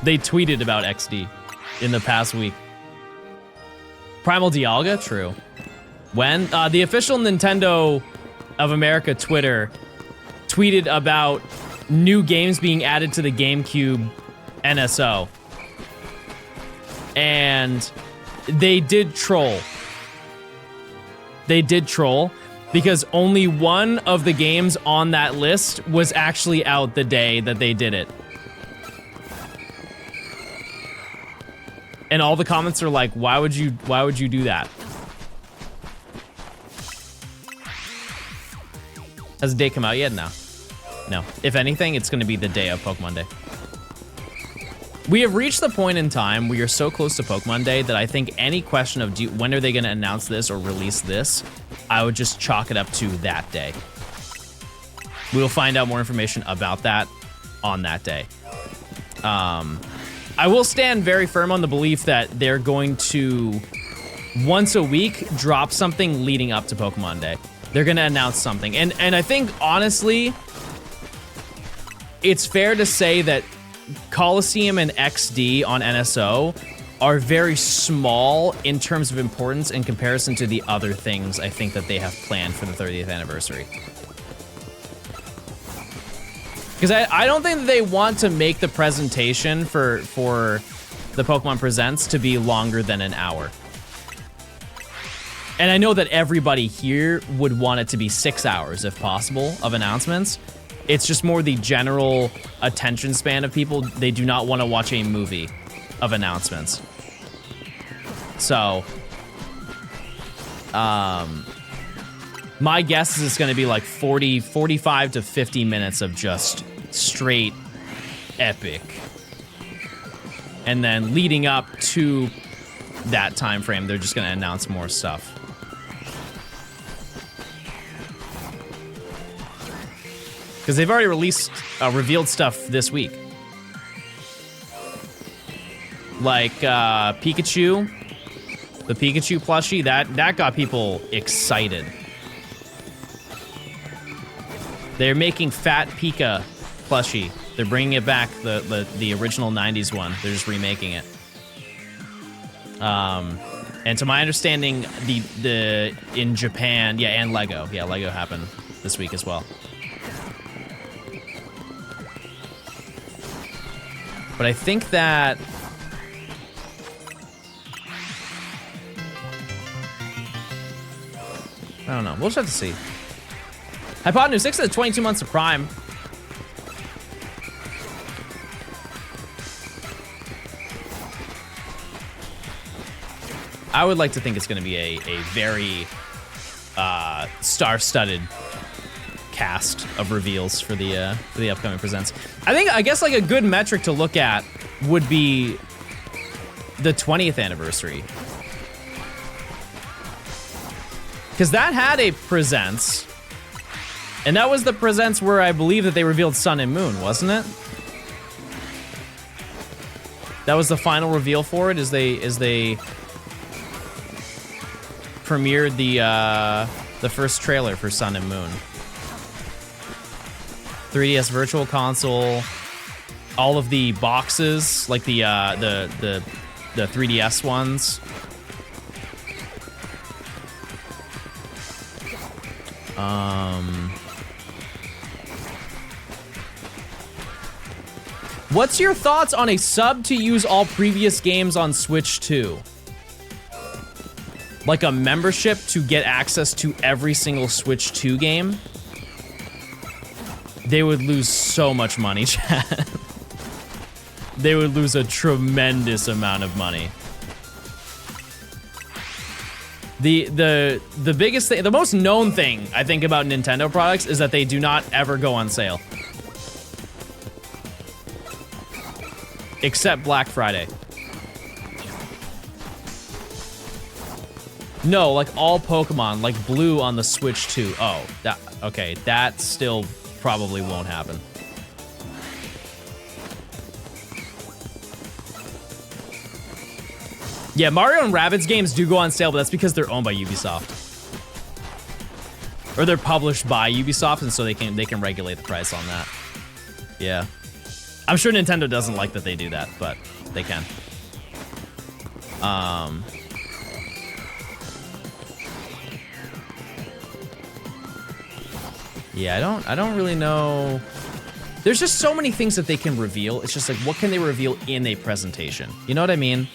They tweeted about XD in the past week. Primal Dialga? True. When? The official Nintendo of America Twitter tweeted about new games being added to the GameCube NSO. And they did troll. They did troll because only one of the games on that list was actually out the day that they did it. And all the comments are like, why would you do that? Has the day come out yet? No. No. If anything, it's going to be the day of Pokemon Day. We have reached the point in time where you're so close to Pokemon Day that I think any question of when are they going to announce this or release this, I would just chalk it up to that day. We'll find out more information about that on that day. I will stand very firm on the belief that they're going to, once a week, drop something leading up to Pokemon Day. They're going to announce something. And I think, honestly, it's fair to say that Coliseum and XD on NSO are very small in terms of importance in comparison to the other things I think that they have planned for the 30th anniversary. Because I don't think that they want to make the presentation for the Pokemon Presents to be longer than an hour. And I know that everybody here would want it to be 6 hours, if possible, of announcements. It's just more the general attention span of people. They do not want to watch a movie of announcements. So, my guess is it's going to be like 45 to 50 minutes of just straight epic. And then leading up to that time frame, they're just going to announce more stuff. Because they've already revealed stuff this week. Like Pikachu, the Pikachu plushie, that got people excited. They're making Fat Pika plushie. They're bringing it back, the original 90s one. They're just remaking it. And to my understanding, the in Japan, yeah, and Lego. Yeah, Lego happened this week as well. But I think that I don't know. We'll just have to see. Hypotenuse 6 says 22 months of Prime. I would like to think it's going to be a very star-studded cast of reveals for the upcoming presents. I guess like a good metric to look at would be the 20th anniversary. Because that had a presents, and that was the presents where I believe that they revealed Sun and Moon, wasn't it? That was the final reveal for it as they premiered the first trailer for Sun and Moon. 3DS Virtual Console, all of the boxes, like the 3DS ones. What's your thoughts on a sub to use all previous games on Switch 2? Like a membership to get access to every single Switch 2 game? They would lose so much money, chat. They would lose a tremendous amount of money. The biggest thing, the most known thing I think about Nintendo products is that they do not ever go on sale. Except Black Friday. No, like all Pokemon, like Blue on the Switch 2. Oh, okay, that still probably won't happen. Yeah, Mario and Rabbids games do go on sale, but that's because they're owned by Ubisoft. Or they're published by Ubisoft, and so they can regulate the price on that. Yeah. I'm sure Nintendo doesn't like that they do that, but they can. Yeah, I don't really know. There's just so many things that they can reveal. It's just like, what can they reveal in a presentation? You know what I mean?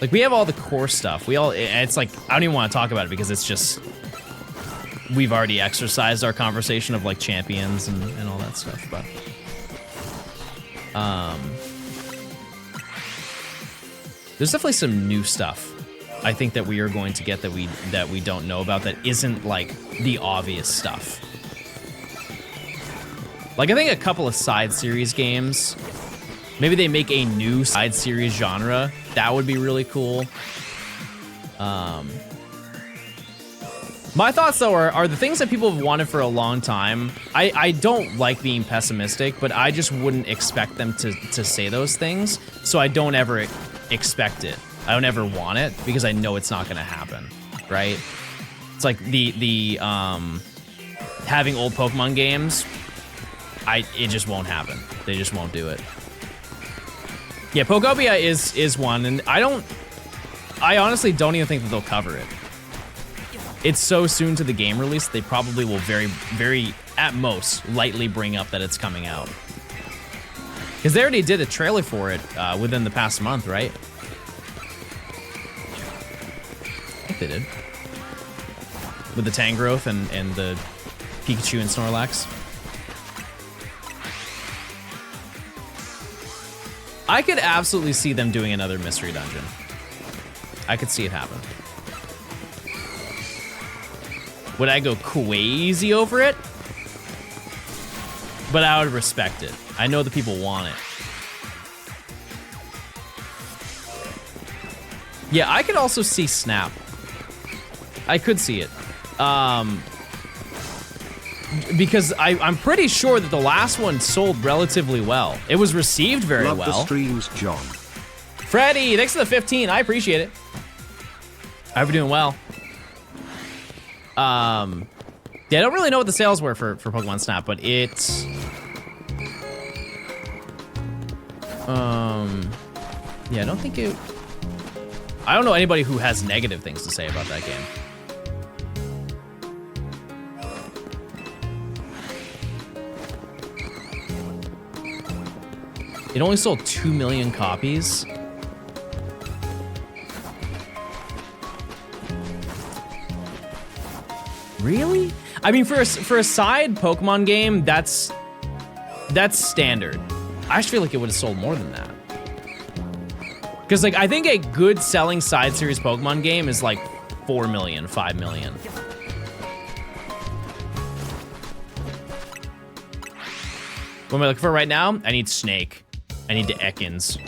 Like, we have all the core stuff. It's like, I don't even want to talk about it because it's just, we've already exercised our conversation of like champions and all that stuff, but There's definitely some new stuff I think that we are going to get that we don't know about that isn't like the obvious stuff. Like I think a couple of side series games, maybe they make a new side series genre. That would be really cool. My thoughts though are the things that people have wanted for a long time. I don't like being pessimistic, but I just wouldn't expect them to say those things. So I don't ever expect it. I don't ever want it because I know it's not gonna happen, right? It's like the having old Pokemon games, it just won't happen. They just won't do it. Yeah, Pokopia is one, and I honestly don't even think that they'll cover it. It's so soon to the game release, they probably will very, very, at most, lightly bring up that it's coming out. Because they already did a trailer for it within the past month, right? I think they did. With the Tangrowth and the Pikachu and Snorlax. I could absolutely see them doing another mystery dungeon. I could see it happen. Would I go crazy over it? But I would respect it. I know the people want it. Yeah, I could also see Snap. I could see it. Because I'm pretty sure that the last one sold relatively well. It was received very well. Love the streams, John. Freddie, thanks for the 15. I appreciate it. I hope you're doing well. Yeah, I don't really know what the sales were for Pokemon Snap, but it's... yeah, I don't think it... I don't know anybody who has negative things to say about that game. It only sold 2 million copies. Really? I mean, for a side Pokemon game, that's standard. I just feel like it would have sold more than that. Because, like, I think a good selling side series Pokemon game is like 4 million, 5 million. What am I looking for right now? I need Snake. I need the Ekans.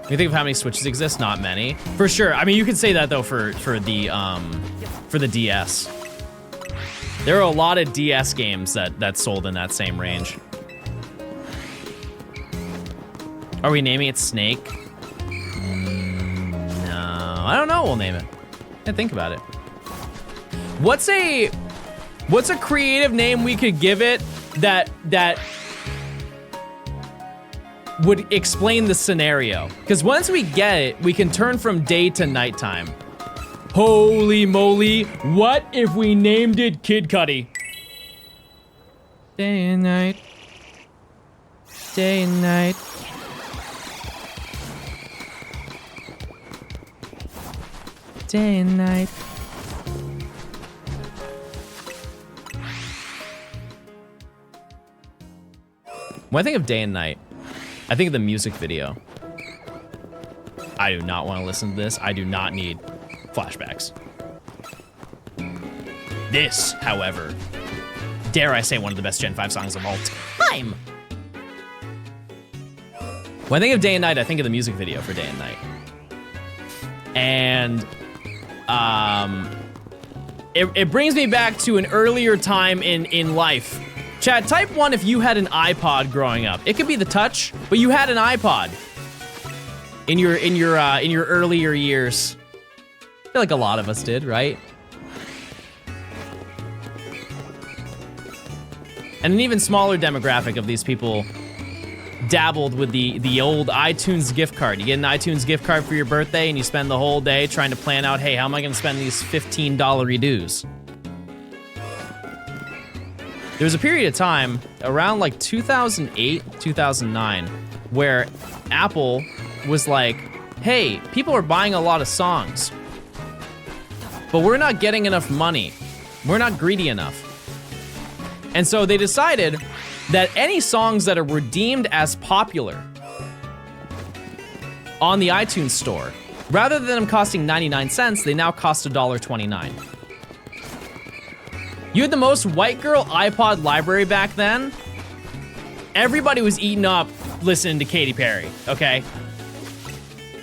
When you think of how many Switches exist, not many. For sure. I mean, you could say that though for the DS. There are a lot of DS games that sold in that same range. Are we naming it Snake? No, I don't know. We'll name it. Yeah, think about it. What's a creative name we could give it that would explain the scenario? Because once we get it, we can turn from day to nighttime. Holy moly, what if we named it Kid Cudi? Day and night. Day and night. Day and night. When I think of day and night, I think of the music video. I do not want to listen to this. I do not need flashbacks. This, however, dare I say, one of the best Gen 5 songs of all time. When I think of day and night, I think of the music video for day and night. And it brings me back to an earlier time in life. Chat, type 1 if you had an iPod growing up. It could be the Touch, but you had an iPod in your earlier years. I feel like a lot of us did, right? And an even smaller demographic of these people dabbled with the old iTunes gift card. You get an iTunes gift card for your birthday and you spend the whole day trying to plan out, hey, how am I gonna spend these $15 dues? There was a period of time around like 2008, 2009, where Apple was like, hey, people are buying a lot of songs, but we're not getting enough money. We're not greedy enough. And so they decided that any songs that are redeemed as popular on the iTunes store, rather than them costing 99 cents, they now cost $1.29. You had the most white girl iPod library back then. Everybody was eating up listening to Katy Perry, okay?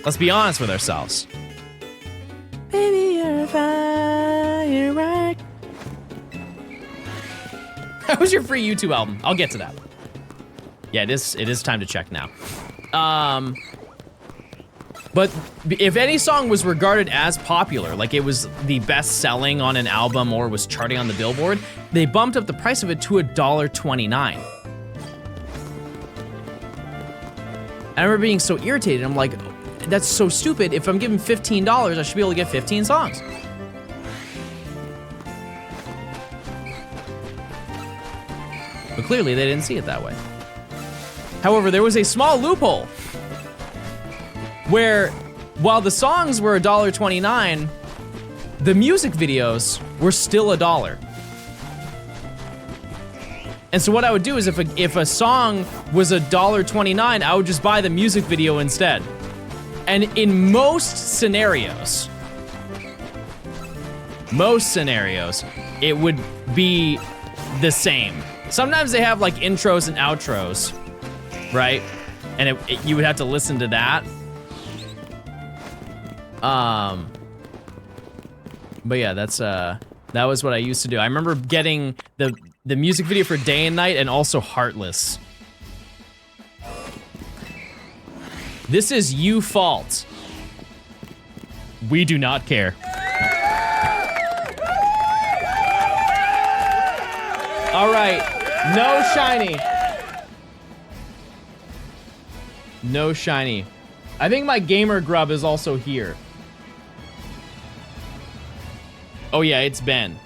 Let's be honest with ourselves. Baby, you're a firework. How was your free YouTube album? I'll get to that. Yeah, it is time to check now. But if any song was regarded as popular, like it was the best selling on an album or was charting on the Billboard, they bumped up the price of it to $1.29. I remember being so irritated. I'm like, that's so stupid. If I'm given $15, I should be able to get 15 songs. But clearly they didn't see it that way. However, there was a small loophole where while the songs were $1.29, the music videos were still $1. And so what I would do is if a song was $1.29, I would just buy the music video instead. And in most scenarios, it would be the same. Sometimes they have like intros and outros, right? And you would have to listen to that. But yeah, that was what I used to do. I remember getting the music video for Day and Night and also Heartless. This is You Fault. We do not care. All right, no shiny. No shiny. I think my gamer grub is also here. Oh yeah, it's Ben.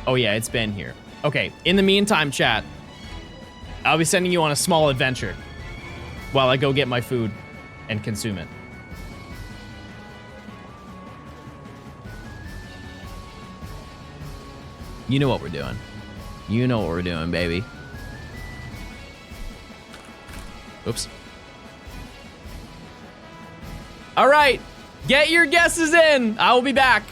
Oh yeah, it's Ben here. Okay, in the meantime, chat, I'll be sending you on a small adventure while I go get my food and consume it. You know what we're doing. You know what we're doing, baby. Oops. All right, get your guesses in. I will be back.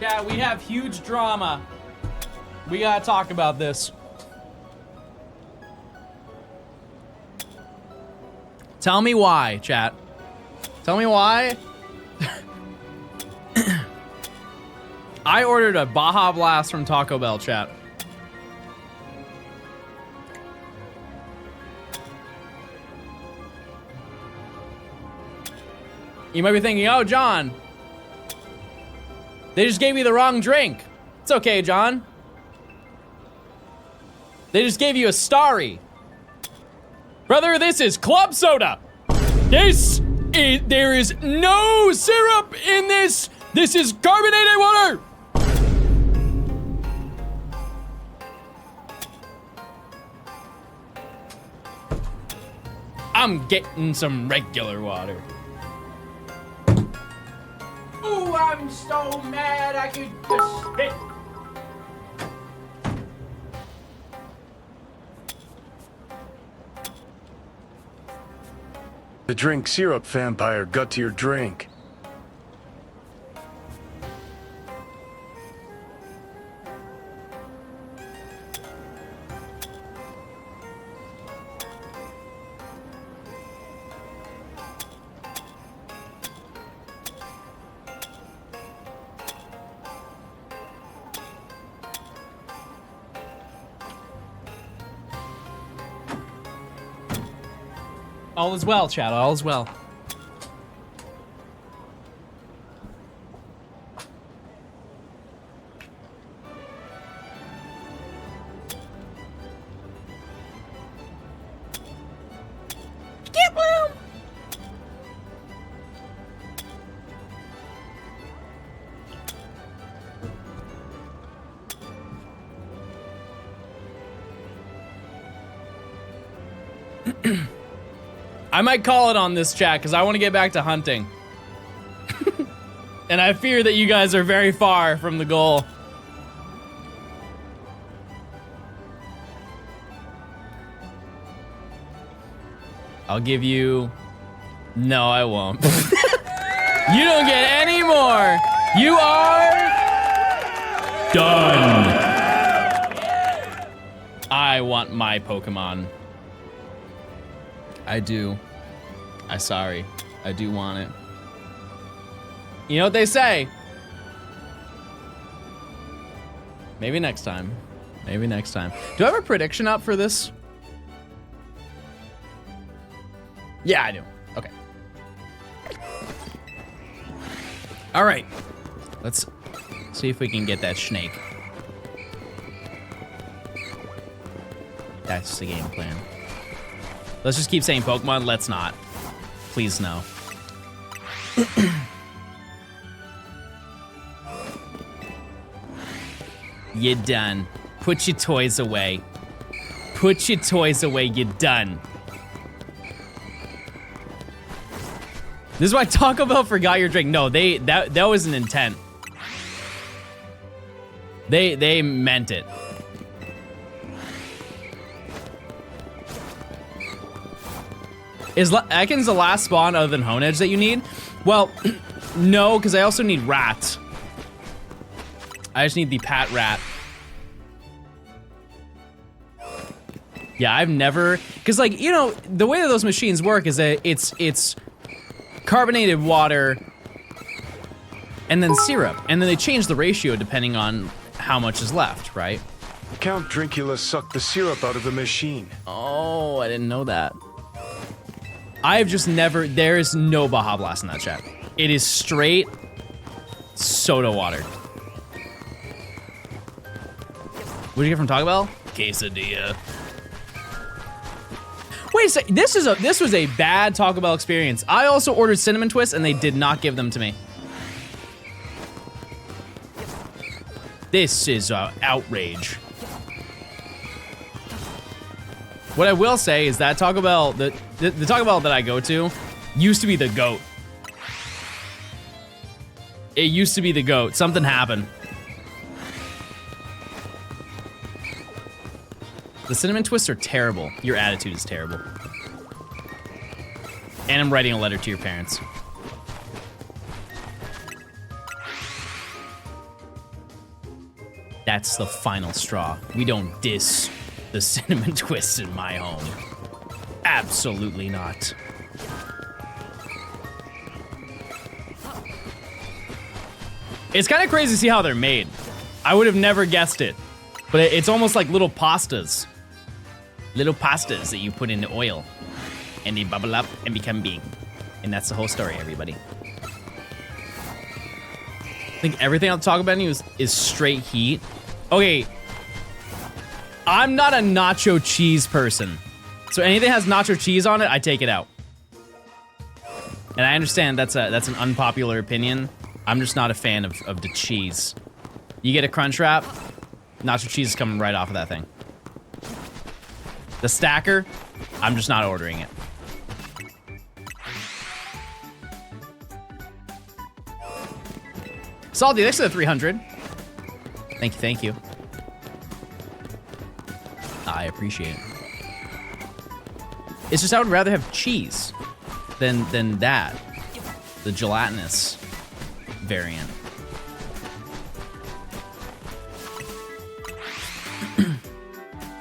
Yeah, we have huge drama. We gotta talk about this. Tell me why, chat. Tell me why. I ordered a Baja Blast from Taco Bell, chat. You might be thinking, oh, John, they just gave you the wrong drink. It's okay, John. They just gave you a Starry. Brother, this is club soda. There is no syrup in this. This is carbonated water. I'm getting some regular water. Ooh, I'm so mad I could just spit. The drink syrup vampire got to your drink. All is well, chat. All is well. Get bloom. I might call it on this chat because I want to get back to hunting. And I fear that you guys are very far from the goal. I'll give you... No, I won't. You don't get any more. You are... done. I want my Pokemon. I do. Sorry. I do want it. You know what they say? Maybe next time. Maybe next time. Do I have a prediction up for this? Yeah, I do. Okay. All right. Let's see if we can get that snake. That's the game plan. Let's just keep saying Pokemon. Let's not. Please, no. You're done. Put your toys away. Put your toys away. You're done. This is why Taco Bell forgot your drink. No, that was an intent. They meant it. Is Ekans the last spawn other than Honedge that you need? Well, no, because I also need Rat. I just need the Pat Rat. Yeah, I've never... Because, like, you know, the way that those machines work is that it's carbonated water and then syrup. And then they change the ratio depending on how much is left, right? Count Drinkula sucked the syrup out of the machine. Oh, I didn't know that. I've just never... There is no Baja Blast in that chat. It is straight soda water. What did you get from Taco Bell? Quesadilla. Wait a sec. This was a bad Taco Bell experience. I also ordered cinnamon twists and they did not give them to me. This is outrage. What I will say is that Taco Bell, the Taco Bell that I go to, used to be the GOAT. It used to be the GOAT. Something happened. The cinnamon twists are terrible. Your attitude is terrible. And I'm writing a letter to your parents. That's the final straw. We don't diss the cinnamon twist in my home. Absolutely not. It's kind of crazy to see how they're made. I would have never guessed it. But it's almost like little pastas. Little pastas that you put in the oil. And they bubble up and become big. And that's the whole story, everybody. I think everything I'll talk about is straight heat. Okay. I'm not a nacho cheese person. So anything that has nacho cheese on it, I take it out. And I understand that's an unpopular opinion. I'm just not a fan of the cheese. You get a Crunchwrap, nacho cheese is coming right off of that thing. The stacker, I'm just not ordering it. Salty, thanks for the 300. Thank you. I appreciate it. It's just I would rather have cheese than that. The gelatinous variant.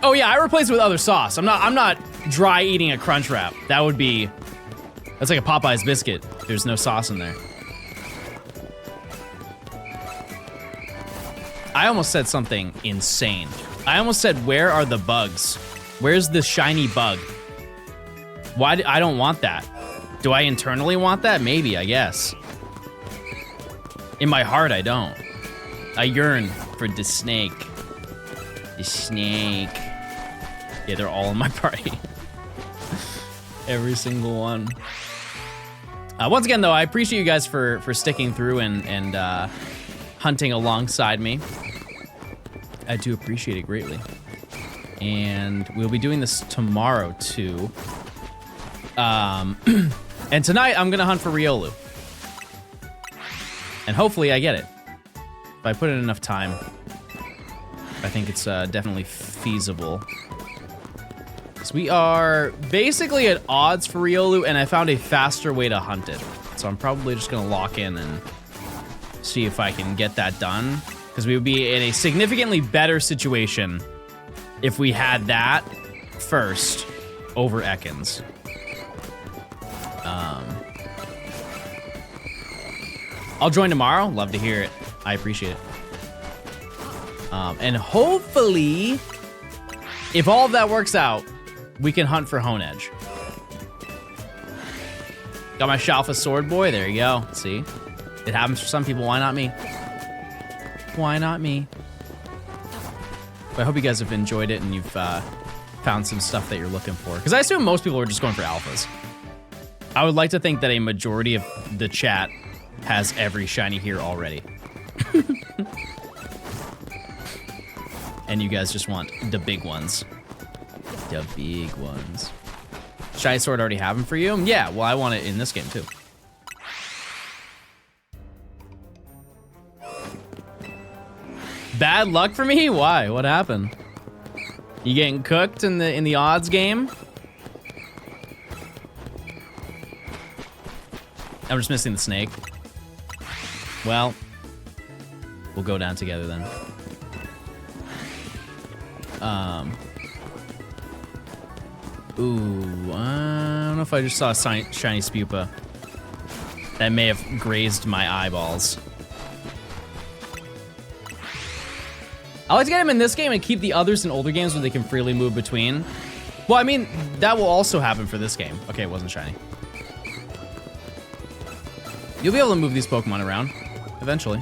Oh yeah, I replace it with other sauce. I'm not dry eating a Crunchwrap. That's like a Popeye's biscuit. There's no sauce in there. I almost said something insane. I almost said, where are the bugs? Where's the shiny bug? I don't want that. Do I internally want that? Maybe, I guess. In my heart, I don't. I yearn for the snake. The snake. Yeah, they're all in my party. Every single one. Once again, though, I appreciate you guys for sticking through and hunting alongside me. I do appreciate it greatly. And we'll be doing this tomorrow, too. And tonight, I'm gonna hunt for Riolu. And hopefully I get it. If I put in enough time, I think it's definitely feasible. So we are basically at odds for Riolu, and I found a faster way to hunt it. So I'm probably just gonna lock in and see if I can get that done. Because we would be in a significantly better situation if we had that first over Ekans. I'll join tomorrow. Love to hear it. I appreciate it. And hopefully, if all of that works out, we can hunt for Hone Edge. Got my Shalfa Sword Boy. There you go. See? It happens for some people. Why not me? Why not me? But I hope you guys have enjoyed it and you've found some stuff that you're looking for. Because I assume most people are just going for alphas. I would like to think that a majority of the chat has every shiny here already. And you guys just want the big ones. The big ones. Shiny Sword already have them for you? Yeah, well, I want it in this game too. Bad luck for me? Why? What happened? You getting cooked in the odds game? I'm just missing the snake. Well, we'll go down together then. Ooh, I don't know if I just saw a shiny Spupa. That may have grazed my eyeballs. I like to get him in this game and keep the others in older games where they can freely move between. Well, I mean, that will also happen for this game. Okay, it wasn't shiny. You'll be able to move these Pokemon around, eventually.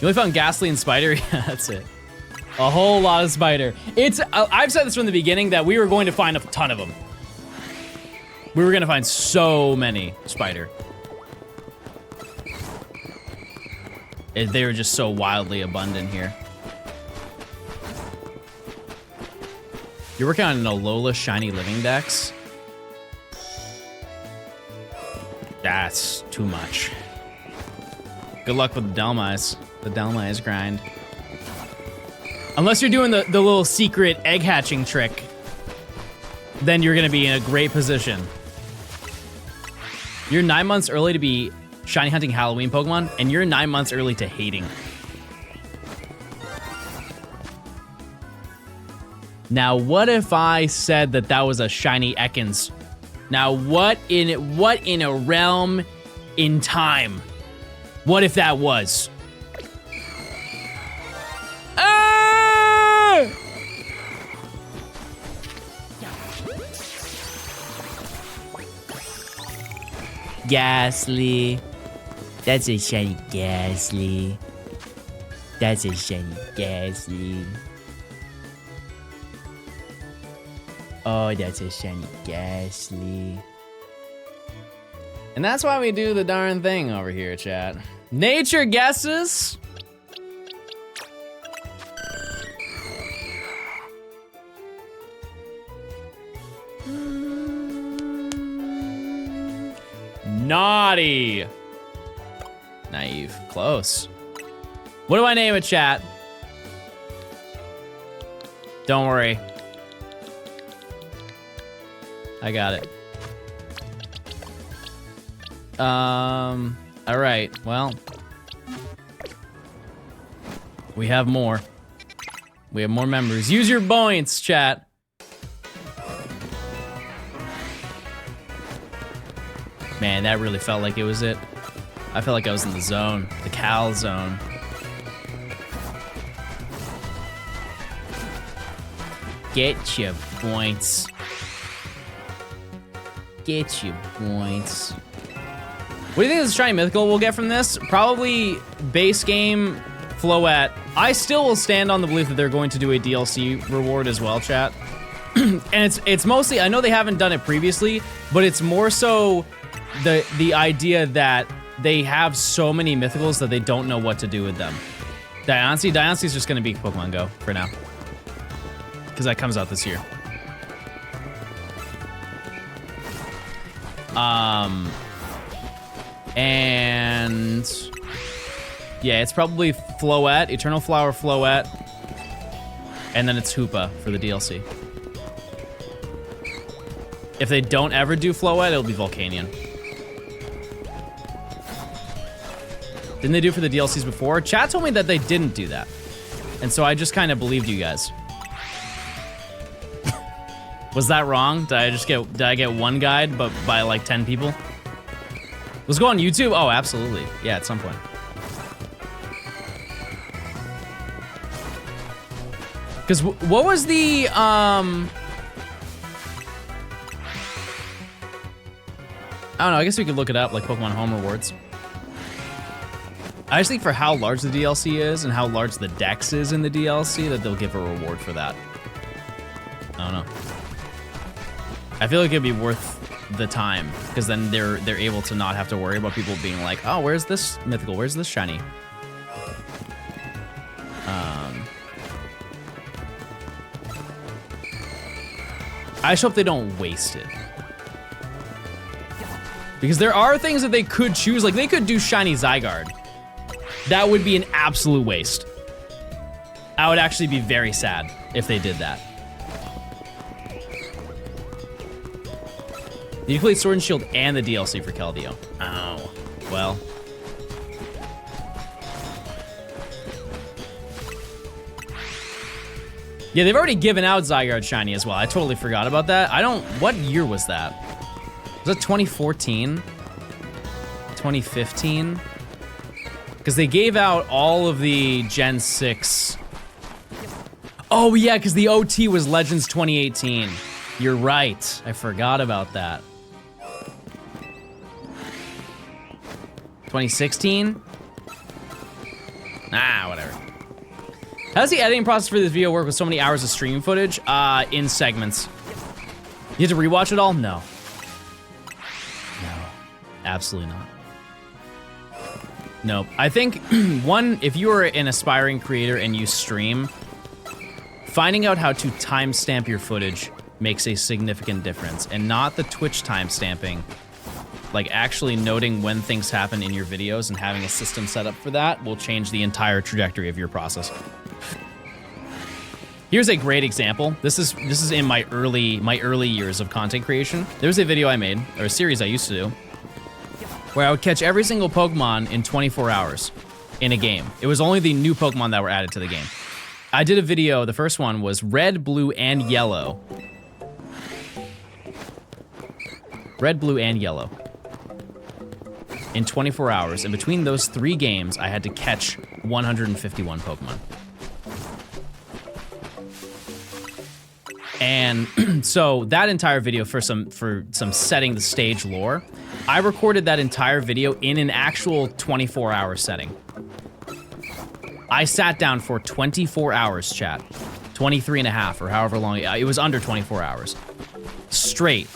You only found Ghastly and Spider? Yeah, that's it. A whole lot of Spider. I've said this from the beginning that we were going to find a ton of them. We were going to find so many Spider. They were just so wildly abundant here. You're working on an Alola Shiny Living Dex? That's too much. Good luck with the Delmise. The Delmise grind. Unless you're doing the little secret egg hatching trick, then you're gonna be in a great position. You're 9 months early to be shiny hunting Halloween Pokemon, and you're 9 months early to hating. Now, what if I said that that was a shiny Ekans? Now, what in a realm in time? What if that was? Ah! Ghastly. That's a shiny Ghastly. That's a shiny Ghastly. Oh, that's a shiny Ghastly. And that's why we do the darn thing over here, chat. Nature guesses. Naughty. Naive. Close. What do I name it, chat? Don't worry. I got it. All right, well. We have more. We have more members. Use your points, chat. Man, that really felt like it was it. I felt like I was in the zone, the Cal zone. Get your points. Get your points. What do you think this shiny mythical we'll get from this? Probably base game Floette. I still will stand on the belief that they're going to do a DLC reward as well, chat. And it's mostly, I know they haven't done it previously, but it's more so the idea that they have so many mythicals that they don't know what to do with them. Diancie is just gonna be Pokemon Go for now. Because that comes out this year. And yeah, it's probably Floette, Eternal Flower Floette, and then it's Hoopa for the DLC. If they don't ever do Floette, it'll be Volcanion. Didn't they do it for the DLCs before? Chat told me that they didn't do that. And so I just kind of believed you guys. Was that wrong? Did I get one guide, but by like 10 people? Let's go on YouTube? Oh, absolutely. Yeah, at some point. Because what was the, I don't know, I guess we could look it up, like Pokemon Home Rewards. I just think for how large the DLC is and how large the dex is in the DLC that they'll give a reward for that. I don't know. I feel like it'd be worth the time because then they're able to not have to worry about people being like, oh, where's this mythical? Where's this shiny? I just hope they don't waste it. Because there are things that they could choose, like they could do shiny Zygarde. That would be an absolute waste. I would actually be very sad if they did that. You played Sword and Shield and the DLC for Keldeo. Oh, well. Yeah, they've already given out Zygarde Shiny as well. I totally forgot about that. What year was that? Was that 2014? 2015? Because they gave out all of the Gen 6. Oh yeah, because the OT was Legends 2018. You're right, I forgot about that. 2016? Ah, whatever. How does the editing process for this video work with so many hours of stream footage? In segments. You have to rewatch it all? No. No, absolutely not. Nope. I think, one, if you are an aspiring creator and you stream, finding out how to timestamp your footage makes a significant difference, and not the Twitch timestamping. Like actually noting when things happen in your videos and having a system set up for that will change the entire trajectory of your process. Here's a great example. This is in my early years of content creation. There's a video I made, or a series I used to do, where I would catch every single Pokemon in 24 hours in a game. It was only the new Pokemon that were added to the game. I did a video, the first one was red, blue, and yellow. Red, blue, and yellow. In 24 hours. And between those 3 games, I had to catch 151 Pokemon. And so that entire video for some setting the stage lore, I recorded that entire video in an actual 24-hour setting. I sat down for 24 hours, chat. 23 and a half, or however long, it was under 24 hours. Straight,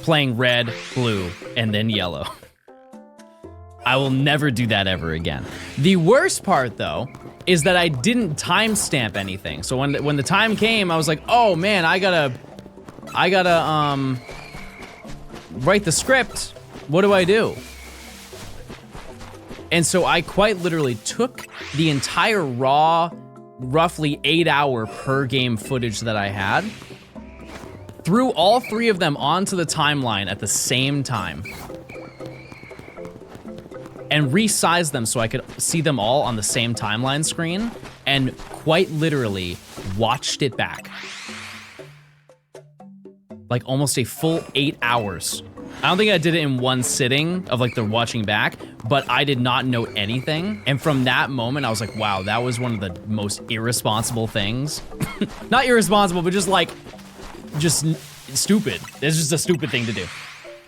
playing red, blue, and then yellow. I will never do that ever again. The worst part, though, is that I didn't timestamp anything. So when the time came, I was like, oh man, I gotta write the script. What do I do? And so I quite literally took the entire raw, roughly 8-hour per game footage that I had, threw all 3 of them onto the timeline at the same time, and resized them so I could see them all on the same timeline screen, and quite literally watched it back. Like almost a full 8 hours. I don't think I did it in one sitting of like the watching back, but I did not note anything. And from that moment, I was like, wow, that was one of the most irresponsible things. Not irresponsible, but just stupid. It's just a stupid thing to do.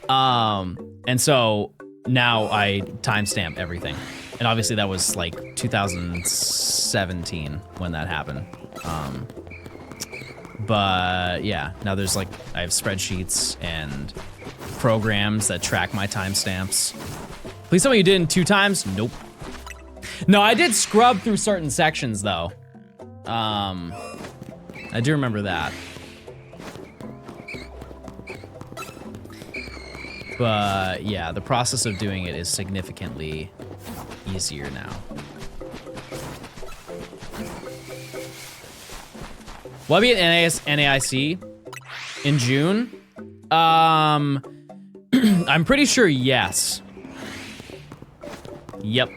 And so now I timestamp everything. And obviously that was like 2017 when that happened. But yeah, now there's like, I have spreadsheets and programs that track my timestamps. Please tell me you did it 2 times? Nope. No, I did scrub through certain sections though. I do remember that. But yeah, the process of doing it is significantly easier now. Will I be at NAIC in June? I'm pretty sure yes. Yep.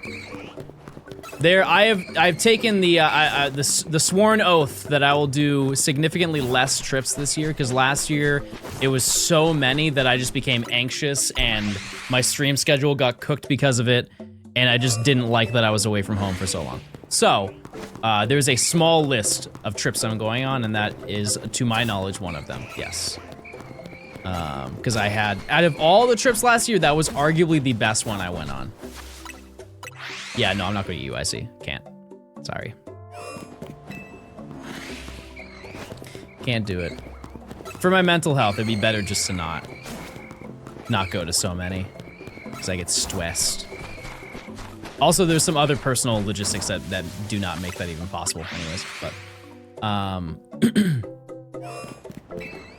There, I've taken the sworn oath that I will do significantly less trips this year, because last year it was so many that I just became anxious and my stream schedule got cooked because of it, and I just didn't like that I was away from home for so long. So, there's a small list of trips I'm going on, and that is, to my knowledge, one of them, yes. Because I had, out of all the trips last year, that was arguably the best one I went on. Yeah, no, I'm not going to UIC. Can't. Sorry. Can't do it. For my mental health, it'd be better just to not go to so many, because I get stressed. Also, there's some other personal logistics that do not make that even possible anyways, but,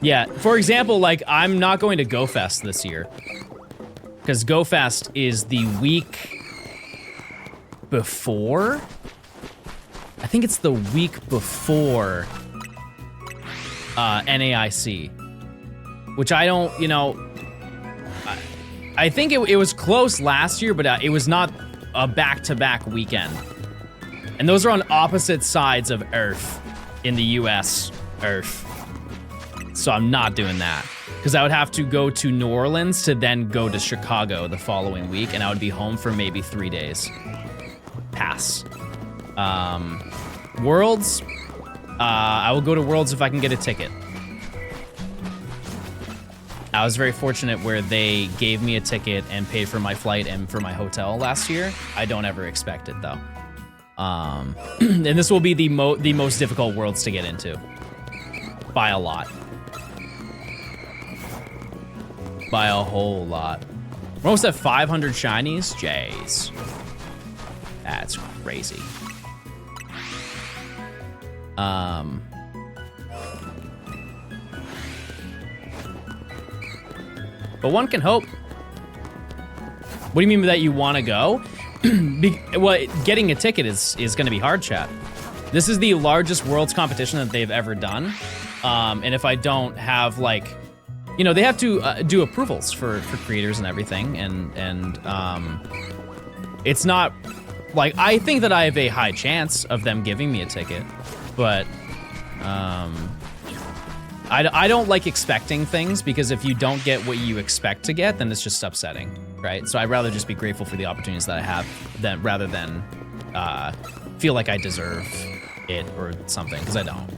yeah, for example, like, I'm not going to GoFest this year, because GoFest is the week before? I think it's the week before NAIC, which I don't, you know, I think it was close last year, but it was not a back-to-back weekend. And those are on opposite sides of Earth in the US, Earth. So I'm not doing that, because I would have to go to New Orleans to then go to Chicago the following week, and I would be home for maybe 3 days. Pass. Worlds, I will go to Worlds if I can get a ticket. I was very fortunate where they gave me a ticket and paid for my flight and for my hotel last year. I don't ever expect it though. And this will be the most difficult Worlds to get into. By a lot. By a whole lot. We're almost at 500 shinies? Jeez. That's crazy. But one can hope. What do you mean by that you want to go? Well, getting a ticket is going to be hard, chat. This is the largest Worlds competition that they've ever done. And if I don't have, like, you know, they have to do approvals for creators and everything, and it's not like, I think that I have a high chance of them giving me a ticket, but I don't like expecting things, because if you don't get what you expect to get, then it's just upsetting, right? So I'd rather just be grateful for the opportunities that I have rather than feel like I deserve it or something, because I don't.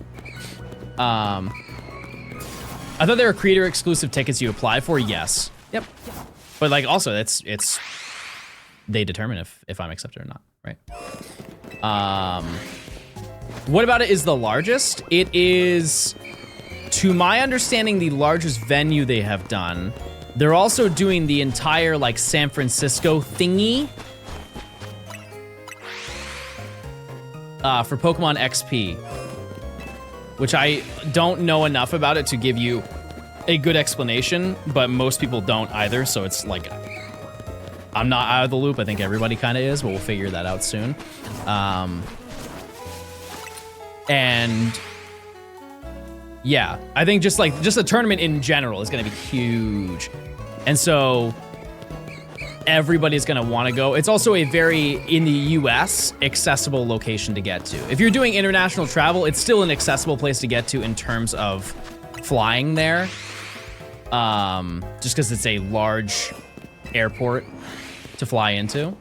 I thought there were creator exclusive tickets you apply for. Yes. Yep. But like, also it's they determine if I'm accepted or not, right? What about it is the largest? It is, to my understanding, the largest venue they have done. They're also doing the entire like San Francisco thingy for Pokemon XP, which I don't know enough about it to give you a good explanation, but most people don't either, so it's like, I'm not out of the loop. I think everybody kind of is, but we'll figure that out soon. And yeah, I think just the tournament in general is gonna be huge. And so everybody's gonna wanna go. It's also a very, in the US, accessible location to get to. If you're doing international travel, it's still an accessible place to get to in terms of flying there. Just because it's a large airport to fly into.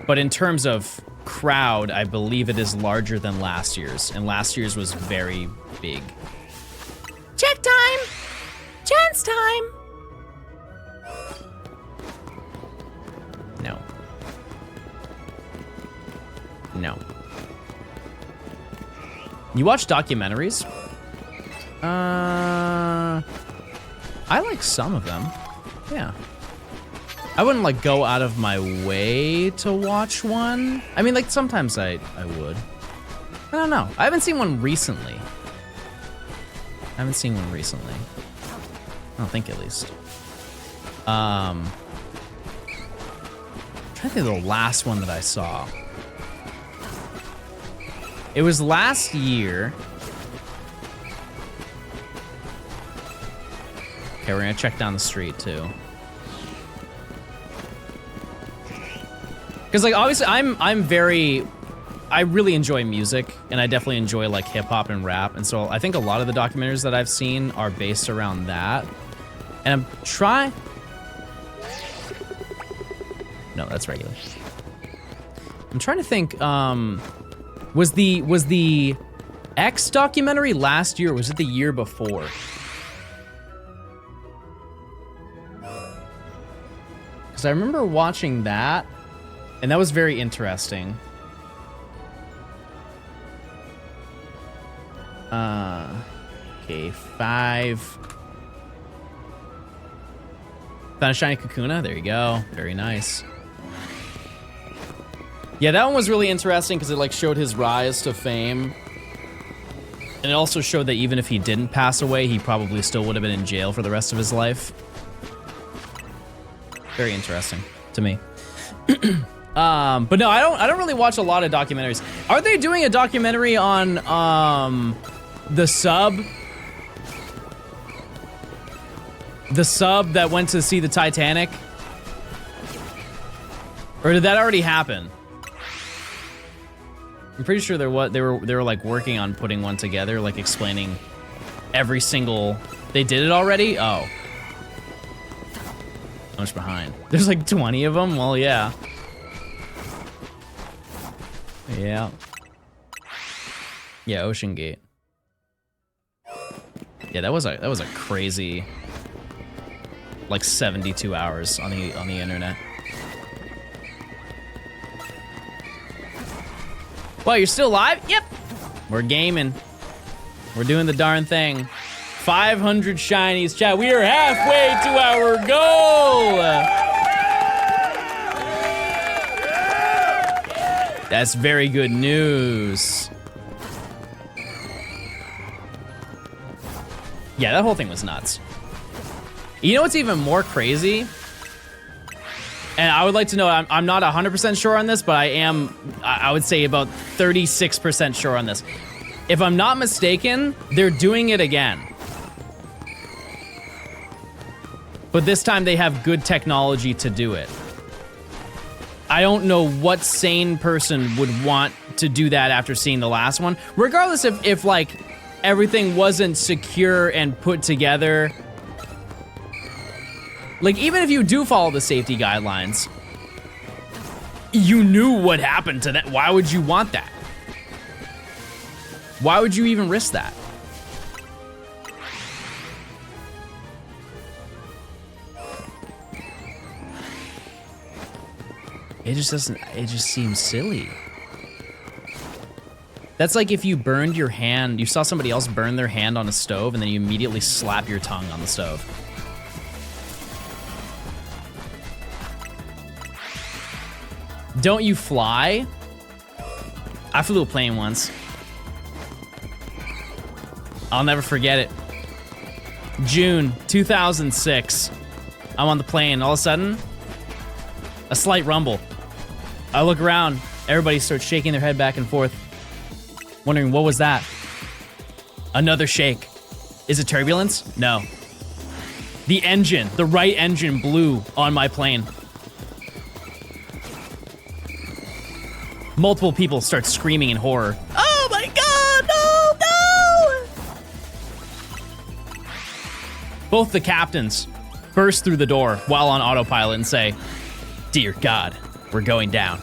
But in terms of crowd, I believe it is larger than last year's, and last year's was very big. Check time! Chance time! No. No. You watch documentaries? I like some of them. Yeah. I wouldn't like go out of my way to watch one. I mean, like sometimes I would. I don't know. I haven't seen one recently. I don't think, at least. I'm trying to think of the last one that I saw. It was last year. Okay, we're gonna check down the street too. Because like obviously I really enjoy music, and I definitely enjoy like hip hop and rap, and so I think a lot of the documentaries that I've seen are based around that. And I'm trying. No, that's regular. I'm trying to think. Was the X documentary last year, or was it the year before? Because I remember watching that, and that was very interesting. Okay, 5. Found a shiny Kakuna. There you go. Very nice. Yeah, that one was really interesting because it like showed his rise to fame. And it also showed that even if he didn't pass away, he probably still would have been in jail for the rest of his life. Very interesting to me. But no, I don't really watch a lot of documentaries. Are they doing a documentary on the sub? The sub that went to see the Titanic? Or did that already happen? I'm pretty sure they were like working on putting one together, like explaining every single. They did it already? Oh. So much behind. There's like 20 of them? Well, yeah. Yeah. Yeah, Ocean Gate. Yeah, that was a crazy like 72 hours on the internet. Well, you're still alive? Yep. We're gaming. We're doing the darn thing. 500 shinies, chat. We are halfway to our goal. That's very good news. Yeah, that whole thing was nuts. You know what's even more crazy? And I would like to know, I'm not 100% sure on this, but I would say about 36% sure on this. If I'm not mistaken, they're doing it again. But this time they have good technology to do it. I don't know what sane person would want to do that after seeing the last one. Regardless if like, everything wasn't secure and put together. Like, even if you do follow the safety guidelines, you knew what happened to that. Why would you want that? Why would you even risk that? It just doesn't, it just seems silly. That's like if you burned your hand, you saw somebody else burn their hand on a stove and then you immediately slap your tongue on the stove. Don't you fly? I flew a plane once. I'll never forget it. June 2006. I'm on the plane. All of a sudden, a slight rumble. I look around. Everybody starts shaking their head back and forth, wondering what was that? Another shake. Is it turbulence? No. The engine, the right engine blew on my plane. Multiple people start screaming in horror. Oh my God, no, no! Both the captains burst through the door while on autopilot and say, "Dear God, we're going down."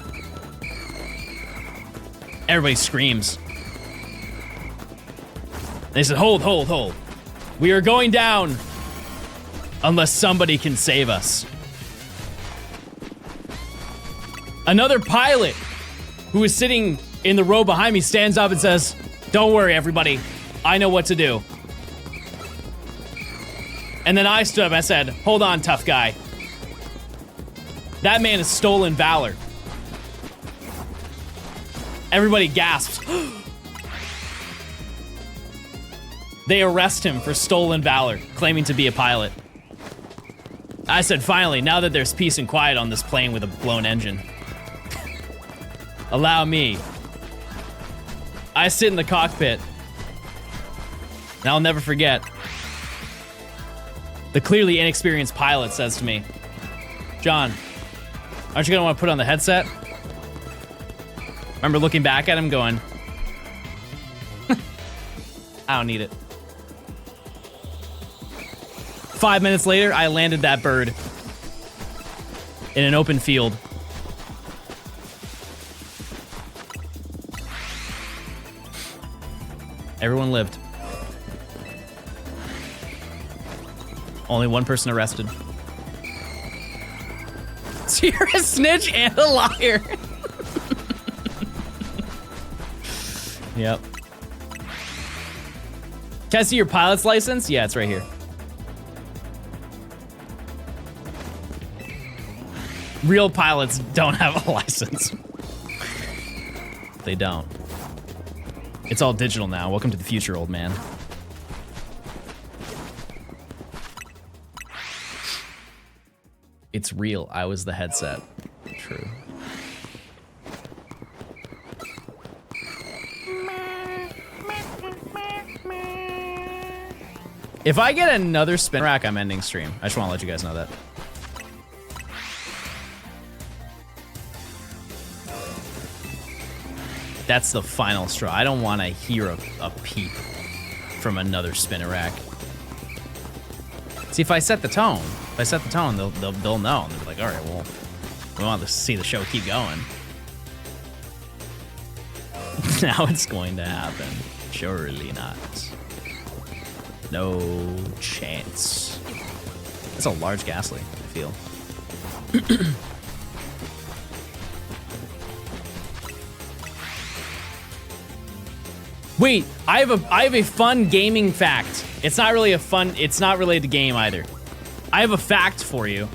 Everybody screams. They said, hold, hold, hold. We are going down unless somebody can save us. Another pilot who is sitting in the row behind me stands up and says, "Don't worry, everybody. I know what to do." And then I stood up and I said, "Hold on, tough guy. That man has stolen valor." Everybody gasps. They arrest him for stolen valor, claiming to be a pilot. I said, "Finally, now that there's peace and quiet on this plane with a blown engine, allow me." I sit in the cockpit, and I'll never forget. The clearly inexperienced pilot says to me, "John, aren't you gonna want to put on the headset?" I remember looking back at him going, I don't need it. 5 minutes later, I landed that bird in an open field. Everyone lived. Only one person arrested. So you're a snitch and a liar. Yep. Can I see your pilot's license? Yeah, it's right here. Real pilots don't have a license. They don't. It's all digital now. Welcome to the future, old man. It's real. I was the headset. True. If I get another spin rack, I'm ending stream. I just want to let you guys know that. That's the final straw. I don't want to hear a peep from another spinner rack. See, if I set the tone, they'll know. And they'll be like, all right, well, we want to see the show keep going. Now it's going to happen. Surely not. No chance. That's a large gas leak, I feel. Wait, I have a fun gaming fact. It's not related to game either. I have a fact for you.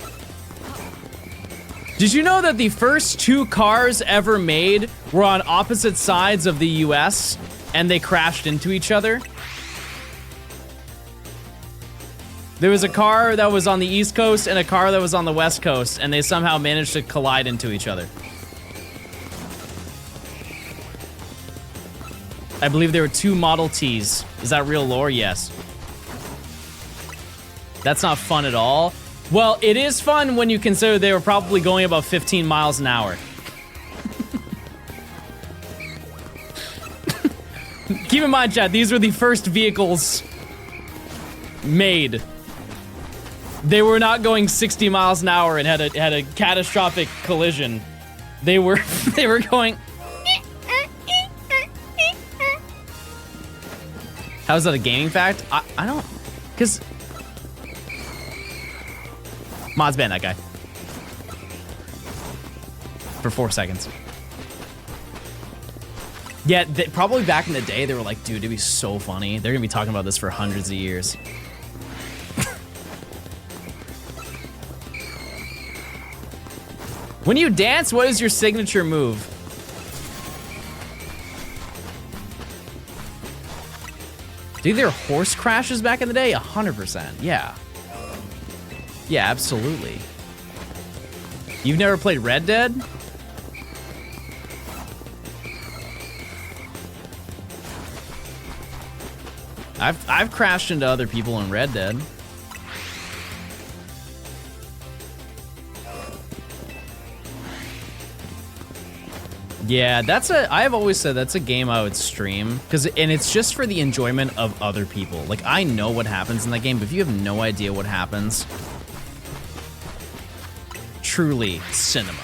Did you know that the first 2 cars ever made were on opposite sides of the US and they crashed into each other? There was a car that was on the East Coast and a car that was on the West Coast, and they somehow managed to collide into each other. I believe there were 2 Model Ts. Is that real lore? Yes. That's not fun at all. Well, it is fun when you consider they were probably going about 15 miles an hour. Keep in mind, chat, these were the first vehicles made. They were not going 60 miles an hour and had a catastrophic collision. They were going. How's that a gaming fact? I don't, cause mods ban that guy for 4 seconds. Yeah, probably back in the day, they were like, dude, it'd be so funny. They're gonna be talking about this for hundreds of years. When you dance, what is your signature move? Dude, there were horse crashes back in the day? 100%, yeah. Yeah, absolutely. You've never played Red Dead? I've crashed into other people in Red Dead. Yeah, I've always said that's a game I would stream, and it's just for the enjoyment of other people. Like, I know what happens in that game, but if you have no idea what happens, truly cinema.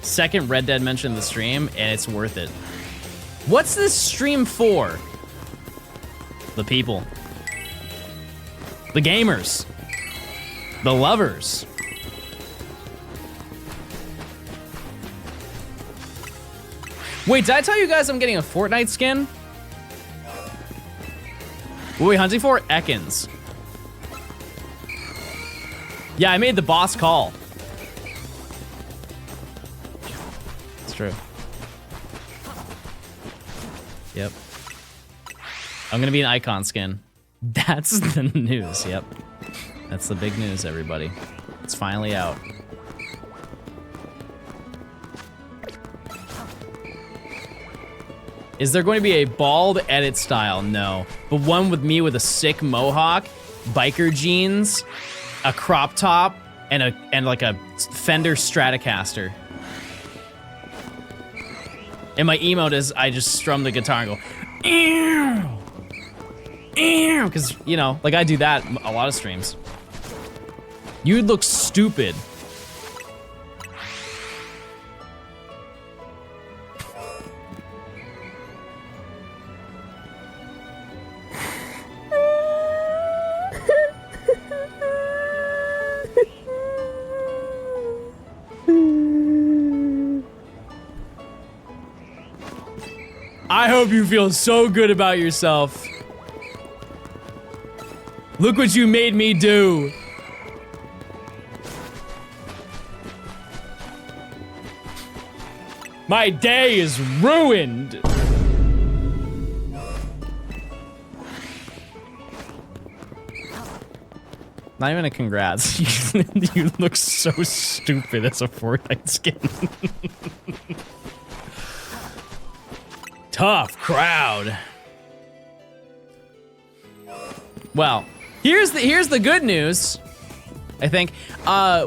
Second Red Dead mentioned in the stream, and it's worth it. What's this stream for? The people. The gamers. The lovers. Wait, did I tell you guys I'm getting a Fortnite skin? What are we hunting for? Ekans. Yeah, I made the boss call. It's true. Yep. I'm gonna be an icon skin. That's the news, yep. That's the big news, everybody. It's finally out. Is there going to be a bald edit style? No. But one with me with a sick mohawk, biker jeans, a crop top, and like a Fender Stratocaster. And my emote is I just strum the guitar and go, ew, ew, because, you know, like I do that a lot of streams. You'd look stupid. I hope you feel so good about yourself. Look what you made me do. My day is ruined. Not even a congrats. You look so stupid as a Fortnite skin. Tough crowd. Well, here's the good news. I think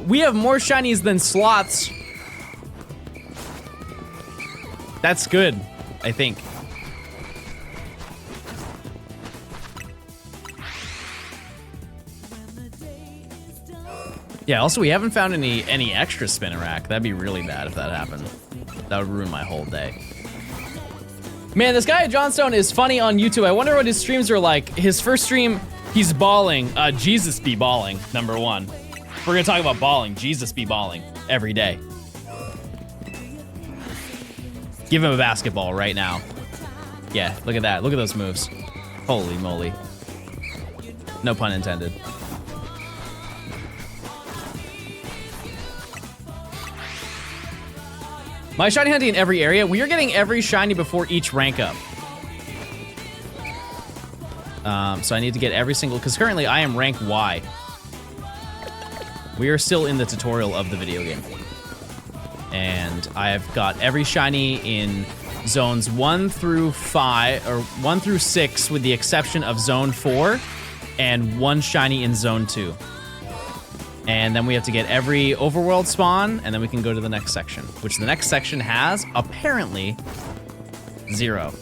we have more shinies than slots. That's good, I think. Yeah, also we haven't found any extra spinnerack. That'd be really bad if that happened. That would ruin my whole day. Man, this guy at Johnstone is funny on YouTube. I wonder what his streams are like. His first stream, he's bawling. Jesus be bawling, #1. We're gonna talk about bawling. Jesus be bawling every day. Give him a basketball right now. Yeah, look at that. Look at those moves. Holy moly. No pun intended. My shiny hunting in every area. We are getting every shiny before each rank up. So I need to get every single, because currently I am rank Y. We are still in the tutorial of the video game. And I have got every shiny in zones 1 through 5, or 1 through 6, with the exception of zone 4, and 1 shiny in zone 2. And then we have to get every overworld spawn, and then we can go to the next section, which the next section has, apparently, 0.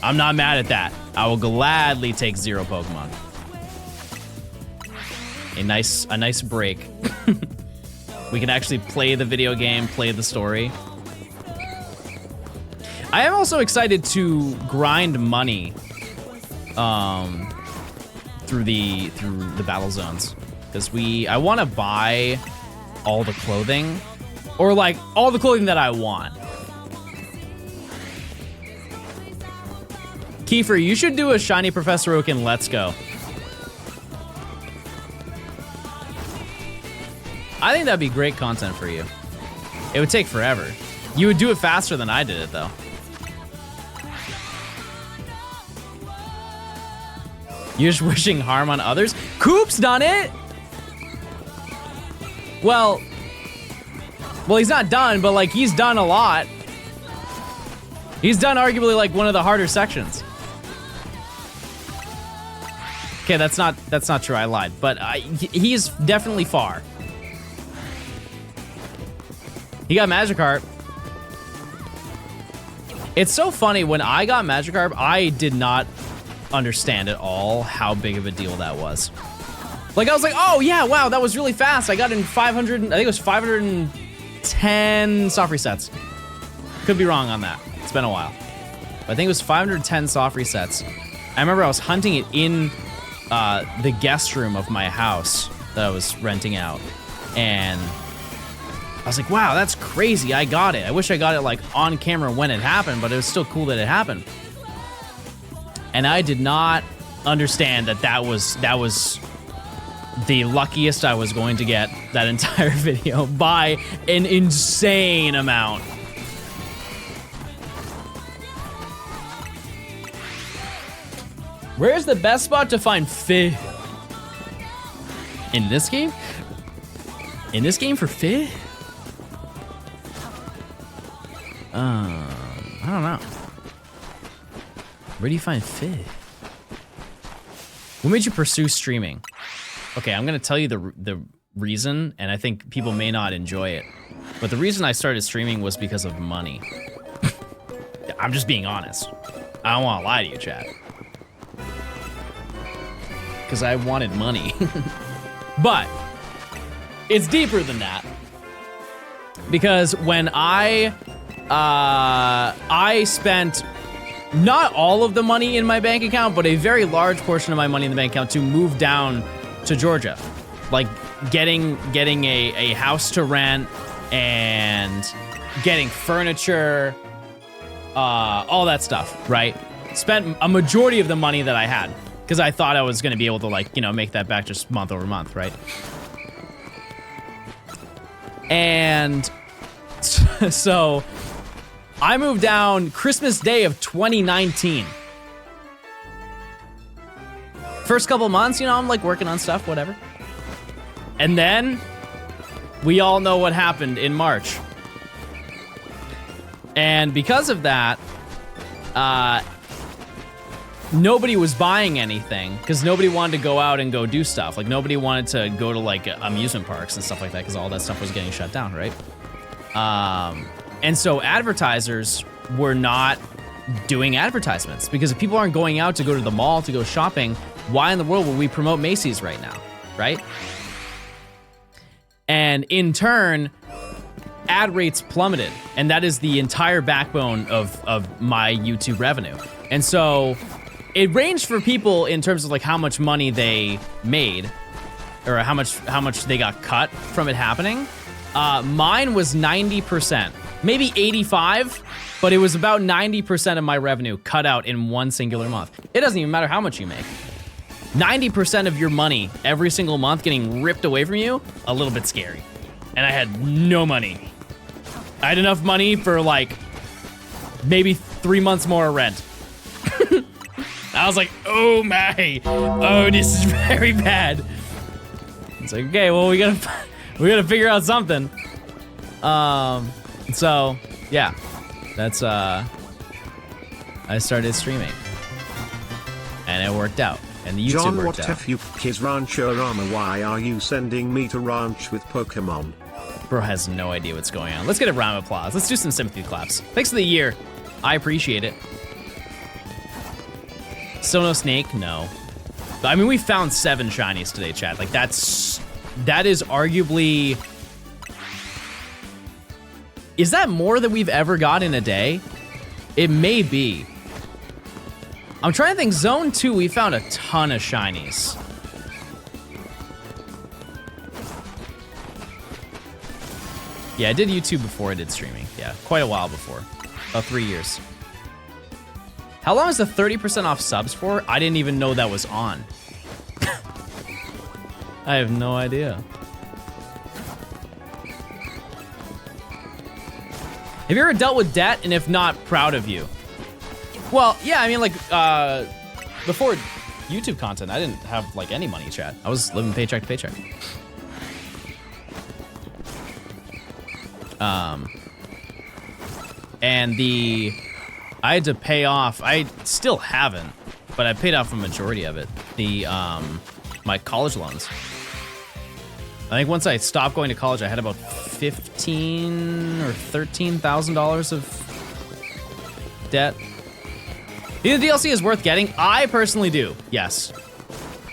I'm not mad at that. I will gladly take 0 Pokemon. A nice break. We can actually play the video game, play the story. I am also excited to grind money through the battle zones, because I want to buy all the clothing, or like all the clothing that I want. Kiefer, you should do a shiny Professor Oak in Let's Go. I think that'd be great content for you. It would take forever. You would do it faster than I did it, though. You're just wishing harm on others? Coop's done it! Well, he's not done, but like he's done a lot. He's done arguably like one of the harder sections. Okay, that's not true. I lied, but he's definitely far. He got Magikarp. It's so funny, when I got Magikarp, I did not understand at all how big of a deal that was. Like, I was like, oh yeah, wow, that was really fast. I got in 500, I think it was 510 soft resets. Could be wrong on that. It's been a while. But I think it was 510 soft resets. I remember I was hunting it in the guest room of my house that I was renting out. And I was like, wow, that's crazy. I got it. I wish I got it like on camera when it happened, but it was still cool that it happened. And I did not understand that was the luckiest I was going to get that entire video by an insane amount. Where's the best spot to find Fi? In this game? In this game for Fi? I don't know. Where do you find Fi? What made you pursue streaming? Okay, I'm gonna tell you the reason, and I think people may not enjoy it. But the reason I started streaming was because of money. I'm just being honest. I don't wanna lie to you, chat. Because I wanted money. But it's deeper than that. Because when I spent not all of the money in my bank account, but a very large portion of my money in the bank account to move down to Georgia. Like getting a house to rent and getting furniture, all that stuff, right? Spent a majority of the money that I had, because I thought I was going to be able to, like, you know, make that back just month over month, right? And so I moved down Christmas Day of 2019. First couple months, you know, I'm like working on stuff, whatever. And then we all know what happened in March. And because of that, nobody was buying anything because nobody wanted to go out and go do stuff. Like, nobody wanted to go to like amusement parks and stuff like that because all that stuff was getting shut down, right? And so advertisers were not doing advertisements, because if people aren't going out to go to the mall to go shopping, why in the world would we promote Macy's right now, right? And in turn, ad rates plummeted, and that is the entire backbone of my YouTube revenue. And so it ranged for people in terms of like how much money they made, or how much they got cut from it happening. Mine was 90%, maybe 85, but it was about 90% of my revenue cut out in one singular month. It doesn't even matter how much you make. 90% of your money every single month getting ripped away from you, a little bit scary. And I had no money. I had enough money for like maybe 3 months more rent. I was like, oh my, oh, this is very bad. It's like, okay, well, we gotta figure out something. So yeah, That's, I started streaming. And it worked out. And the YouTube John, worked what out. if you kiss Rancherama? Why are you sending me to ranch with Pokemon? Bro has no idea what's going on. Let's get a round of applause. Let's do some sympathy claps. Thanks for the year. I appreciate it. Still no snake? No. I mean, we found 7 shinies today, chat. Like, that is arguably... Is that more than we've ever got in a day? It may be. I'm trying to think. Zone 2, we found a ton of shinies. Yeah, I did YouTube before I did streaming. Yeah, quite a while before. About 3 years. How long is the 30% off subs for? I didn't even know that was on. I have no idea. Have you ever dealt with debt? And if not, proud of you. Well, yeah, I mean, like, before YouTube content, I didn't have, like, any money, chat. I was living paycheck to paycheck. And I had to pay off, I still haven't, but I paid off a majority of it. My college loans. I think once I stopped going to college, I had about $15,000 or $13,000 of debt. The DLC is worth getting. I personally do, yes.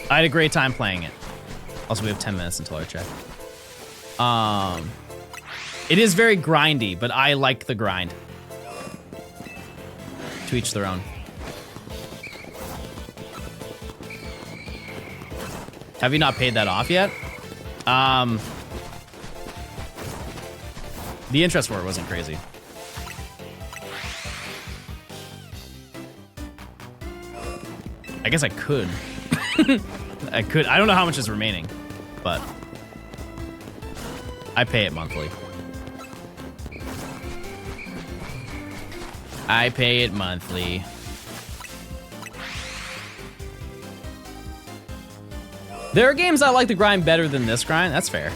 I had a great time playing it. Also, we have 10 minutes until our check. It is very grindy, but I like the grind. To each their own. Have you not paid that off yet? The interest for it wasn't crazy. I guess I could. I could. I don't know how much is remaining, but I pay it monthly. I pay it monthly. There are games I like the grind better than this grind. That's fair.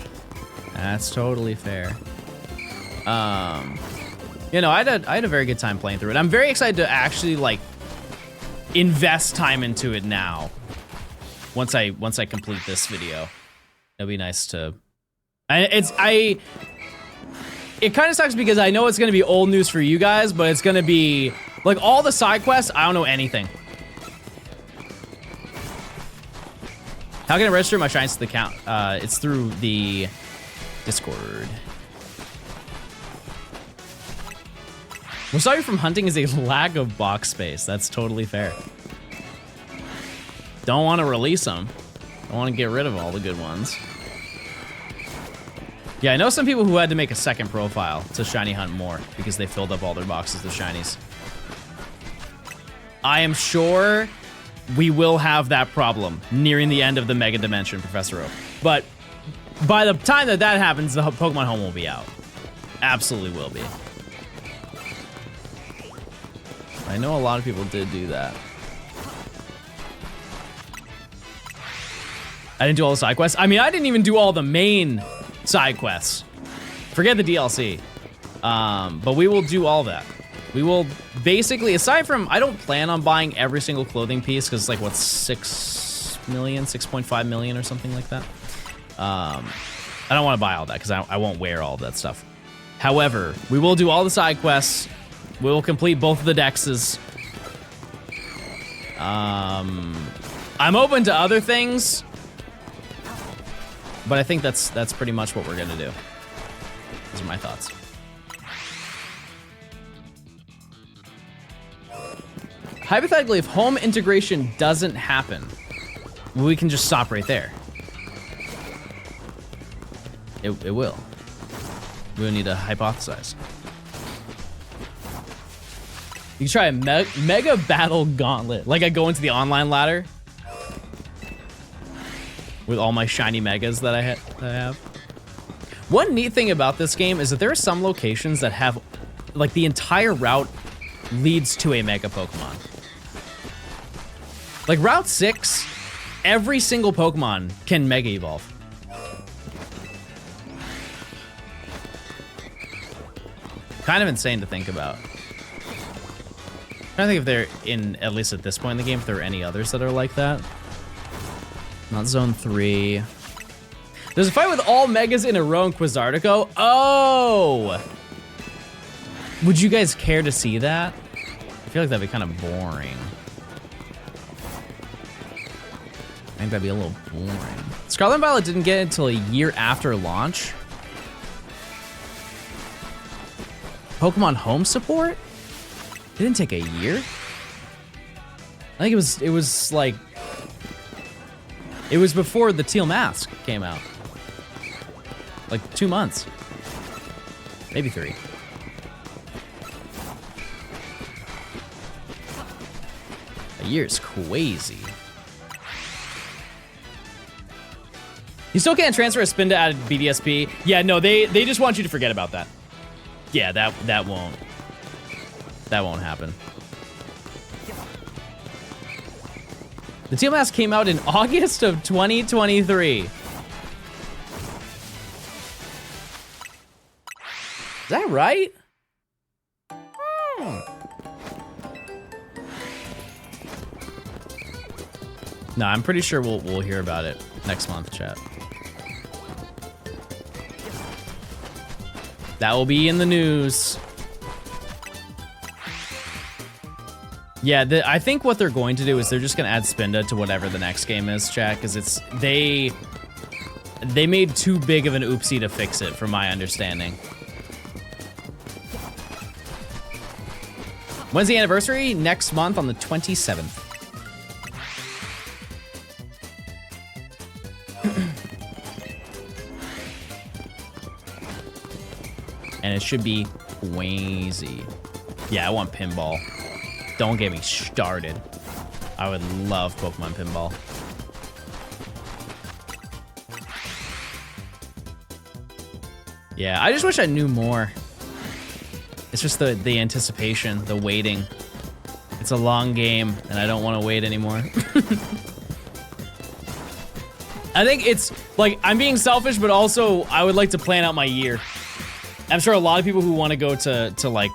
That's totally fair. You know, I had a very good time playing through it. I'm very excited to actually like invest time into it now. Once I complete this video, it'll be nice to. It kind of sucks because I know it's gonna be old news for you guys, but it's gonna be like all the side quests. I don't know anything. How can I register my shines to the account? It's through the Discord. What sorry from hunting is a lack of box space. That's totally fair. Don't want to release them. I want to get rid of all the good ones. Yeah, I know some people who had to make a second profile to shiny hunt more because they filled up all their boxes with shinies. I am sure we will have that problem nearing the end of the Mega Dimension, Professor Oak. But by the time that happens, the Pokemon Home will be out. Absolutely will be. I know a lot of people did do that. I didn't do all the side quests. I mean, I didn't even do all the main side quests. Forget the DLC. But we will do all that. We will basically, aside from, I don't plan on buying every single clothing piece because it's like, what, 6 million, 6.5 million or something like that. I don't want to buy all that because I won't wear all of that stuff. However, we will do all the side quests. We will complete both of the dexes. I'm open to other things, but I think that's pretty much what we're gonna do. Those are my thoughts. Hypothetically, if home integration doesn't happen, we can just stop right there. It will. We'll need to hypothesize. You can try a mega battle gauntlet. Like I go into the online ladder with all my shiny megas that I have. One neat thing about this game is that there are some locations that have, like, the entire route leads to a mega Pokemon. Like Route 6, every single Pokemon can mega evolve. Kind of insane to think about. I think if they're in, at least at this point in the game, if there are any others that are like that. Not Zone 3. There's a fight with all megas in a row in Quizartico. Oh! Would you guys care to see that? I feel like that'd be kind of boring. I think that'd be a little boring. Scarlet and Violet didn't get it until a year after launch. Pokemon Home support? It didn't take a year? I think it was like, it was before the Teal Mask came out. Like 2 months. Maybe 3. A year is crazy. You still can't transfer a Spinda out of BDSP? Yeah, no, they just want you to forget about that. Yeah, that won't happen. The Teal Mask came out in August of 2023. Is that right? No, I'm pretty sure we'll hear about it next month, chat. That will be in the news. Yeah, I think what they're going to do is they're just gonna add Spinda to whatever the next game is, chat, because it's they made too big of an oopsie to fix it, from my understanding. When's the anniversary? Next month on the 27th. And it should be crazy. Yeah, I want pinball. Don't get me started. I would love Pokemon pinball. Yeah, I just wish I knew more. It's just the anticipation, the waiting. It's a long game, and I don't want to wait anymore. I think it's, like, I'm being selfish, but also I would like to plan out my year. I'm sure a lot of people who want to go to like,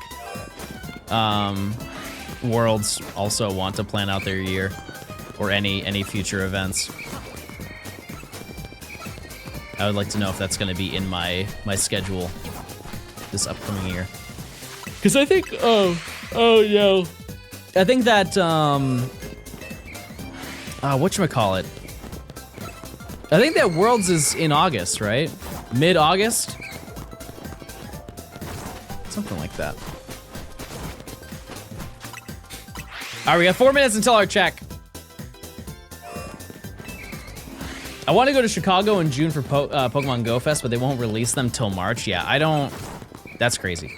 Worlds also want to plan out their year, or any future events. I would like to know if that's going to be in my schedule this upcoming year. Because I think, oh no, I think that whatchamacallit? I think that Worlds is in August, right? Mid-August, something like that. All right, we got 4 minutes until our check. I want to go to Chicago in June for Pokemon Go Fest, but they won't release them till March. Yeah, I don't. That's crazy.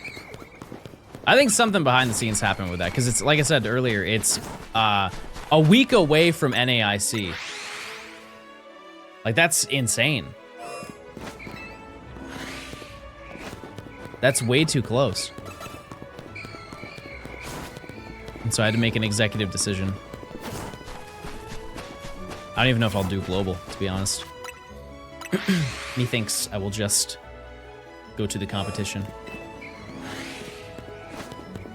I think something behind the scenes happened with that, because it's, like I said earlier, it's a week away from NAIC. Like, that's insane. That's way too close. And so I had to make an executive decision. I don't even know if I'll do global, to be honest. Methinks I will just go to the competition.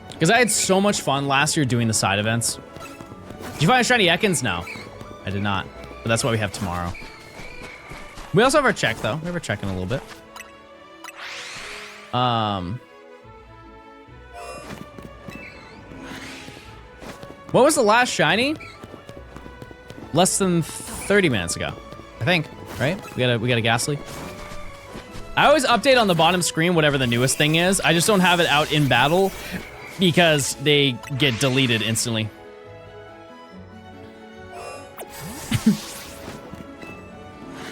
Because I had so much fun last year doing the side events. Did you find a shiny Ekans? No, I did not. But that's what we have tomorrow. We also have our check, though. We have our check in a little bit. What was the last shiny? Less than 30 minutes ago, I think, right? We got a Ghastly. I always update on the bottom screen whatever the newest thing is. I just don't have it out in battle because they get deleted instantly.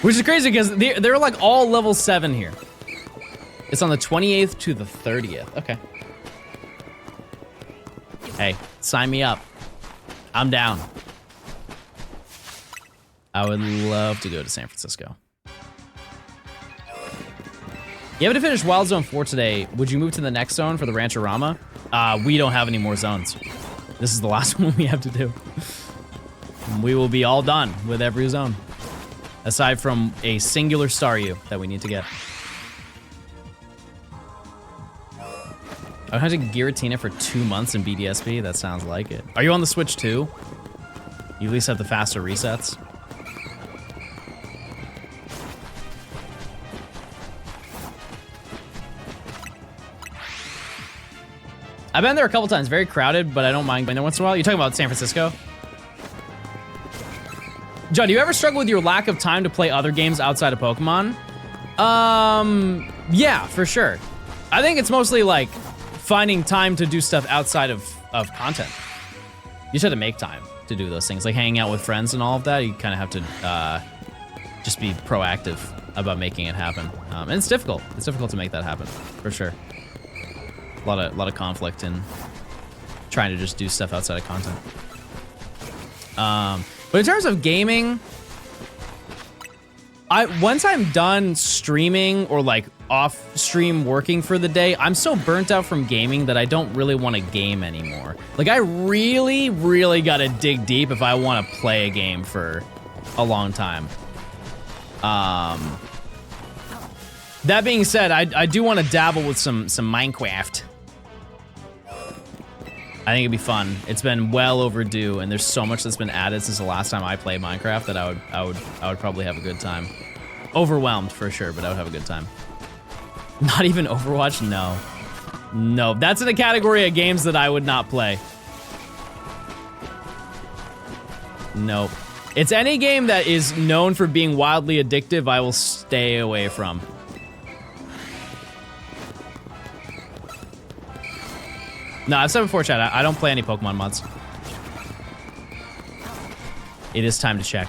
Which is crazy because they're like all level 7 here. It's on the 28th to the 30th. Okay. Hey, sign me up. I'm down. I would love to go to San Francisco. You have to finish Wild Zone 4 today. Would you move to the next zone for the Rancherama? We don't have any more zones. This is the last one we have to do. We will be all done with every zone. Aside from a singular Staryu that we need to get. I had to Giratina for 2 months in BDSP. That sounds like it. Are you on the Switch too? You at least have the faster resets. I've been there a couple times. Very crowded, but I don't mind going once in a while. You're talking about San Francisco? John, do you ever struggle with your lack of time to play other games outside of Pokemon? Yeah, for sure. I think it's mostly like finding time to do stuff outside of content. You just have to make time to do those things, like hanging out with friends and all of that. You kind of have to just be proactive about making it happen. And it's difficult. It's difficult to make that happen, for sure. A lot of conflict in trying to just do stuff outside of content. But in terms of gaming, once I'm done streaming or like off stream working for the day, I'm so burnt out from gaming that I don't really want to game anymore. Like I really, really gotta dig deep if I want to play a game for a long time. That being said, I do want to dabble with some Minecraft. I think it'd be fun. It's been well overdue, and there's so much that's been added since the last time I played Minecraft that I would probably have a good time. Overwhelmed for sure, but I would have a good time. Not even Overwatch? No. No, that's in a category of games that I would not play. Nope. It's any game that is known for being wildly addictive, I will stay away from. No, I've said before, chat, I don't play any Pokemon mods. It is time to check.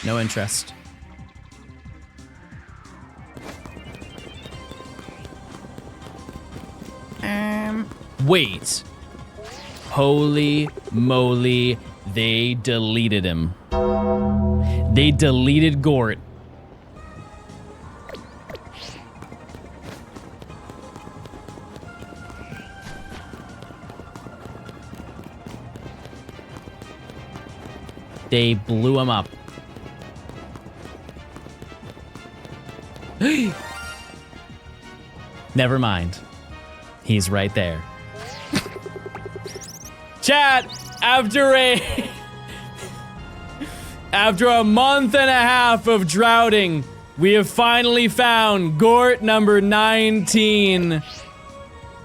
No interest. Wait. Holy moly, they deleted him. They deleted Gort. They blew him up. Never mind. He's right there. Chat, after a month and a half of droughting, we have finally found Gort number 19.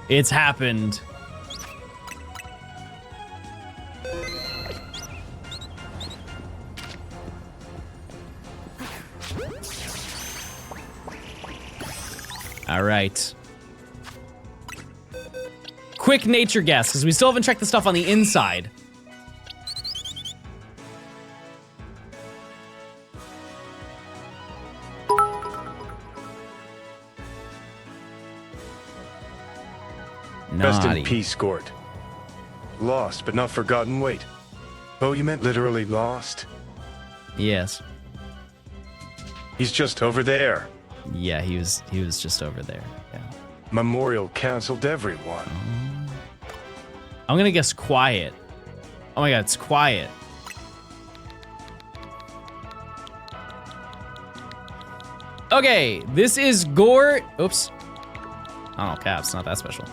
It's happened. All right. Quick nature guess, because we still haven't checked the stuff on the inside. Rest in Naughty. peace, Gort. Lost, but not forgotten. Wait. Oh, you meant literally lost? Yes. He's just over there. Yeah, he was just over there. Yeah. Memorial canceled everyone. I'm gonna guess quiet. Oh my god, it's quiet. Okay, this is Gort. Oops. Oh, caps, not that special.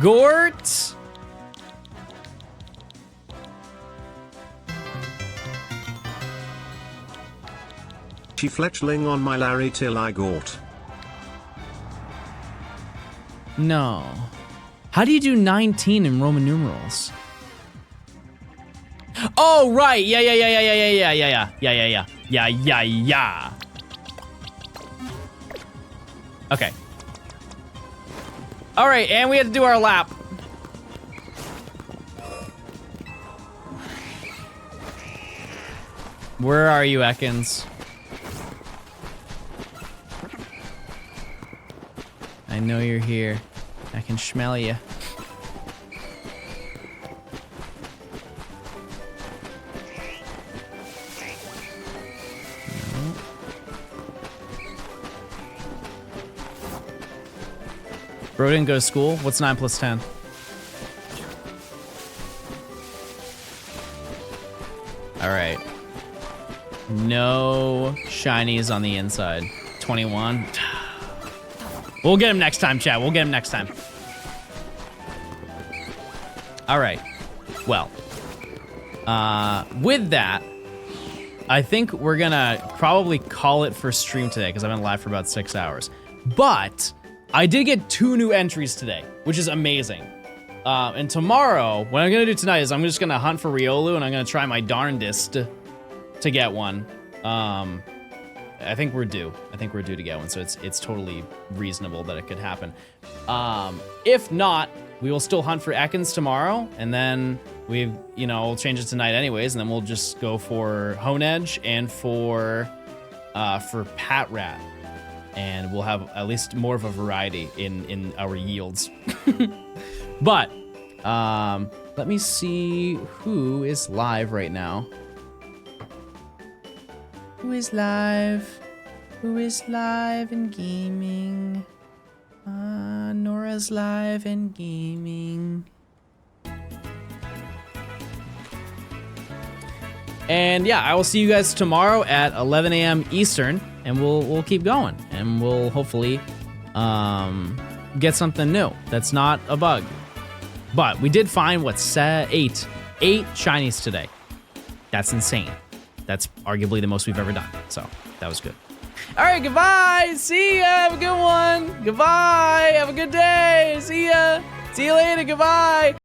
Gort. She fletchling on my Larry till I Gort. No. How do you do 19 in Roman numerals? Oh, right. Yeah. Okay. All right, and we had to do our lap. Where are you, Ekans? I know you're here. I can smell you. No. Bro didn't go to school? What's 9 plus 10? All right. No shinies on the inside. 21. We'll get him next time, chat. We'll get him next time. All right. Well, with that, I think we're gonna probably call it for stream today because I've been live for about 6 hours. But I did get 2 new entries today, which is amazing. And tomorrow, what I'm gonna do tonight is I'm just gonna hunt for Riolu and I'm gonna try my darndest to get one. I think we're due. I think we're due to get one, so it's totally reasonable that it could happen. If not, we will still hunt for Ekans tomorrow, and then we'll change it tonight anyways, and then we'll just go for Honedge and for Pat Rat, and we'll have at least more of a variety in our yields. But let me see who is live right now. Who is live? Who is live in gaming? Nora's live in gaming. And yeah, I will see you guys tomorrow at 11 a.m. Eastern, and we'll keep going, and we'll hopefully get something new that's not a bug. But we did find eight shinies today. That's insane. That's arguably the most we've ever done. So that was good. All right, goodbye. See ya. Have a good one. Goodbye. Have a good day. See ya. See you later. Goodbye.